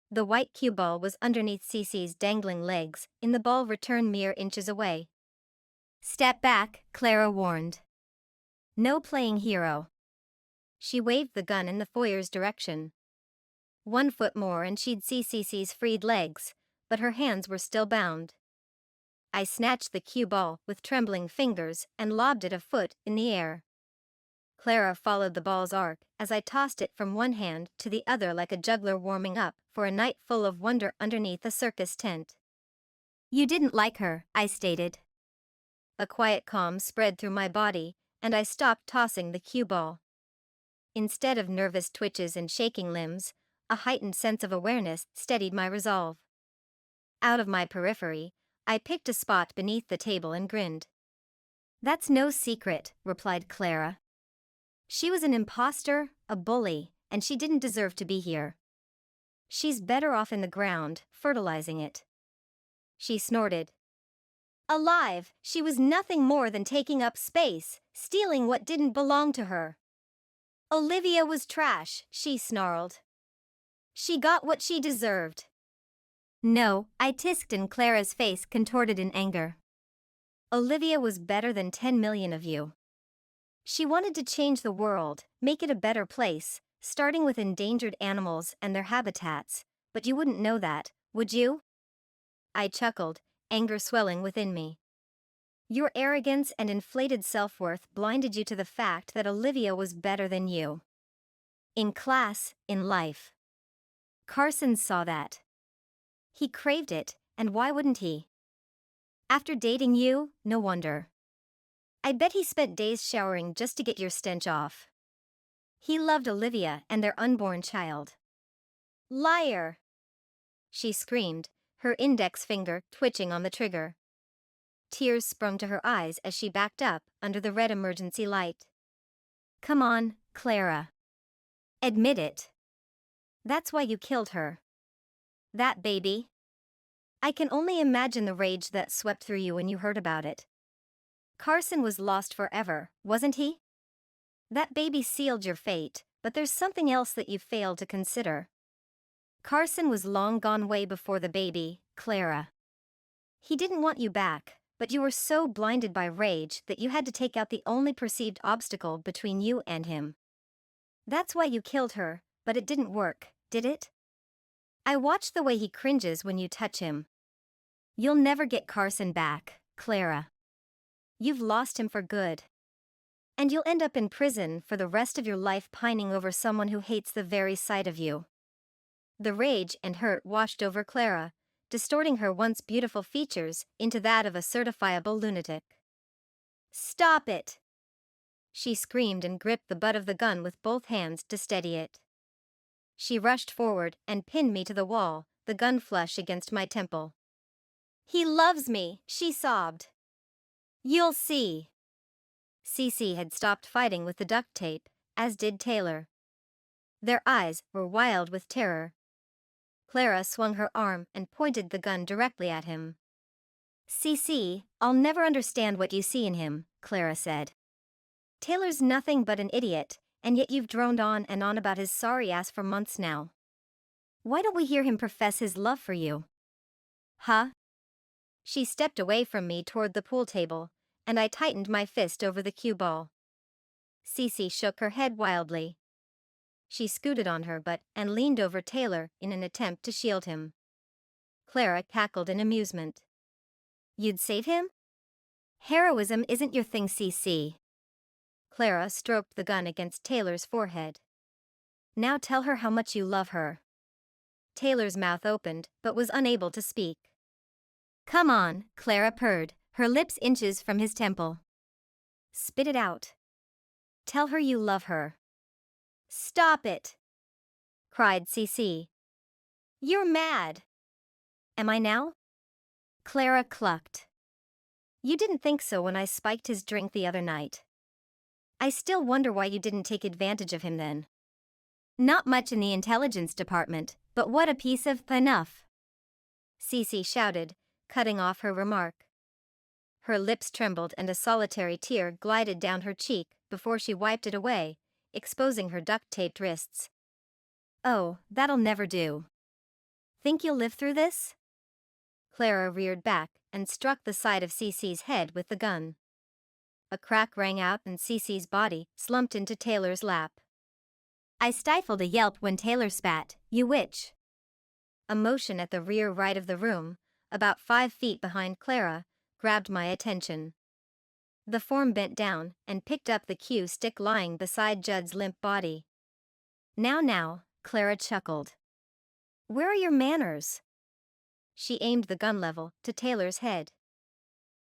The white cue ball was underneath Cece's dangling legs, in the ball return mere inches away. Step back, Clara warned. No playing hero. She waved the gun in the foyer's direction. 1 foot more and she'd see Cece's freed legs, but her hands were still bound. I snatched the cue ball with trembling fingers and lobbed it a foot in the air. Clara followed the ball's arc as I tossed it from one hand to the other like a juggler warming up for a night full of wonder underneath a circus tent. You didn't like her, I stated. A quiet calm spread through my body, and I stopped tossing the cue ball. Instead of nervous twitches and shaking limbs, a heightened sense of awareness steadied my resolve. Out of my periphery, I picked a spot beneath the table and grinned. That's no secret, replied Clara. She was an imposter, a bully, and she didn't deserve to be here. She's better off in the ground, fertilizing it. She snorted. Alive, she was nothing more than taking up space, stealing what didn't belong to her. Olivia was trash, she snarled. She got what she deserved. No, I tisked and Clara's face contorted in anger. Olivia was better than 10 million of you. She wanted to change the world, make it a better place, starting with endangered animals and their habitats, but you wouldn't know that, would you? I chuckled, anger swelling within me. Your arrogance and inflated self-worth blinded you to the fact that Olivia was better than you. In class, in life. Carson saw that. He craved it, and why wouldn't he? After dating you, no wonder. I bet he spent days showering just to get your stench off. He loved Olivia and their unborn child. Liar! She screamed, her index finger twitching on the trigger. Tears sprung to her eyes as she backed up under the red emergency light. Come on, Clara. Admit it. That's why you killed her. That baby. I can only imagine the rage that swept through you when you heard about it. Carson was lost forever, wasn't he? That baby sealed your fate, but there's something else that you failed to consider. Carson was long gone way before the baby, Clara. He didn't want you back, but you were so blinded by rage that you had to take out the only perceived obstacle between you and him. That's why you killed her, but it didn't work, did it? I watched the way he cringes when you touch him. You'll never get Carson back, Clara. You've lost him for good. And you'll end up in prison for the rest of your life pining over someone who hates the very sight of you. The rage and hurt washed over Clara, distorting her once beautiful features into that of a certifiable lunatic. Stop it! She screamed and gripped the butt of the gun with both hands to steady it. She rushed forward and pinned me to the wall, the gun flush against my temple. He loves me, she sobbed. You'll see. Cece had stopped fighting with the duct tape, as did Taylor. Their eyes were wild with terror. Clara swung her arm and pointed the gun directly at him. Cece, I'll never understand what you see in him, Clara said. Taylor's nothing but an idiot, and yet you've droned on and on about his sorry ass for months now. Why don't we hear him profess his love for you? Huh? She stepped away from me toward the pool table, and I tightened my fist over the cue ball. Cece shook her head wildly. She scooted on her butt and leaned over Taylor in an attempt to shield him. Clara cackled in amusement. You'd save him? Heroism isn't your thing, Cece. Clara stroked the gun against Taylor's forehead. Now tell her how much you love her. Taylor's mouth opened, but was unable to speak. Come on, Clara purred, her lips inches from his temple. Spit it out. Tell her you love her. Stop it! Cried Cece. You're mad. Am I now? Clara clucked. You didn't think so when I spiked his drink the other night. I still wonder why you didn't take advantage of him then. Not much in the intelligence department, but what a piece of enough. Cece shouted, cutting off her remark. Her lips trembled and a solitary tear glided down her cheek before she wiped it away, exposing her duct-taped wrists. Oh, that'll never do. Think you'll live through this? Clara reared back and struck the side of Cece's head with the gun. A crack rang out and Cece's body slumped into Taylor's lap. I stifled a yelp when Taylor spat, "You witch." A motion at the rear right of the room, about 5 feet behind Clara, grabbed my attention. The form bent down and picked up the cue stick lying beside Judd's limp body. Now, Clara chuckled. Where are your manners? She aimed the gun level to Taylor's head.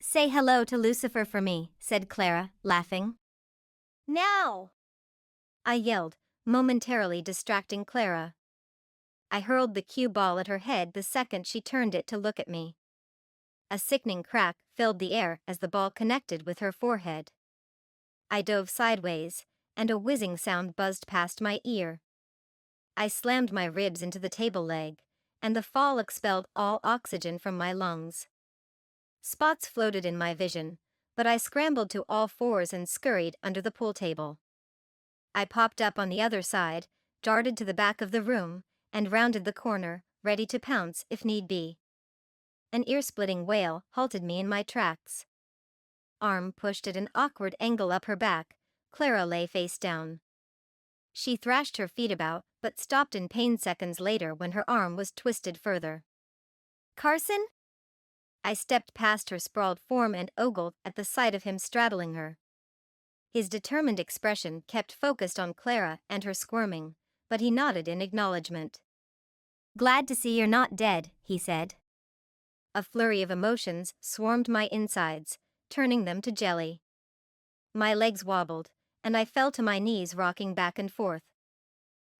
Say hello to Lucifer for me, said Clara, laughing. Now! I yelled, momentarily distracting Clara. I hurled the cue ball at her head the second she turned it to look at me. A sickening crack filled the air as the ball connected with her forehead. I dove sideways, and a whizzing sound buzzed past my ear. I slammed my ribs into the table leg, and the fall expelled all oxygen from my lungs. Spots floated in my vision, but I scrambled to all fours and scurried under the pool table. I popped up on the other side, darted to the back of the room, and rounded the corner, ready to pounce if need be. An ear-splitting wail halted me in my tracks. Arm pushed at an awkward angle up her back, Clara lay face down. She thrashed her feet about, but stopped in pain seconds later when her arm was twisted further. Carson? I stepped past her sprawled form and ogled at the sight of him straddling her. His determined expression kept focused on Clara and her squirming, but he nodded in acknowledgement. Glad to see you're not dead, he said. A flurry of emotions swarmed my insides, turning them to jelly. My legs wobbled, and I fell to my knees rocking back and forth.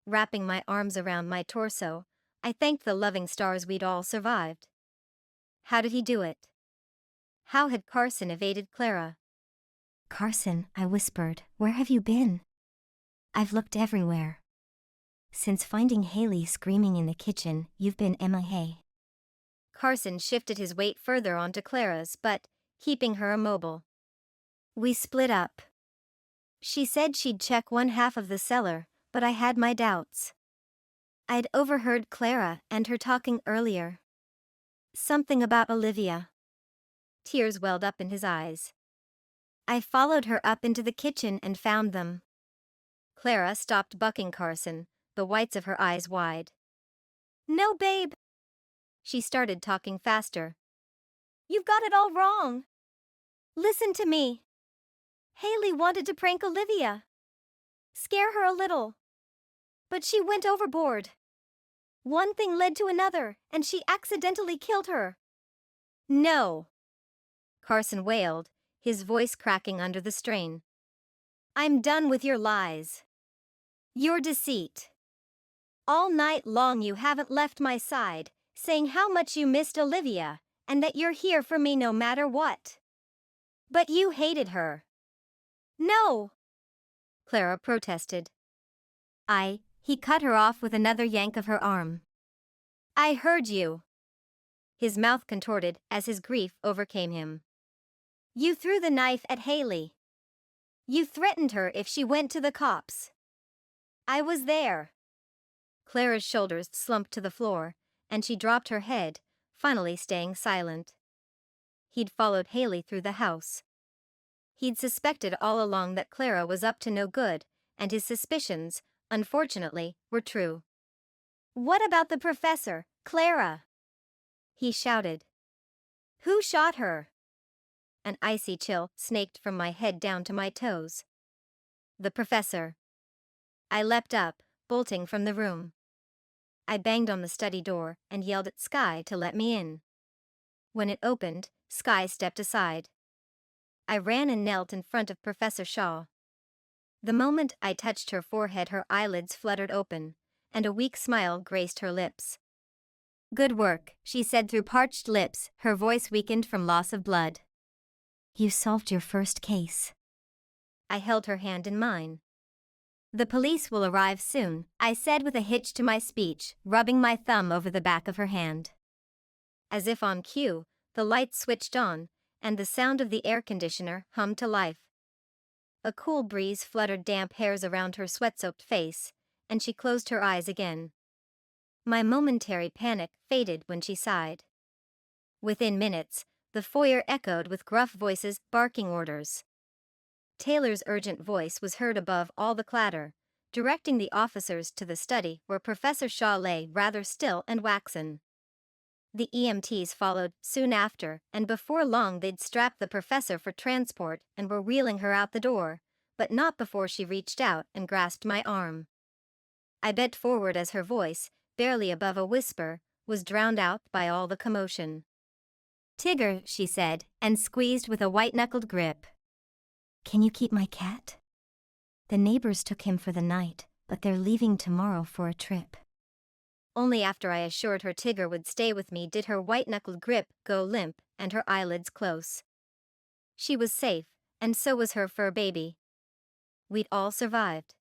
Wrapping my arms around my torso, I thanked the loving stars we'd all survived. How did he do it? How had Carson evaded Clara? Carson, I whispered, where have you been? I've looked everywhere. Since finding Haley screaming in the kitchen, you've been MIA. Carson shifted his weight further onto Clara's, but keeping her immobile. We split up. She said she'd check one half of the cellar, but I had my doubts. I'd overheard Clara and her talking earlier. Something about Olivia. Tears welled up in his eyes. I followed her up into the kitchen and found them. Clara stopped bucking Carson, the whites of her eyes wide. No, babe. She started talking faster. You've got it all wrong. Listen to me. Haley wanted to prank Olivia. Scare her a little. But she went overboard. One thing led to another, and she accidentally killed her. No. Carson wailed, his voice cracking under the strain. I'm done with your lies. Your deceit. All night long you haven't left my side, saying how much you missed Olivia, and that you're here for me no matter what. But you hated her. No! Clara protested. He cut her off with another yank of her arm. I heard you. His mouth contorted as his grief overcame him. You threw the knife at Haley. You threatened her if she went to the cops. I was there. Clara's shoulders slumped to the floor, and she dropped her head, finally staying silent. He'd followed Haley through the house. He'd suspected all along that Clara was up to no good, and his suspicions, unfortunately, were true. What about the professor, Clara? He shouted. Who shot her? An icy chill snaked from my head down to my toes. The professor. I leapt up, bolting from the room. I banged on the study door and yelled at Skye to let me in. When it opened, Skye stepped aside. I ran and knelt in front of Professor Shaw. The moment I touched her forehead, her eyelids fluttered open, and a weak smile graced her lips. Good work, she said through parched lips, her voice weakened from loss of blood. You solved your first case. I held her hand in mine. The police will arrive soon, I said with a hitch to my speech, rubbing my thumb over the back of her hand. As if on cue, the lights switched on, and the sound of the air conditioner hummed to life. A cool breeze fluttered damp hairs around her sweat-soaked face, and she closed her eyes again. My momentary panic faded when she sighed. Within minutes, the foyer echoed with gruff voices barking orders. Taylor's urgent voice was heard above all the clatter, directing the officers to the study where Professor Shaw lay rather still and waxen. The EMTs followed soon after, and before long they'd strapped the professor for transport and were wheeling her out the door, but not before she reached out and grasped my arm. I bent forward as her voice, barely above a whisper, was drowned out by all the commotion. Tigger, she said, and squeezed with a white-knuckled grip. Can you keep my cat? The neighbors took him for the night, but they're leaving tomorrow for a trip. Only after I assured her Tigger would stay with me did her white-knuckled grip go limp and her eyelids close. She was safe, and so was her fur baby. We'd all survived.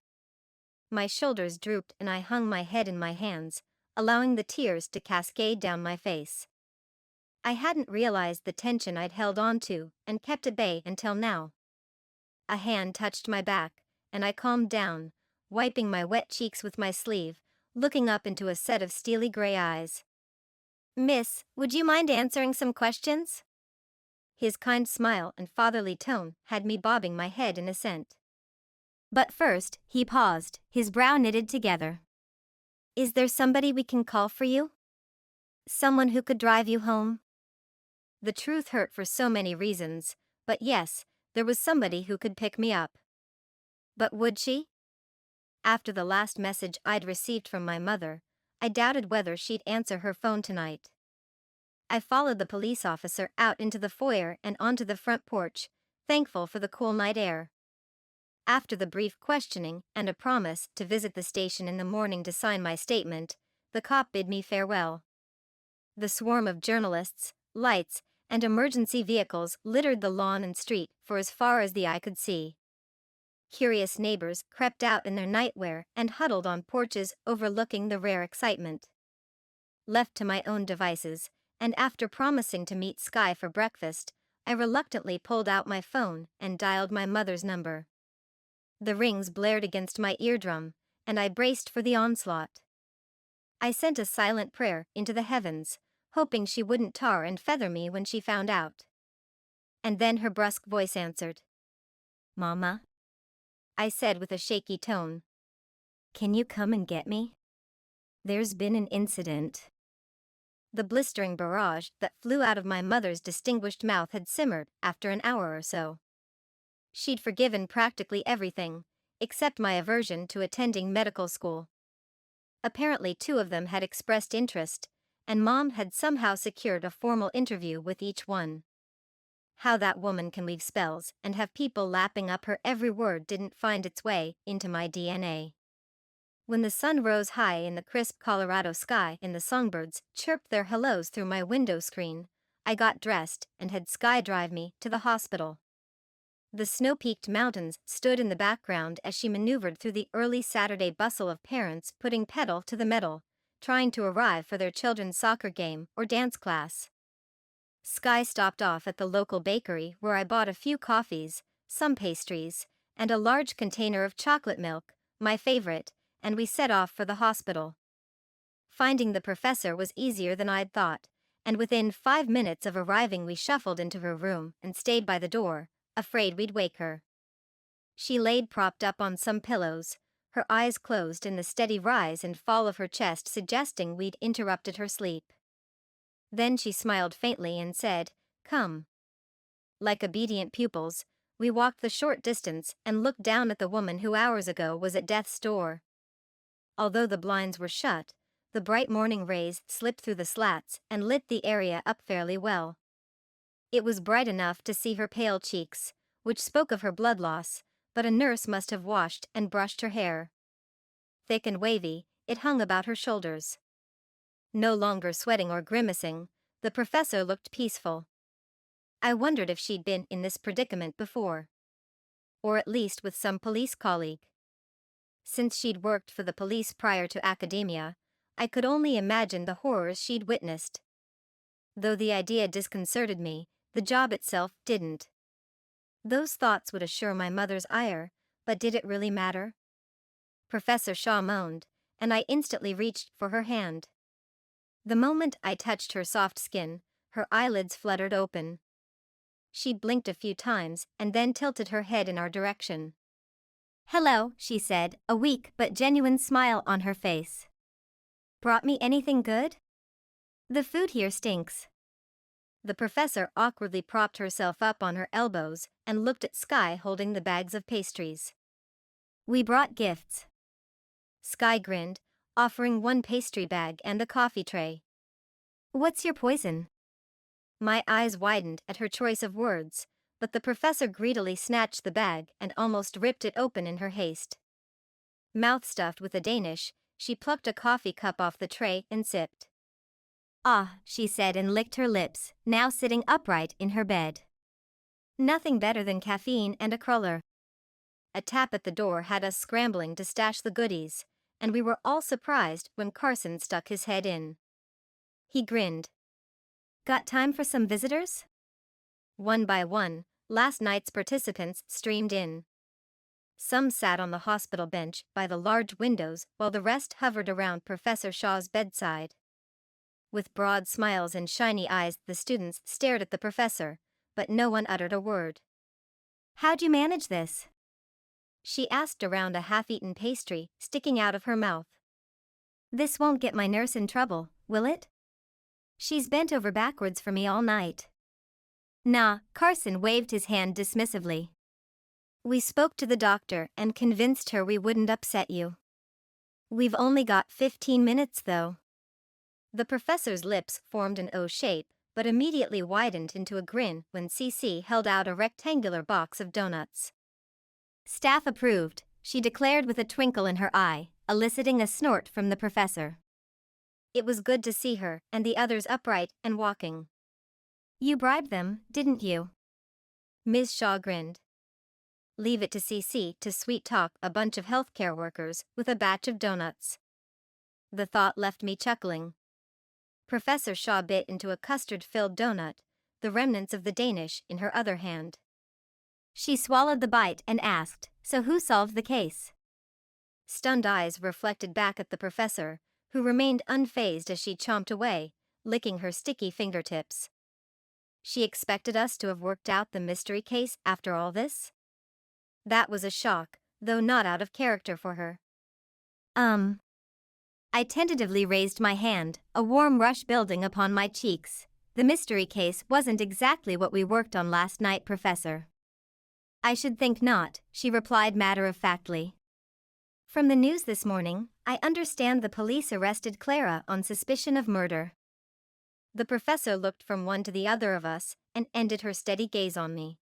My shoulders drooped and I hung my head in my hands, allowing the tears to cascade down my face. I hadn't realized the tension I'd held onto and kept at bay until now. A hand touched my back, and I calmed down, wiping my wet cheeks with my sleeve, looking up into a set of steely gray eyes. Miss, would you mind answering some questions? His kind smile and fatherly tone had me bobbing my head in assent. But first, he paused, his brow knitted together. Is there somebody we can call for you? Someone who could drive you home? The truth hurt for so many reasons, but yes, there was somebody who could pick me up. But would she? After the last message I'd received from my mother, I doubted whether she'd answer her phone tonight. I followed the police officer out into the foyer and onto the front porch, thankful for the cool night air. After the brief questioning and a promise to visit the station in the morning to sign my statement, the cop bid me farewell. The swarm of journalists, lights, and emergency vehicles littered the lawn and street for as far as the eye could see. Curious neighbors crept out in their nightwear and huddled on porches overlooking the rare excitement. Left to my own devices, and after promising to meet Sky for breakfast, I reluctantly pulled out my phone and dialed my mother's number. The rings blared against my eardrum, and I braced for the onslaught. I sent a silent prayer into the heavens, hoping she wouldn't tar and feather me when she found out. And then her brusque voice answered. Mama? I said with a shaky tone. Can you come and get me? There's been an incident. The blistering barrage that flew out of my mother's distinguished mouth had simmered after an hour or so. She'd forgiven practically everything, except my aversion to attending medical school. Apparently 2 of them had expressed interest, and Mom had somehow secured a formal interview with each one. How that woman can weave spells and have people lapping up her every word didn't find its way into my DNA. When the sun rose high in the crisp Colorado sky and the songbirds chirped their hellos through my window screen, I got dressed and had Sky drive me to the hospital. The snow-peaked mountains stood in the background as she maneuvered through the early Saturday bustle of parents putting pedal to the metal, trying to arrive for their children's soccer game or dance class. Sky stopped off at the local bakery where I bought a few coffees, some pastries, and a large container of chocolate milk, my favorite, and we set off for the hospital. Finding the professor was easier than I'd thought, and within 5 minutes of arriving we shuffled into her room and stayed by the door, afraid we'd wake her. She laid propped up on some pillows, her eyes closed and the steady rise and fall of her chest suggesting we'd interrupted her sleep. Then she smiled faintly and said, "Come." Like obedient pupils, we walked the short distance and looked down at the woman who hours ago was at death's door. Although the blinds were shut, the bright morning rays slipped through the slats and lit the area up fairly well. It was bright enough to see her pale cheeks, which spoke of her blood loss, but a nurse must have washed and brushed her hair. Thick and wavy, it hung about her shoulders. No longer sweating or grimacing, the professor looked peaceful. I wondered if she'd been in this predicament before. Or at least with some police colleague. Since she'd worked for the police prior to academia, I could only imagine the horrors she'd witnessed. Though the idea disconcerted me, the job itself didn't. Those thoughts would assure my mother's ire, but did it really matter? Professor Shaw moaned, and I instantly reached for her hand. The moment I touched her soft skin, her eyelids fluttered open. She blinked a few times and then tilted her head in our direction. "Hello," she said, a weak but genuine smile on her face. "Brought me anything good? The food here stinks." The professor awkwardly propped herself up on her elbows and looked at Sky holding the bags of pastries. "We brought gifts." Sky grinned, offering one pastry bag and a coffee tray. "What's your poison?" My eyes widened at her choice of words, but the professor greedily snatched the bag and almost ripped it open in her haste. Mouth stuffed with a Danish, she plucked a coffee cup off the tray and sipped. "Ah," she said and licked her lips, now sitting upright in her bed. Nothing better than caffeine and a cruller. A tap at the door had us scrambling to stash the goodies, and we were all surprised when Carson stuck his head in. He grinned. "Got time for some visitors?" One by one, last night's participants streamed in. Some sat on the hospital bench by the large windows while the rest hovered around Professor Shaw's bedside. With broad smiles and shiny eyes, the students stared at the professor, but no one uttered a word. "How'd you manage this?" She asked around a half-eaten pastry sticking out of her mouth. This won't get my nurse in trouble, will it? She's bent over backwards for me all night. Nah, Carson waved his hand dismissively. We spoke to the doctor and convinced her we wouldn't upset you. We've only got 15 minutes though. The professor's lips formed an O shape, but immediately widened into a grin when CC held out a rectangular box of donuts. Staff approved, she declared with a twinkle in her eye, eliciting a snort from the professor. It was good to see her and the others upright and walking. You bribed them, didn't you? Ms. Shaw grinned. Leave it to CC to sweet-talk a bunch of healthcare workers with a batch of donuts. The thought left me chuckling. Professor Shaw bit into a custard-filled donut, the remnants of the Danish in her other hand. She swallowed the bite and asked, "So who solved the case?" Stunned eyes reflected back at the professor, who remained unfazed as she chomped away, licking her sticky fingertips. She expected us to have worked out the mystery case after all this? That was a shock, though not out of character for her. I tentatively raised my hand, a warm rush building upon my cheeks. The mystery case wasn't exactly what we worked on last night, Professor. I should think not, she replied matter-of-factly. From the news this morning, I understand the police arrested Clara on suspicion of murder. The professor looked from one to the other of us and ended her steady gaze on me.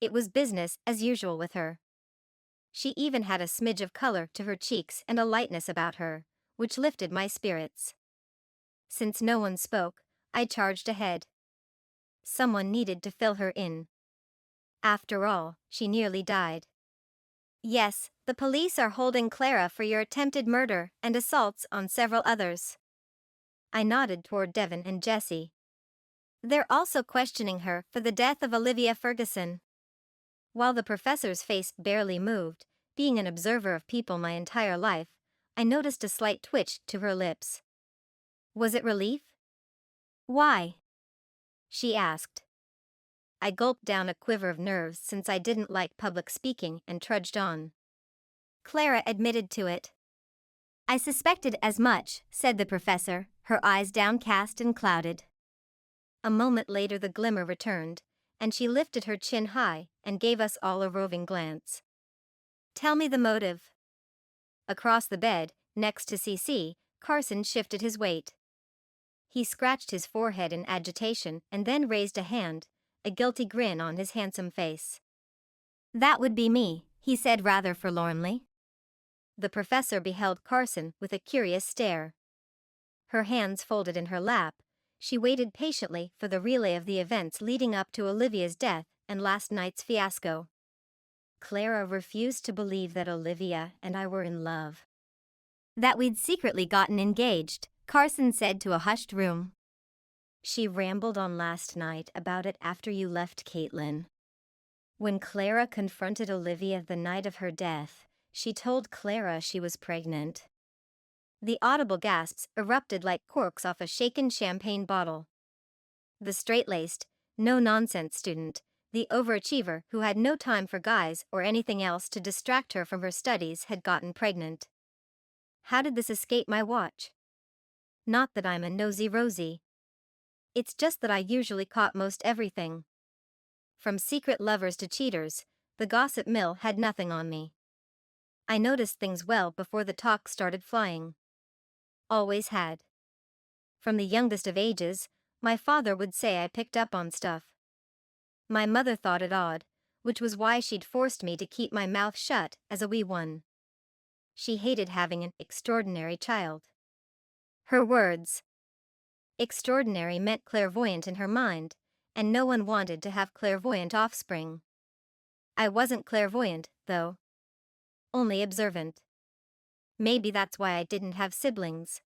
It was business as usual with her. She even had a smidge of color to her cheeks and a lightness about her, which lifted my spirits. Since no one spoke, I charged ahead. Someone needed to fill her in. After all, she nearly died. Yes, the police are holding Clara for your attempted murder and assaults on several others. I nodded toward Devon and Jessie. They're also questioning her for the death of Olivia Ferguson. While the professor's face barely moved, being an observer of people my entire life, I noticed a slight twitch to her lips. Was it relief? Why? She asked. I gulped down a quiver of nerves since I didn't like public speaking and trudged on. Clara admitted to it. I suspected as much, said the professor, her eyes downcast and clouded. A moment later the glimmer returned, and she lifted her chin high and gave us all a roving glance. Tell me the motive. Across the bed, next to CC, Carson shifted his weight. He scratched his forehead in agitation and then raised a hand, a guilty grin on his handsome face. That would be me, he said rather forlornly. The professor beheld Carson with a curious stare. Her hands folded in her lap, she waited patiently for the relay of the events leading up to Olivia's death and last night's fiasco. Clara refused to believe that Olivia and I were in love. That we'd secretly gotten engaged, Carson said to a hushed room. She rambled on last night about it after you left Kaitlynn. When Clara confronted Olivia the night of her death, she told Clara she was pregnant. The audible gasps erupted like corks off a shaken champagne bottle. The straight-laced, no-nonsense student, the overachiever who had no time for guys or anything else to distract her from her studies, had gotten pregnant. How did this escape my watch? Not that I'm a nosy Rosie. It's just that I usually caught most everything. From secret lovers to cheaters, the gossip mill had nothing on me. I noticed things well before the talk started flying. Always had. From the youngest of ages, my father would say I picked up on stuff. My mother thought it odd, which was why she'd forced me to keep my mouth shut as a wee one. She hated having an extraordinary child. Her words. Extraordinary meant clairvoyant in her mind, and no one wanted to have clairvoyant offspring. I wasn't clairvoyant, though. Only observant. Maybe that's why I didn't have siblings.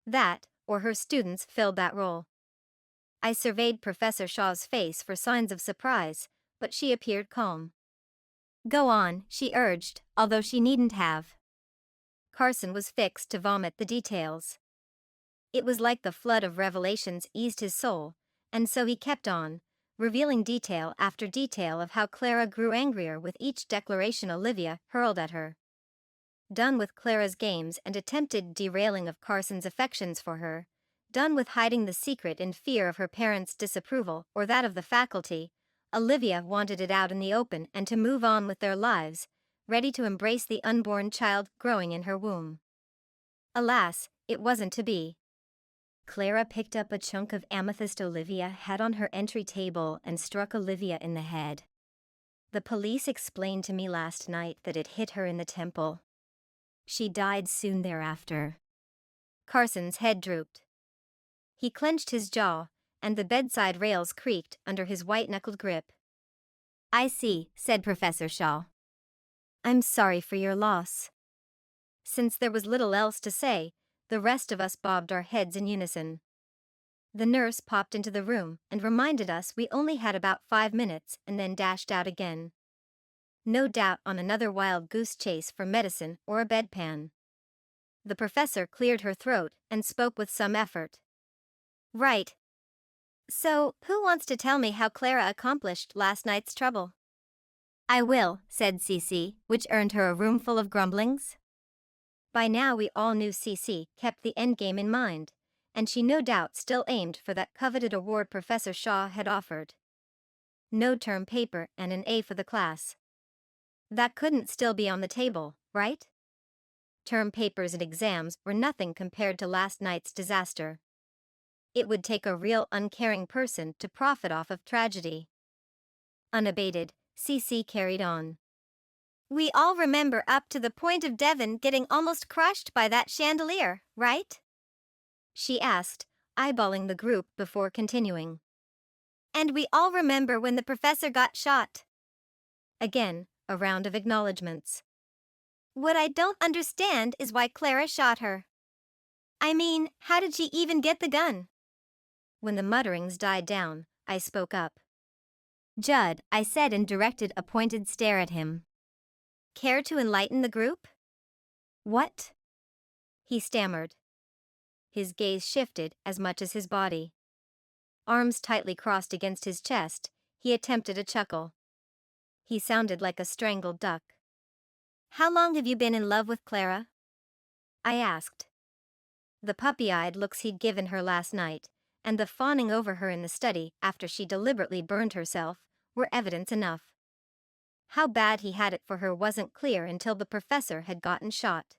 That, or her students, filled that role. I surveyed Professor Shaw's face for signs of surprise, but she appeared calm. Go on, she urged, although she needn't have. Carson was fixed to vomit the details. It was like the flood of revelations eased his soul, and so he kept on, revealing detail after detail of how Clara grew angrier with each declaration Olivia hurled at her. Done with Clara's games and attempted derailing of Carson's affections for her, done with hiding the secret in fear of her parents' disapproval or that of the faculty, Olivia wanted it out in the open and to move on with their lives, ready to embrace the unborn child growing in her womb. Alas, it wasn't to be. Clara picked up a chunk of amethyst Olivia had on her entry table and struck Olivia in the head. The police explained to me last night that it hit her in the temple. She died soon thereafter. Carson's head drooped. He clenched his jaw, and the bedside rails creaked under his white-knuckled grip. I see, said Professor Shaw. I'm sorry for your loss. Since there was little else to say, the rest of us bobbed our heads in unison. The nurse popped into the room and reminded us we only had about 5 minutes and then dashed out again. No doubt on another wild goose chase for medicine or a bedpan. The professor cleared her throat and spoke with some effort. Right. So, who wants to tell me how Clara accomplished last night's trouble? I will, said Cece, which earned her a roomful of grumblings. By now we all knew Cece kept the endgame in mind, and she no doubt still aimed for that coveted award Professor Shaw had offered. No term paper and an A for the class. That couldn't still be on the table, right? Term papers and exams were nothing compared to last night's disaster. It would take a real uncaring person to profit off of tragedy. Unabated, Cece carried on. We all remember up to the point of Devon getting almost crushed by that chandelier, right? She asked, eyeballing the group before continuing. And we all remember when the professor got shot. Again, a round of acknowledgements. What I don't understand is why Clara shot her. I mean, how did she even get the gun? When the mutterings died down, I spoke up. Judd, I said and directed a pointed stare at him. Care to enlighten the group? What? He stammered. His gaze shifted as much as his body. Arms tightly crossed against his chest, he attempted a chuckle. He sounded like a strangled duck. How long have you been in love with Clara? I asked. The puppy-eyed looks he'd given her last night, and the fawning over her in the study after she deliberately burned herself, were evidence enough. How bad he had it for her wasn't clear until the professor had gotten shot.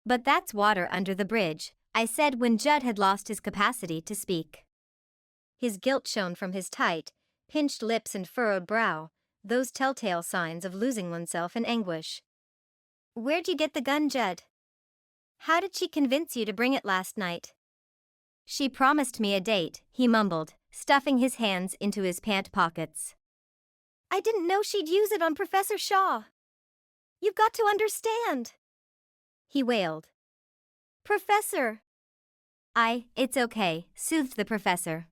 But that's water under the bridge, I said when Judd had lost his capacity to speak. His guilt shone from his tight, pinched lips and furrowed brow, those telltale signs of losing oneself in anguish. Where'd you get the gun, Judd? How did she convince you to bring it last night? She promised me a date, he mumbled, stuffing his hands into his pant pockets. I didn't know she'd use it on Professor Shaw. You've got to understand. He wailed. Professor! It's okay, soothed the professor.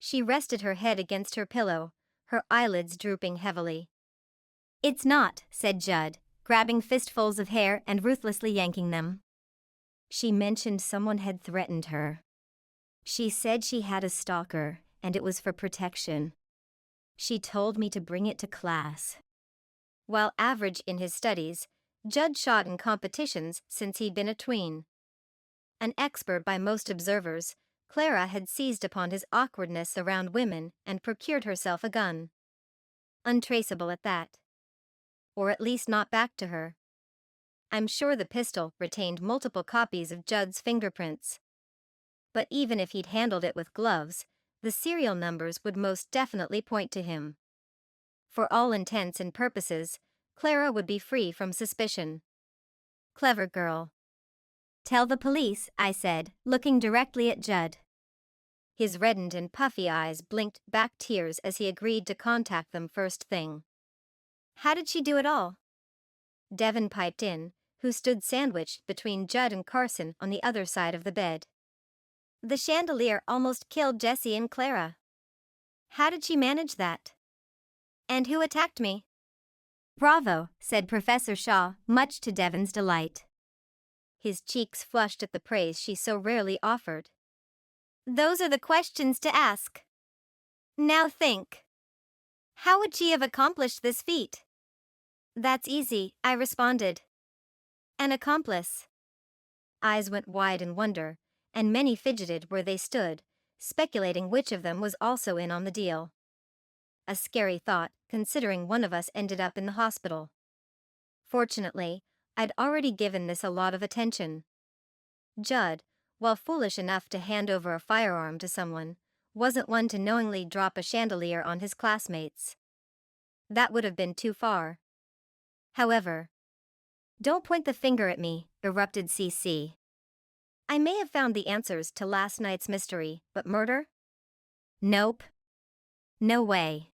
She rested her head against her pillow, her eyelids drooping heavily. It's not, said Judd, grabbing fistfuls of hair and ruthlessly yanking them. She mentioned someone had threatened her. She said she had a stalker, and it was for protection. She told me to bring it to class. While average in his studies, Judd shot in competitions since he'd been a tween. An expert by most observers, Clara had seized upon his awkwardness around women and procured herself a gun. Untraceable at that. Or at least not back to her. I'm sure the pistol retained multiple copies of Judd's fingerprints. But even if he'd handled it with gloves, the serial numbers would most definitely point to him. For all intents and purposes, Clara would be free from suspicion. Clever girl. Tell the police, I said, looking directly at Judd. His reddened and puffy eyes blinked back tears as he agreed to contact them first thing. How did she do it all? Devon piped in, who stood sandwiched between Judd and Carson on the other side of the bed. The chandelier almost killed Jessie and Clara. How did she manage that? And who attacked me? Bravo, said Professor Shaw, much to Devon's delight. His cheeks flushed at the praise she so rarely offered. Those are the questions to ask. Now think. How would she have accomplished this feat? That's easy, I responded. An accomplice. Eyes went wide in wonder, and many fidgeted where they stood, speculating which of them was also in on the deal. A scary thought, considering one of us ended up in the hospital. Fortunately, I'd already given this a lot of attention. Judd, while foolish enough to hand over a firearm to someone, wasn't one to knowingly drop a chandelier on his classmates. That would have been too far. However, "Don't point the finger at me," erupted CC. "I may have found the answers to last night's mystery, but murder? Nope. No way."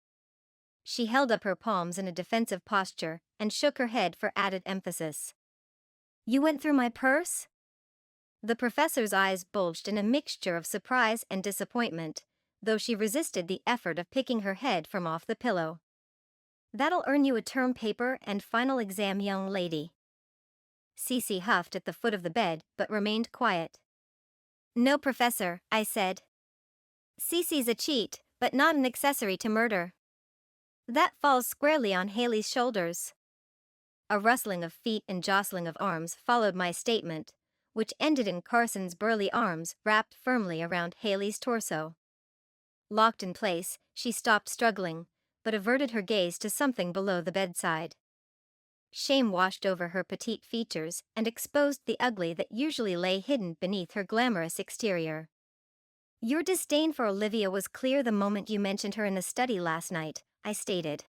She held up her palms in a defensive posture and shook her head for added emphasis. "You went through my purse?" The professor's eyes bulged in a mixture of surprise and disappointment, though she resisted the effort of picking her head from off the pillow. "That'll earn you a term paper and final exam, young lady." Cece huffed at the foot of the bed but remained quiet. "No, Professor," I said. "Cece's a cheat, but not an accessory to murder." That falls squarely on Haley's shoulders. A rustling of feet and jostling of arms followed my statement, which ended in Carson's burly arms wrapped firmly around Haley's torso. Locked in place, she stopped struggling, but averted her gaze to something below the bedside. Shame washed over her petite features and exposed the ugly that usually lay hidden beneath her glamorous exterior. "Your disdain for Olivia was clear the moment you mentioned her in the study last night," I stated.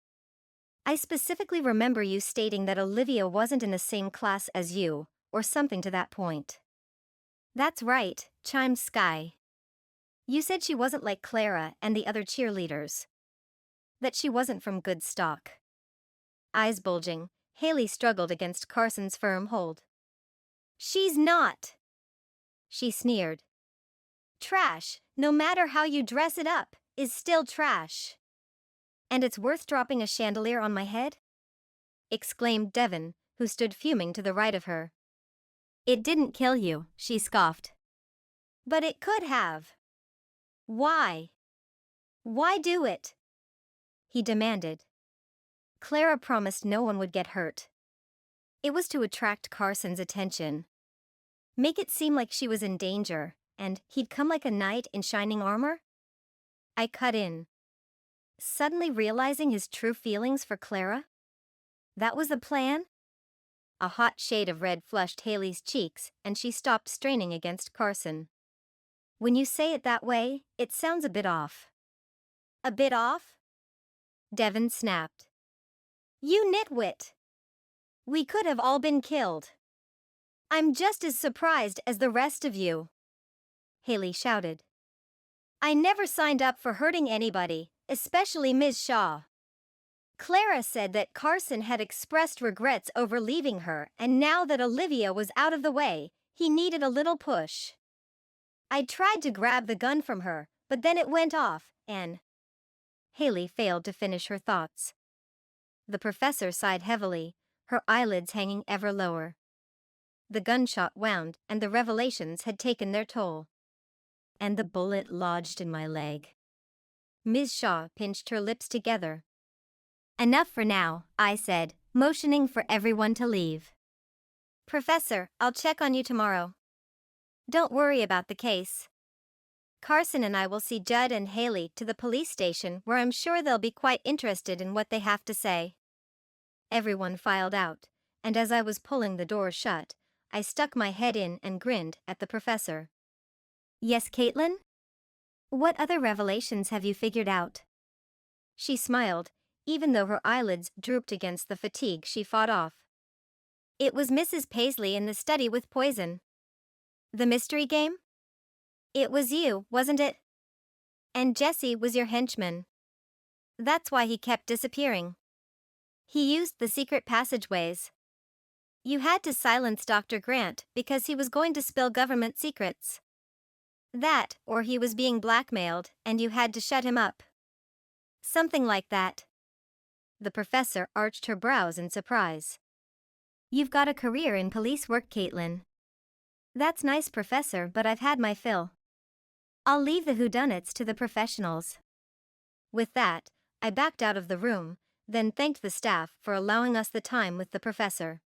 "I specifically remember you stating that Olivia wasn't in the same class as you, or something to that point." "That's right," chimed Skye. "You said she wasn't like Clara and the other cheerleaders. That she wasn't from good stock." Eyes bulging, Haley struggled against Carson's firm hold. "She's not," she sneered. "Trash, no matter how you dress it up, is still trash." "And it's worth dropping a chandelier on my head?" exclaimed Devon, who stood fuming to the right of her. "It didn't kill you," she scoffed. "But it could have." "Why? Why do it?" he demanded. Clara promised no one would get hurt. It was to attract Carson's attention. Make it seem like she was in danger, and he'd come like a knight in shining armor? I cut in, suddenly realizing his true feelings for Clara. That was the plan? A hot shade of red flushed Haley's cheeks, and she stopped straining against Carson. "When you say it that way, it sounds a bit off." "A bit off?" Devon snapped. "You nitwit! We could have all been killed. I'm just as surprised as the rest of you," Haley shouted. "I never signed up for hurting anybody, especially Ms. Shaw. Clara said that Carson had expressed regrets over leaving her, and now that Olivia was out of the way, he needed a little push. I tried to grab the gun from her, but then it went off, and..." Haley failed to finish her thoughts. The professor sighed heavily, her eyelids hanging ever lower. The gunshot wound, and the revelations had taken their toll. "And the bullet lodged in my leg." Ms. Shaw pinched her lips together. "Enough for now," I said, motioning for everyone to leave. "Professor, I'll check on you tomorrow. Don't worry about the case. Carson and I will see Judd and Haley to the police station, where I'm sure they'll be quite interested in what they have to say." Everyone filed out, and as I was pulling the door shut, I stuck my head in and grinned at the professor. "Yes, Kaitlynn? What other revelations have you figured out?" She smiled, even though her eyelids drooped against the fatigue she fought off. "It was Mrs. Paisley in the study with poison." "The mystery game?" "It was you, wasn't it? And Jesse was your henchman. That's why he kept disappearing. He used the secret passageways. You had to silence Dr. Grant because he was going to spill government secrets. That, or he was being blackmailed, and you had to shut him up. Something like that." The professor arched her brows in surprise. "You've got a career in police work, Kaitlynn." "That's nice, Professor, but I've had my fill. I'll leave the whodunits to the professionals." With that, I backed out of the room, then thanked the staff for allowing us the time with the professor.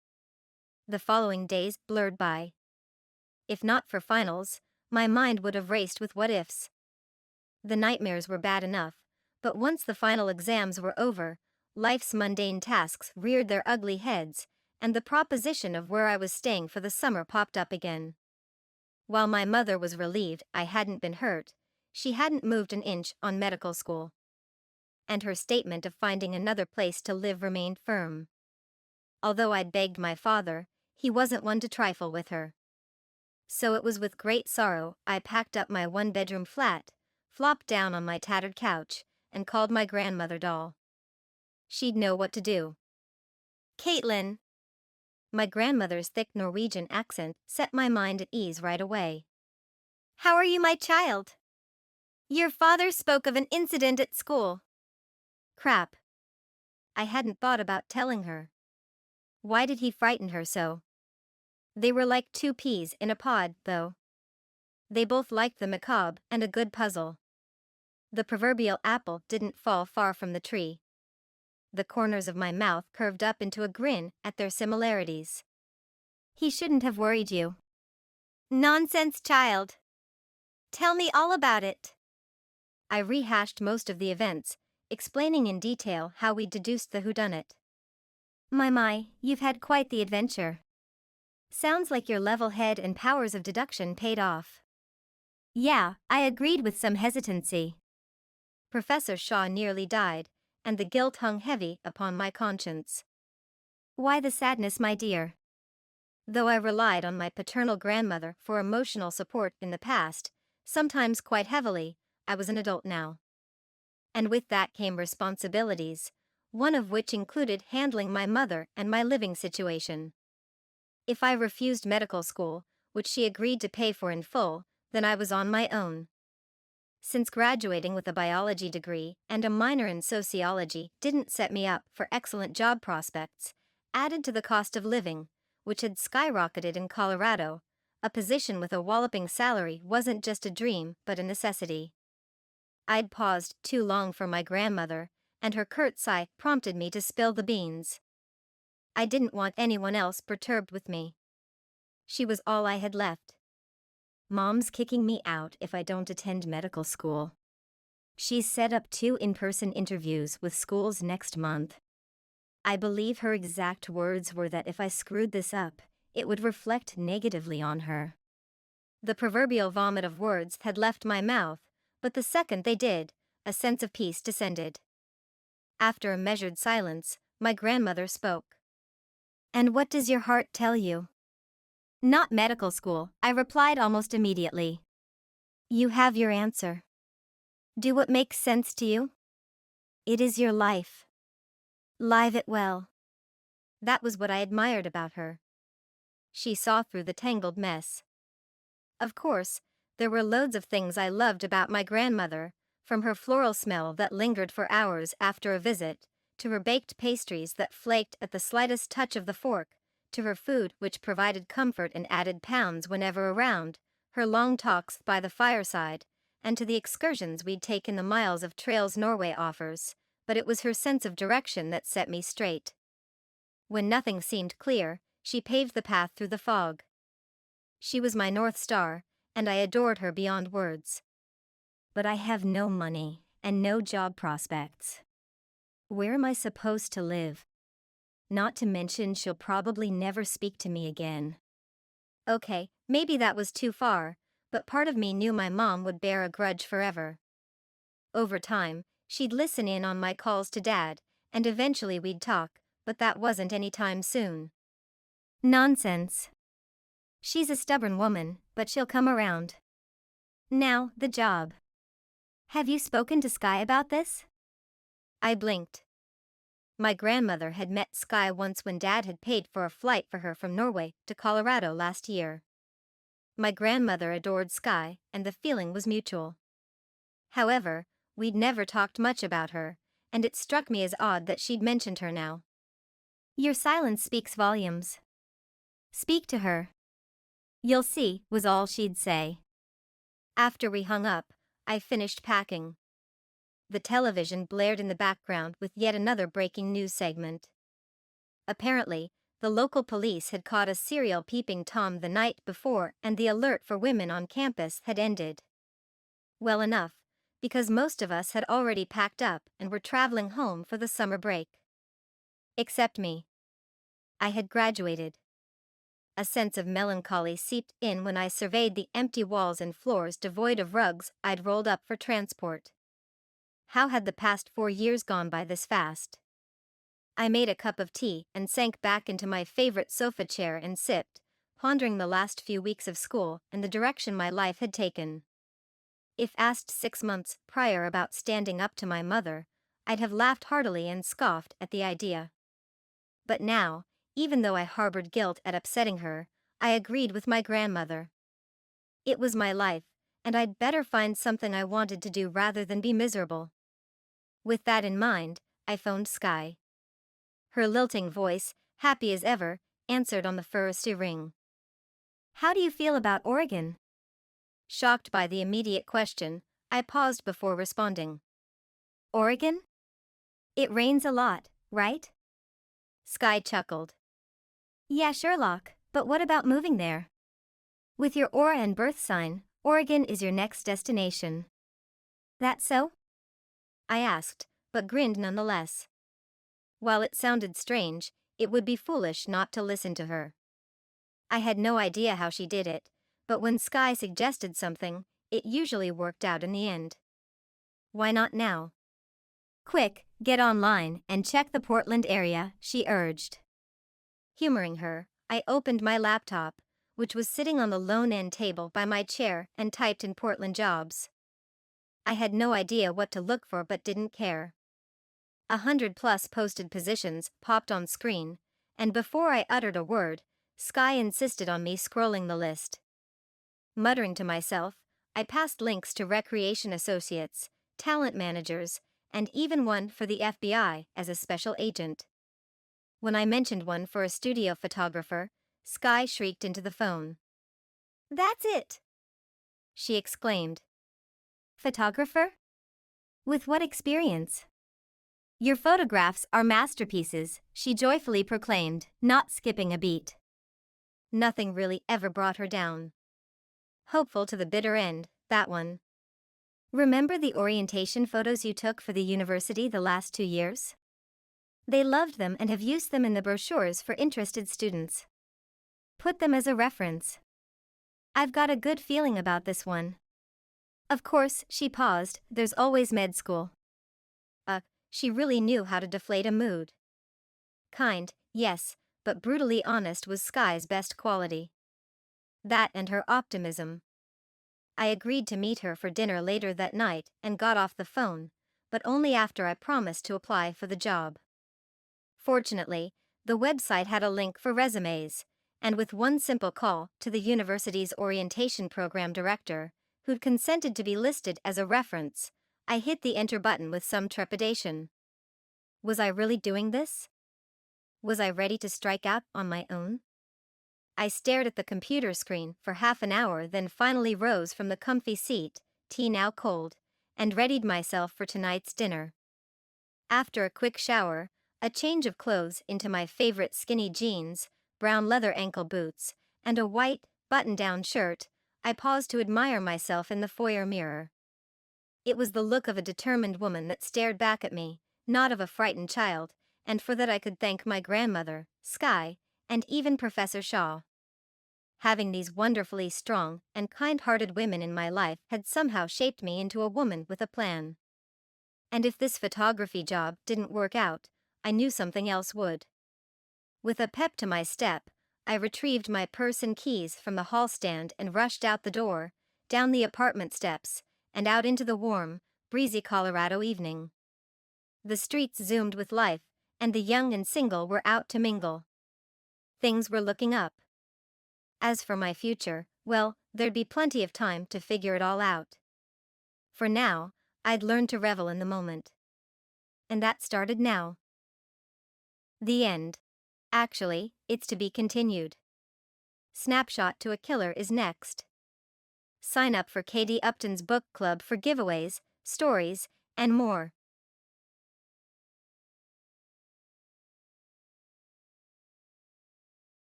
The following days blurred by. If not for finals, my mind would have raced with what-ifs. The nightmares were bad enough, but once the final exams were over, life's mundane tasks reared their ugly heads, and the proposition of where I was staying for the summer popped up again. While my mother was relieved I hadn't been hurt, she hadn't moved an inch on medical school. And her statement of finding another place to live remained firm. Although I'd begged my father, he wasn't one to trifle with her. So it was with great sorrow I packed up my one-bedroom flat, flopped down on my tattered couch, and called my grandmother Dahl. She'd know what to do. Kaitlynn. My grandmother's thick Norwegian accent set my mind at ease right away. How are you, my child? Your father spoke of an incident at school. Crap. I hadn't thought about telling her. Why did he frighten her so? They were like two peas in a pod, though. They both liked the macabre and a good puzzle. The proverbial apple didn't fall far from the tree. The corners of my mouth curved up into a grin at their similarities. He shouldn't have worried you. Nonsense, child. Tell me all about it. I rehashed most of the events, explaining in detail how we deduced the whodunit. My, you've had quite the adventure. Sounds like your level head and powers of deduction paid off. Yeah, I agreed with some hesitancy. Professor Shaw nearly died, and the guilt hung heavy upon my conscience. Why the sadness, my dear? Though I relied on my paternal grandmother for emotional support in the past, sometimes quite heavily, I was an adult now. And with that came responsibilities, one of which included handling my mother and my living situation. If I refused medical school, which she agreed to pay for in full, then I was on my own. Since graduating with a biology degree and a minor in sociology didn't set me up for excellent job prospects, added to the cost of living, which had skyrocketed in Colorado, a position with a walloping salary wasn't just a dream but a necessity. I'd paused too long for my grandmother, and her curt sigh prompted me to spill the beans. I didn't want anyone else perturbed with me. She was all I had left. Mom's kicking me out if I don't attend medical school. She's set up 2 in-person interviews with schools next month. I believe her exact words were that if I screwed this up, it would reflect negatively on her. The proverbial vomit of words had left my mouth, but the second they did, a sense of peace descended. After a measured silence, my grandmother spoke. And what does your heart tell you? Not medical school, I replied almost immediately. You have your answer. Do what makes sense to you. It is your life. Live it well. That was what I admired about her. She saw through the tangled mess. Of course, there were loads of things I loved about my grandmother, from her floral smell that lingered for hours after a visit, to her baked pastries that flaked at the slightest touch of the fork, to her food which provided comfort and added pounds whenever around, her long talks by the fireside, and to the excursions we'd take in the miles of trails Norway offers, but it was her sense of direction that set me straight. When nothing seemed clear, she paved the path through the fog. She was my North Star, and I adored her beyond words. But I have no money, and no job prospects. Where am I supposed to live? Not to mention she'll probably never speak to me again. Okay, maybe that was too far, but part of me knew my mom would bear a grudge forever. Over time, she'd listen in on my calls to Dad, and eventually we'd talk, but that wasn't any time soon. Nonsense. She's a stubborn woman, but she'll come around. Now, the job. Have you spoken to Sky about this? I blinked. My grandmother had met Sky once when Dad had paid for a flight for her from Norway to Colorado last year. My grandmother adored Sky, and the feeling was mutual. However, we'd never talked much about her, and it struck me as odd that she'd mentioned her now. Your silence speaks volumes. Speak to her. You'll see, was all she'd say. After we hung up, I finished packing. the television blared in the background with yet another breaking news segment. Apparently, the local police had caught a serial peeping Tom the night before and the alert for women on campus had ended. Well enough, because most of us had already packed up and were traveling home for the summer break. Except me. I had graduated. A sense of melancholy seeped in when I surveyed the empty walls and floors devoid of rugs I'd rolled up for transport. How had the past 4 years gone by this fast? I made a cup of tea and sank back into my favorite sofa chair and sipped, pondering the last few weeks of school and the direction my life had taken. If asked 6 months prior about standing up to my mother, I'd have laughed heartily and scoffed at the idea. But now, even though I harbored guilt at upsetting her, I agreed with my grandmother. It was my life, and I'd better find something I wanted to do rather than be miserable. With that in mind, I phoned Sky. Her lilting voice, happy as ever, answered on the first ring. How do you feel about Oregon? Shocked by the immediate question, I paused before responding. Oregon? It rains a lot, right? Sky chuckled. Yeah, Sherlock, but what about moving there? With your aura and birth sign, Oregon is your next destination. That so? I asked, but grinned nonetheless. While it sounded strange, it would be foolish not to listen to her. I had no idea how she did it, but when Sky suggested something, it usually worked out in the end. Why not now? Quick, get online and check the Portland area, she urged. Humoring her, I opened my laptop, which was sitting on the lone end table by my chair, and typed in Portland jobs. I had no idea what to look for but didn't care. 100+ posted positions popped on screen, and before I uttered a word, Sky insisted on me scrolling the list. Muttering to myself, I passed links to recreation associates, talent managers, and even one for the FBI as a special agent. When I mentioned one for a studio photographer, Sky shrieked into the phone. That's it! She exclaimed. Photographer? With what experience? Your photographs are masterpieces, she joyfully proclaimed, not skipping a beat. Nothing really ever brought her down. Hopeful to the bitter end, that one. Remember the orientation photos you took for the university the last 2 years? They loved them and have used them in the brochures for interested students. Put them as a reference. I've got a good feeling about this one. Of course, she paused, there's always med school. She really knew how to deflate a mood. Kind, yes, but brutally honest was Sky's best quality. That and her optimism. I agreed to meet her for dinner later that night and got off the phone, but only after I promised to apply for the job. Fortunately, the website had a link for resumes, and with one simple call to the university's orientation program director, who'd consented to be listed as a reference, I hit the enter button with some trepidation. Was I really doing this? Was I ready to strike out on my own? I stared at the computer screen for half an hour, then finally rose from the comfy seat, tea now cold, and readied myself for tonight's dinner. After a quick shower, a change of clothes into my favorite skinny jeans, brown leather ankle boots, and a white, button-down shirt, I paused to admire myself in the foyer mirror. It was the look of a determined woman that stared back at me, not of a frightened child, and for that I could thank my grandmother, Sky, and even Professor Shaw. Having these wonderfully strong and kind-hearted women in my life had somehow shaped me into a woman with a plan. And if this photography job didn't work out, I knew something else would. With a pep to my step, I retrieved my purse and keys from the hall stand and rushed out the door, down the apartment steps, and out into the warm, breezy Colorado evening. The streets zoomed with life, and the young and single were out to mingle. Things were looking up. As for my future, well, there'd be plenty of time to figure it all out. For now, I'd learned to revel in the moment. And that started now. The end. Actually, it's to be continued. Snapshot to a Killer is next. Sign up for kdupton's book club for giveaways, stories, and more.